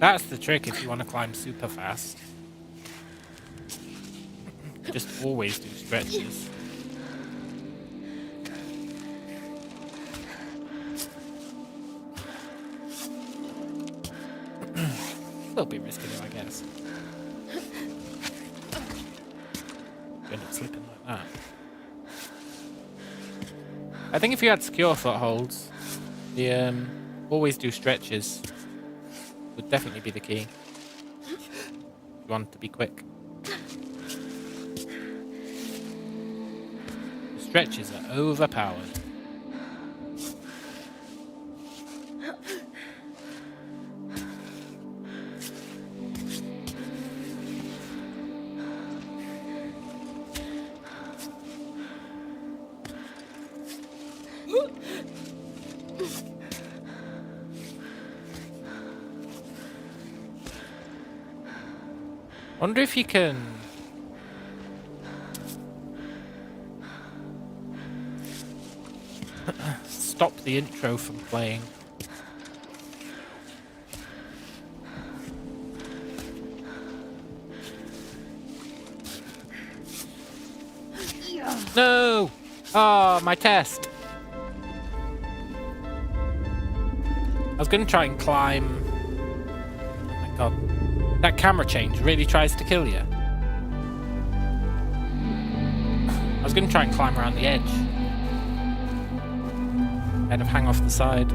That's the trick if you want to climb super fast. Just always do stretches. A little bit risky though, I guess. You end up slipping like that. I think if you had secure footholds, the always do stretches would definitely be the key. If you want to be quick. The stretches are overpowered. Wonder if you can stop the intro from playing. No! Oh, my test. I was going to try and climb. Oh my god. That camera change really tries to kill you. I was going to try and climb around the edge. Kind of hang off the side.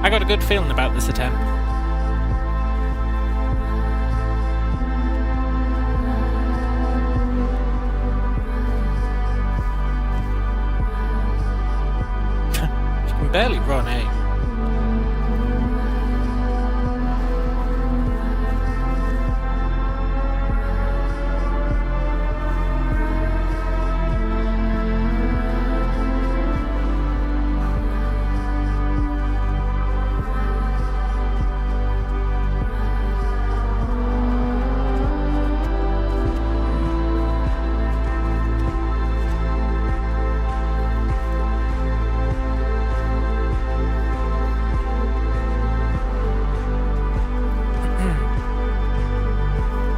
I got a good feeling about this attempt. She can barely run, eh?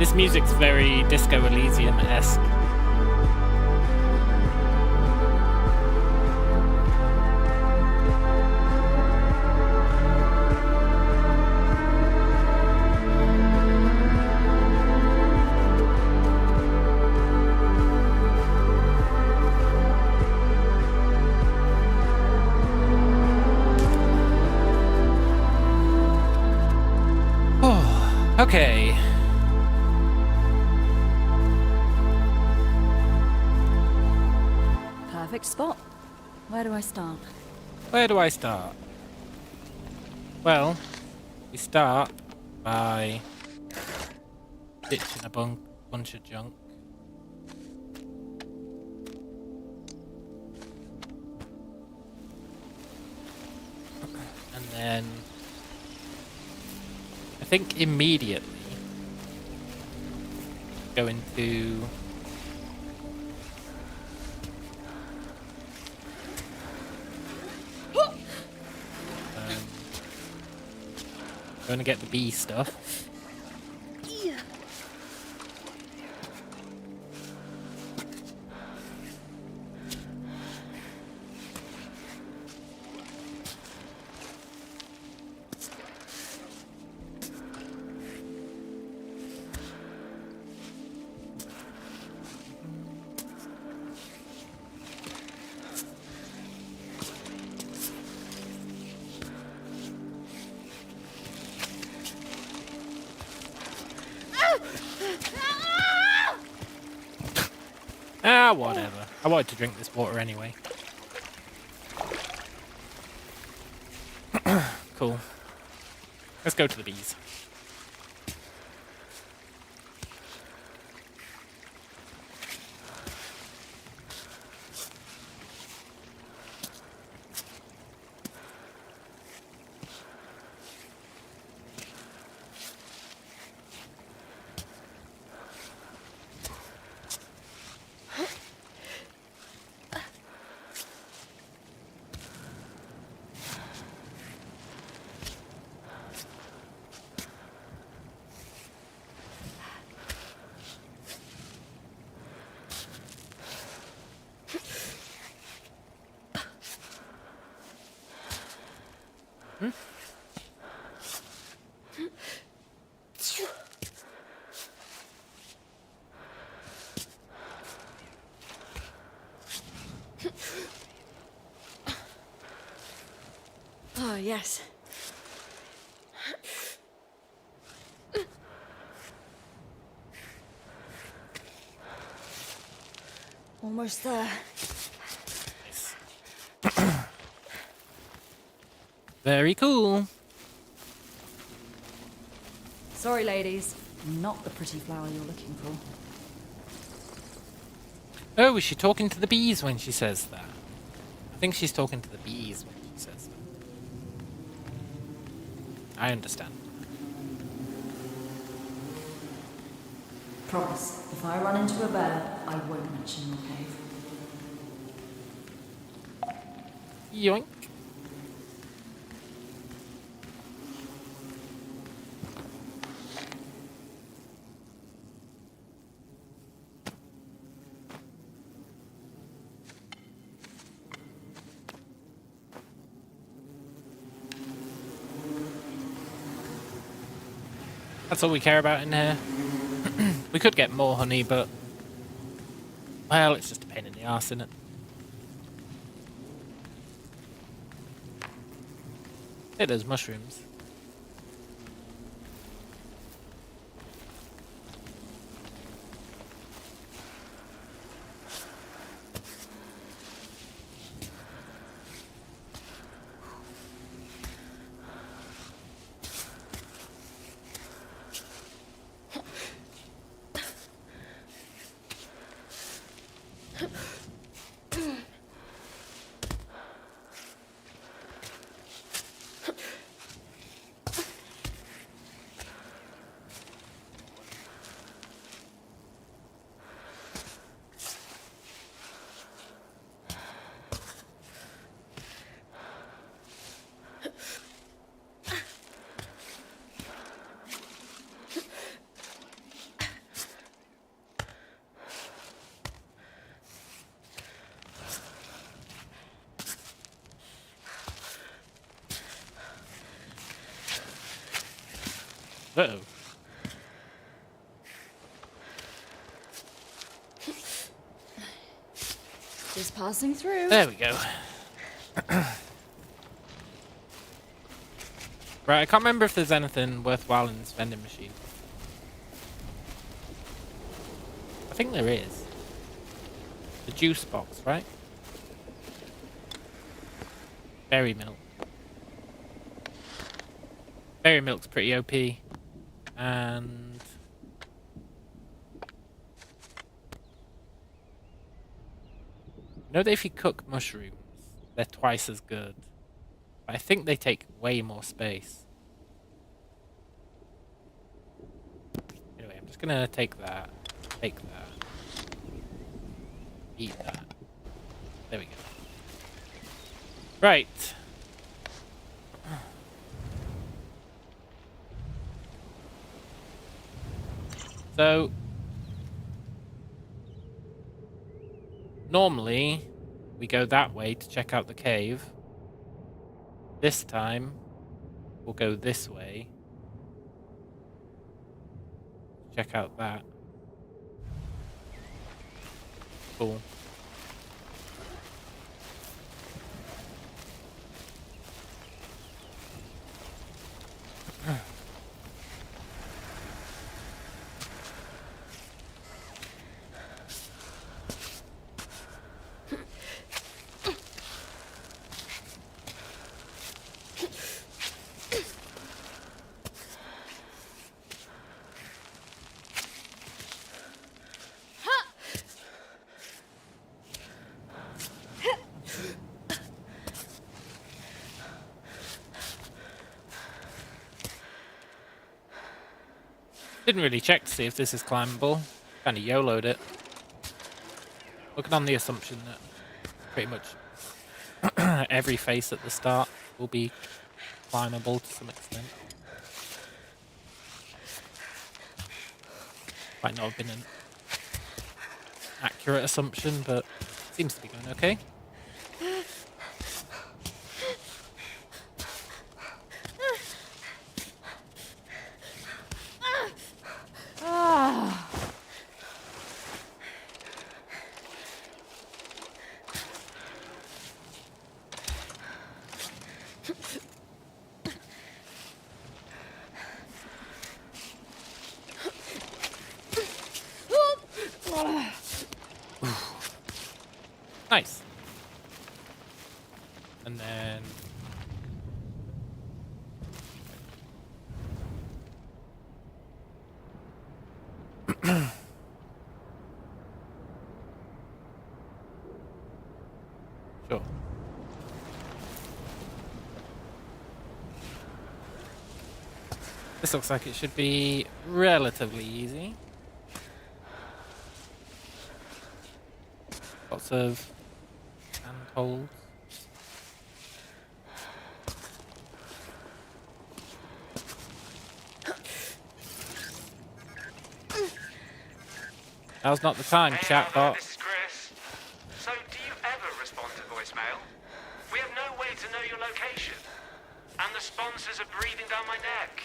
This music's very Disco Elysium-esque. Oh, okay. Perfect spot. Where do I start? Where do I start? Well, we start by ditching a bunch of junk. And then I think immediately go into going to get the bee stuff. Yeah. Ah, whatever. I wanted to drink this water anyway. Cool. Let's go to the bees. Oh, yes. Almost there. Very cool. Sorry, ladies. Not the pretty flower you're looking for. Oh, is she talking to the bees when she says that? I think she's talking to the bees when she says that. I understand. Promise, if I run into a bear, I won't mention your cave. Yoink. That's all we care about in here. We could get more honey, but... well, it's just a pain in the arse, isn't it? Hey, there's mushrooms. Uh-oh. Just passing through. There we go. Right, I can't remember if there's anything worthwhile in this vending machine. I think there is. The juice box, right? Berry milk. Berry milk's pretty OP. And... you know that if you cook mushrooms, they're twice as good. But I think they take way more space. Anyway, I'm just gonna take that. Take that. Eat that. There we go. Right. So, normally, we go that way to check out the cave. This time, we'll go this way. Check out that. Cool. Didn't really check to see if this is climbable. Kind of YOLO'd it. Looking on the assumption that pretty much every face at the start will be climbable to some extent. Might not have been an accurate assumption, but seems to be going okay. Nice. And then... Sure. This looks like it should be relatively easy. Lots of handholds. Now's not the time, Hey, chatbot. this is Chris. So, do you ever respond to voicemail? We have no way to know your location. And the sponsors are breathing down my neck.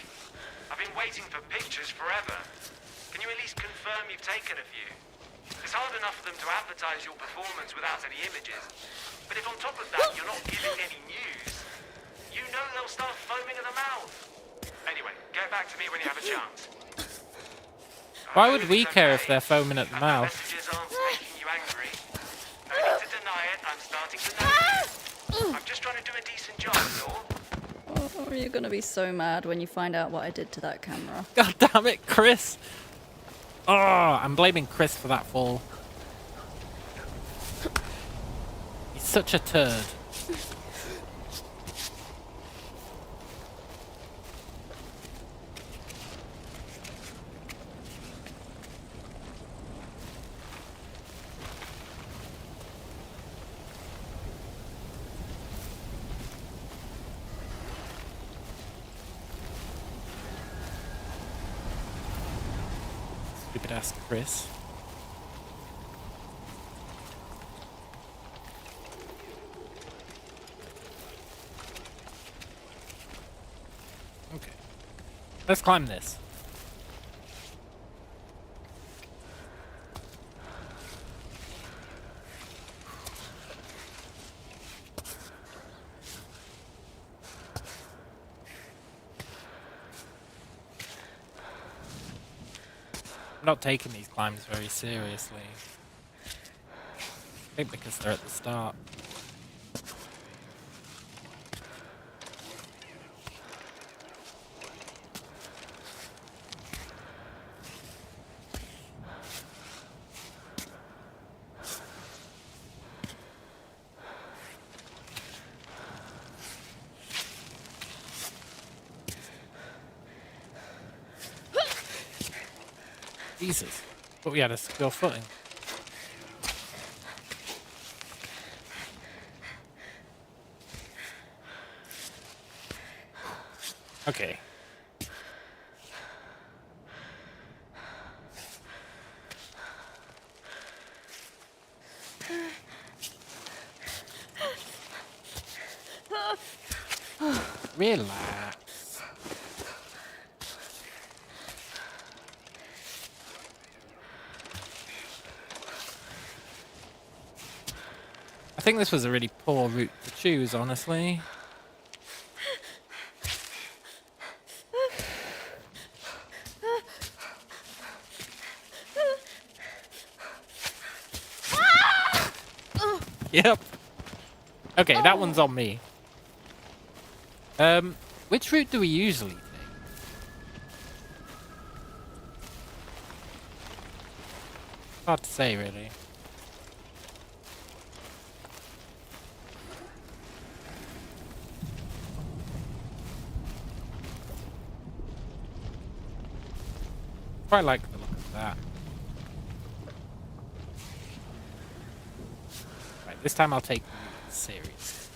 I've been waiting for pictures forever. Can you at least confirm you've taken a few? It's hard enough for them to advertise your performance without any images. But if on top of that you're not giving any news, you know they'll start foaming at the mouth. Anyway, get back to me when you have a chance. Why would we care if they're foaming at the And mouth? messages aren't making you angry. No need to deny it, I'm starting to know you. I'm just trying to do a decent job, Thor. Oh, you're gonna be so mad when you find out what I did to that camera. God damn it, Chris! Oh, I'm blaming Chris for that fall. He's such a turd. Stupid ass Chris. Okay. Let's climb this. I'm not taking these climbs very seriously. I think because they're at the start. Jesus. But we had a secure footing. Okay. Relax. I think this was a really poor route to choose, honestly. Yep. Okay, that one's on me. Which route do we usually take? Hard to say, really. Quite like the look of that. Right, this time I'll take the series.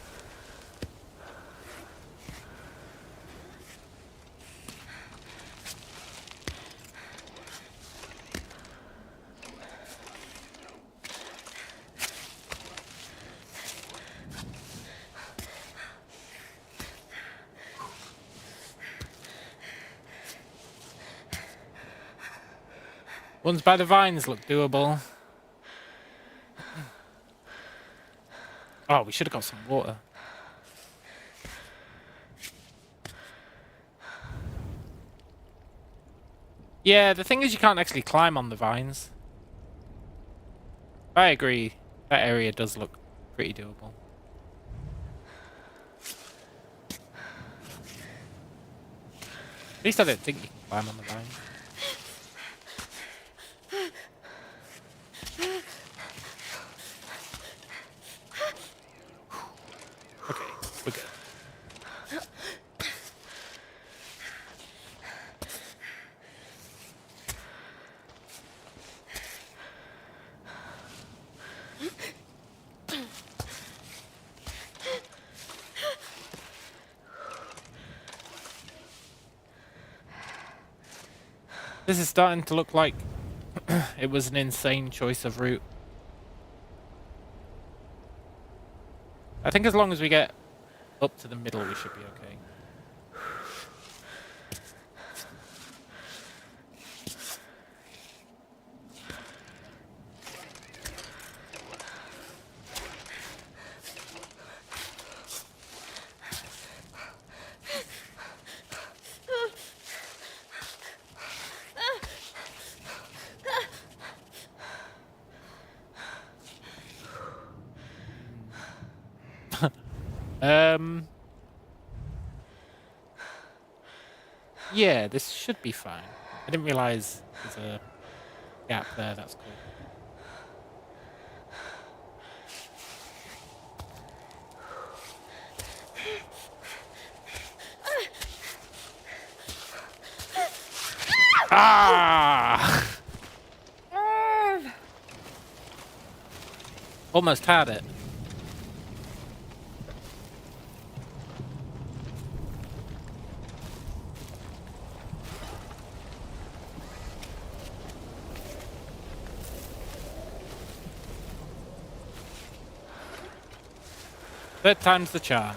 Ones by the vines look doable. Oh, we should have got some water. Yeah, the thing is you can't actually climb on the vines. I agree. That area does look pretty doable. At least I don't think you can climb on the vines. Okay, we're good. This is starting to look like it was an insane choice of route. I think as long as we get up to the middle, we should be okay. Yeah, this should be fine. I didn't realize there's a gap there. That's cool. Ah! Almost had it. Third time's the charm.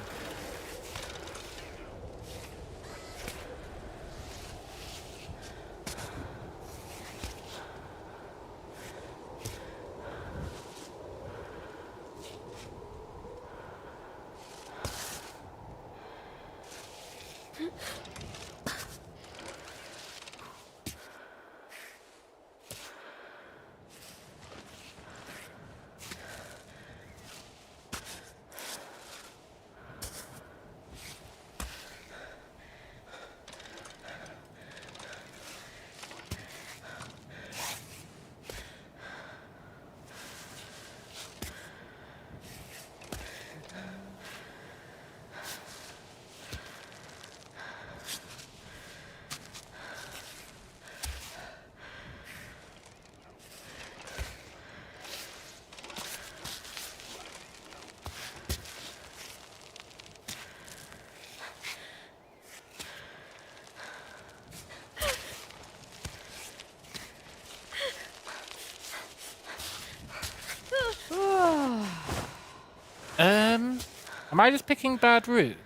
Am I just picking bad route?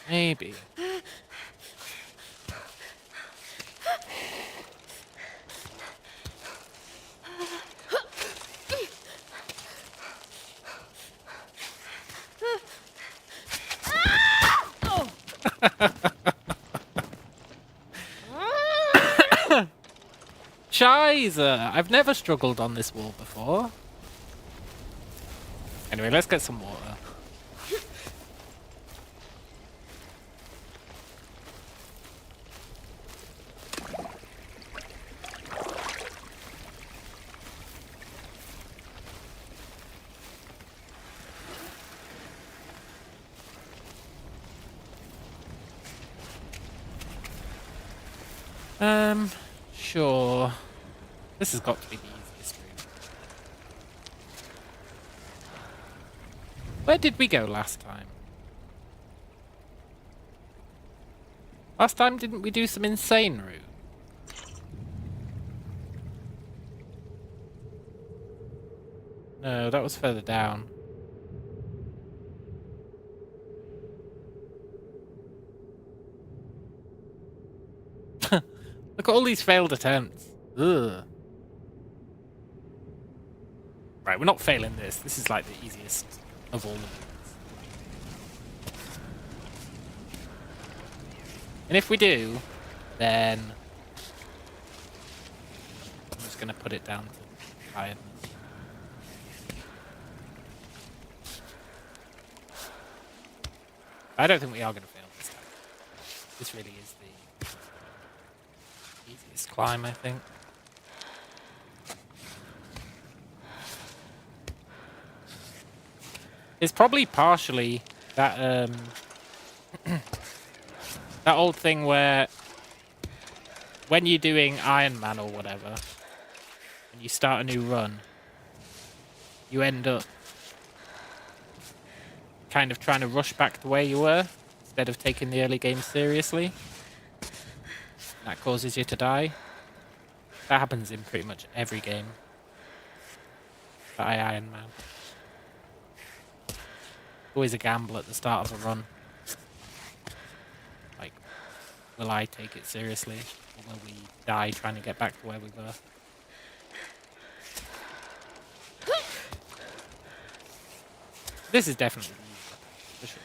Maybe. Scheiße! I've never struggled on this wall before. Anyway, let's get some water. Sure. This has got to be the easiest route. Where did we go last time? Last time, didn't we do some insane route? No, that was further down. Look at all these failed attempts. Ugh. Right, we're not failing this. This is like the easiest of all of these. And if we do, then I'm just going to put it down to tiredness. I don't think we are going to fail this time. This really is the easiest climb, I think. It's probably partially that that old thing where when you're doing Iron Man or whatever, and you start a new run, you end up kind of trying to rush back to where you were instead of taking the early game seriously. That causes you to die. That happens in pretty much every game that I Iron Man. Always a gamble at the start of a run. Like, will I take it seriously? Or will we die trying to get back to where we were? This is definitely the easier path, for sure.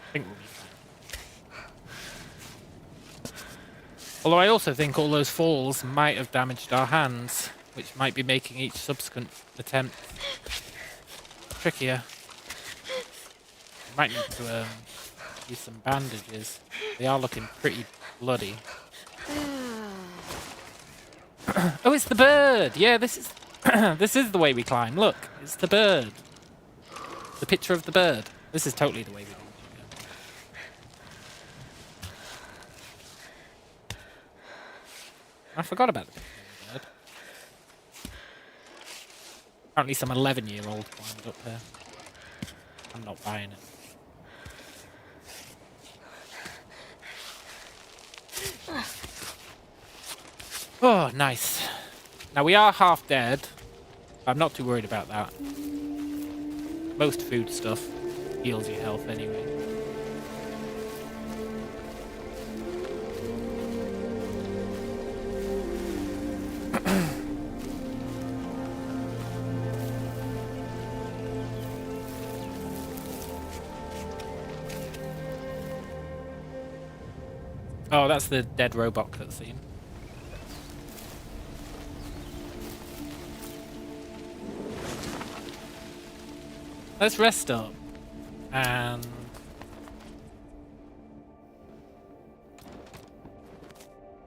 I think we'll be fine. Although I also think all those falls might have damaged our hands, which might be making each subsequent attempt trickier. We might need to use some bandages. They are looking pretty bloody. Oh, it's the bird! Yeah, this is this is the way we climb. Look, it's the bird. The picture of the bird. This is totally the way we do it. I forgot about the picture of the bird. Apparently some 11-year-old climbed up here. I'm not buying it. Oh, nice. Now we are half dead. I'm not too worried about that. Most food stuff heals your health anyway. Oh, that's the dead robot cutscene. Let's rest up and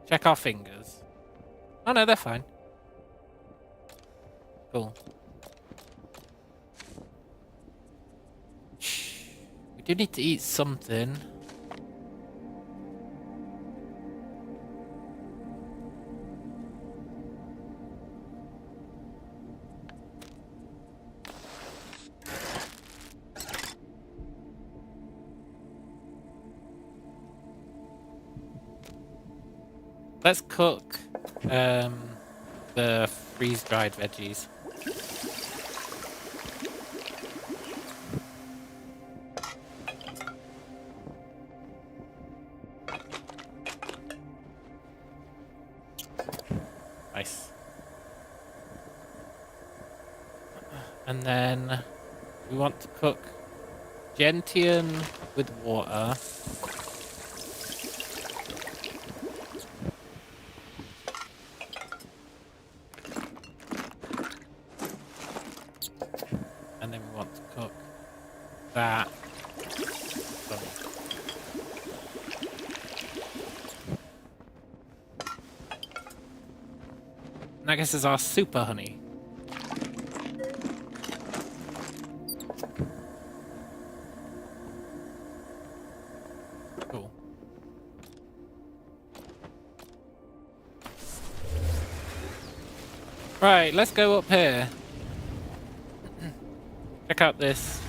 check our fingers. Oh no, they're fine. Cool. Shh. We do need to eat something. Let's cook the freeze-dried veggies. Nice. And then we want to cook gentian with water. And then we want to cook that. And I guess is our super honey. Cool. Right, let's go up here. Check out this.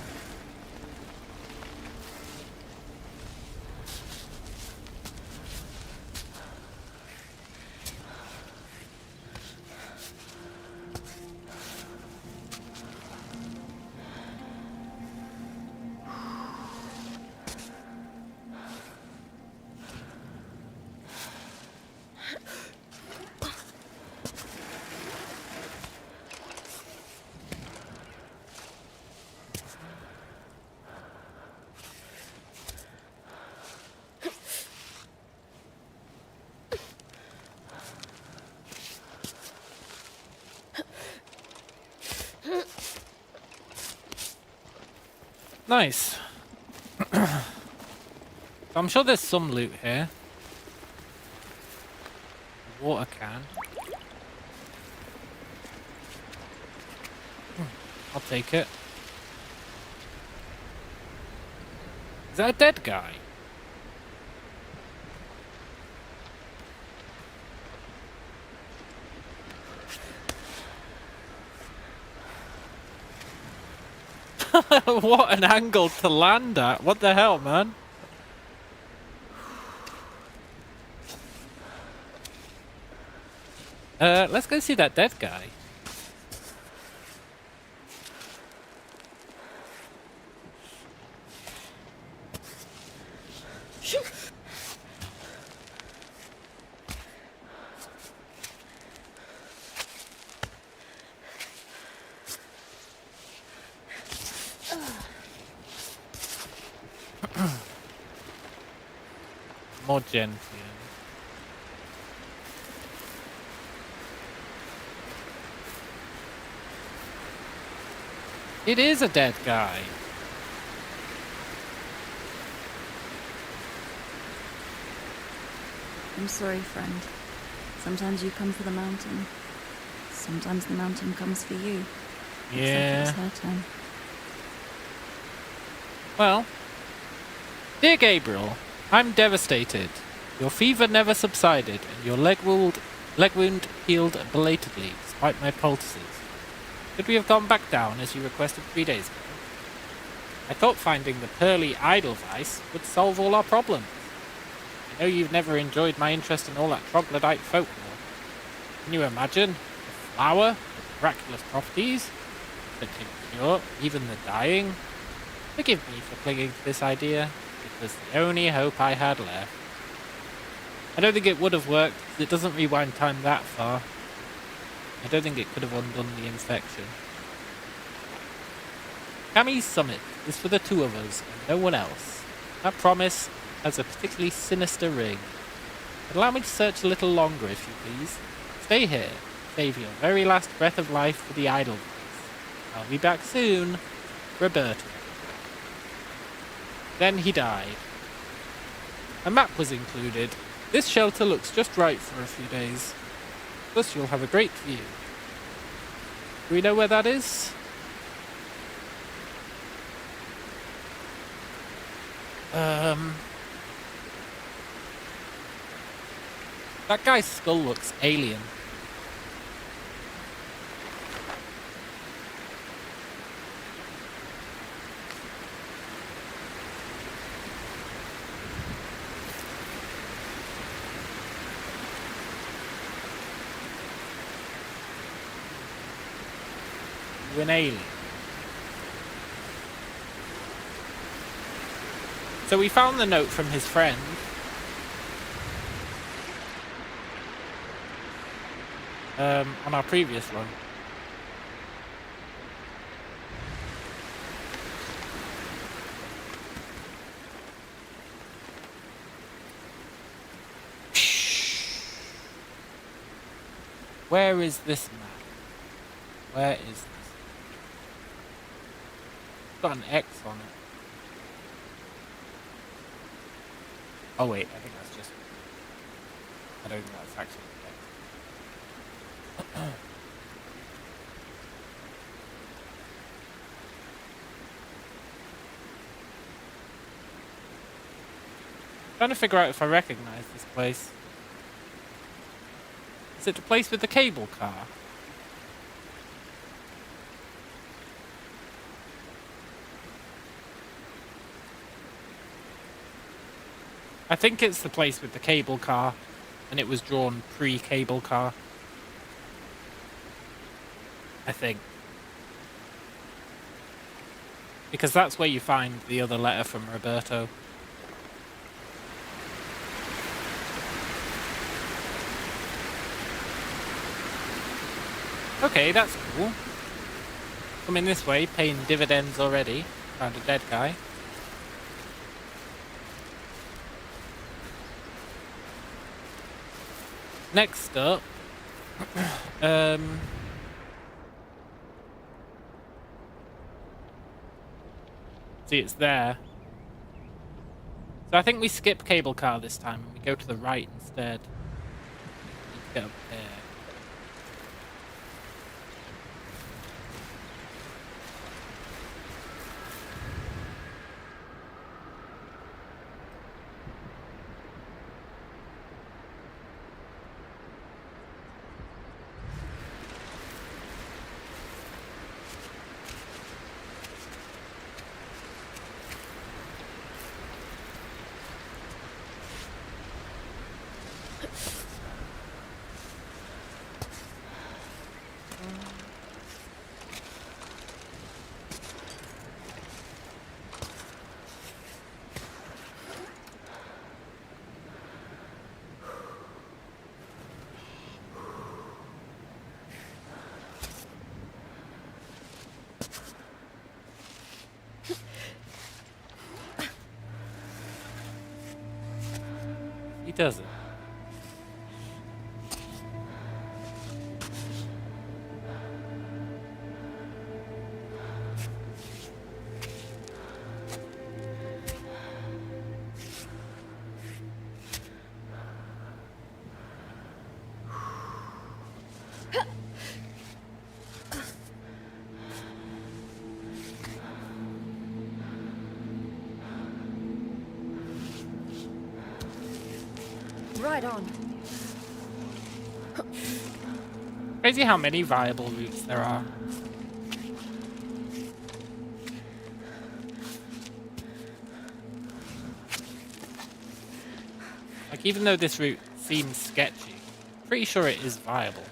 Nice. I'm sure there's some loot here. Water can. I'll take it. Is that a dead guy? What an angle to land at. What the hell, man? Let's go see that dead guy. More gentian. It is a dead guy. I'm sorry, friend. Sometimes you come for the mountain. Sometimes the mountain comes for you. Yeah. Except it's her turn. Well, dear Gabriel, I'm devastated. Your fever never subsided, and your leg wound healed belatedly, despite my poultices. Could we have gone back down as you requested 3 days ago? I thought finding the pearly Edelweiss would solve all our problems. I know you've never enjoyed my interest in all that troglodyte folklore. Can you imagine? A flower with miraculous properties that can cure even the dying? Forgive me for clinging to this idea. It was the only hope I had left. I don't think it would have worked, because it doesn't rewind time that far. I don't think it could have undone the infection. Cammy's summit is for the two of us and no one else. That promise has a particularly sinister ring. But allow me to search a little longer, if you please. Stay here. Save your very last breath of life for the Edelweiss. I'll be back soon. Roberto. Then he died. A map was included. This shelter looks just right for a few days. Plus you'll have a great view. Do we know where that is? That guy's skull looks alien. An alien. So we found the note from his friend. On our previous run. Where is this map? Where is this? Got an X on it. Oh wait, I think that's just... I don't think that's actually an X. Trying to figure out if I recognize this place. Is it the place with the cable car? I think it's the place with the cable car, and it was drawn pre-cable car. I think. Because that's where you find the other letter from Roberto. Okay, that's cool. Coming this way, paying dividends already. Found a dead guy. Next up, See, it's there. So I think we skip cable car this time and we go to the right instead. Let's get up there. He does it. Right on. Crazy how many viable routes there are. Like, even though this route seems sketchy, pretty sure it is viable.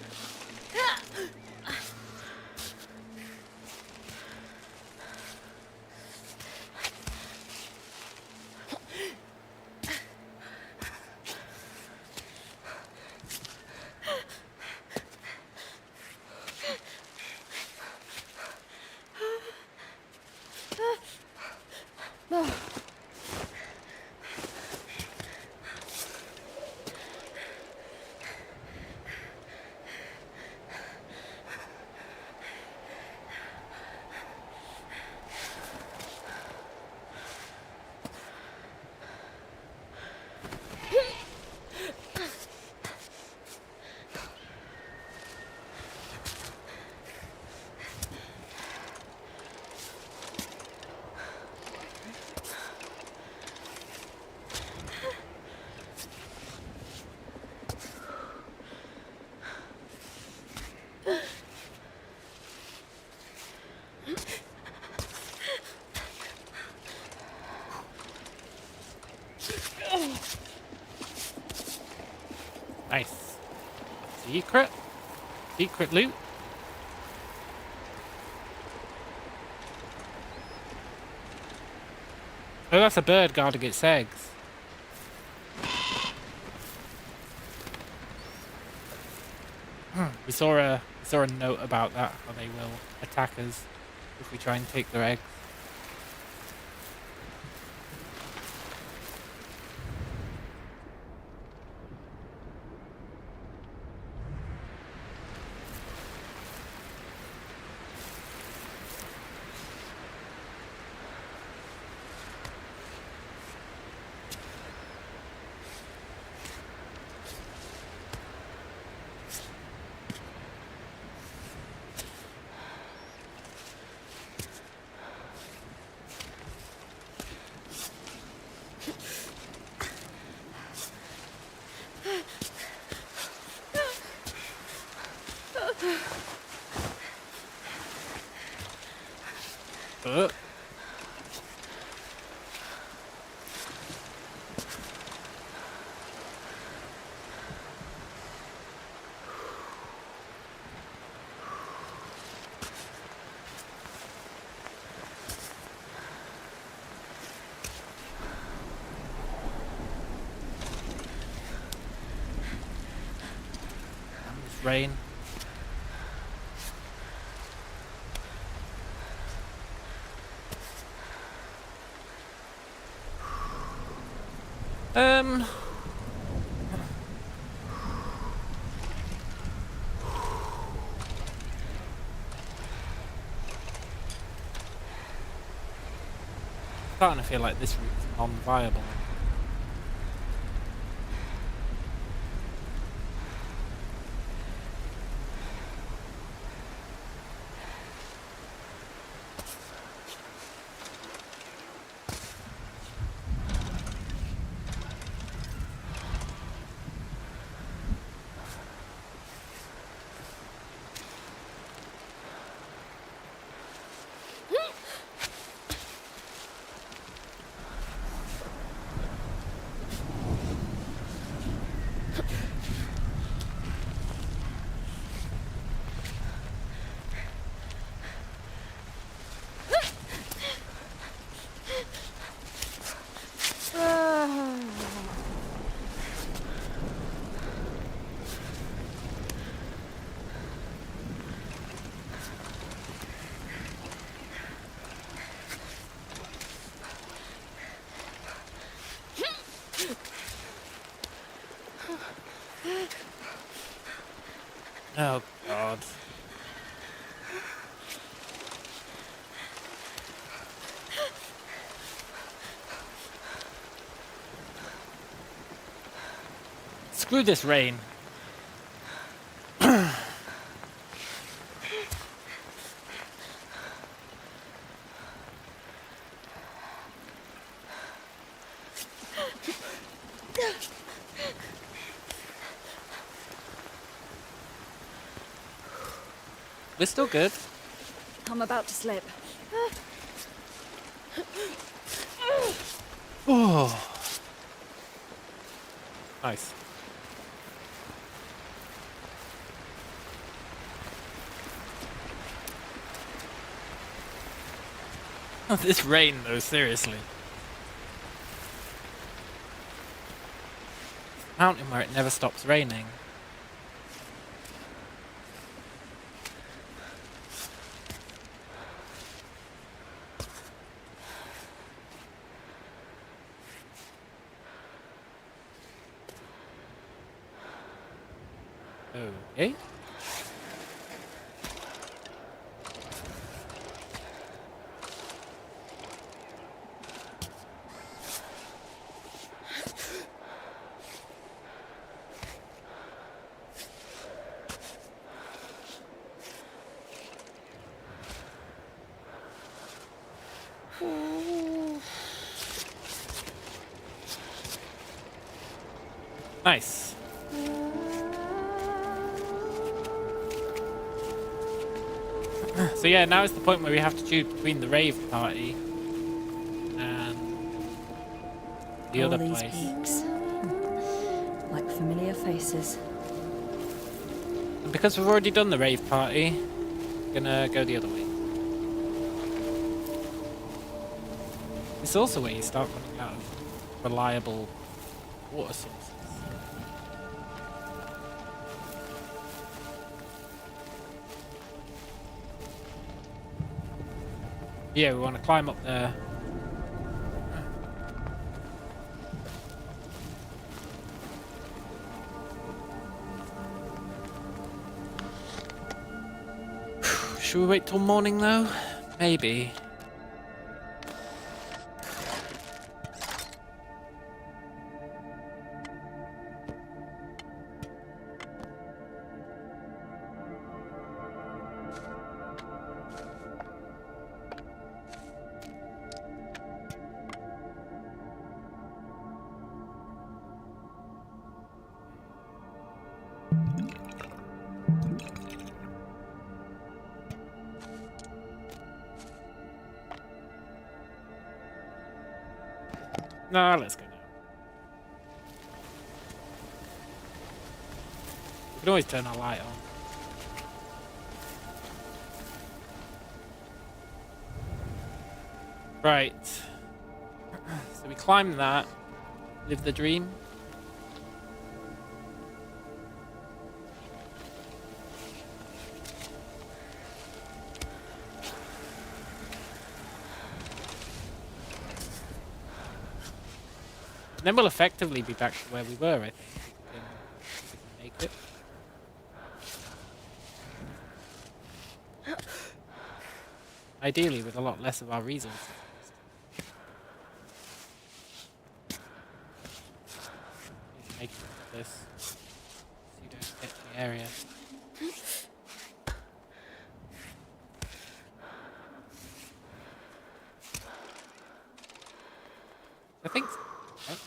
Nice. Secret? Secret loot? Oh, that's a bird guarding its eggs. We saw a note about that, how they will attack us if we try and take their eggs. Uh. Rain. Starting to feel like this route's non-viable. Oh god. Screw this rain. We're still good. I'm about to slip. Oh. Nice. Oh, this rain though, seriously. Mountain where it never stops raining. Okay. Nice. So yeah, now is the point where we have to choose between the rave party and the All other these place. peaks. Like familiar faces. And because we've already done the rave party, we're gonna go the other way. It's also where you start running out of reliable water sources. Yeah, we want to climb up there. Should we wait till morning though? Maybe. Nah, let's go now. We can always turn our light on. Right. So we climb that. Live the dream. And then we'll effectively be back to where we were, I think. If we can make it. Ideally with a lot less of our resources. make this pseudo sketchy area. I think so, right?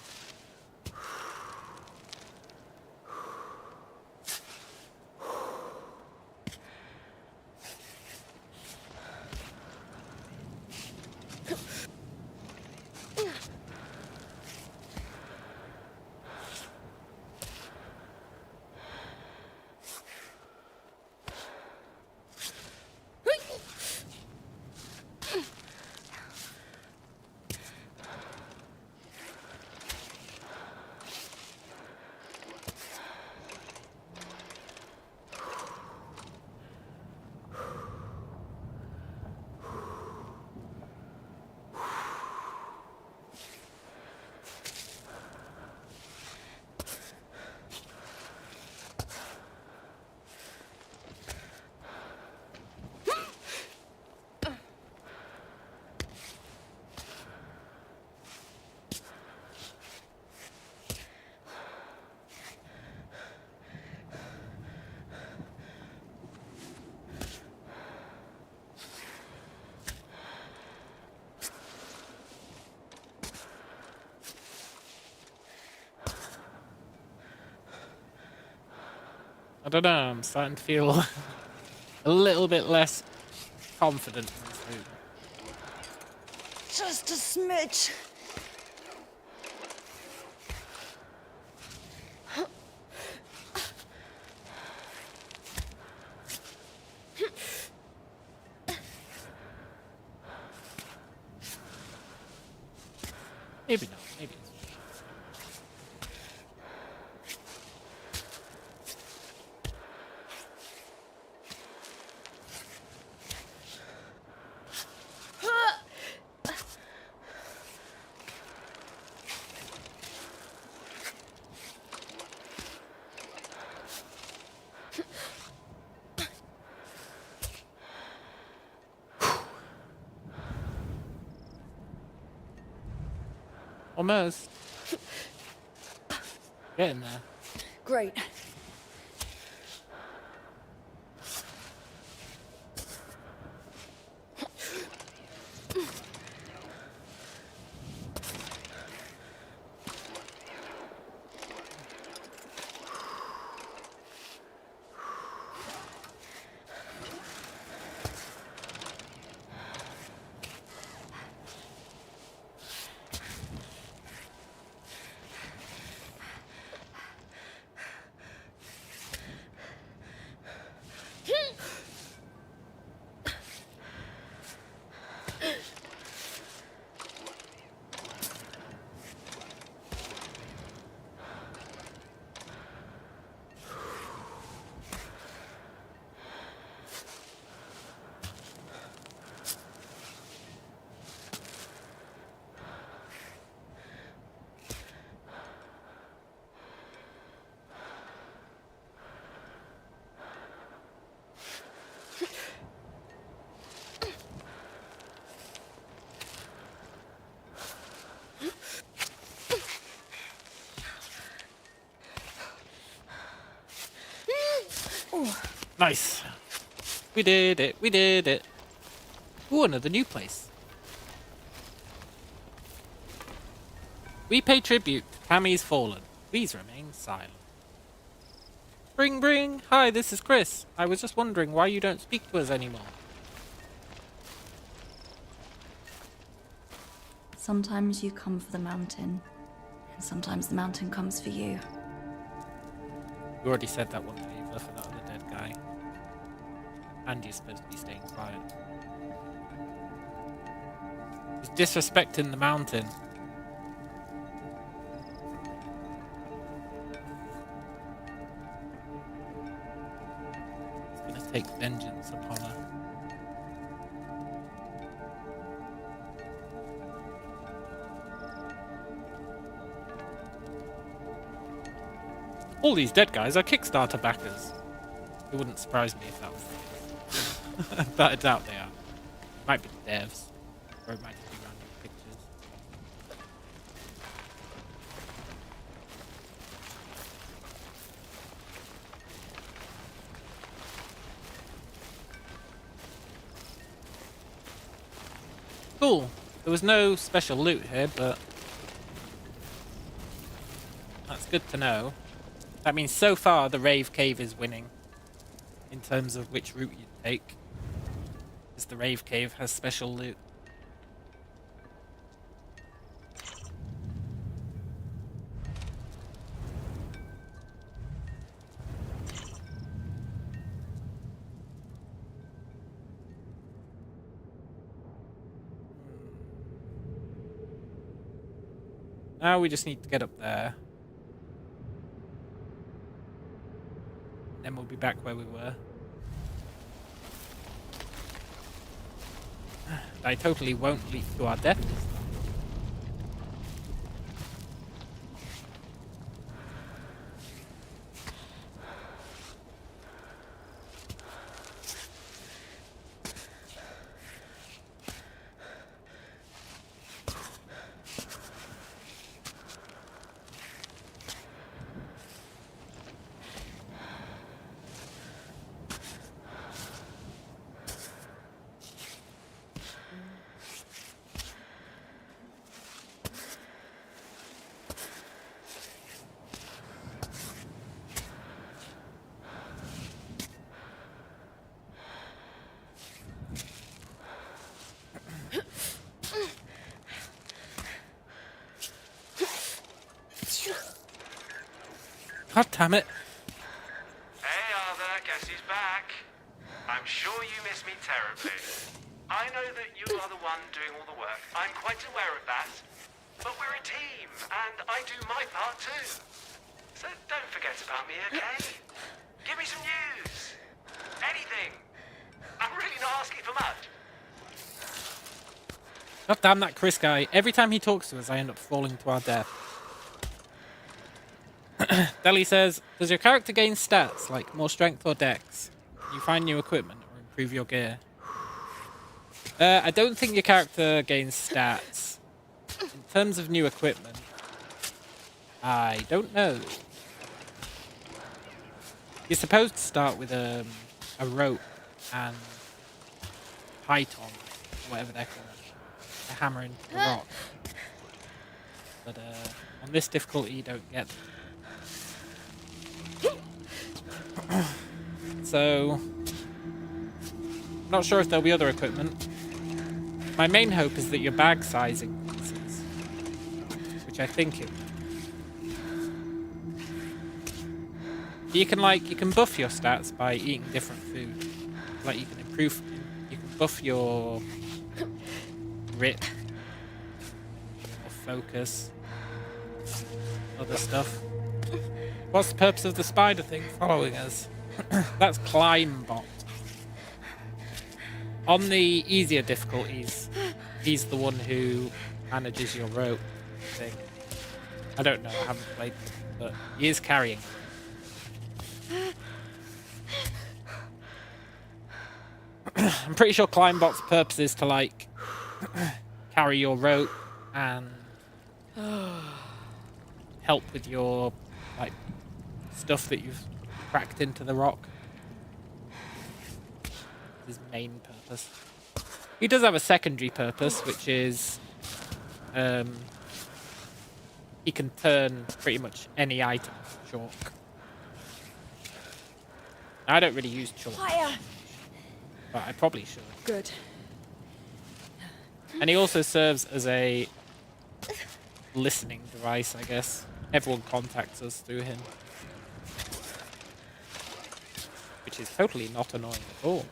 I don't know, I'm starting to feel a little bit less confident in this route. Just a smidge. Maybe not, maybe it's almost getting there. Great. Nice. We did it. We did it. Ooh, another new place. We pay tribute. Tammy's fallen. Please remain silent. Bring, bring. Hi, this is Chris. I was just wondering why you don't speak to us anymore. Sometimes you come for the mountain, and sometimes the mountain comes for you. You already said that one day, Eva, for that other dead guy. And you're supposed to be staying quiet. He's disrespecting the mountain. He's gonna take vengeance upon her. All these dead guys are Kickstarter backers. It wouldn't surprise me if that was the case. But I doubt they are. Might be the devs. Or it might just be random pictures. Cool. There was no special loot here, but that's good to know. That means so far the Rave Cave is winning in terms of which route you take. Because the Rave Cave has special loot. Now we just need to get up there. Then we'll be back where we were. I totally won't leap to our death this time. God damn it. Hey, Arthur, guess who's back? I'm sure you miss me terribly. I know that you are the one doing all the work. I'm quite aware of that. But we're a team, and I do my part too. So don't forget about me, okay? Give me some news. Anything. I'm really not asking for much. God damn that Chris guy. Every time he talks to us, I end up falling to our death. Deli says, does your character gain stats like more strength or dex? You find new equipment or improve your gear? I don't think your character gains stats. In terms of new equipment, I don't know. You're supposed to start with a rope and python, whatever they're called, a hammer into the rock. But on this difficulty, you don't get them. So, not sure if there'll be other equipment. My main hope is that your bag size increases, which I think it will. You can buff your stats by eating different food. Like you can buff your grip, or focus, other stuff. What's the purpose of the spider thing following us? That's Climbot. On the easier difficulties, he's the one who manages your rope thing. I don't know, I haven't played it, but he is carrying. I'm pretty sure Climbot's purpose is to like carry your rope and help with your like stuff that you've cracked into the rock. His main purpose. He does have a secondary purpose, which is he can turn pretty much any item to chalk. I don't really use chalk, but I probably should. Good. And he also serves as a listening device, I guess. Everyone contacts us through him. Which is totally not annoying at all.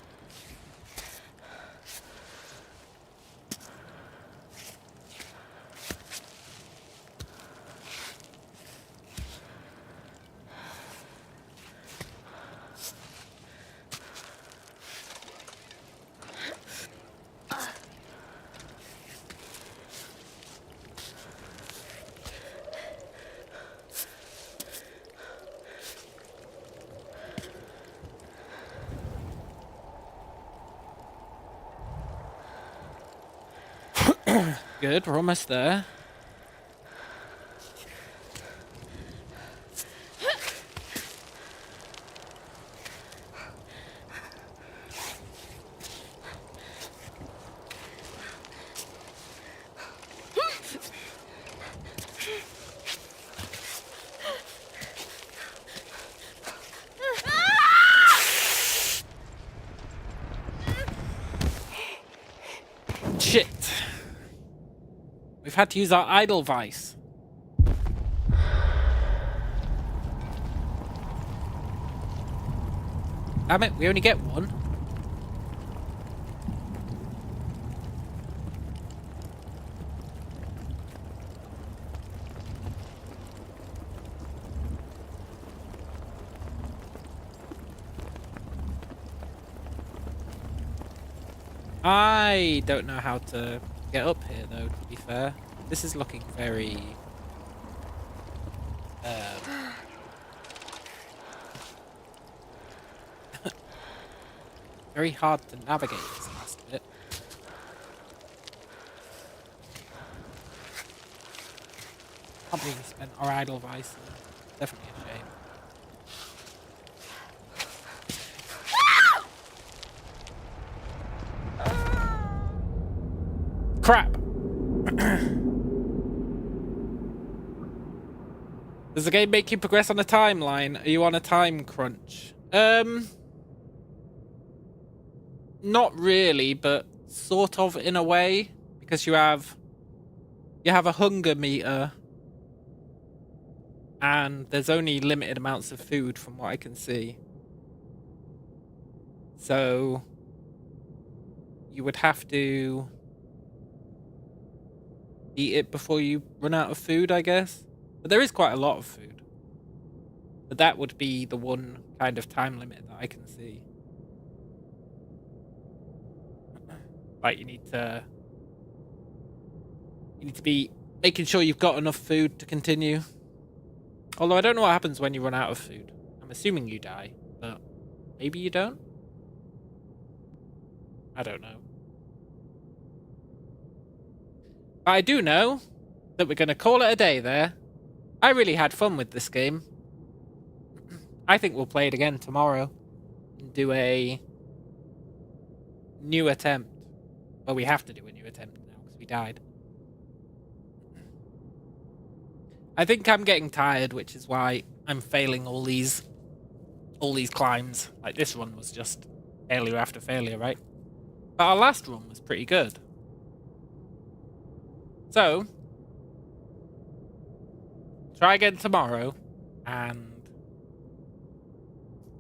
Good, we're almost there. We've had to use our idle vice. Damn it, we only get one. I don't know how to get up here, though, to be fair. This is looking very... very hard to navigate this last bit. Can't believe we spent our idle vice. Definitely a shame. Crap! Does the game make you progress on a timeline? Are you on a time crunch? Not really, but sort of in a way, because you have a hunger meter, and there's only limited amounts of food from what I can see. So you would have to eat it before you run out of food, I guess. But there is quite a lot of food. But that would be the one kind of time limit that I can see. Like, you need to be making sure you've got enough food to continue. Although I don't know what happens when you run out of food. I'm assuming you die, but maybe you don't? I don't know. But I do know that we're going to call it a day there. I really had fun with this game. I think we'll play it again tomorrow and do a new attempt. Well, we have to do a new attempt now because we died. I think I'm getting tired, which is why I'm failing all these climbs. Like, this one was just failure after failure, right? But our last run was pretty good. So, try again tomorrow, and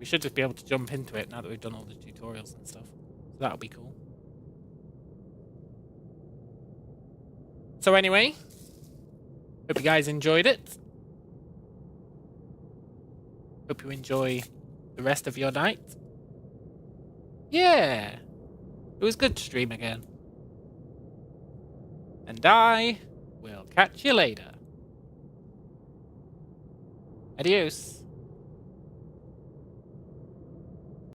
we should just be able to jump into it now that we've done all the tutorials and stuff. So that'll be cool. So anyway, hope you guys enjoyed it. Hope you enjoy the rest of your night. Yeah, it was good to stream again. And I will catch you later. Adios.